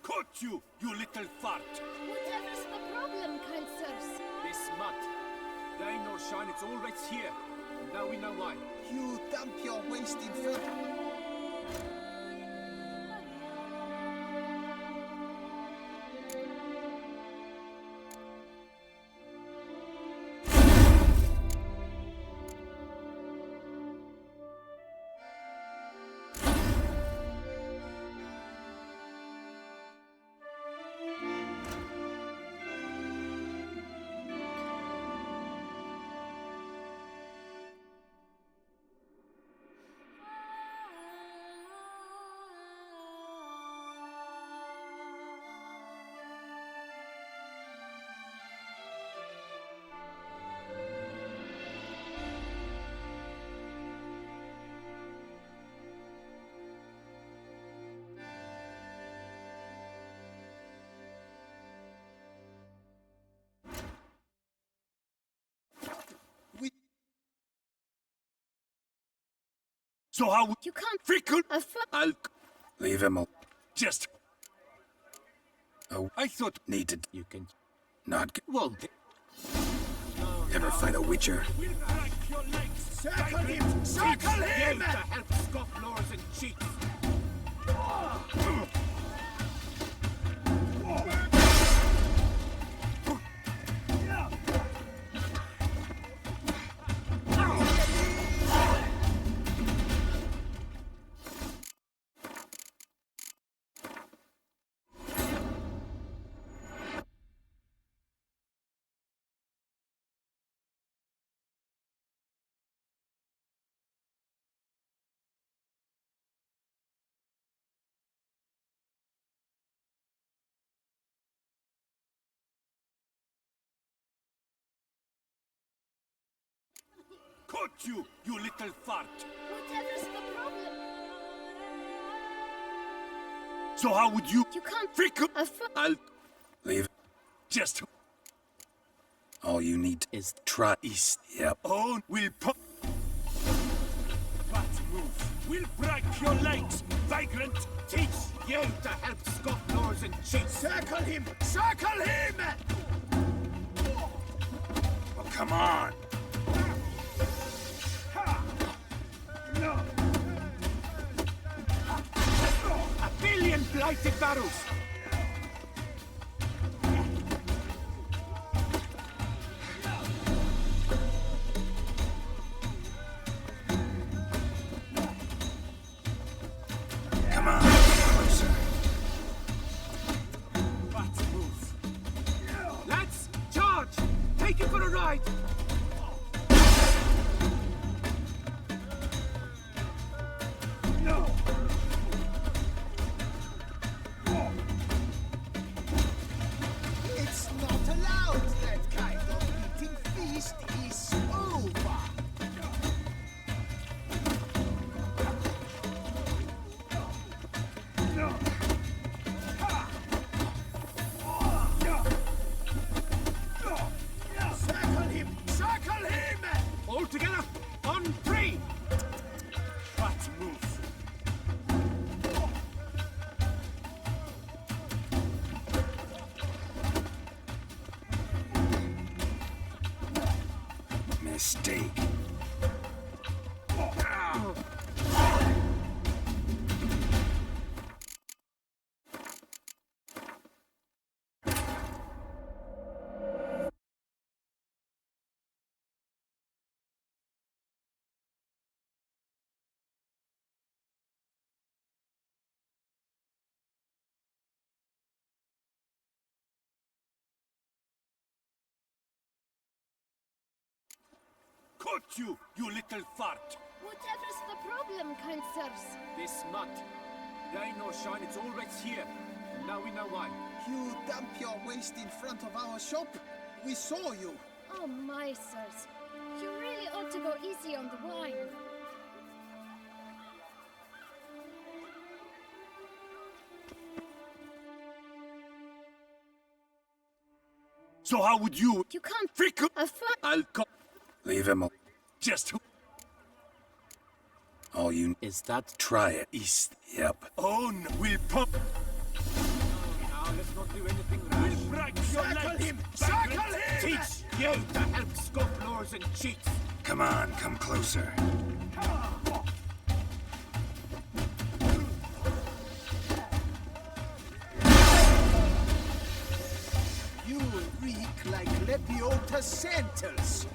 Caught you, you little fart! Whatever's the problem, kind sirs? This mutt. Rain or shine, it's always here. And now we know why. You dump your wasted foot. So how would you can't frequent? I'll Leave him. just. Oh, I thought need to. You can. Not. Won't it? Ever fight a witcher? We'll crack your legs! Circle him! Circle him! To help scop lords and cheats. Caught you, you little fart! Whatever's the problem? So how would you? You can't frequent? afford. I'll Leave. just. All you need is try east. Yep. Oh, we'll pop. That move. We'll break your legs, vagrant. Teach you to help scofflaws and cheats. Circle him! Circle him! Oh, come on. A billion blighted barrels! Come on, closer. Let's move. Lads, charge! Take it for a ride! No! It's not allowed! That kind of eating feast is over! No! Circle him! Circle him! All together, on three! That move. Mistake. Caught you, you little fart. Whatever's the problem, kind sirs? This mutt. There ain't no shine, it's always here. And now we know why. You dump your waste in front of our shop? We saw you. Oh my, sirs. You really ought to go easy on the wine. So how would you... You can't... Freak... I'll call... Leave him. Just... All you is that try it east. Yep. Oh, no. We'll pop... Now let's not do anything rash. We'll break your Circle legs, him! vagrant. Circle him! Teach you to help scofflaws and cheats. Come on, come closer. You reek like Lepiota Santos.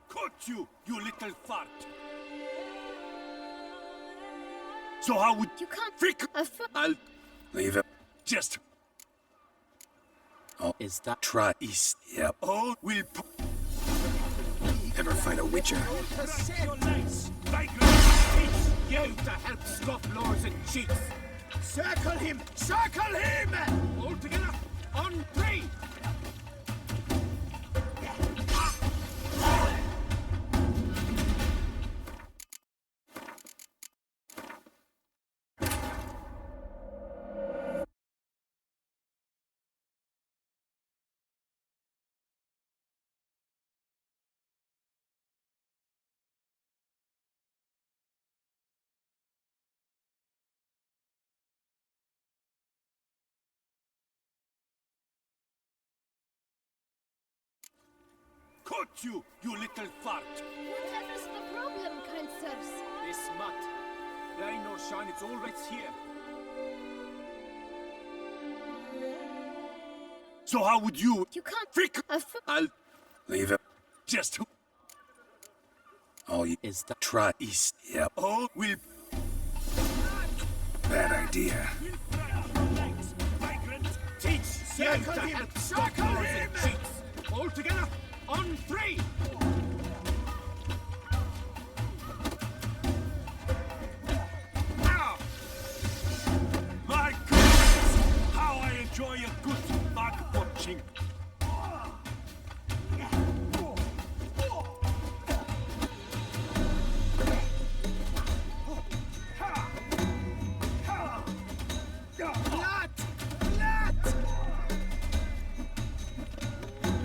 Caught you, you little fart. So how would... You can't... Freak... I'll... Leave him. Just... Oh, is that try east? Yep. Oh, we'll... Ever fight a witcher? Your legs, vagrant. Teach you to help scofflaws and cheats. Circle him! Circle him! All together, on three! Caught you, you little fart. Whatever's the problem, kind sirs? This mutt. There ain't no shine, it's always here. So how would you... You can't... Freak... I'll... Leave him. Just... All you is that try east. Yep. Oh, we'll... bad idea. Teach circle him! Circle him! All together, on 3! Now! My goodness! How I enjoy a good back punching!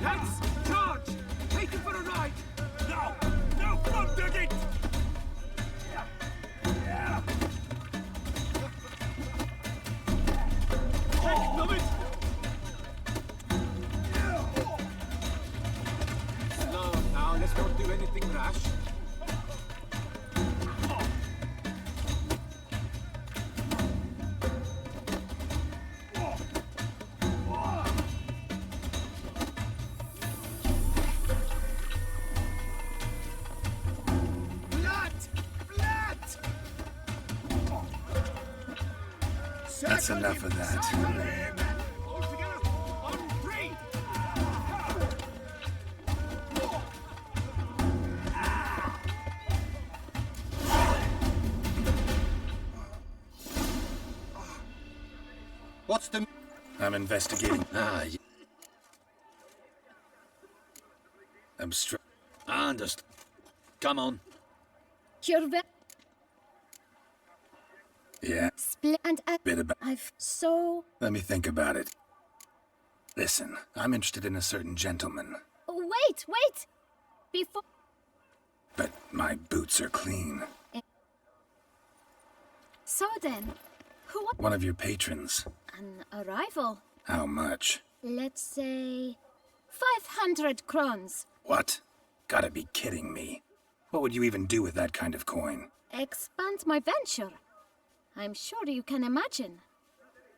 Lads, charge! Take him for a ride! Now! Now, front it! Love it! Slow now, let's not do anything rash. That's enough of that. What's the... I'm investigating. Obstruct. I understand. Come on. You're Yeah. split and Bit about. I've so... Let me think about it. Listen, I'm interested in a certain gentleman, Wait! Before... but my boots are clean. So then, who... One of your patrons. An arrival. How much? Let's say... 500 crowns. What? Gotta be kidding me. What would you even do with that kind of coin? Expand my venture. I'm sure you can imagine.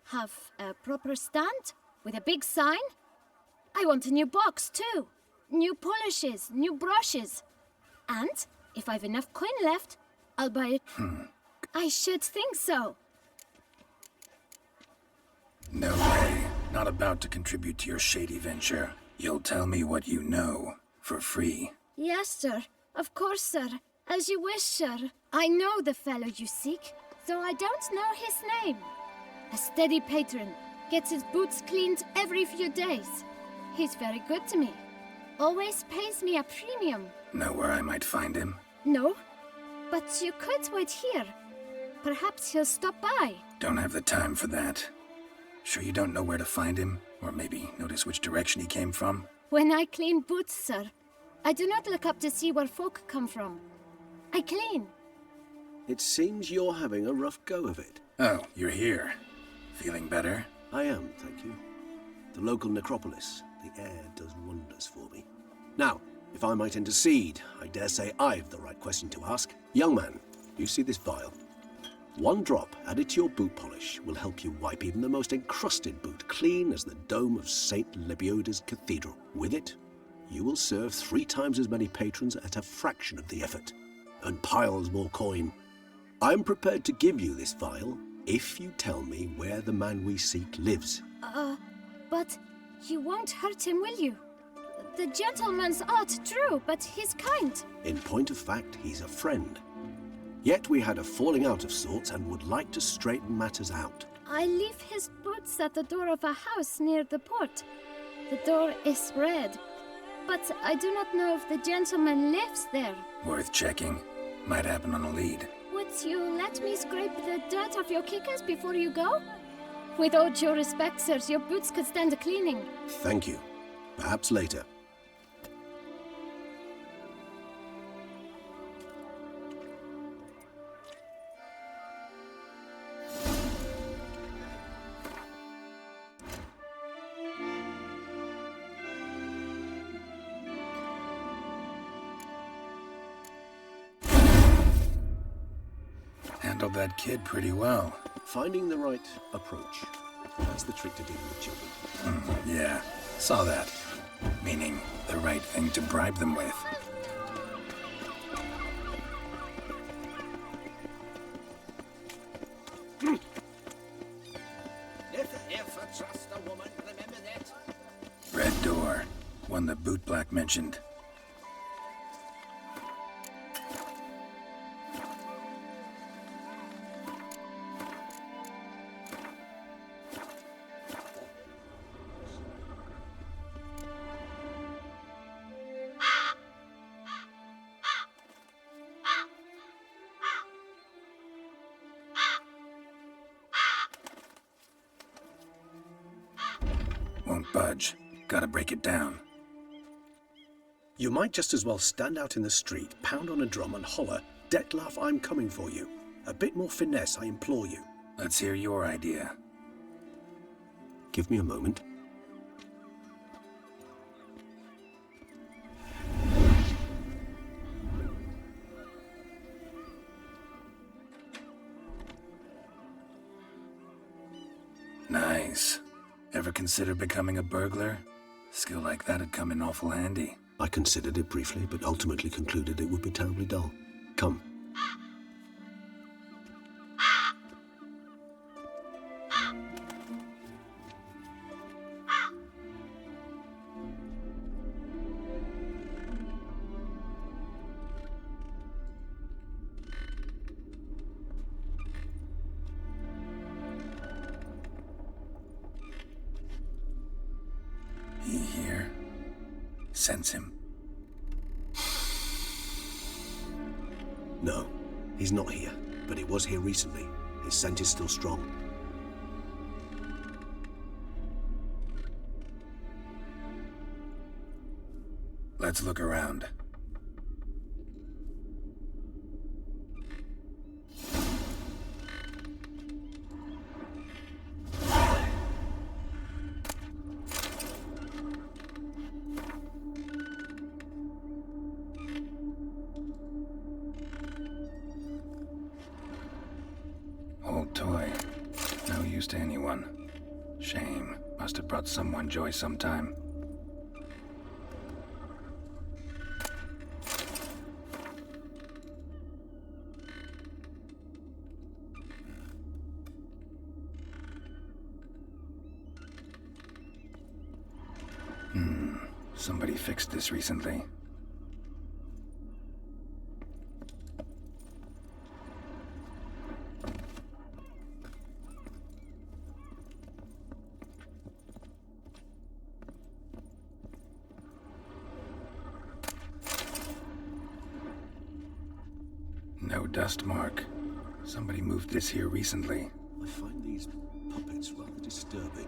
Have a proper stand with a big sign. I want a new box too. New polishes, new brushes. And if I've enough coin left, I'll buy it. I should think so. No way. Not about to contribute to your shady venture. You'll tell me what you know, for free. Yes, sir. Of course, sir. As you wish, sir. I know the fellow you seek, though I don't know his name. A steady patron. Gets his boots cleaned every few days. He's very good to me. Always pays me a premium. Know where I might find him? No, but you could wait here. Perhaps he'll stop by. Don't have the time for that. Sure you don't know where to find him? Or maybe notice which direction he came from? When I clean boots, sir, I do not look up to see where folk come from. I clean. It seems you're having a rough go of it. Oh, you're here. Feeling better? I am, thank you. The local necropolis. The air does wonders for me. Now, if I might intercede, I dare say I've the right question to ask. Young man, you see this vial? One drop added to your boot polish will help you wipe even the most encrusted boot clean as the dome of St. Lebioda's cathedral. With it, you will serve 3 times as many patrons at a fraction of the effort, and piles more coin. I'm prepared to give you this vial if you tell me where the man we seek lives. But you won't hurt him, will you? The gentleman's odd, true, but he's kind. In point of fact, he's a friend. Yet we had a falling out of sorts and would like to straighten matters out. I leave his boots at the door of a house near the port. The door is red, but I do not know if the gentleman lives there. Worth checking. Might happen on a lead. Would you let me scrape the dirt off your kickers before you go? With all due respect, sirs, your boots could stand a cleaning. Thank you. Perhaps later. Handled that kid pretty well. Finding the right approach. That's the trick to dealing with children. Yeah, saw that. Meaning, the right thing to bribe them with. one the bootblack mentioned. Won't budge. Gotta break it down. You might just as well stand out in the street, pound on a drum and holler, "Detlaf, I'm coming for you." A bit more finesse, I implore you. Let's hear your idea. Give me a moment. Nice. Ever consider becoming a burglar? Skill like that'd come in awful handy. I considered it briefly, but ultimately concluded it would be terribly dull. Come. He here? Sense him. No, he's not here, but he was here recently. His scent is still strong. Let's look around. Old toy. No use to anyone. Shame. Must have brought someone joy sometime. Somebody fixed this recently. No dust mark. Somebody moved this here recently. I find these puppets rather disturbing.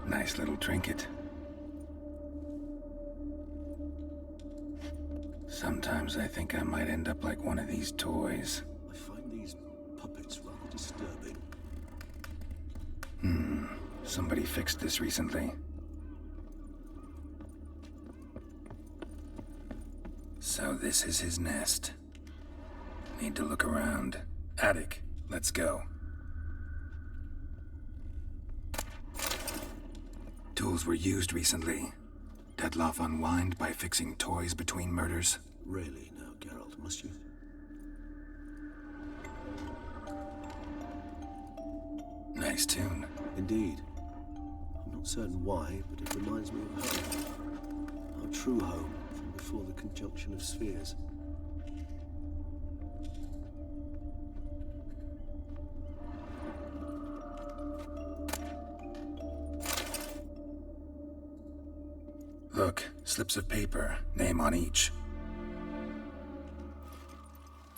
Nice little trinket. Sometimes I think I might end up like one of these toys. I find these puppets rather disturbing. Somebody fixed this recently. So this is his nest. Need to look around. Attic, let's go. Tools were used recently. Detlaf unwind by fixing toys between murders. Really now, Geralt, must you? Nice tune. Indeed. I'm not certain why, but it reminds me of home. Our true home from before the conjunction of spheres. Look, slips of paper, name on each.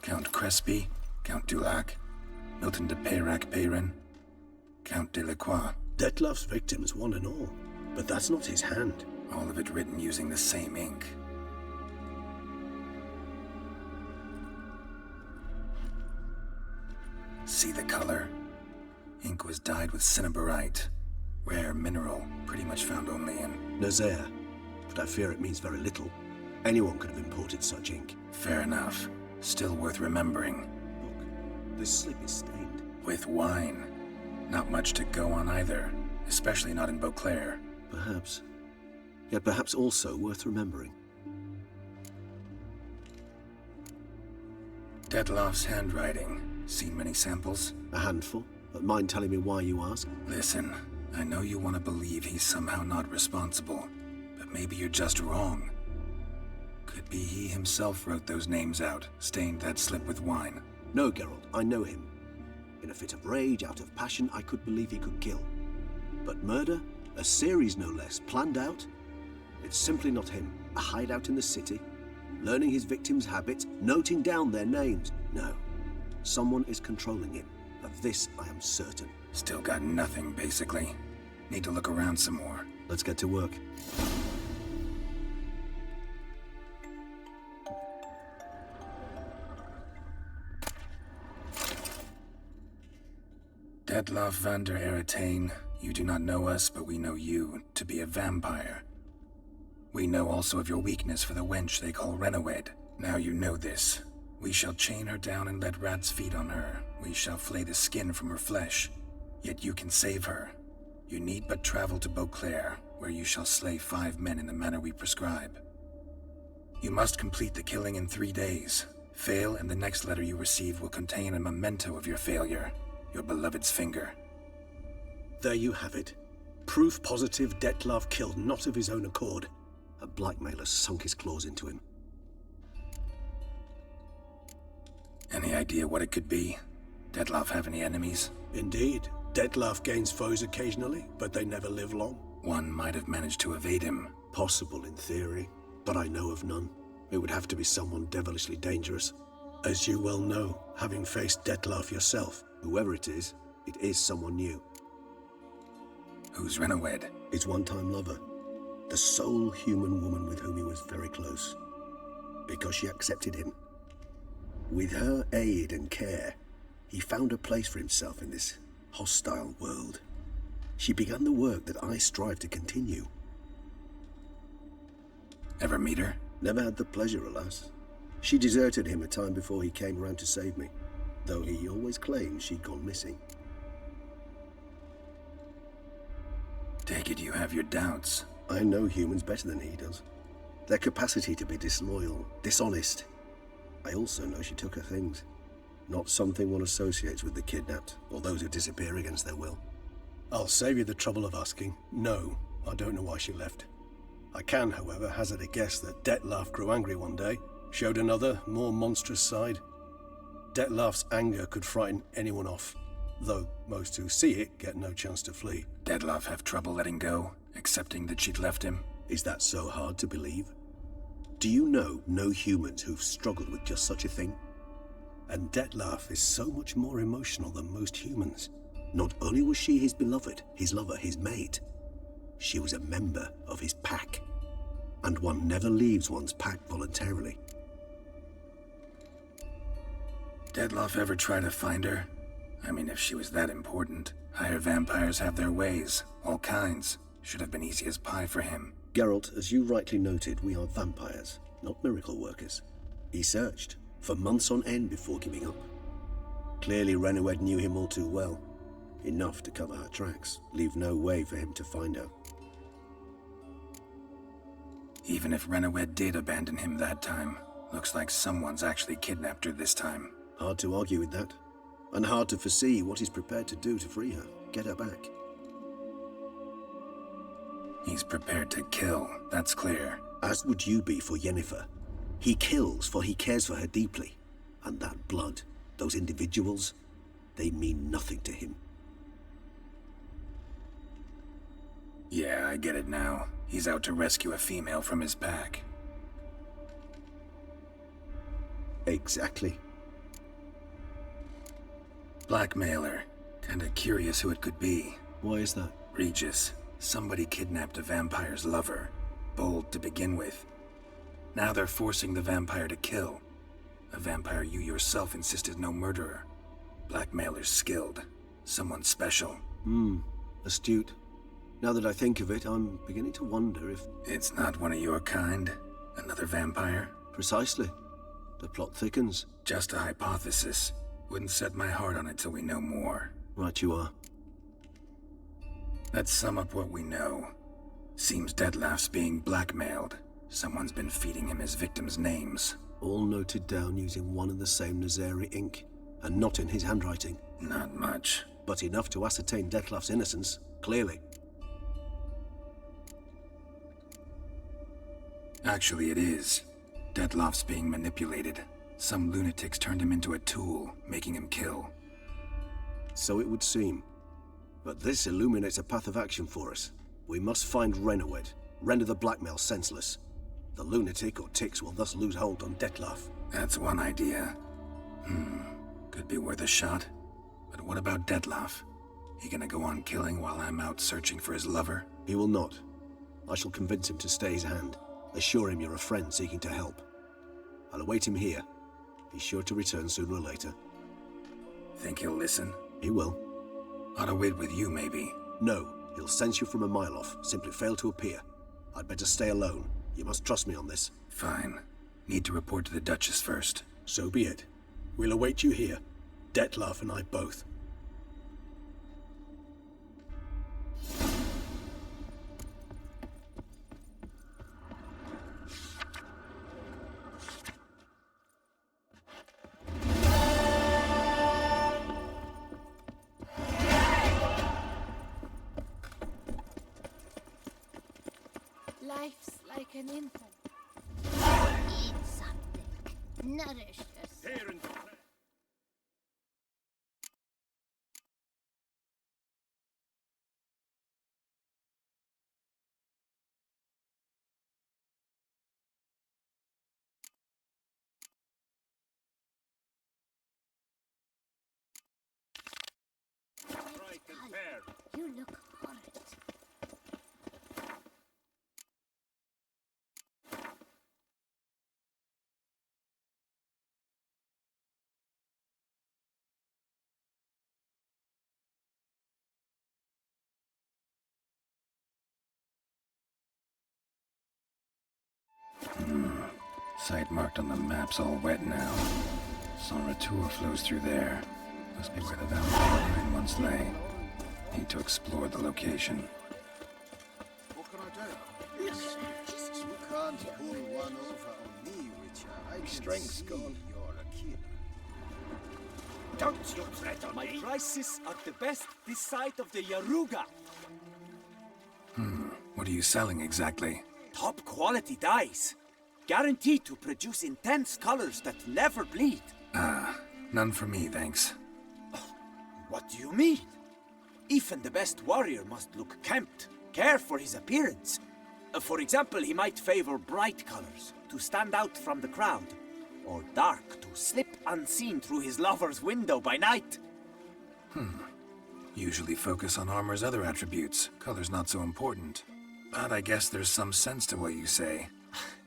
Count Crespi, Count Dulac, Milton de Peyrac-Peyrin, Count Delacroix. Detlaf's victims, one and all. But that's not his hand. All of it written using the same ink. See the color? Ink was dyed with cinnabarite. Rare mineral, pretty much found only in Nazaire. But I fear it means very little. Anyone could have imported such ink. Fair enough. Still worth remembering. Look, this slip is stained. With wine. Not much to go on either. Especially not in Beauclair. Perhaps. Yet perhaps also worth remembering. Detlaf's handwriting. Seen many samples? A handful. Mind telling me why you ask? Listen, I know you want to believe he's somehow not responsible, but maybe you're just wrong. Could be he himself wrote those names out, stained that slip with wine. No, Geralt, I know him. In a fit of rage, out of passion, I could believe he could kill. But murder? A series no less, planned out? It's simply not him. A hideout in the city, learning his victims' habits, noting down their names. No. Someone is controlling him. Of this, I am certain. Still got nothing, basically. Need to look around some more. Let's get to work. Detlaff van der Eretain, you do not know us, but we know you to be a vampire. We know also of your weakness for the wench they call Renawed. Now you know this. We shall chain her down and let rats feed on her. We shall flay the skin from her flesh. Yet you can save her. You need but travel to Beauclair, where you shall slay 5 men in the manner we prescribe. You must complete the killing in 3 days. Fail, and the next letter you receive will contain a memento of your failure. Your beloved's finger. There you have it. Proof positive Detlaff killed not of his own accord. A blackmailer sunk his claws into him. Any idea what it could be? Detlaff have any enemies? Indeed. Detlaff gains foes occasionally, but they never live long. One might have managed to evade him. Possible in theory, but I know of none. It would have to be someone devilishly dangerous. As you well know, having faced Detlaff yourself, whoever it is someone new. Who's Renawed? His one-time lover. The sole human woman with whom he was very close. Because she accepted him. With her aid and care, he found a place for himself in this hostile world. She began the work that I strive to continue. Ever meet her? Never had the pleasure, alas. She deserted him a time before he came round to save me, though he always claimed she'd gone missing. Take it you have your doubts. I know humans better than he does. Their capacity to be disloyal, dishonest. I also know she took her things. Not something one associates with the kidnapped, or those who disappear against their will. I'll save you the trouble of asking. No, I don't know why she left. I can, however, hazard a guess that Detlaff grew angry one day, showed another, more monstrous side. Detlaff's anger could frighten anyone off, though most who see it get no chance to flee. Detlaff have trouble letting go, accepting that she'd left him? Is that so hard to believe? Do you know no humans who've struggled with just such a thing? And Detlaff is so much more emotional than most humans. Not only was she his beloved, his lover, his mate, she was a member of his pack. And one never leaves one's pack voluntarily. Detlaff ever try to find her? I mean, if she was that important. Higher vampires have their ways, all kinds. Should have been easy as pie for him. Geralt, as you rightly noted, we are vampires, not miracle workers. He searched for months on end before giving up. Clearly Renawed knew him all too well. Enough to cover her tracks, leave no way for him to find her. Even if Renawed did abandon him that time, looks like someone's actually kidnapped her this time. Hard to argue with that. And hard to foresee what he's prepared to do to free her, get her back. He's prepared to kill, that's clear. As would you be for Yennefer. He kills for he cares for her deeply. And that blood, those individuals, they mean nothing to him. Yeah, I get it now. He's out to rescue a female from his pack. Exactly. Blackmailer. Kinda curious who it could be. Why is that? Regis. Somebody kidnapped a vampire's lover. Bold to begin with. Now they're forcing the vampire to kill. A vampire you yourself insist is no murderer. Blackmailer's skilled. Someone special. Astute. Now that I think of it, I'm beginning to wonder if... It's not one of your kind? Another vampire? Precisely. The plot thickens. Just a hypothesis. Wouldn't set my heart on it till we know more. Right you are. Let's sum up what we know. Seems Detlaff's being blackmailed. Someone's been feeding him his victims' names. All noted down using one and the same Nazeri ink, and not in his handwriting. Not much. But enough to ascertain Dettlaff's innocence, clearly. Actually, it is. Dettlaff's being manipulated. Some lunatics turned him into a tool, making him kill. So it would seem. But this illuminates a path of action for us. We must find Renowed, render the blackmail senseless. The lunatic or ticks will thus lose hold on Dettlaff. That's one idea. Could be worth a shot. But what about Dettlaff? He gonna go on killing while I'm out searching for his lover? He will not. I shall convince him to stay his hand. Assure him you're a friend seeking to help. I'll await him here. He's sure to return sooner or later. Think he'll listen? He will. Ought to wait with you, maybe. No, he'll sense you from a mile off. Simply fail to appear. I'd better stay alone. You must trust me on this. Fine. Need to report to the Duchess first. So be it. We'll await you here. Dettlaff and I both. Life's like an infant. Eat something. Nourish yourself. You look horrid. Site marked on the map's all wet now. San Retour flows through there. Must be where the Valley Line once lay. Need to explore the location. What can I do? Yes. You can't pull one over on me, Witcher. I can Strength's see gone. you're a killer. Don't you threaten my prices are the best this side of the Yaruga. What are you selling exactly? Top quality dyes. Guaranteed to produce intense colors that never bleed. None for me, thanks. What do you mean? Even the best warrior must look kempt, care for his appearance. For example, he might favor bright colors to stand out from the crowd, or dark to slip unseen through his lover's window by night. Usually focus on armor's other attributes. Color's not so important. But I guess there's some sense to what you say.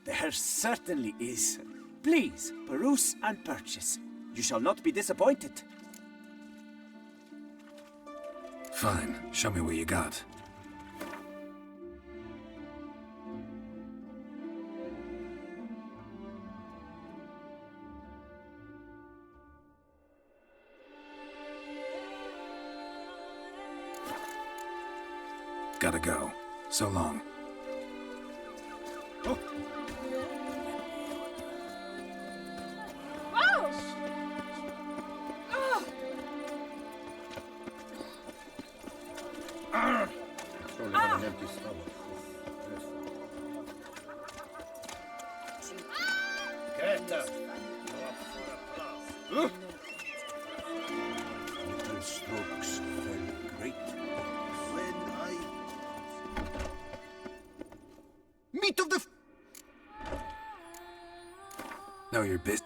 There certainly is. Please, peruse and purchase. You shall not be disappointed. Fine. Show me what you got. Gotta go. So long. Whoa! Surely have an empty stomach. Greta! Go up for a plough. Little strokes fell great. When I... Meat of the... Know your business.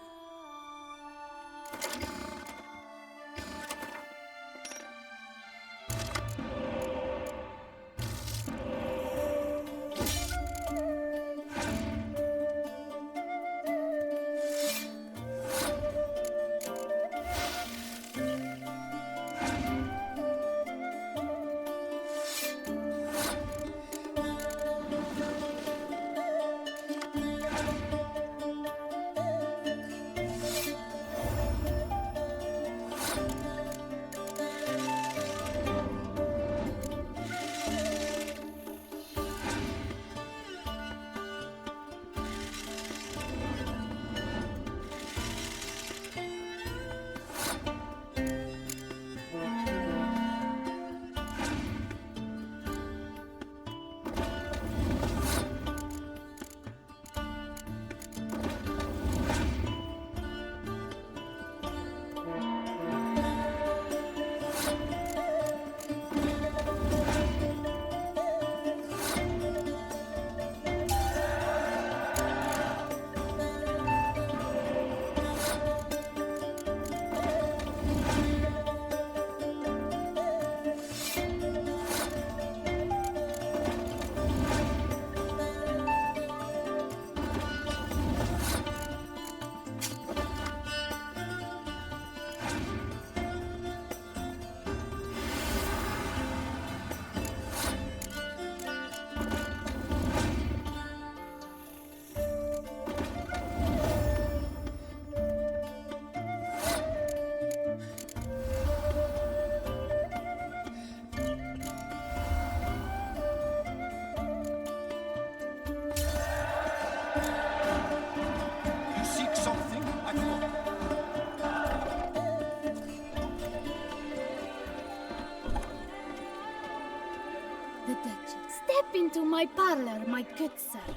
my parlor, my good sir.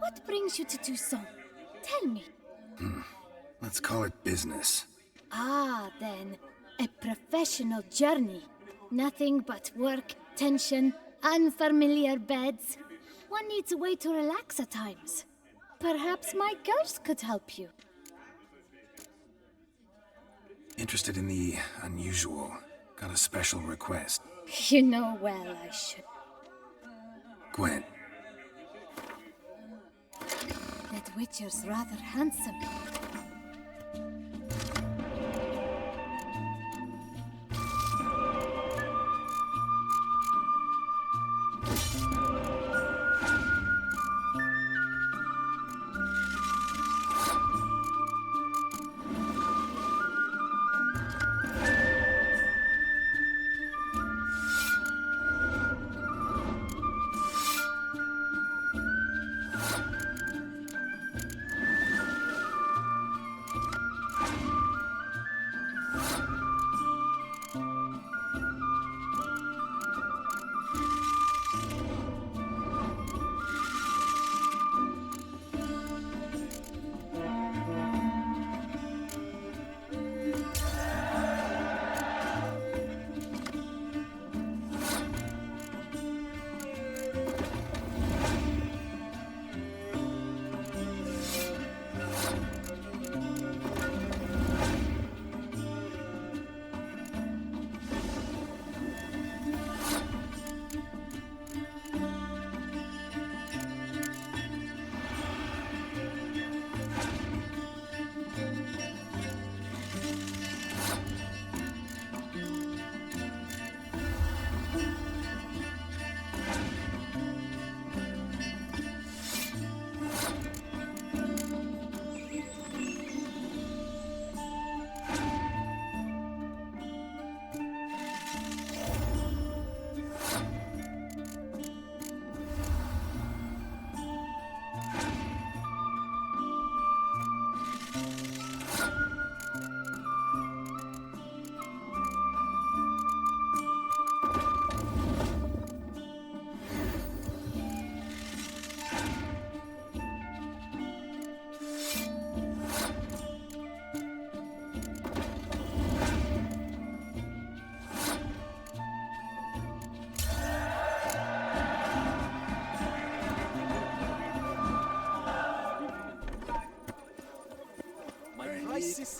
What brings you to do so? Tell me. Let's call it business. Ah, then. A professional journey. Nothing but work, tension, unfamiliar beds. One needs a way to relax at times. Perhaps my girls could help you. Interested in the unusual. Got a special request. You know well I should. Gwen, That Witcher's rather handsome.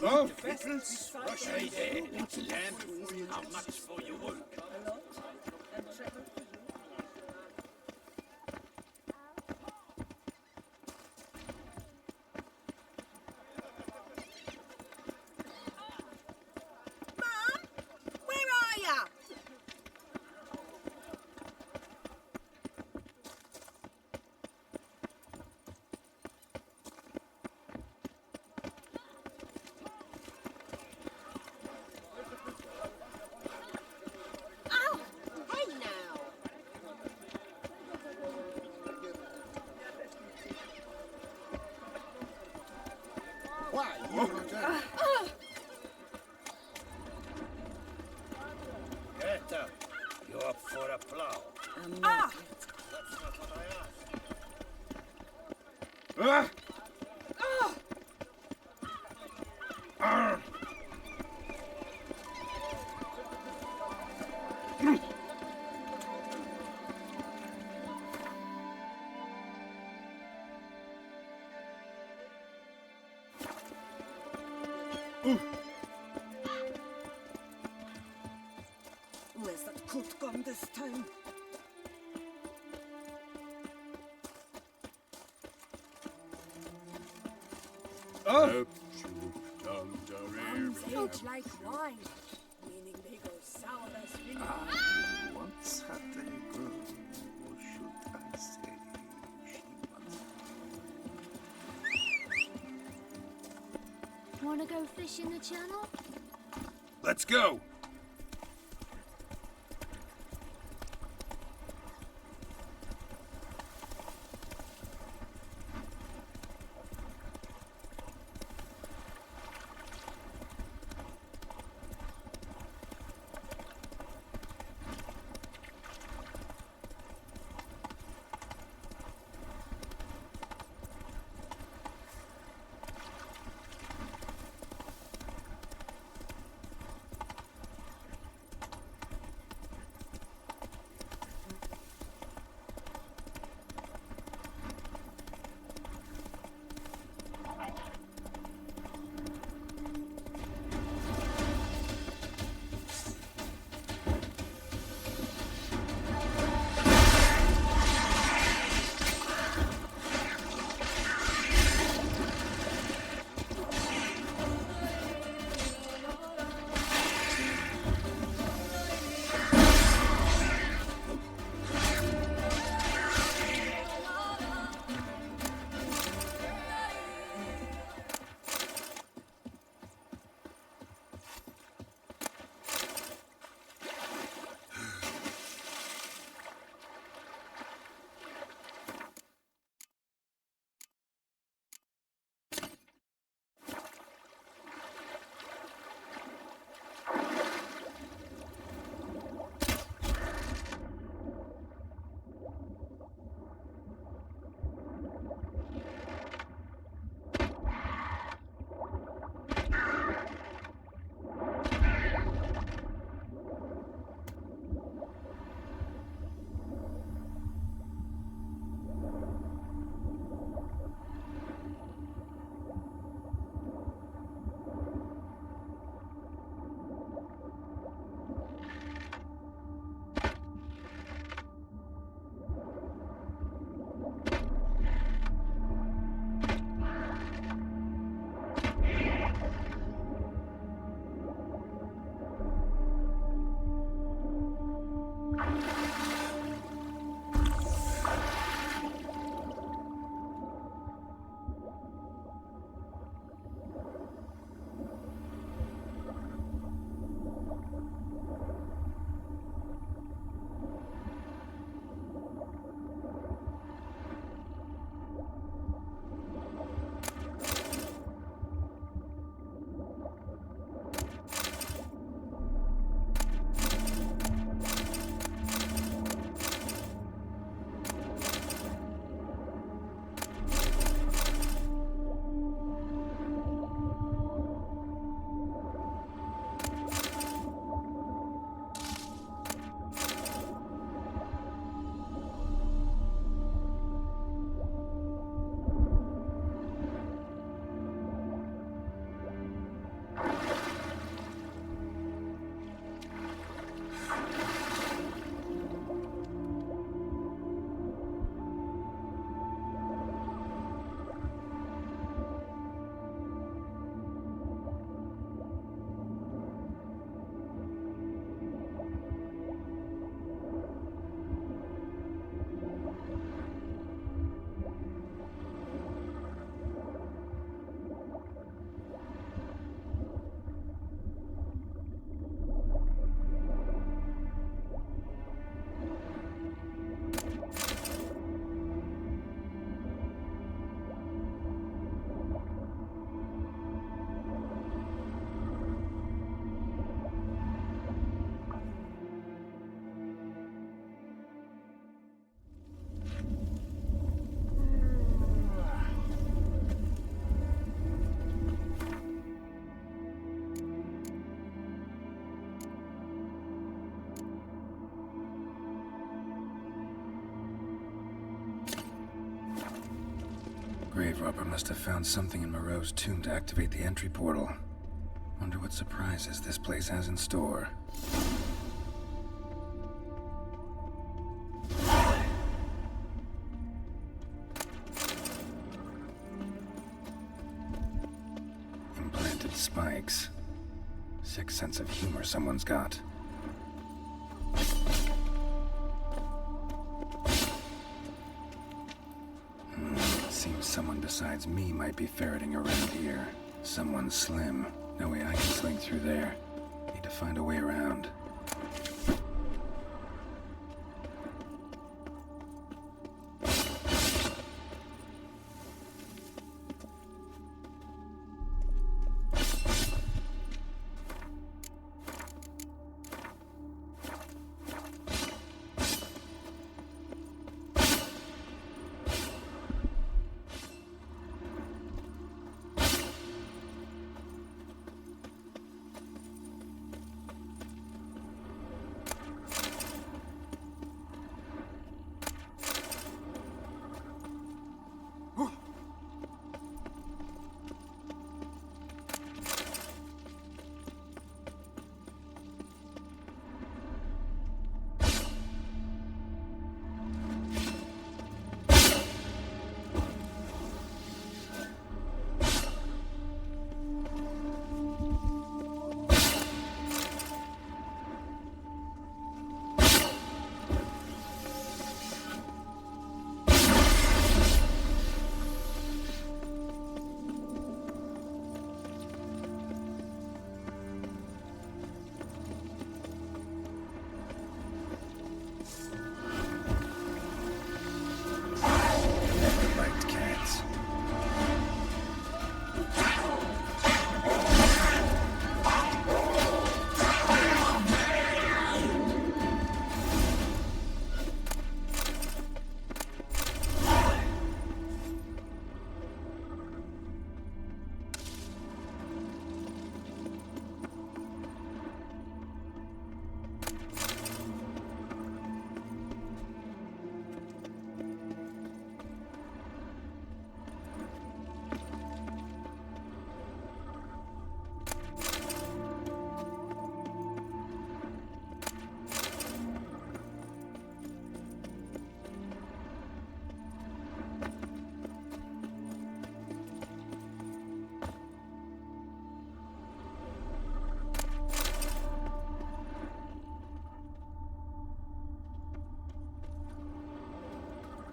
Oh, Pickles, rush ahead. Lamb, how much for your work? Mum, where are ya? Oh, hey now. Why, you not there? Get up. You up for a plow? Ah! That's not what I asked. Ah! Oh! Arr! Where's that coat gone this time? Arms age like wine, meaning they go sour as vinegar. I once had a girl, or should I say, she once... Wanna go fish in the channel? Let's go! grave robber must have found something in Moreau's tomb to activate the entry portal. Wonder what surprises this place has in store. Implanted spikes. Sick sense of humor someone's got. Seems someone besides me might be ferreting around here. Someone slim. No way I can slink through there. Need to find a way around.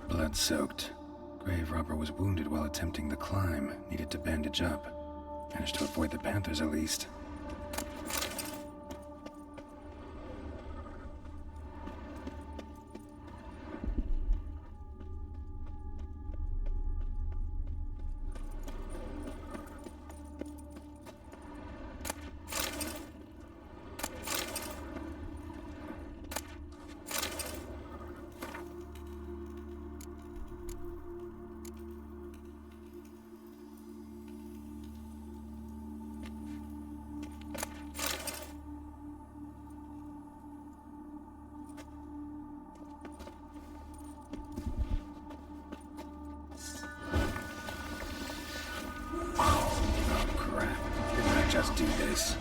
Blood-soaked. Grave robber was wounded while attempting the climb. Needed to bandage up. Managed to avoid the Panthers at least. Just do this.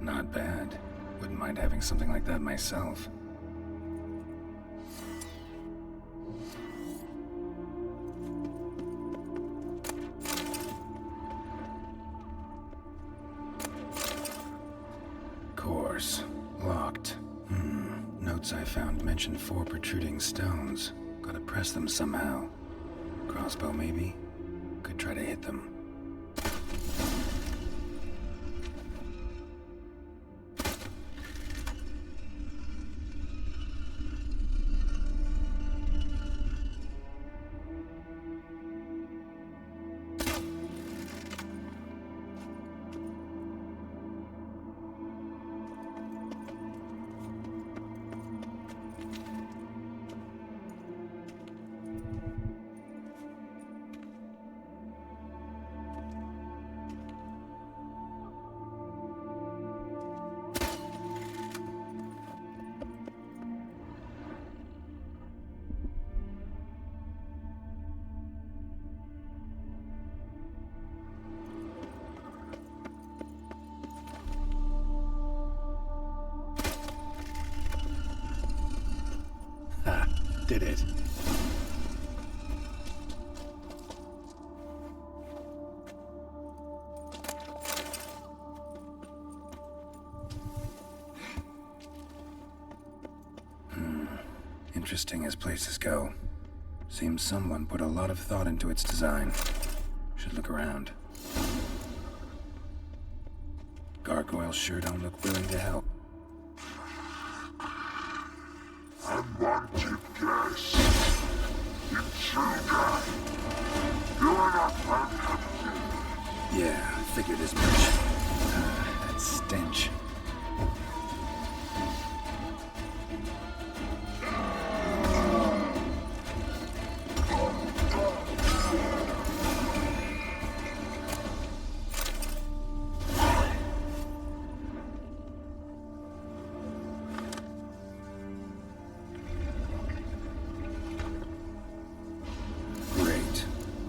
Not bad. Wouldn't mind having something like that myself. Course. Locked. Notes I found mention 4 protruding stones. Gotta press them somehow. Crossbow, maybe? Could try to hit them. did it? Interesting as places go. Seems someone put a lot of thought into its design. Should look around. Gargoyles sure don't look willing to help. Unwanted guest. Intruder. You are not welcome here. Yeah, figured as much. That stench.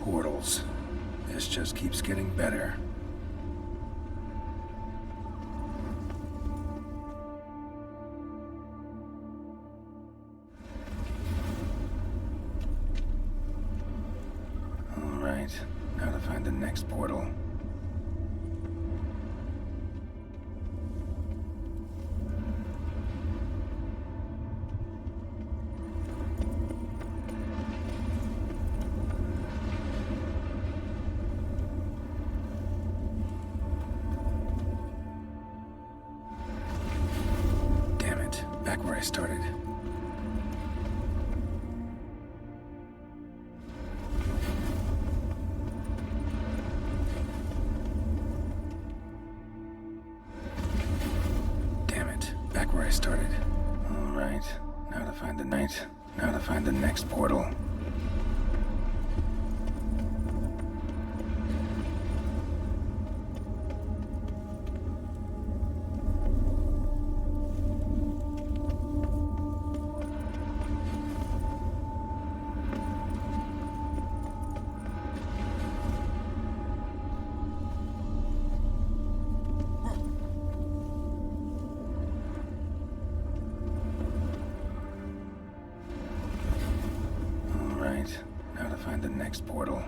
Portals. This just keeps getting better. All right, now to find the next portal. Back where I started. Damn it. Back where I started. All right. Now to find the night. Now to find the next portal. Now to find the next portal.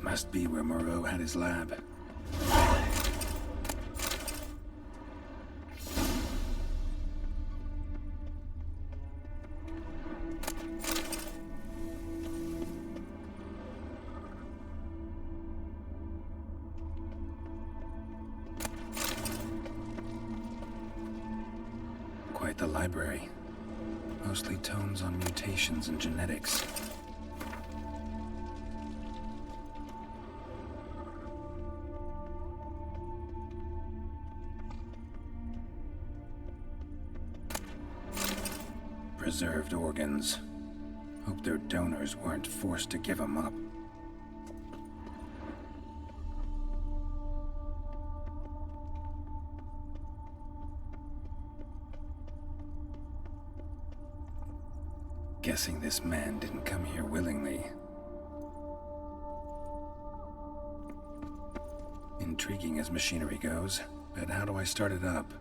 Must be where Moreau had his lab. Quite the library. Mostly tomes on mutations and genetics. Preserved organs. Hope their donors weren't forced to give them up. Guessing this man didn't come here willingly. Intriguing as machinery goes, but how do I start it up?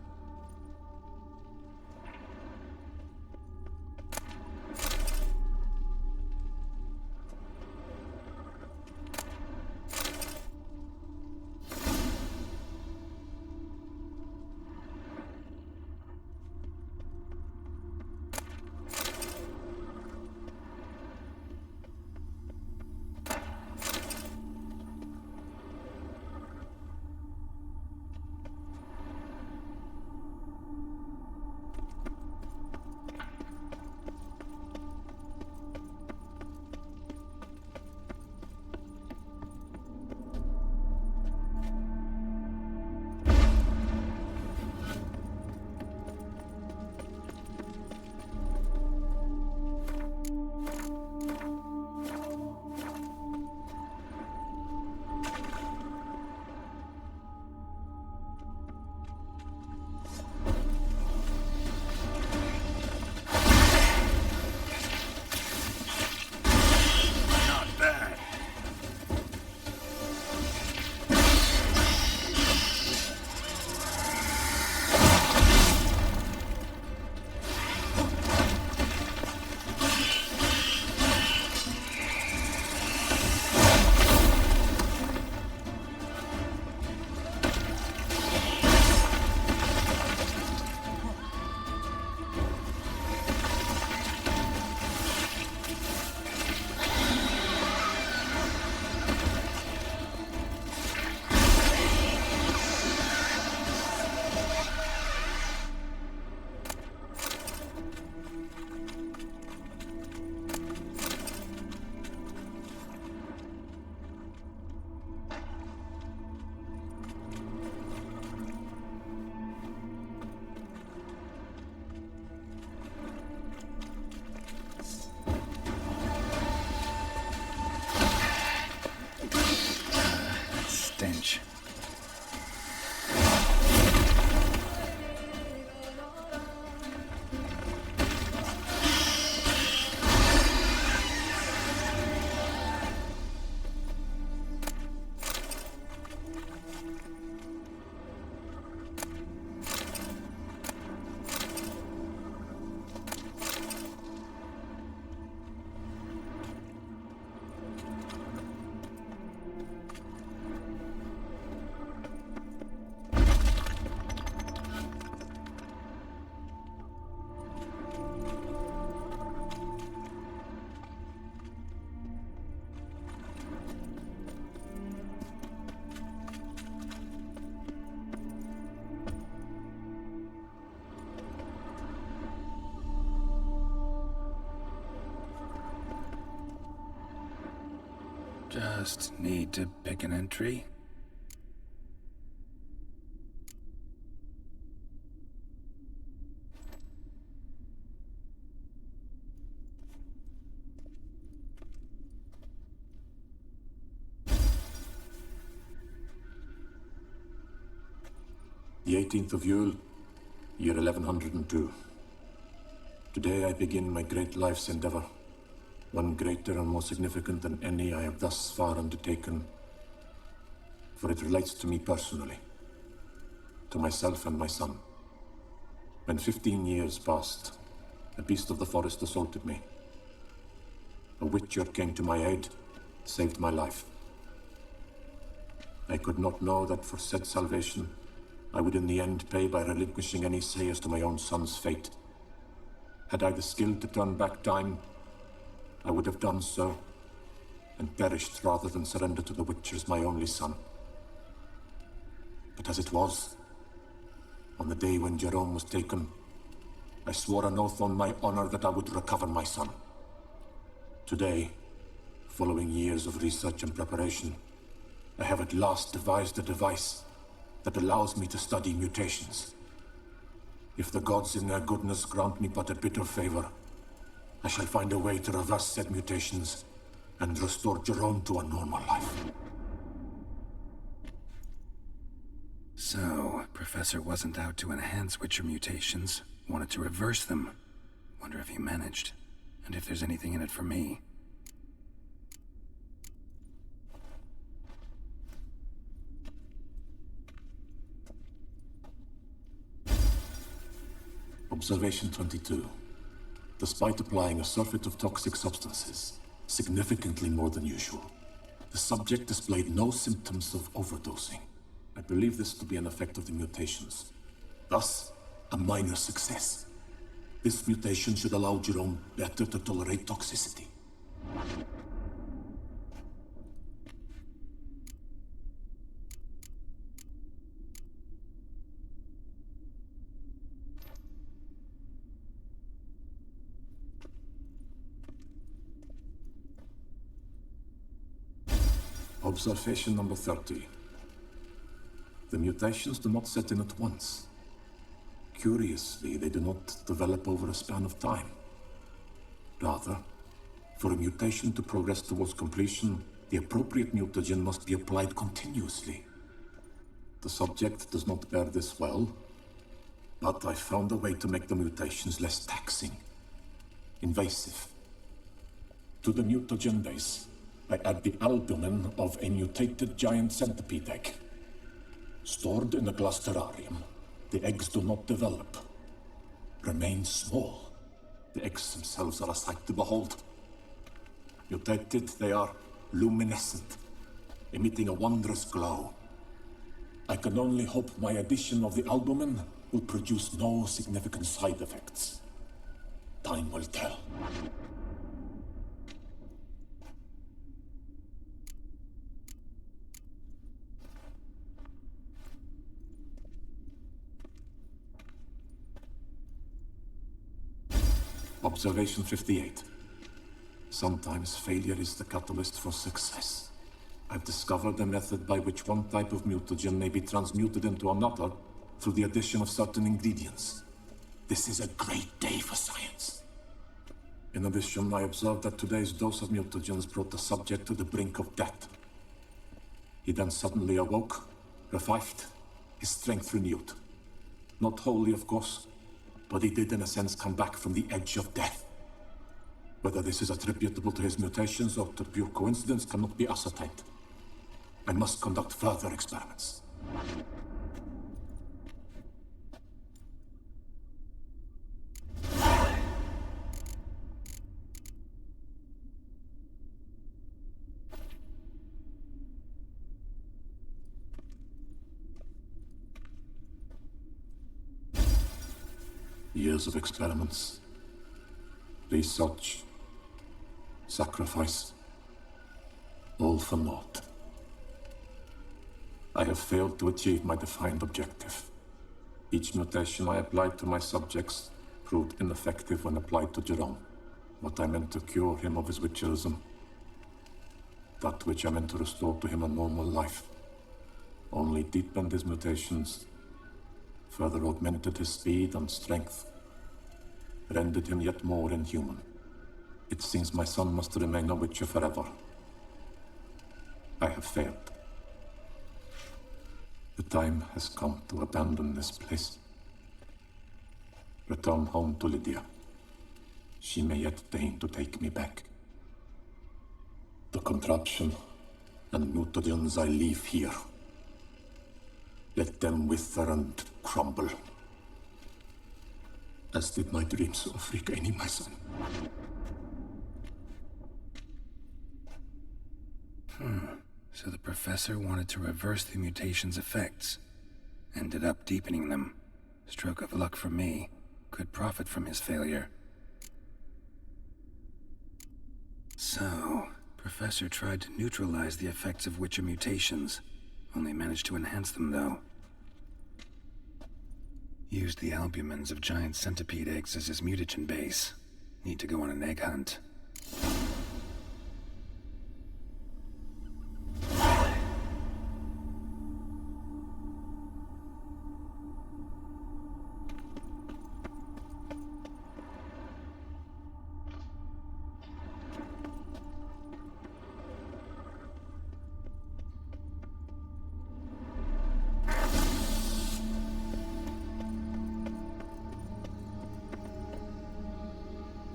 Just need to pick an entry. The 18th of Yule, year 1102. Today I begin my great life's endeavor, one greater and more significant than any I have thus far undertaken, for it relates to me personally, to myself and my son. When 15 years passed, a beast of the forest assaulted me. A witcher came to my aid, saved my life. I could not know that for said salvation, I would in the end pay by relinquishing any say as to my own son's fate. Had I the skill to turn back time, I would have done so, and perished rather than surrender to the Witchers my only son. But as it was, on the day when Jerome was taken, I swore an oath on my honor that I would recover my son. Today, following years of research and preparation, I have at last devised a device that allows me to study mutations. If the gods in their goodness grant me but a bit of favor, I shall find a way to reverse said mutations and restore Jerome to a normal life. So, Professor wasn't out to enhance Witcher mutations, wanted to reverse them. Wonder if he managed, and if there's anything in it for me. Observation 22. Despite applying a surfeit of toxic substances, significantly more than usual, the subject displayed no symptoms of overdosing. I believe this to be an effect of the mutations. Thus, a minor success. This mutation should allow Jerome better to tolerate toxicity. Observation number 30. The mutations do not set in at once. Curiously, they do not develop over a span of time. Rather, for a mutation to progress towards completion, the appropriate mutagen must be applied continuously. The subject does not bear this well, but I found a way to make the mutations less taxing, invasive. To the mutagen base, I add the albumin of a mutated giant centipede egg. Stored in a glass terrarium, the eggs do not develop, remain small. The eggs themselves are a sight to behold. Mutated, they are luminescent, emitting a wondrous glow. I can only hope my addition of the albumin will produce no significant side effects. Time will tell. Observation 58. Sometimes failure is the catalyst for success. I've discovered a method by which one type of mutagen may be transmuted into another through the addition of certain ingredients. This is a great day for science. In addition, I observed that today's dose of mutagens brought the subject to the brink of death. He then suddenly awoke, revived, his strength renewed. Not wholly, of course, but he did in a sense come back from the edge of death. Whether this is attributable to his mutations or to pure coincidence cannot be ascertained. I must conduct further experiments. Years of experiments, research, sacrifice, all for naught. I have failed to achieve my defined objective. Each mutation I applied to my subjects proved ineffective when applied to Jerome. What I meant to cure him of his witcherism that which I meant to restore to him a normal life, only deepened his mutations, further augmented his speed and strength, rendered him yet more inhuman. It seems my son must remain a witcher forever. I have failed. The time has come to abandon this place. Return home to Lydia. She may yet deign to take me back. The contraption and mutagens I leave here. Let them wither and crumble, as did my dreams of regaining my son. So the professor wanted to reverse the mutation's effects. Ended up deepening them. Stroke of luck for me. Could profit from his failure. So, Professor tried to neutralize the effects of Witcher mutations. Only managed to enhance them, though. Used the albumins of giant centipede eggs as his mutagen base. Need to go on an egg hunt.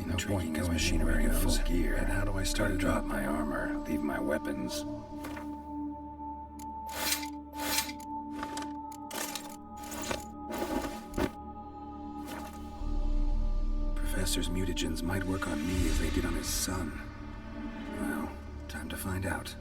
Intriguing as machinery in full gear. And how do I start to drop my armor, leave my weapons? Professor's mutagens might work on me as they did on his son. Well, time to find out.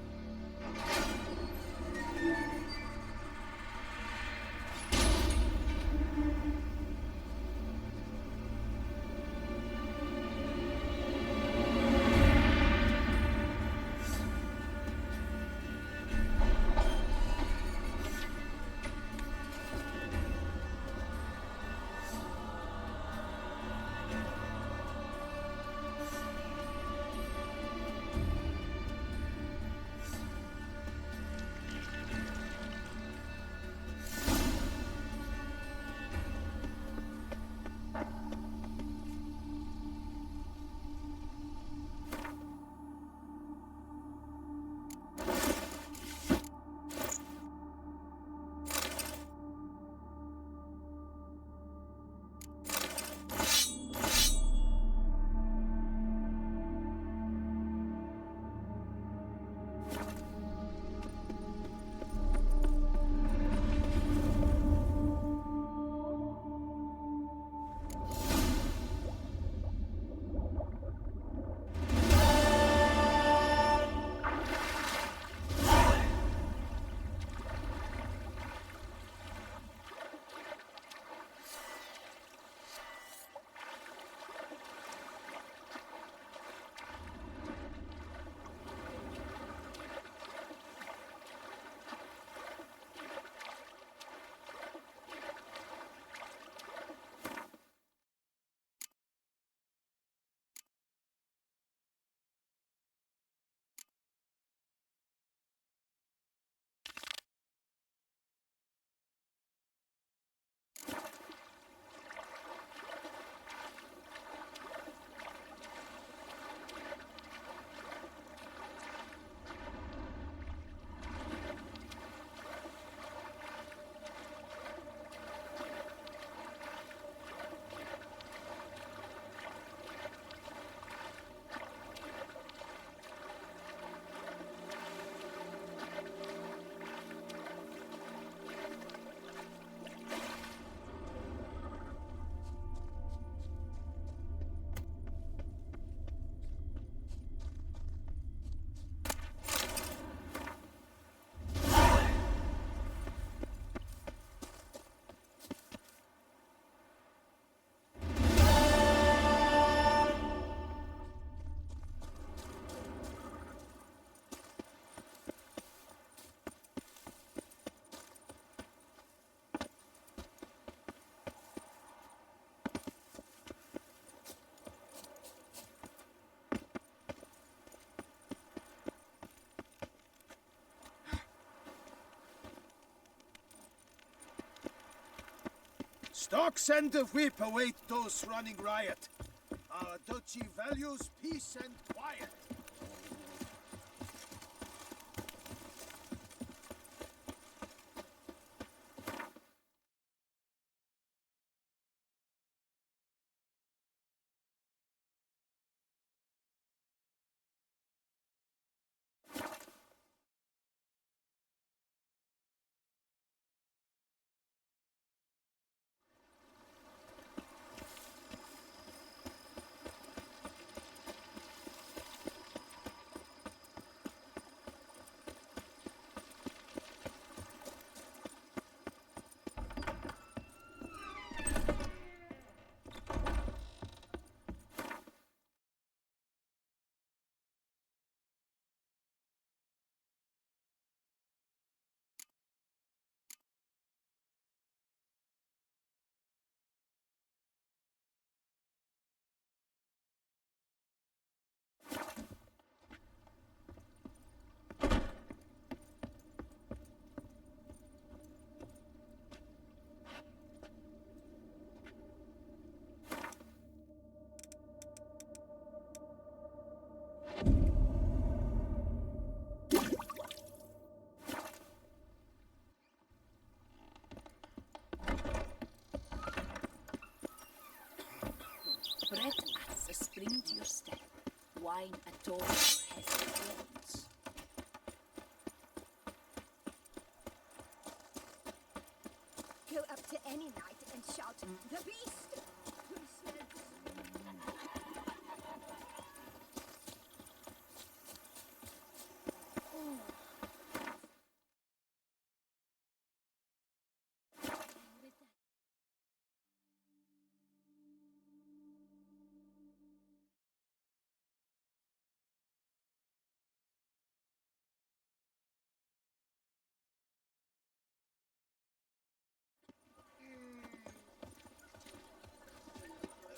Stock send the whip await those running riot. Our duchy values peace and quiet. Bread adds a spring to your step. Wine adorns your heavy bones. Go up to any knight and shout, "The beast!" Who says?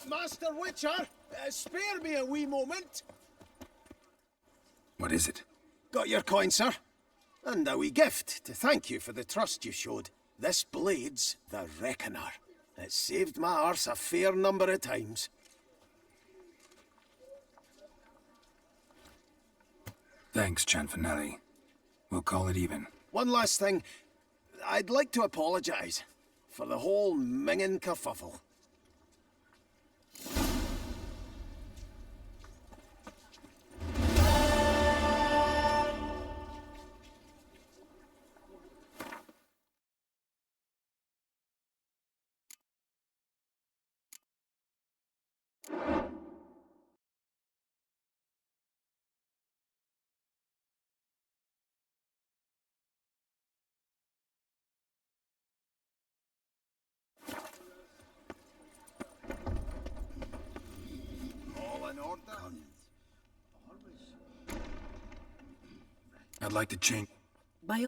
Master Witcher, spare me a wee moment. What is it? Got your coin, sir. And a wee gift to thank you for the trust you showed. This blade's the Reckoner. It saved my arse a fair number of times. Thanks, Cianfanelli. We'll call it even. One last thing. I'd like to apologise for the whole mingin' kerfuffle. All in order. I'd like to change. By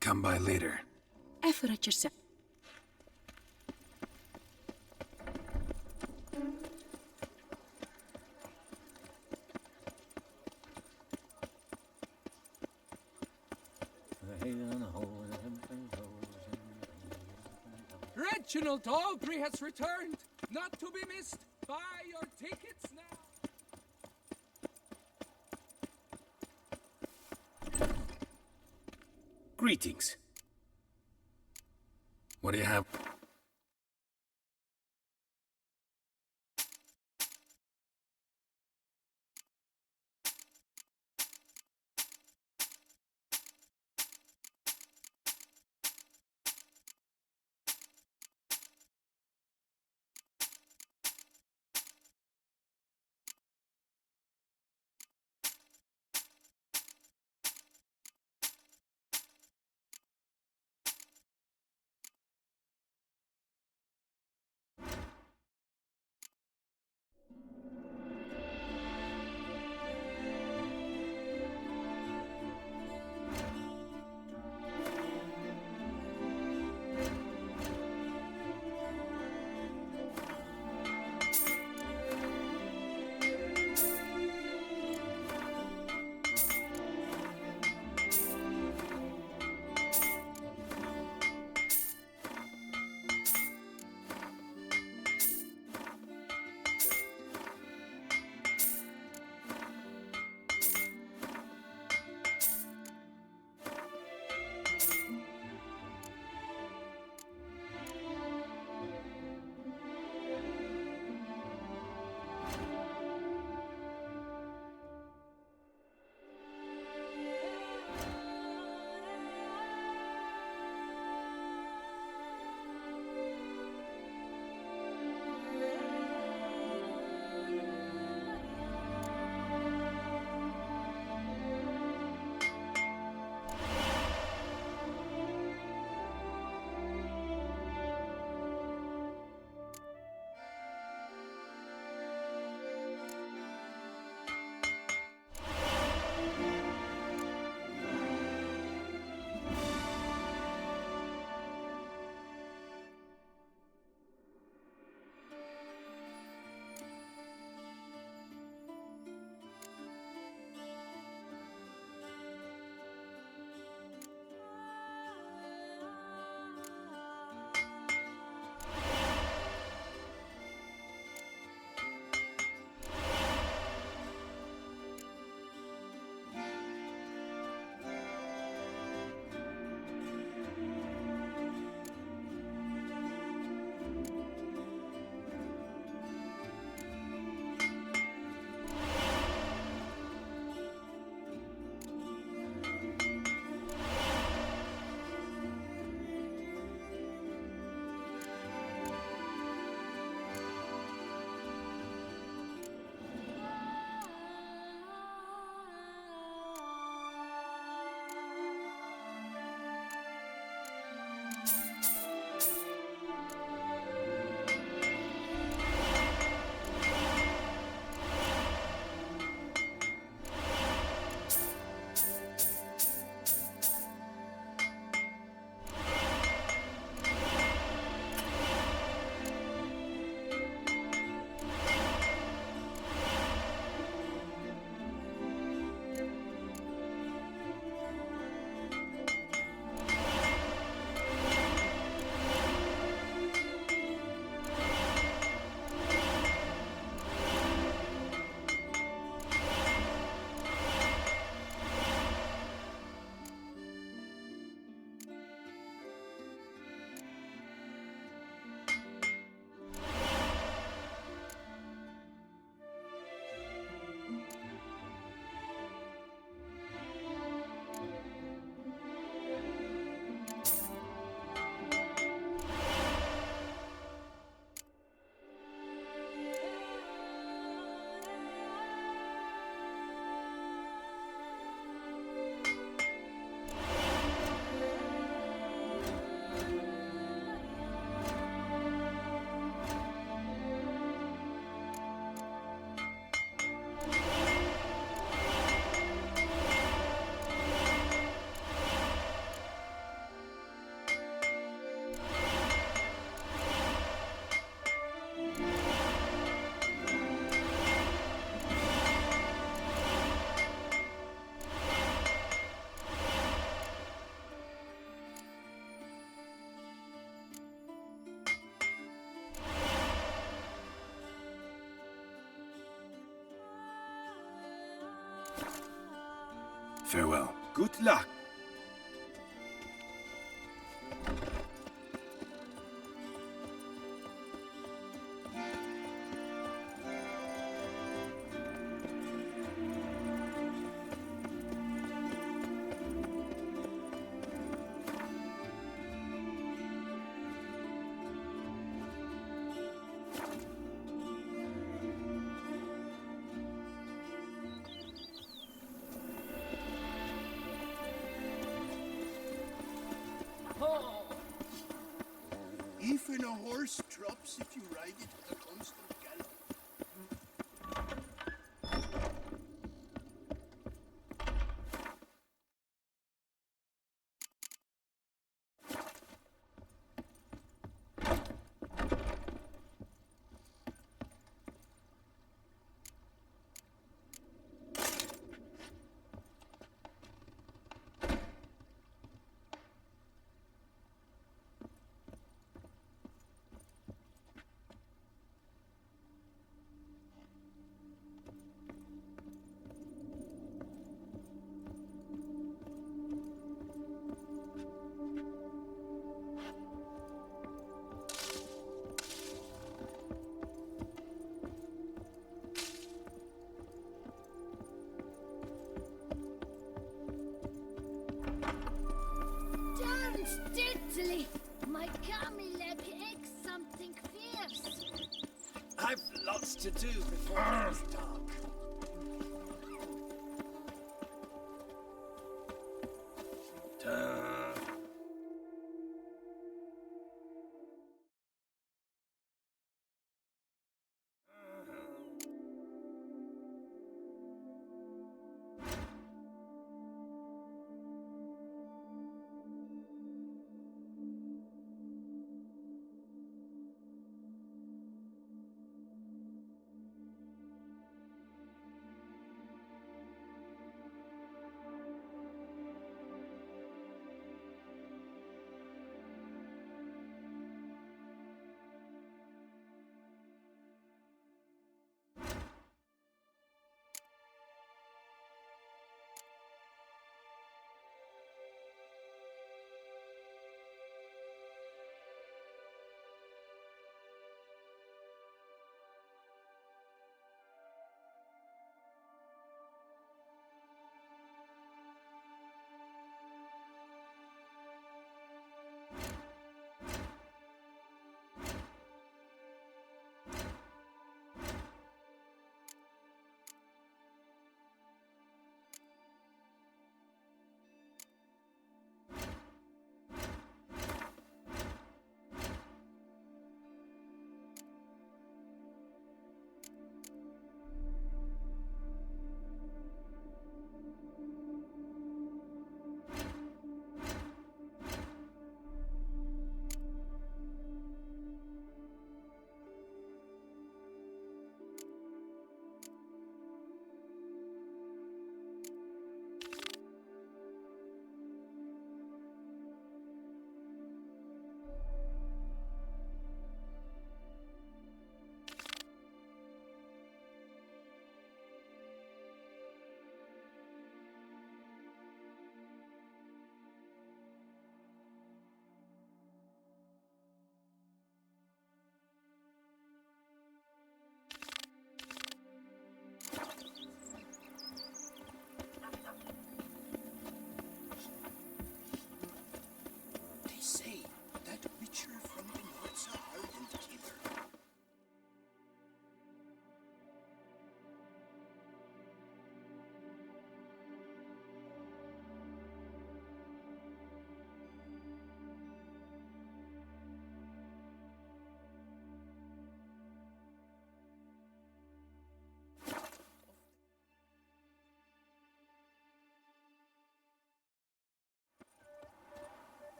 Come by later. effort at yourself. Reginald Aubrey has returned, not to be missed. Buy your tickets now. Greetings. What do you have? Farewell. Good luck. Even a horse drops if you ride it at a constant gallop. Darn steadily! My camel leg aches something fierce. I've lots to do before it's dark.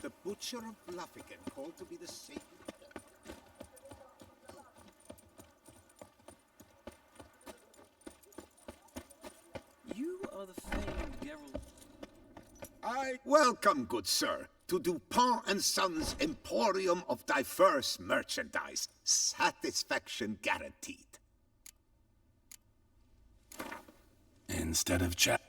The Butcher of Bluffican, called to be the sacred. You are the famed Geralt. Welcome, good sir. to Dupont and Sons' emporium of diverse merchandise. Satisfaction guaranteed. Instead of chat.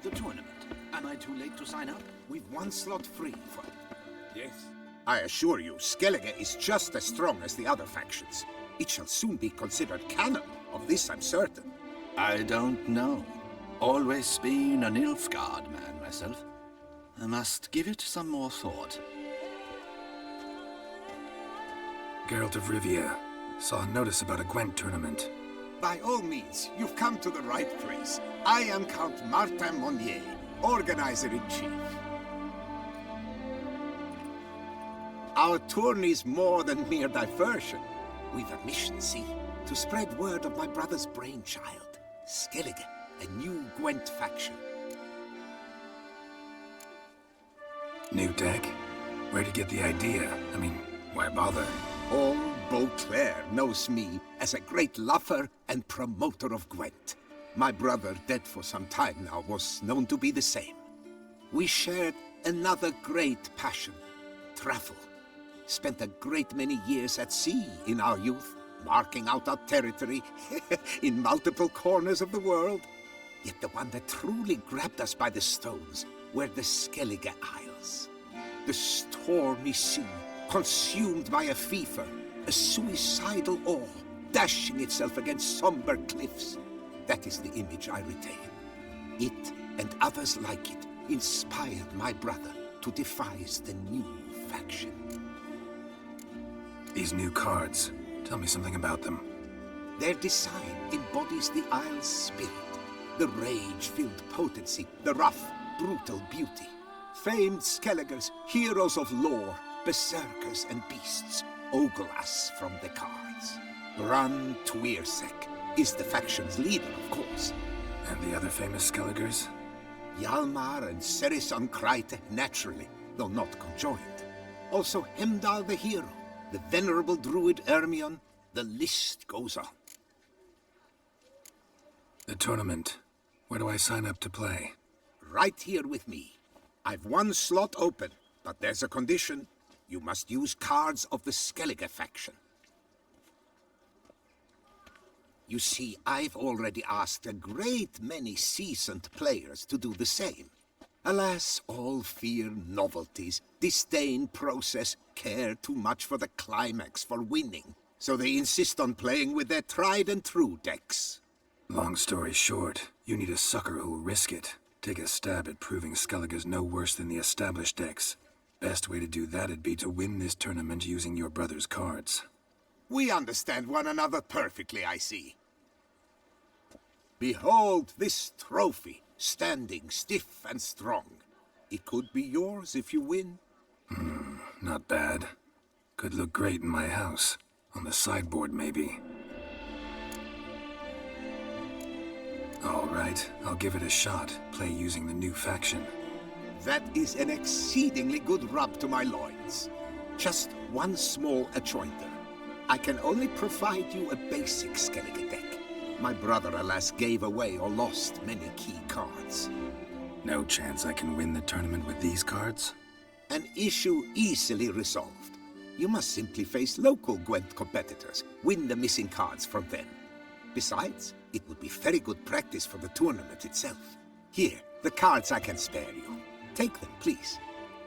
The tournament. Am I too late to sign up? We've one slot free for it. Yes. I assure you, Skellige is just as strong as the other factions. It shall soon be considered canon. Of this I'm certain. I don't know. Always been an Nilfgaard man myself. I must give it some more thought. Geralt of Rivia. Saw a notice about a Gwent tournament. By all means, you've come to the right place. I am Count Martin Monnier, Organizer-in-Chief. Our tourney's more than mere diversion. We've a mission, see? To spread word of my brother's brainchild, Skellige, a new Gwent faction. New deck? Where'd you get the idea? I mean, why bother? All Beauclair knows me as a great lover and promoter of Gwent. My brother, dead for some time now, was known to be the same. We shared another great passion, travel. Spent a great many years at sea in our youth, marking out our territory in multiple corners of the world. Yet the one that truly grabbed us by the stones were the Skellige Isles. The stormy sea, consumed by a fever, a suicidal awe, dashing itself against somber cliffs. That is the image I retain. It, and others like it, inspired my brother to devise the new faction. These new cards, tell me something about them. Their design embodies the Isle's spirit, the rage-filled potency, the rough, brutal beauty. Famed Skelligers, heroes of lore, berserkers and beasts, ogle us from the cards. Bran Tuirsek is the faction's leader, of course. And the other famous Skelligers? Hjalmar and Serisan Kreite, naturally, though not conjoined. Also Hemdal the hero, the venerable druid Ermion. The list goes on. The tournament. Where do I sign up to play? Right here with me. I've one slot open, but there's a condition. You must use cards of the Skellige faction. You see, I've already asked a great many seasoned players to do the same. Alas, all fear novelties, disdain process, care too much for the climax for winning. So they insist on playing with their tried and true decks. Long story short, you need a sucker who'll risk it. Take a stab at proving Skellige's no worse than the established decks. Best way to do that'd be to win this tournament using your brother's cards. We understand one another perfectly, I see. Behold this trophy, standing stiff and strong. It could be yours if you win. Not bad. Could look great in my house. On the sideboard, maybe. All right, I'll give it a shot. Play using the new faction. That is an exceedingly good rub to my loins. Just one small adjoinder. I can only provide you a basic Skellige deck. My brother, alas, gave away or lost many key cards. No chance I can win the tournament with these cards? An issue easily resolved. You must simply face local Gwent competitors, win the missing cards from them. Besides, it would be very good practice for the tournament itself. Here, the cards I can spare you. Take them, please.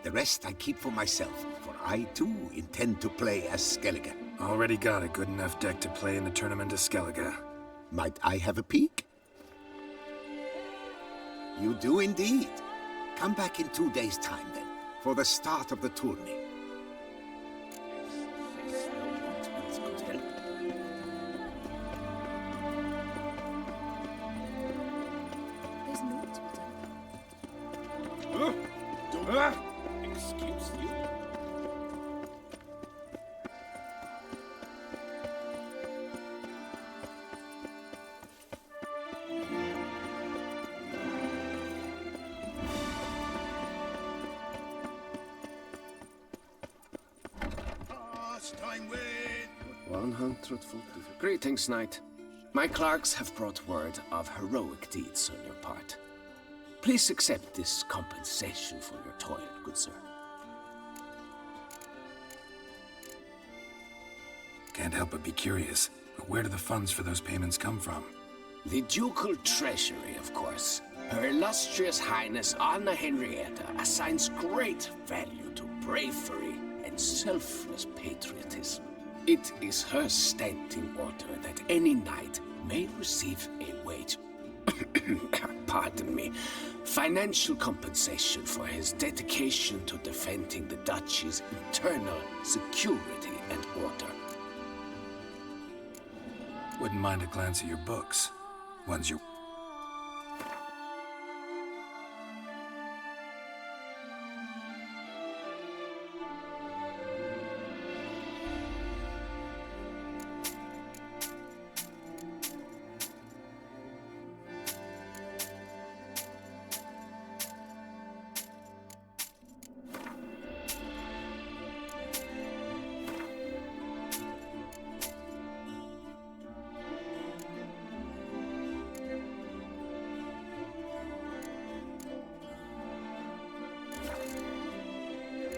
The rest I keep for myself, for I too intend to play as Skellige. Already got a good enough deck to play in the tournament as Skellige. Might I have a peek? You do indeed. Come back in 2 days' time then, for the start of the tourney. Excuse you? Greetings, knight. My clerks have brought word of heroic deeds on your part. Please accept this compensation for your toil, good sir. Can't help but be curious, but where do the funds for those payments come from? The ducal treasury, of course. Her illustrious highness Anna Henrietta assigns great value to bravery and selfless patriotism. It is her standing order that any knight may receive a wage, pardon me, financial compensation for his dedication to defending the duchy's internal security and order. Wouldn't mind a glance at your books. Ones you...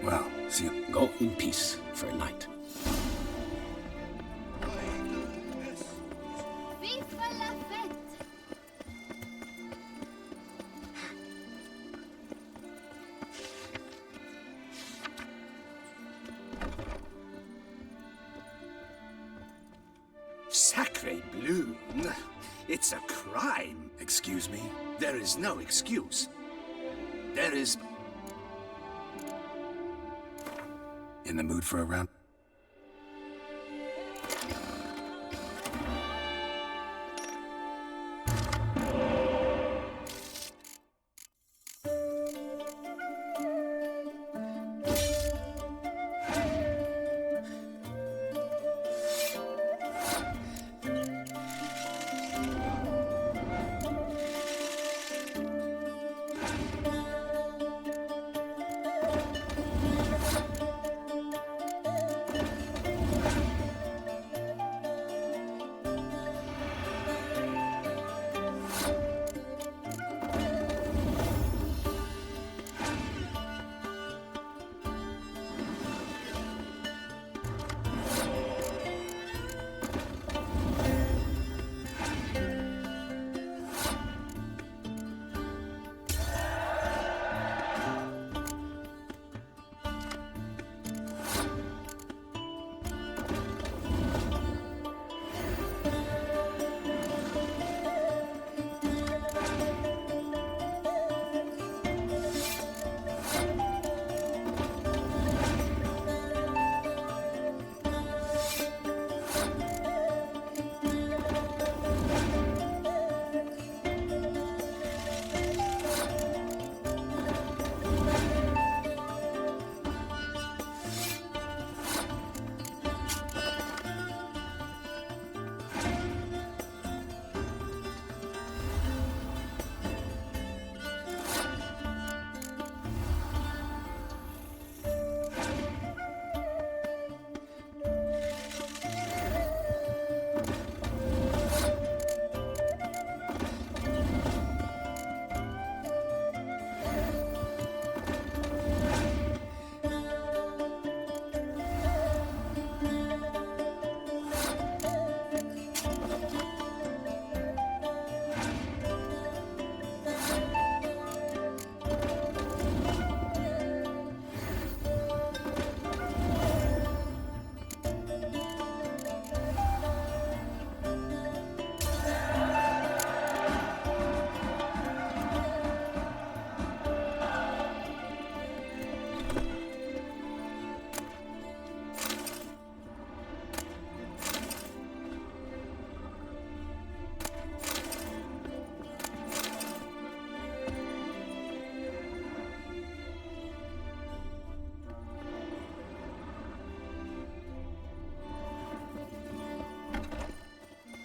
Well, see you. Go in peace for a night. Vive la fête! Sacre bleu! It's a crime. Excuse me? There is no excuse. There is... In the mood for a round?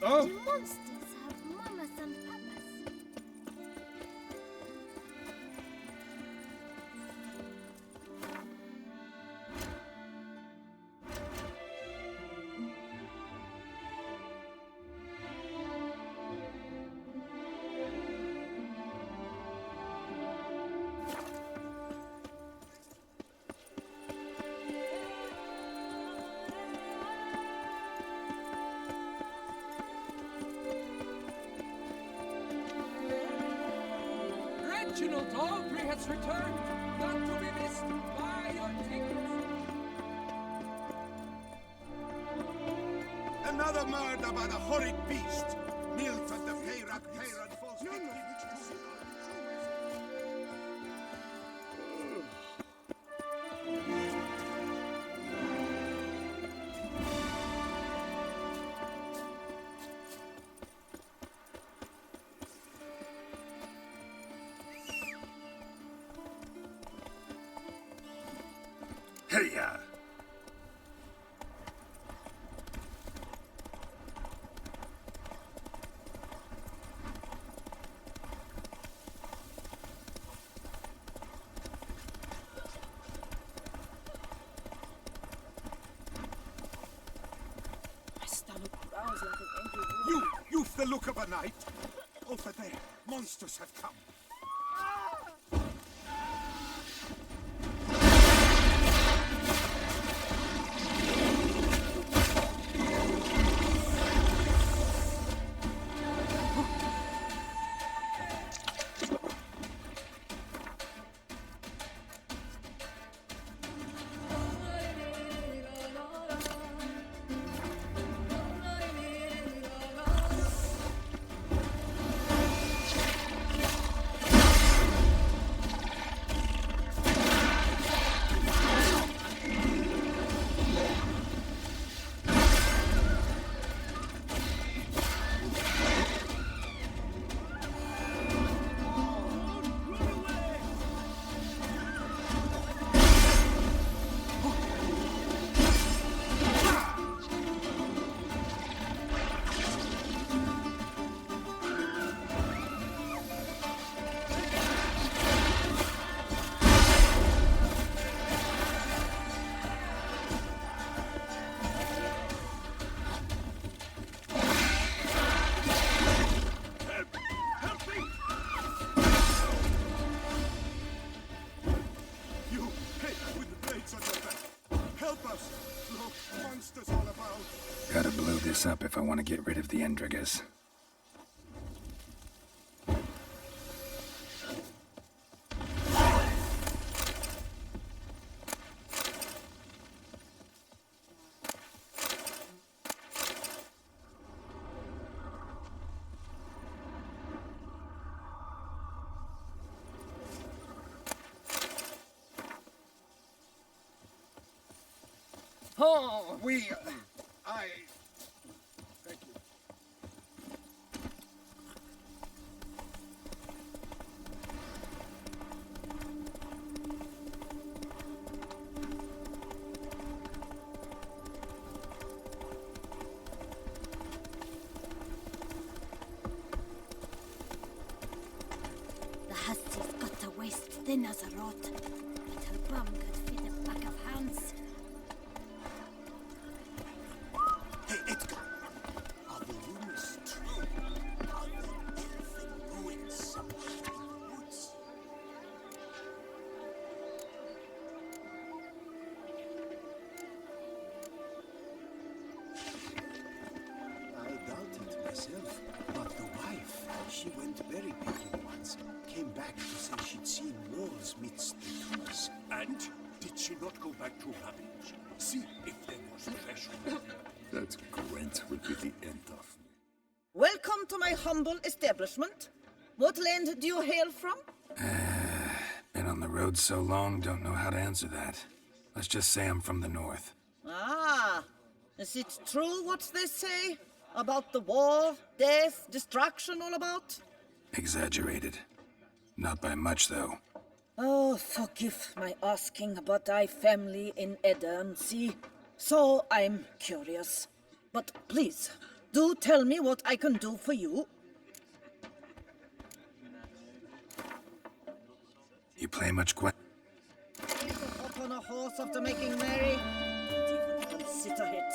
Do monsters have mamas and papas? Reginald Aubrey has returned, not to be missed. Buy your tickets. Another murder by the horrid beast. Milford the Peyrac falls victim. Hey-ya! My stomach growls like an angry wolf. You've the look of a knight. Over there, monsters have come. Gotta blow this up if I want to get rid of the Endrigas. Oh, Thank you. The hussie's got a waist thin as a rod, but her bum could fit a pack of hands. Hey, Edgar. Are the rumors true? Are there elfin ruins somewhere in the woods? I doubt it myself, but the wife, she went berry picking once, came back to say she'd seen wolves midst the tombs. And did she not go back to Ravage? See if there was treasure. That Gwent will be the end of me. Welcome to my humble establishment. What land do you hail from? Been on the road so long, don't know how to answer that. Let's just say I'm from the north. Ah, is it true what they say? About the war, death, destruction all about? Exaggerated. Not by much, though. Oh, forgive my asking, but I family in Edern, see? So I'm curious. But please, Do tell me what I can do for you. You play much Gwen? Need to hop on a horse after making merry? Don't even consider it.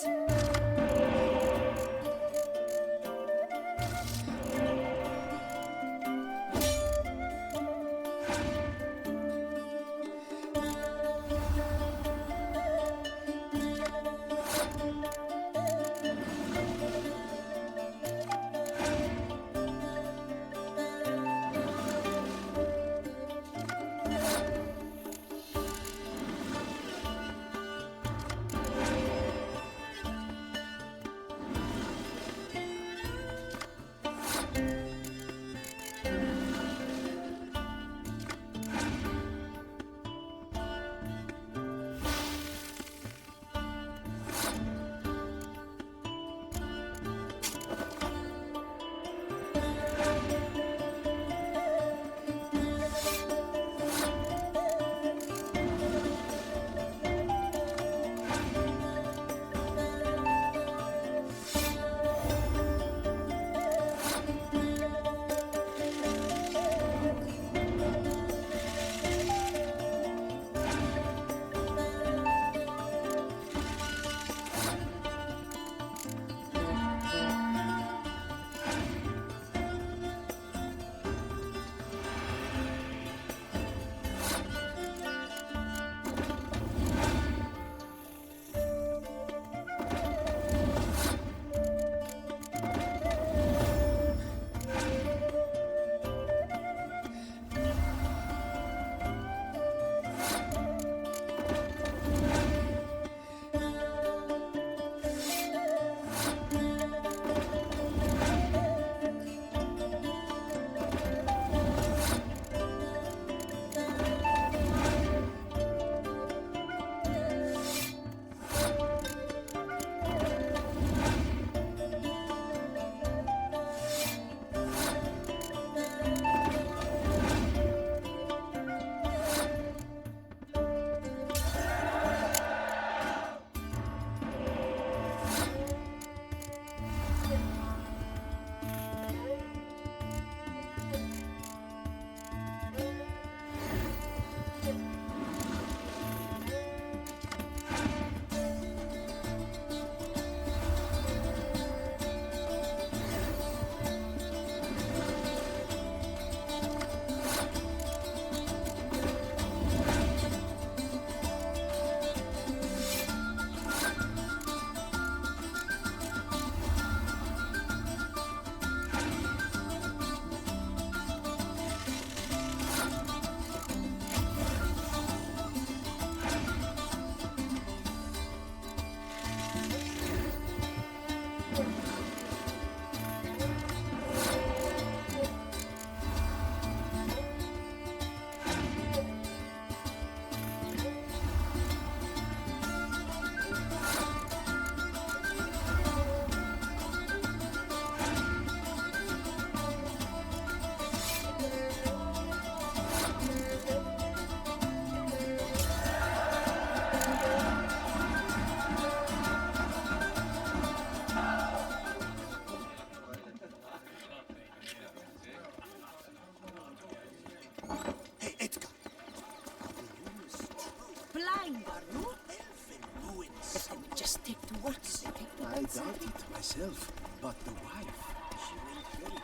I doubt it myself, but the wife, she went very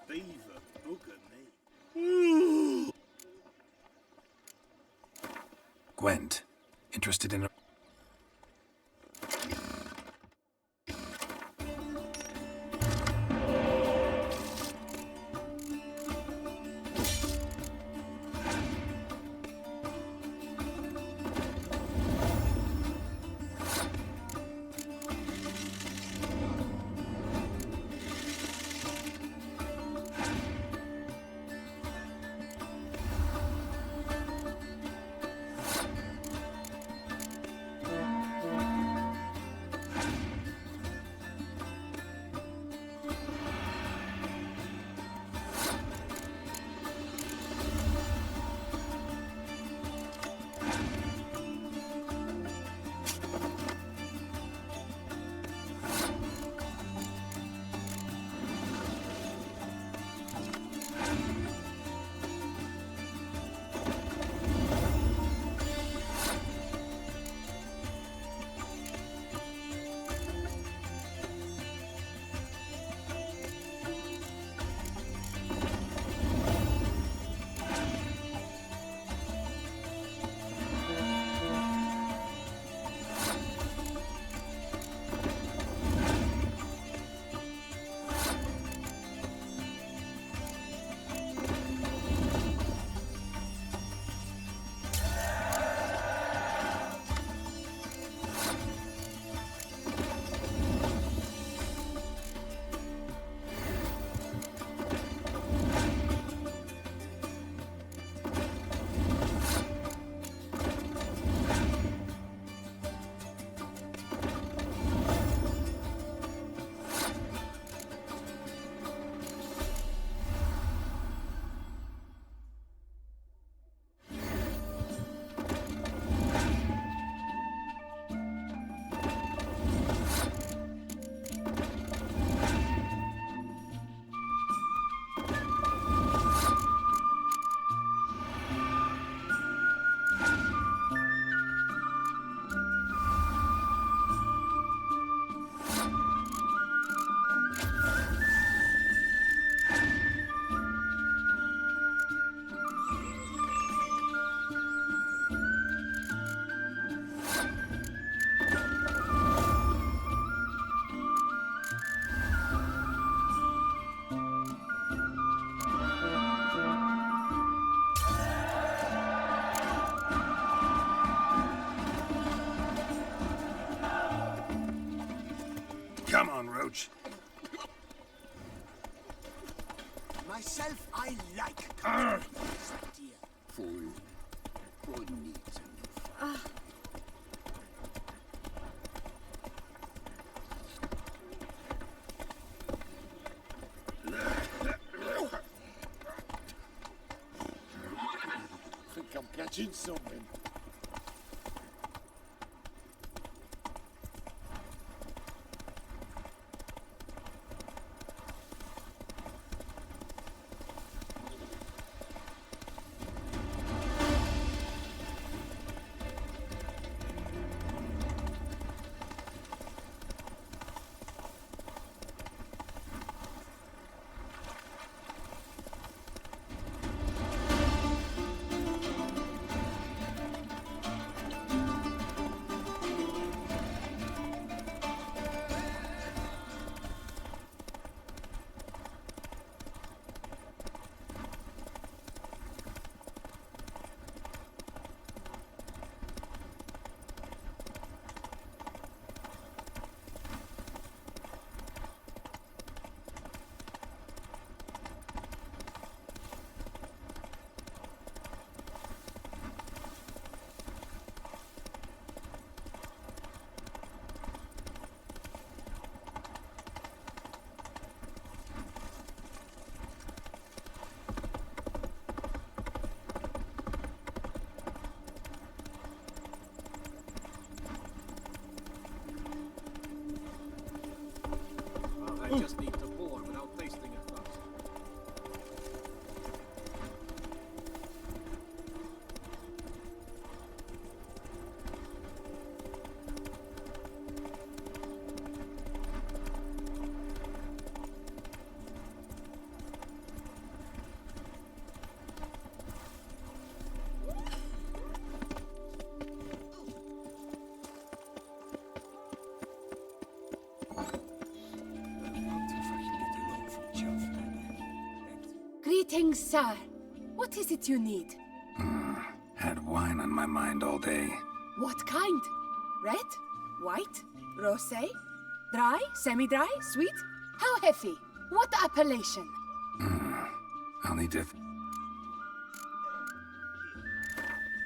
Beaver, booger me. Gwent, interested in a... I like country. Dear. Fool. Who needs a new Think I'm catching something. I just need to pour without tasting it first. Greetings, sir. What is it you need? Had wine on my mind all day. What kind? Red? White? Rosé? Dry? Semi-dry? Sweet? How heavy? What appellation? I'll need to...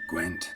Gwent.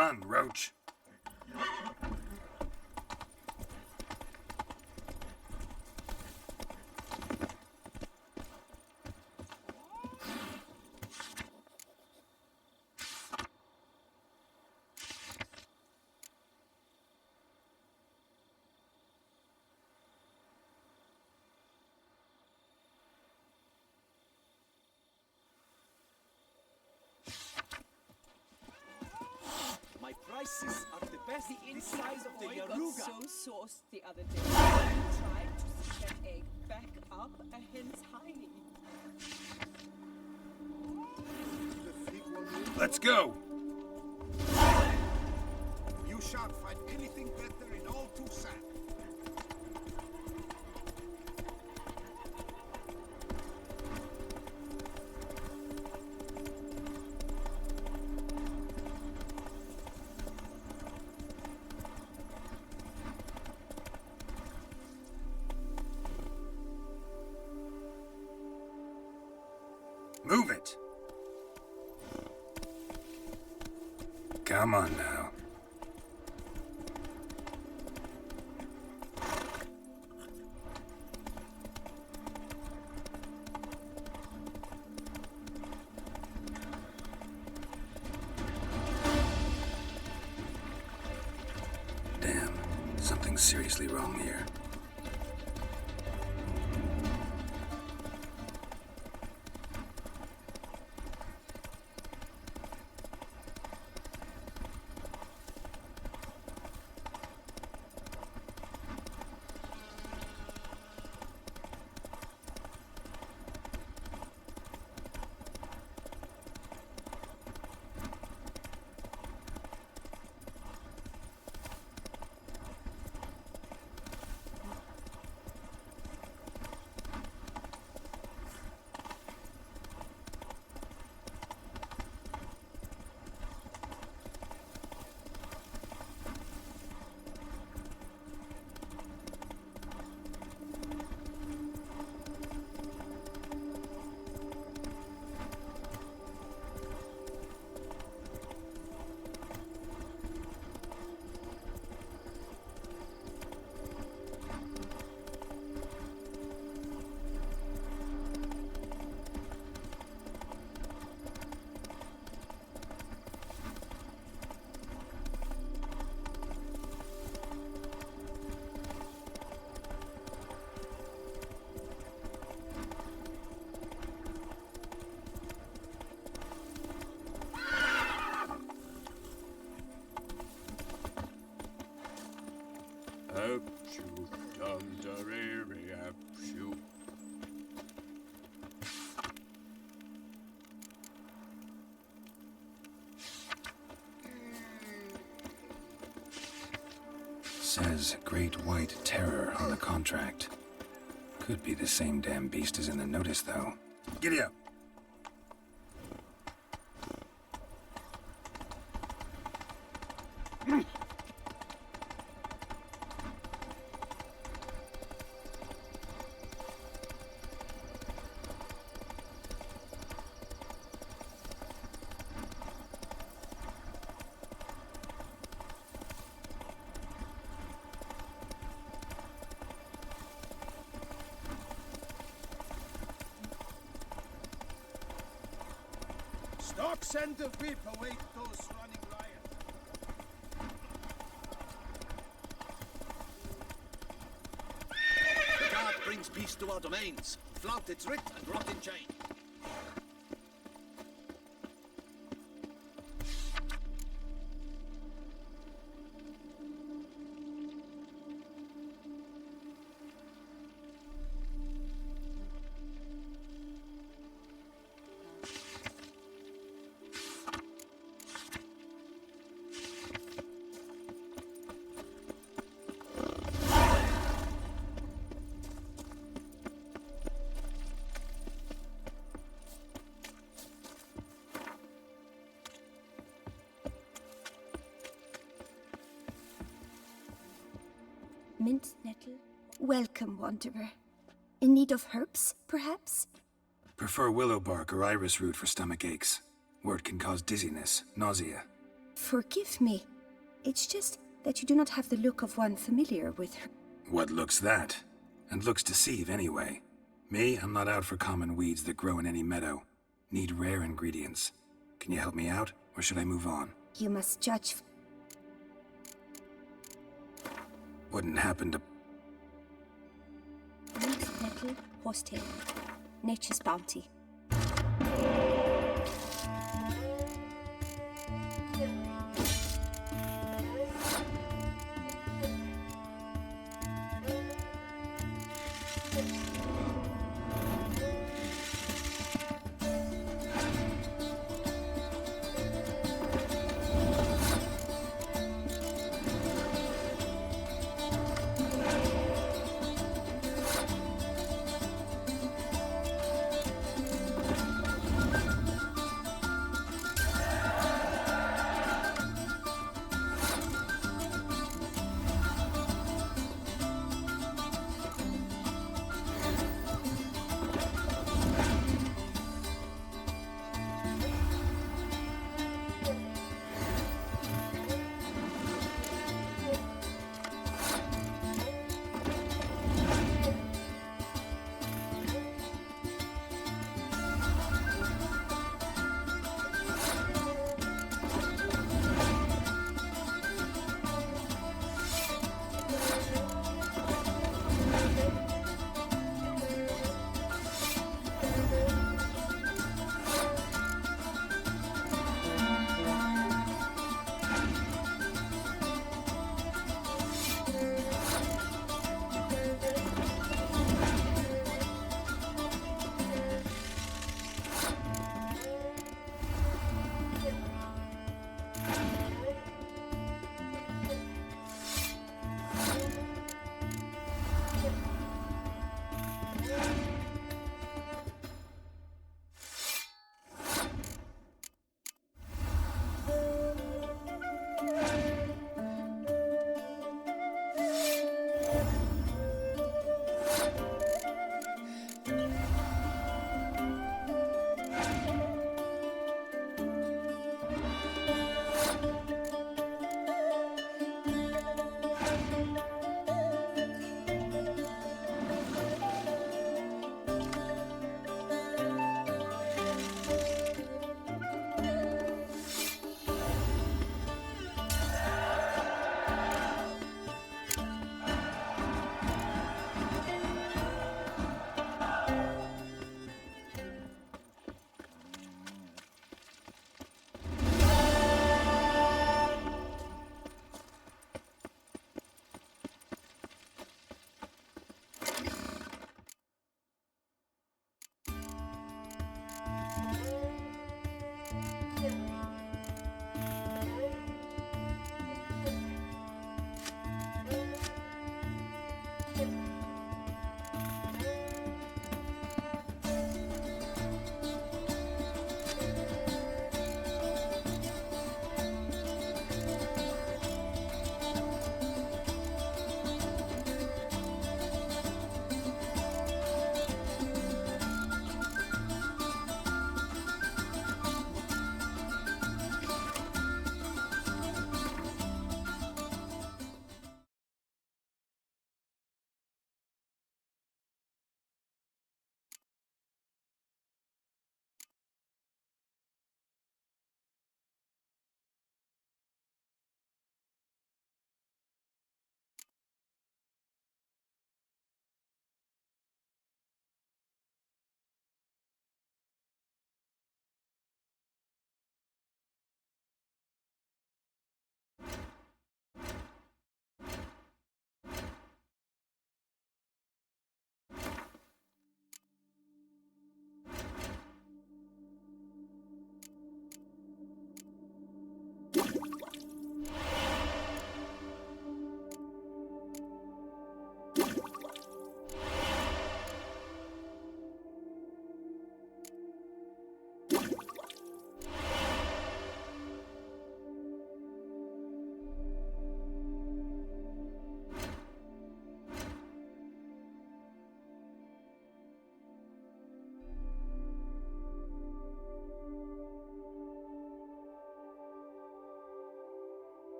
Run, Roach. My prices are the best inside of the Boy got Yaruga. so sauced the other day. He tried to stick an egg back up a hen's hiney. Let's go! You shan't find anything better in all Toussaint. Move it! Come on now. Damn, something's seriously wrong here. Says Great White Terror on the contract. Could be the same damn beast as in the notice, though. Giddy up! Stocks and the whip await those running riot. The guard brings peace to our domains. Flout its writ and rot in chain. Mint nettle. Welcome, wanderer. In need of herbs, perhaps? Prefer willow bark or iris root for stomach aches. Wort can cause dizziness, nausea. Forgive me. It's just that you do not have the look of one familiar with her. What looks that? And looks deceive anyway. Me, I'm not out for common weeds that grow in any meadow. Need rare ingredients. Can you help me out, or should I move on? You must judge. Wouldn't happen to... Next petal, horsetail. Nature's bounty.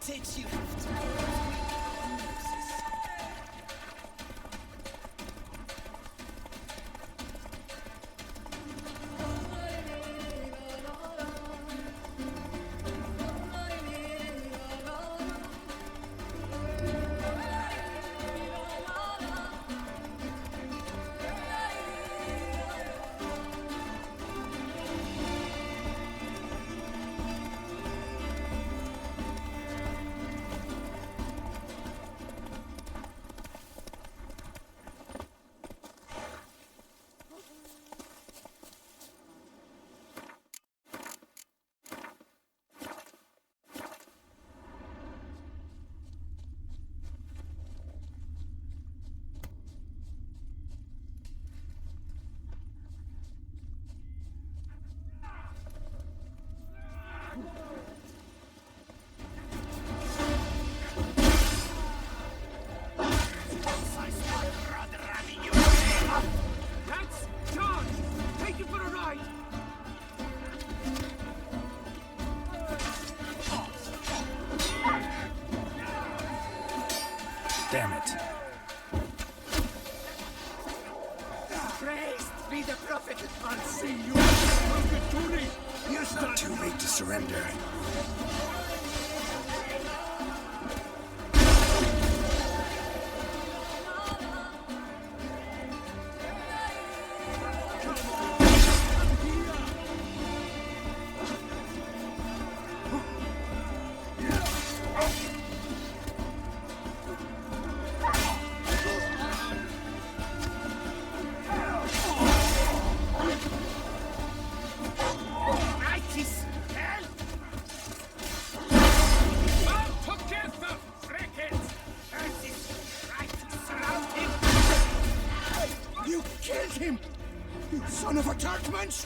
takes you to... Damn it. Praised be the prophet. I'll see you. Not too late to surrender. Son of a Turkmensch!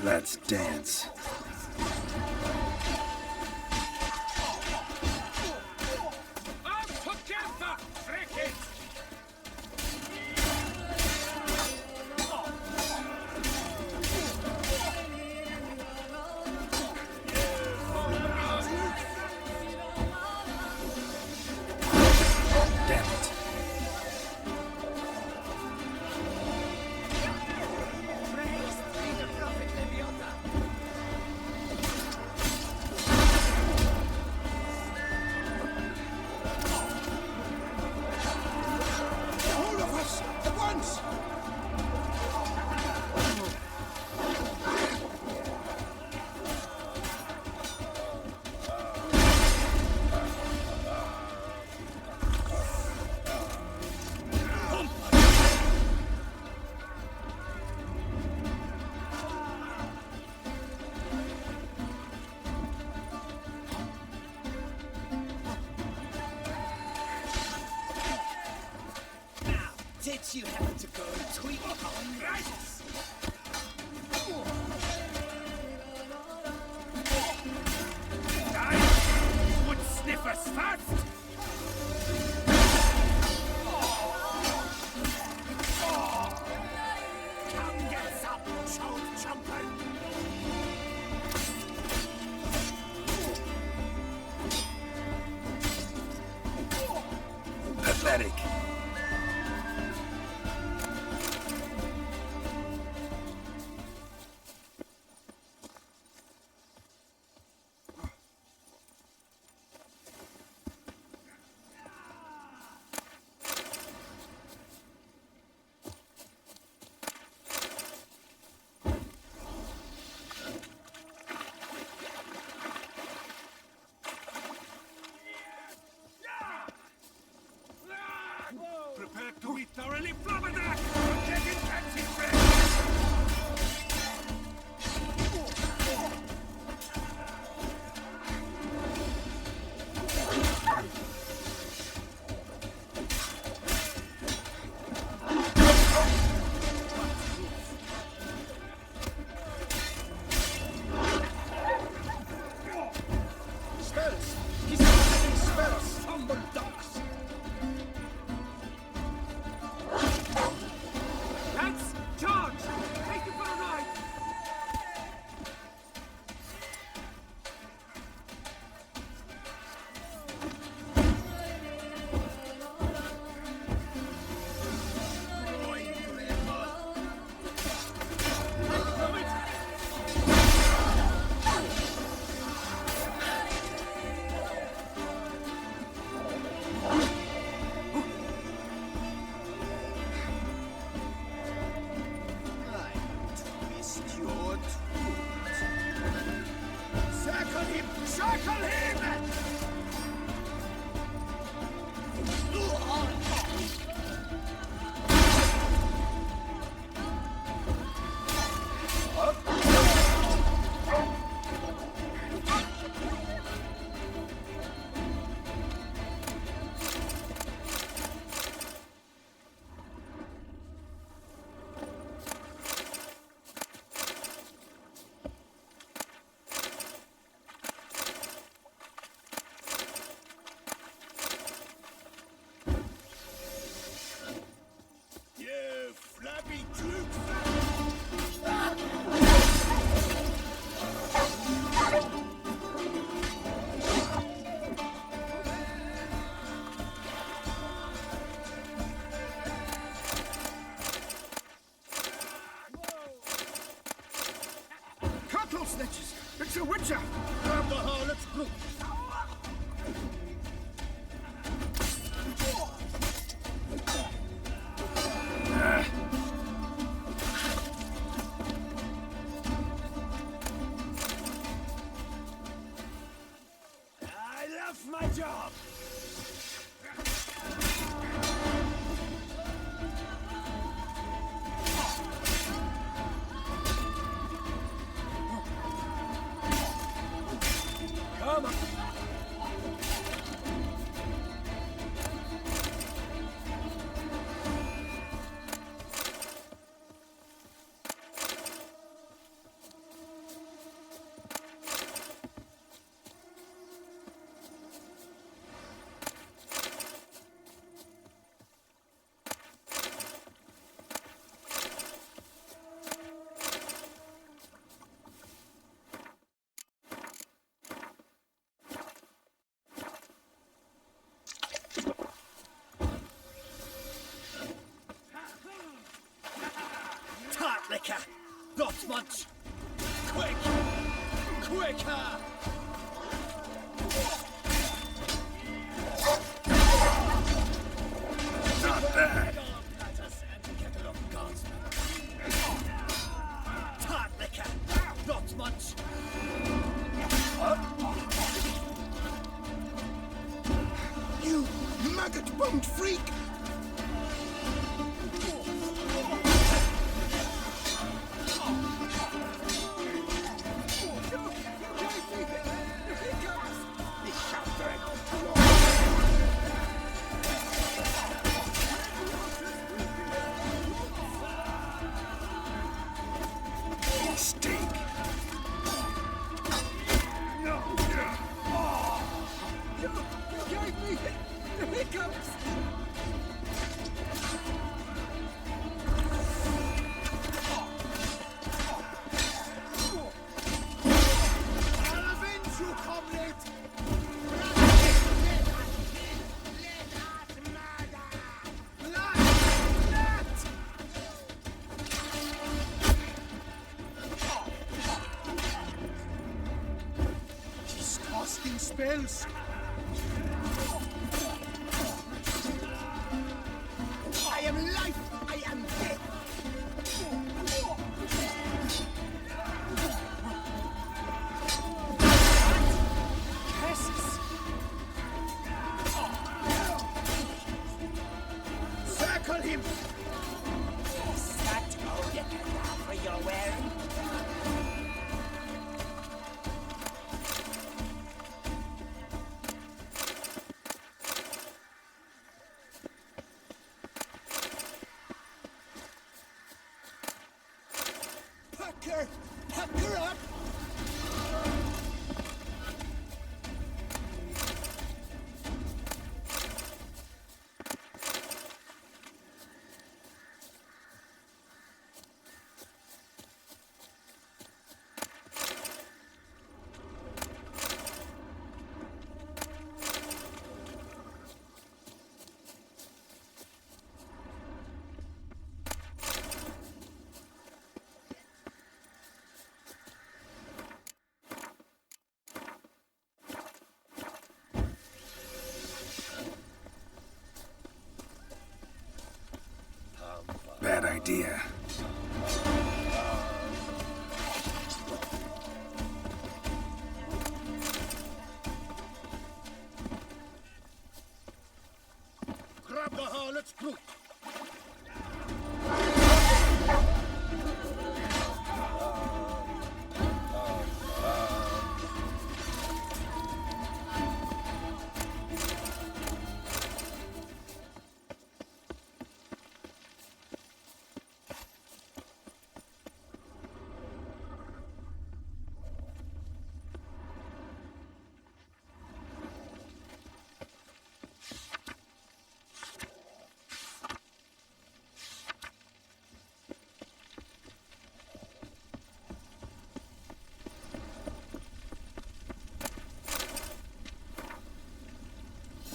Let's dance. But you have to go and tweak on rights. Would sniffers fast? Come get some, chode chumper. Pathetic. Prepare to be thoroughly flabbergasted! Get in fancy Spells! He's casting spells! Humble ducks! Lads, charge! Take it for a ride! Twist your tooth. Circle him! Circle him! You flabby Cattle snitches! It's a witcher! Grab the harlot's boot! I love my job! Come on! Liquor! Deatmarch! Quick! Quicker! Not bad. Tart liquor! Deatmarch! You maggot-bummed freak! stake. No! You gave me the hiccups! I'll avenge you, comrade! He's casting spells. I am life, I am death. Curses! Circle him! Is that all the cadaver you're wearing? Pucker! Pucker up! Bad idea. Grab the harlot's brute!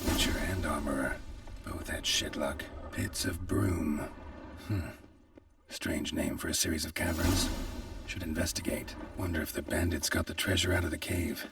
Witcher and armorer. Both had shit luck. Pits of Broom. Strange name for a series of caverns. Should investigate. Wonder if the bandits got the treasure out of the cave.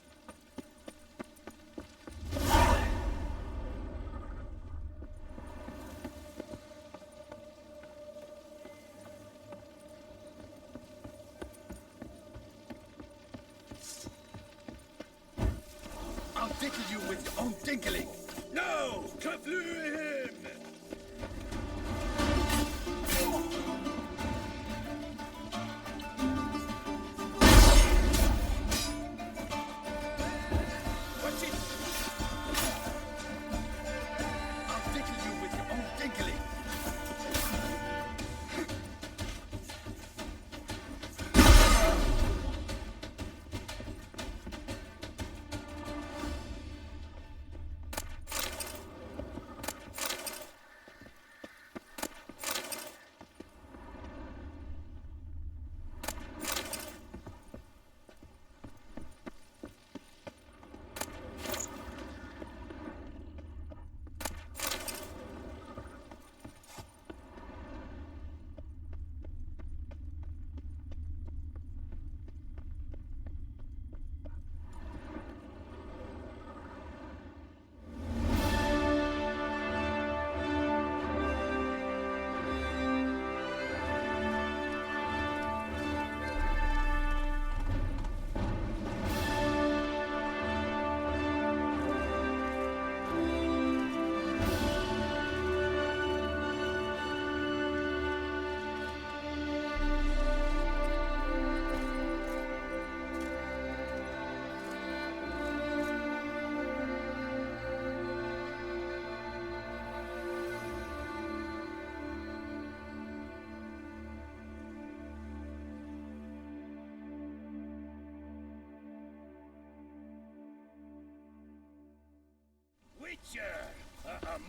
I'll tickle you with your own tinkling! No! Kaflu him! Watch it! I'll tickle you with your own tinkling!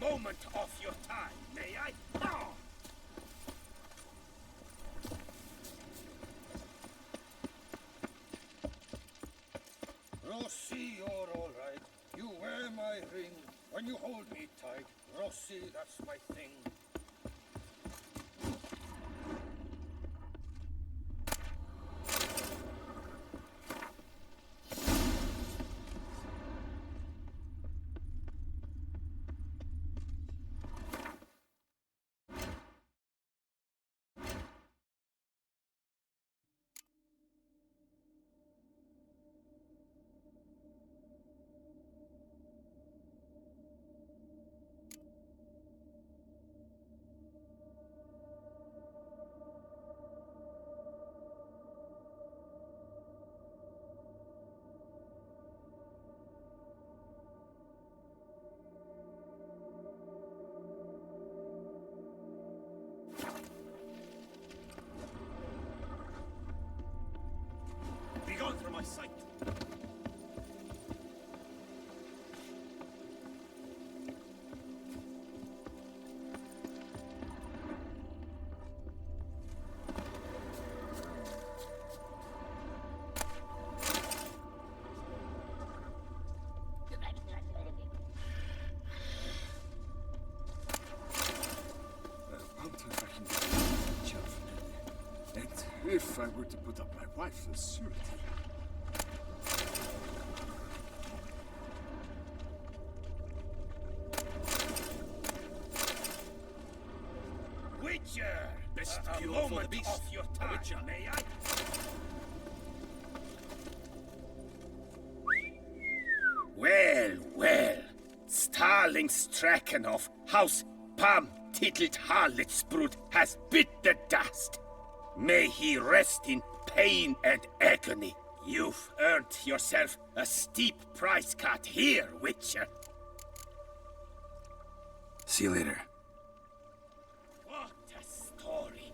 moment of your time, may I? Oh! Rossi, you're all right. You wear my ring when you hold me tight. Rossi, that's my thing. Begone from my sight. And if I were to put up my wife as surety. Witcher! Best a cure for the moment beast. of your time, Witcher. may I? Well, well. Starling Strakenhoff, House Pam Tittled Harlotsbrut has bit the dust. May he rest in pain and agony. You've earned yourself a steep price cut here, Witcher. See you later. What a story!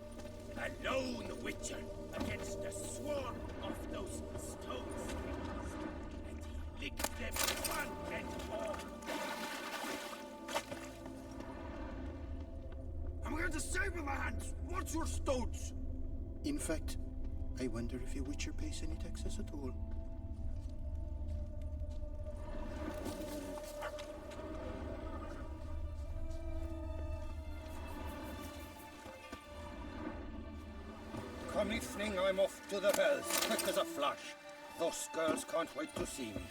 A lone Witcher against a swarm of those stone spirits. And he licked them one and all. I'm going to save with my hands. What's your stones? In fact, I wonder if your Witcher pays any taxes at all. Come evening, I'm off to the bells, quick as a flash. Those girls can't wait to see me.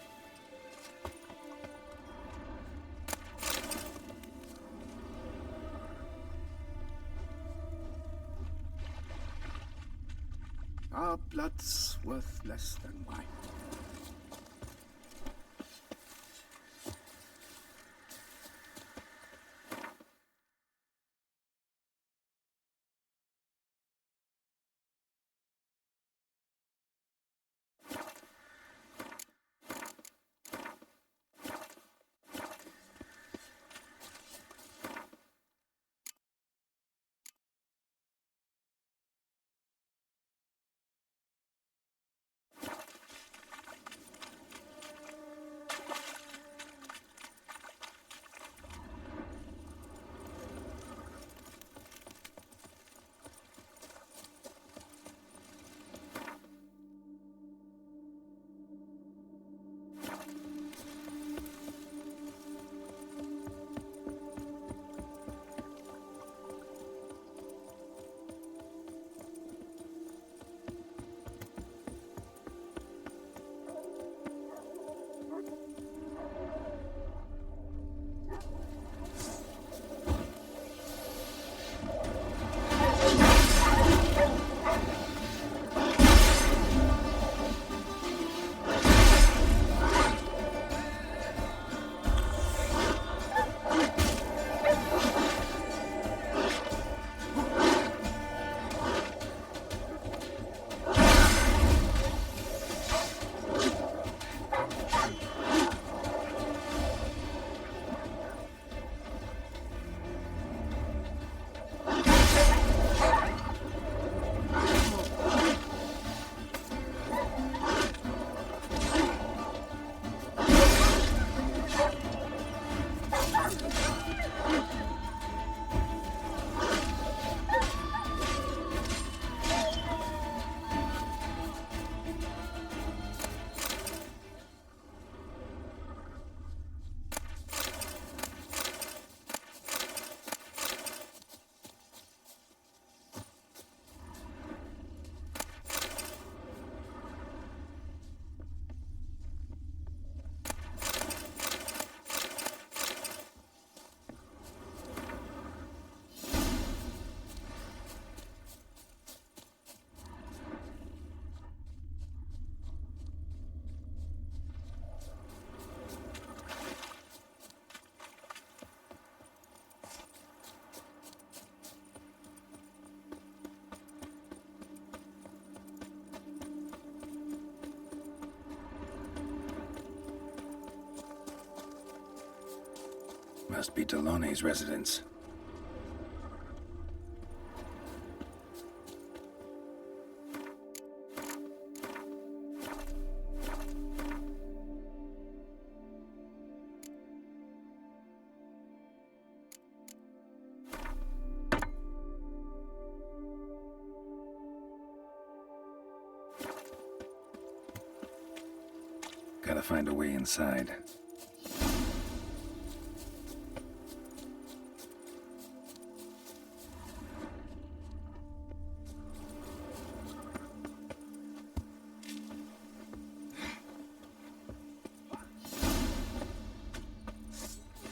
Our blood's worth less than wine. must be Delonne's residence. Gotta find a way inside.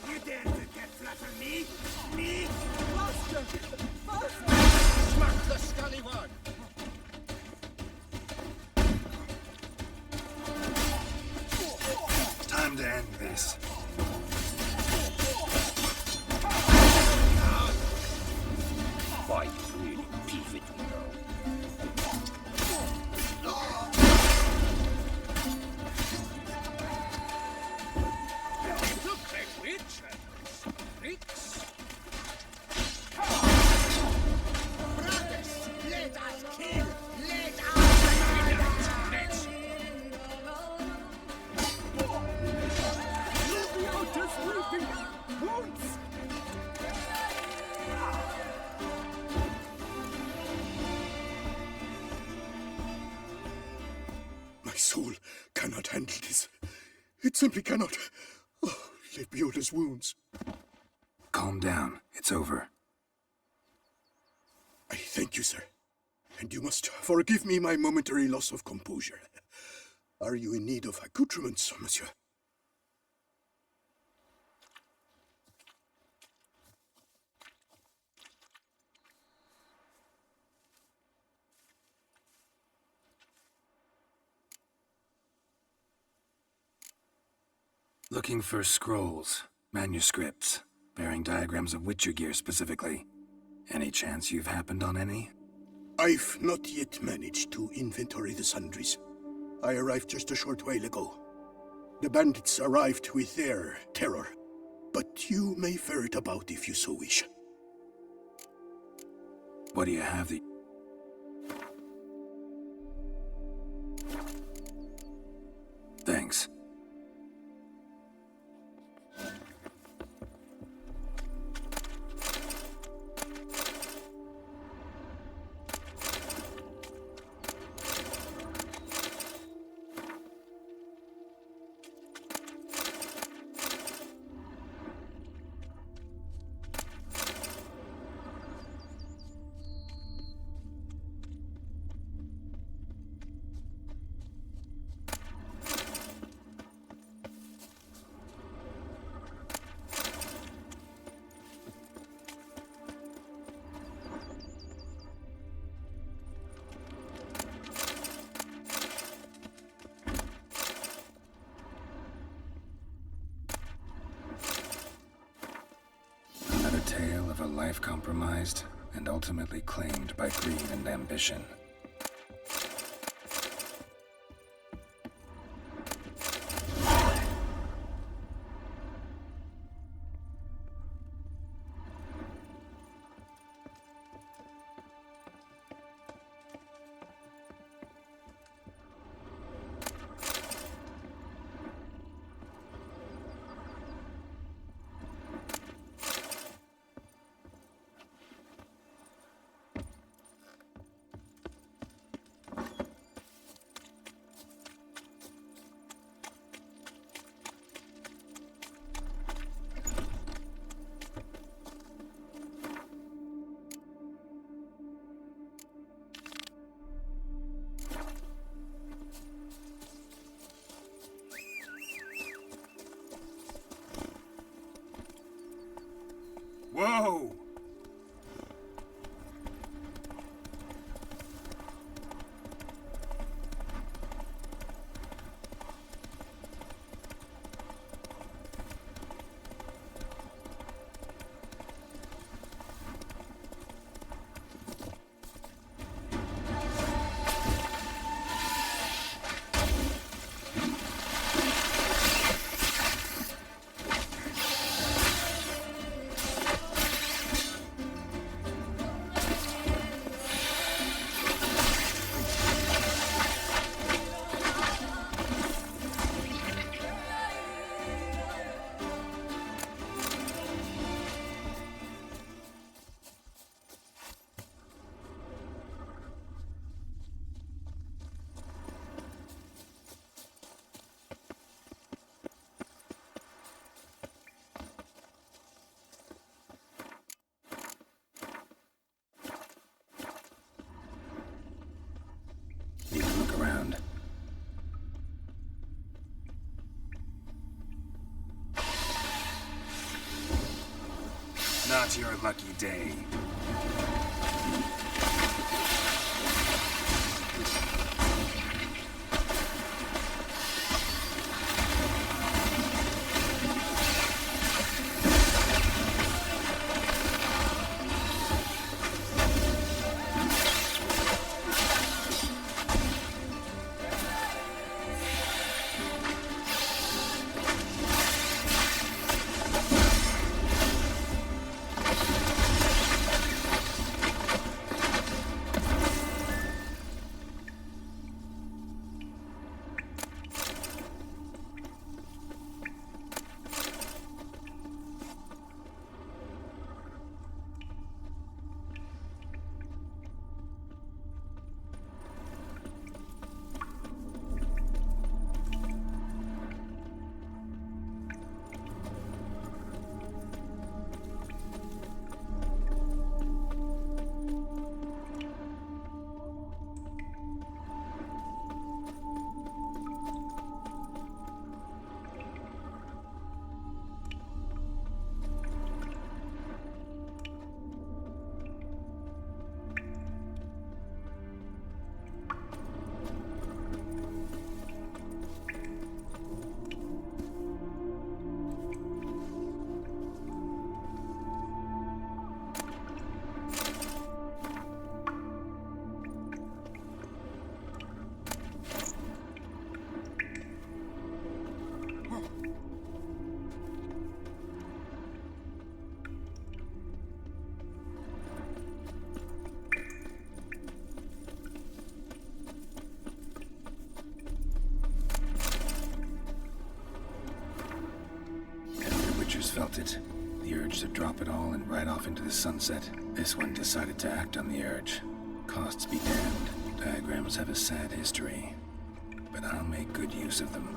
You dare to get flatter me? Me? Master! Smack the scallywag! Time to end this. Fight really pivot now. Look like witches, tricks. Brothers, let us kill! Let us Let's My soul cannot handle this. It simply cannot. Oh, Lebioda's wounds. Calm down. It's over. I thank you, sir. And you must forgive me my momentary loss of composure. Are you in need of accoutrements, monsieur? Looking for scrolls, manuscripts, bearing diagrams of Witcher gear specifically. Any chance you've happened on any? I've not yet managed to inventory the sundries. I arrived just a short while ago. The bandits arrived with their terror, but you may ferret about if you so wish. What do you have that... Thanks. Another tale of a life compromised and ultimately claimed by greed and ambition. around. Not your lucky day. Felt it. The urge to drop it all and ride off into the sunset. This one decided to act on the urge. Costs be damned. Diagrams have a sad history. But I'll make good use of them.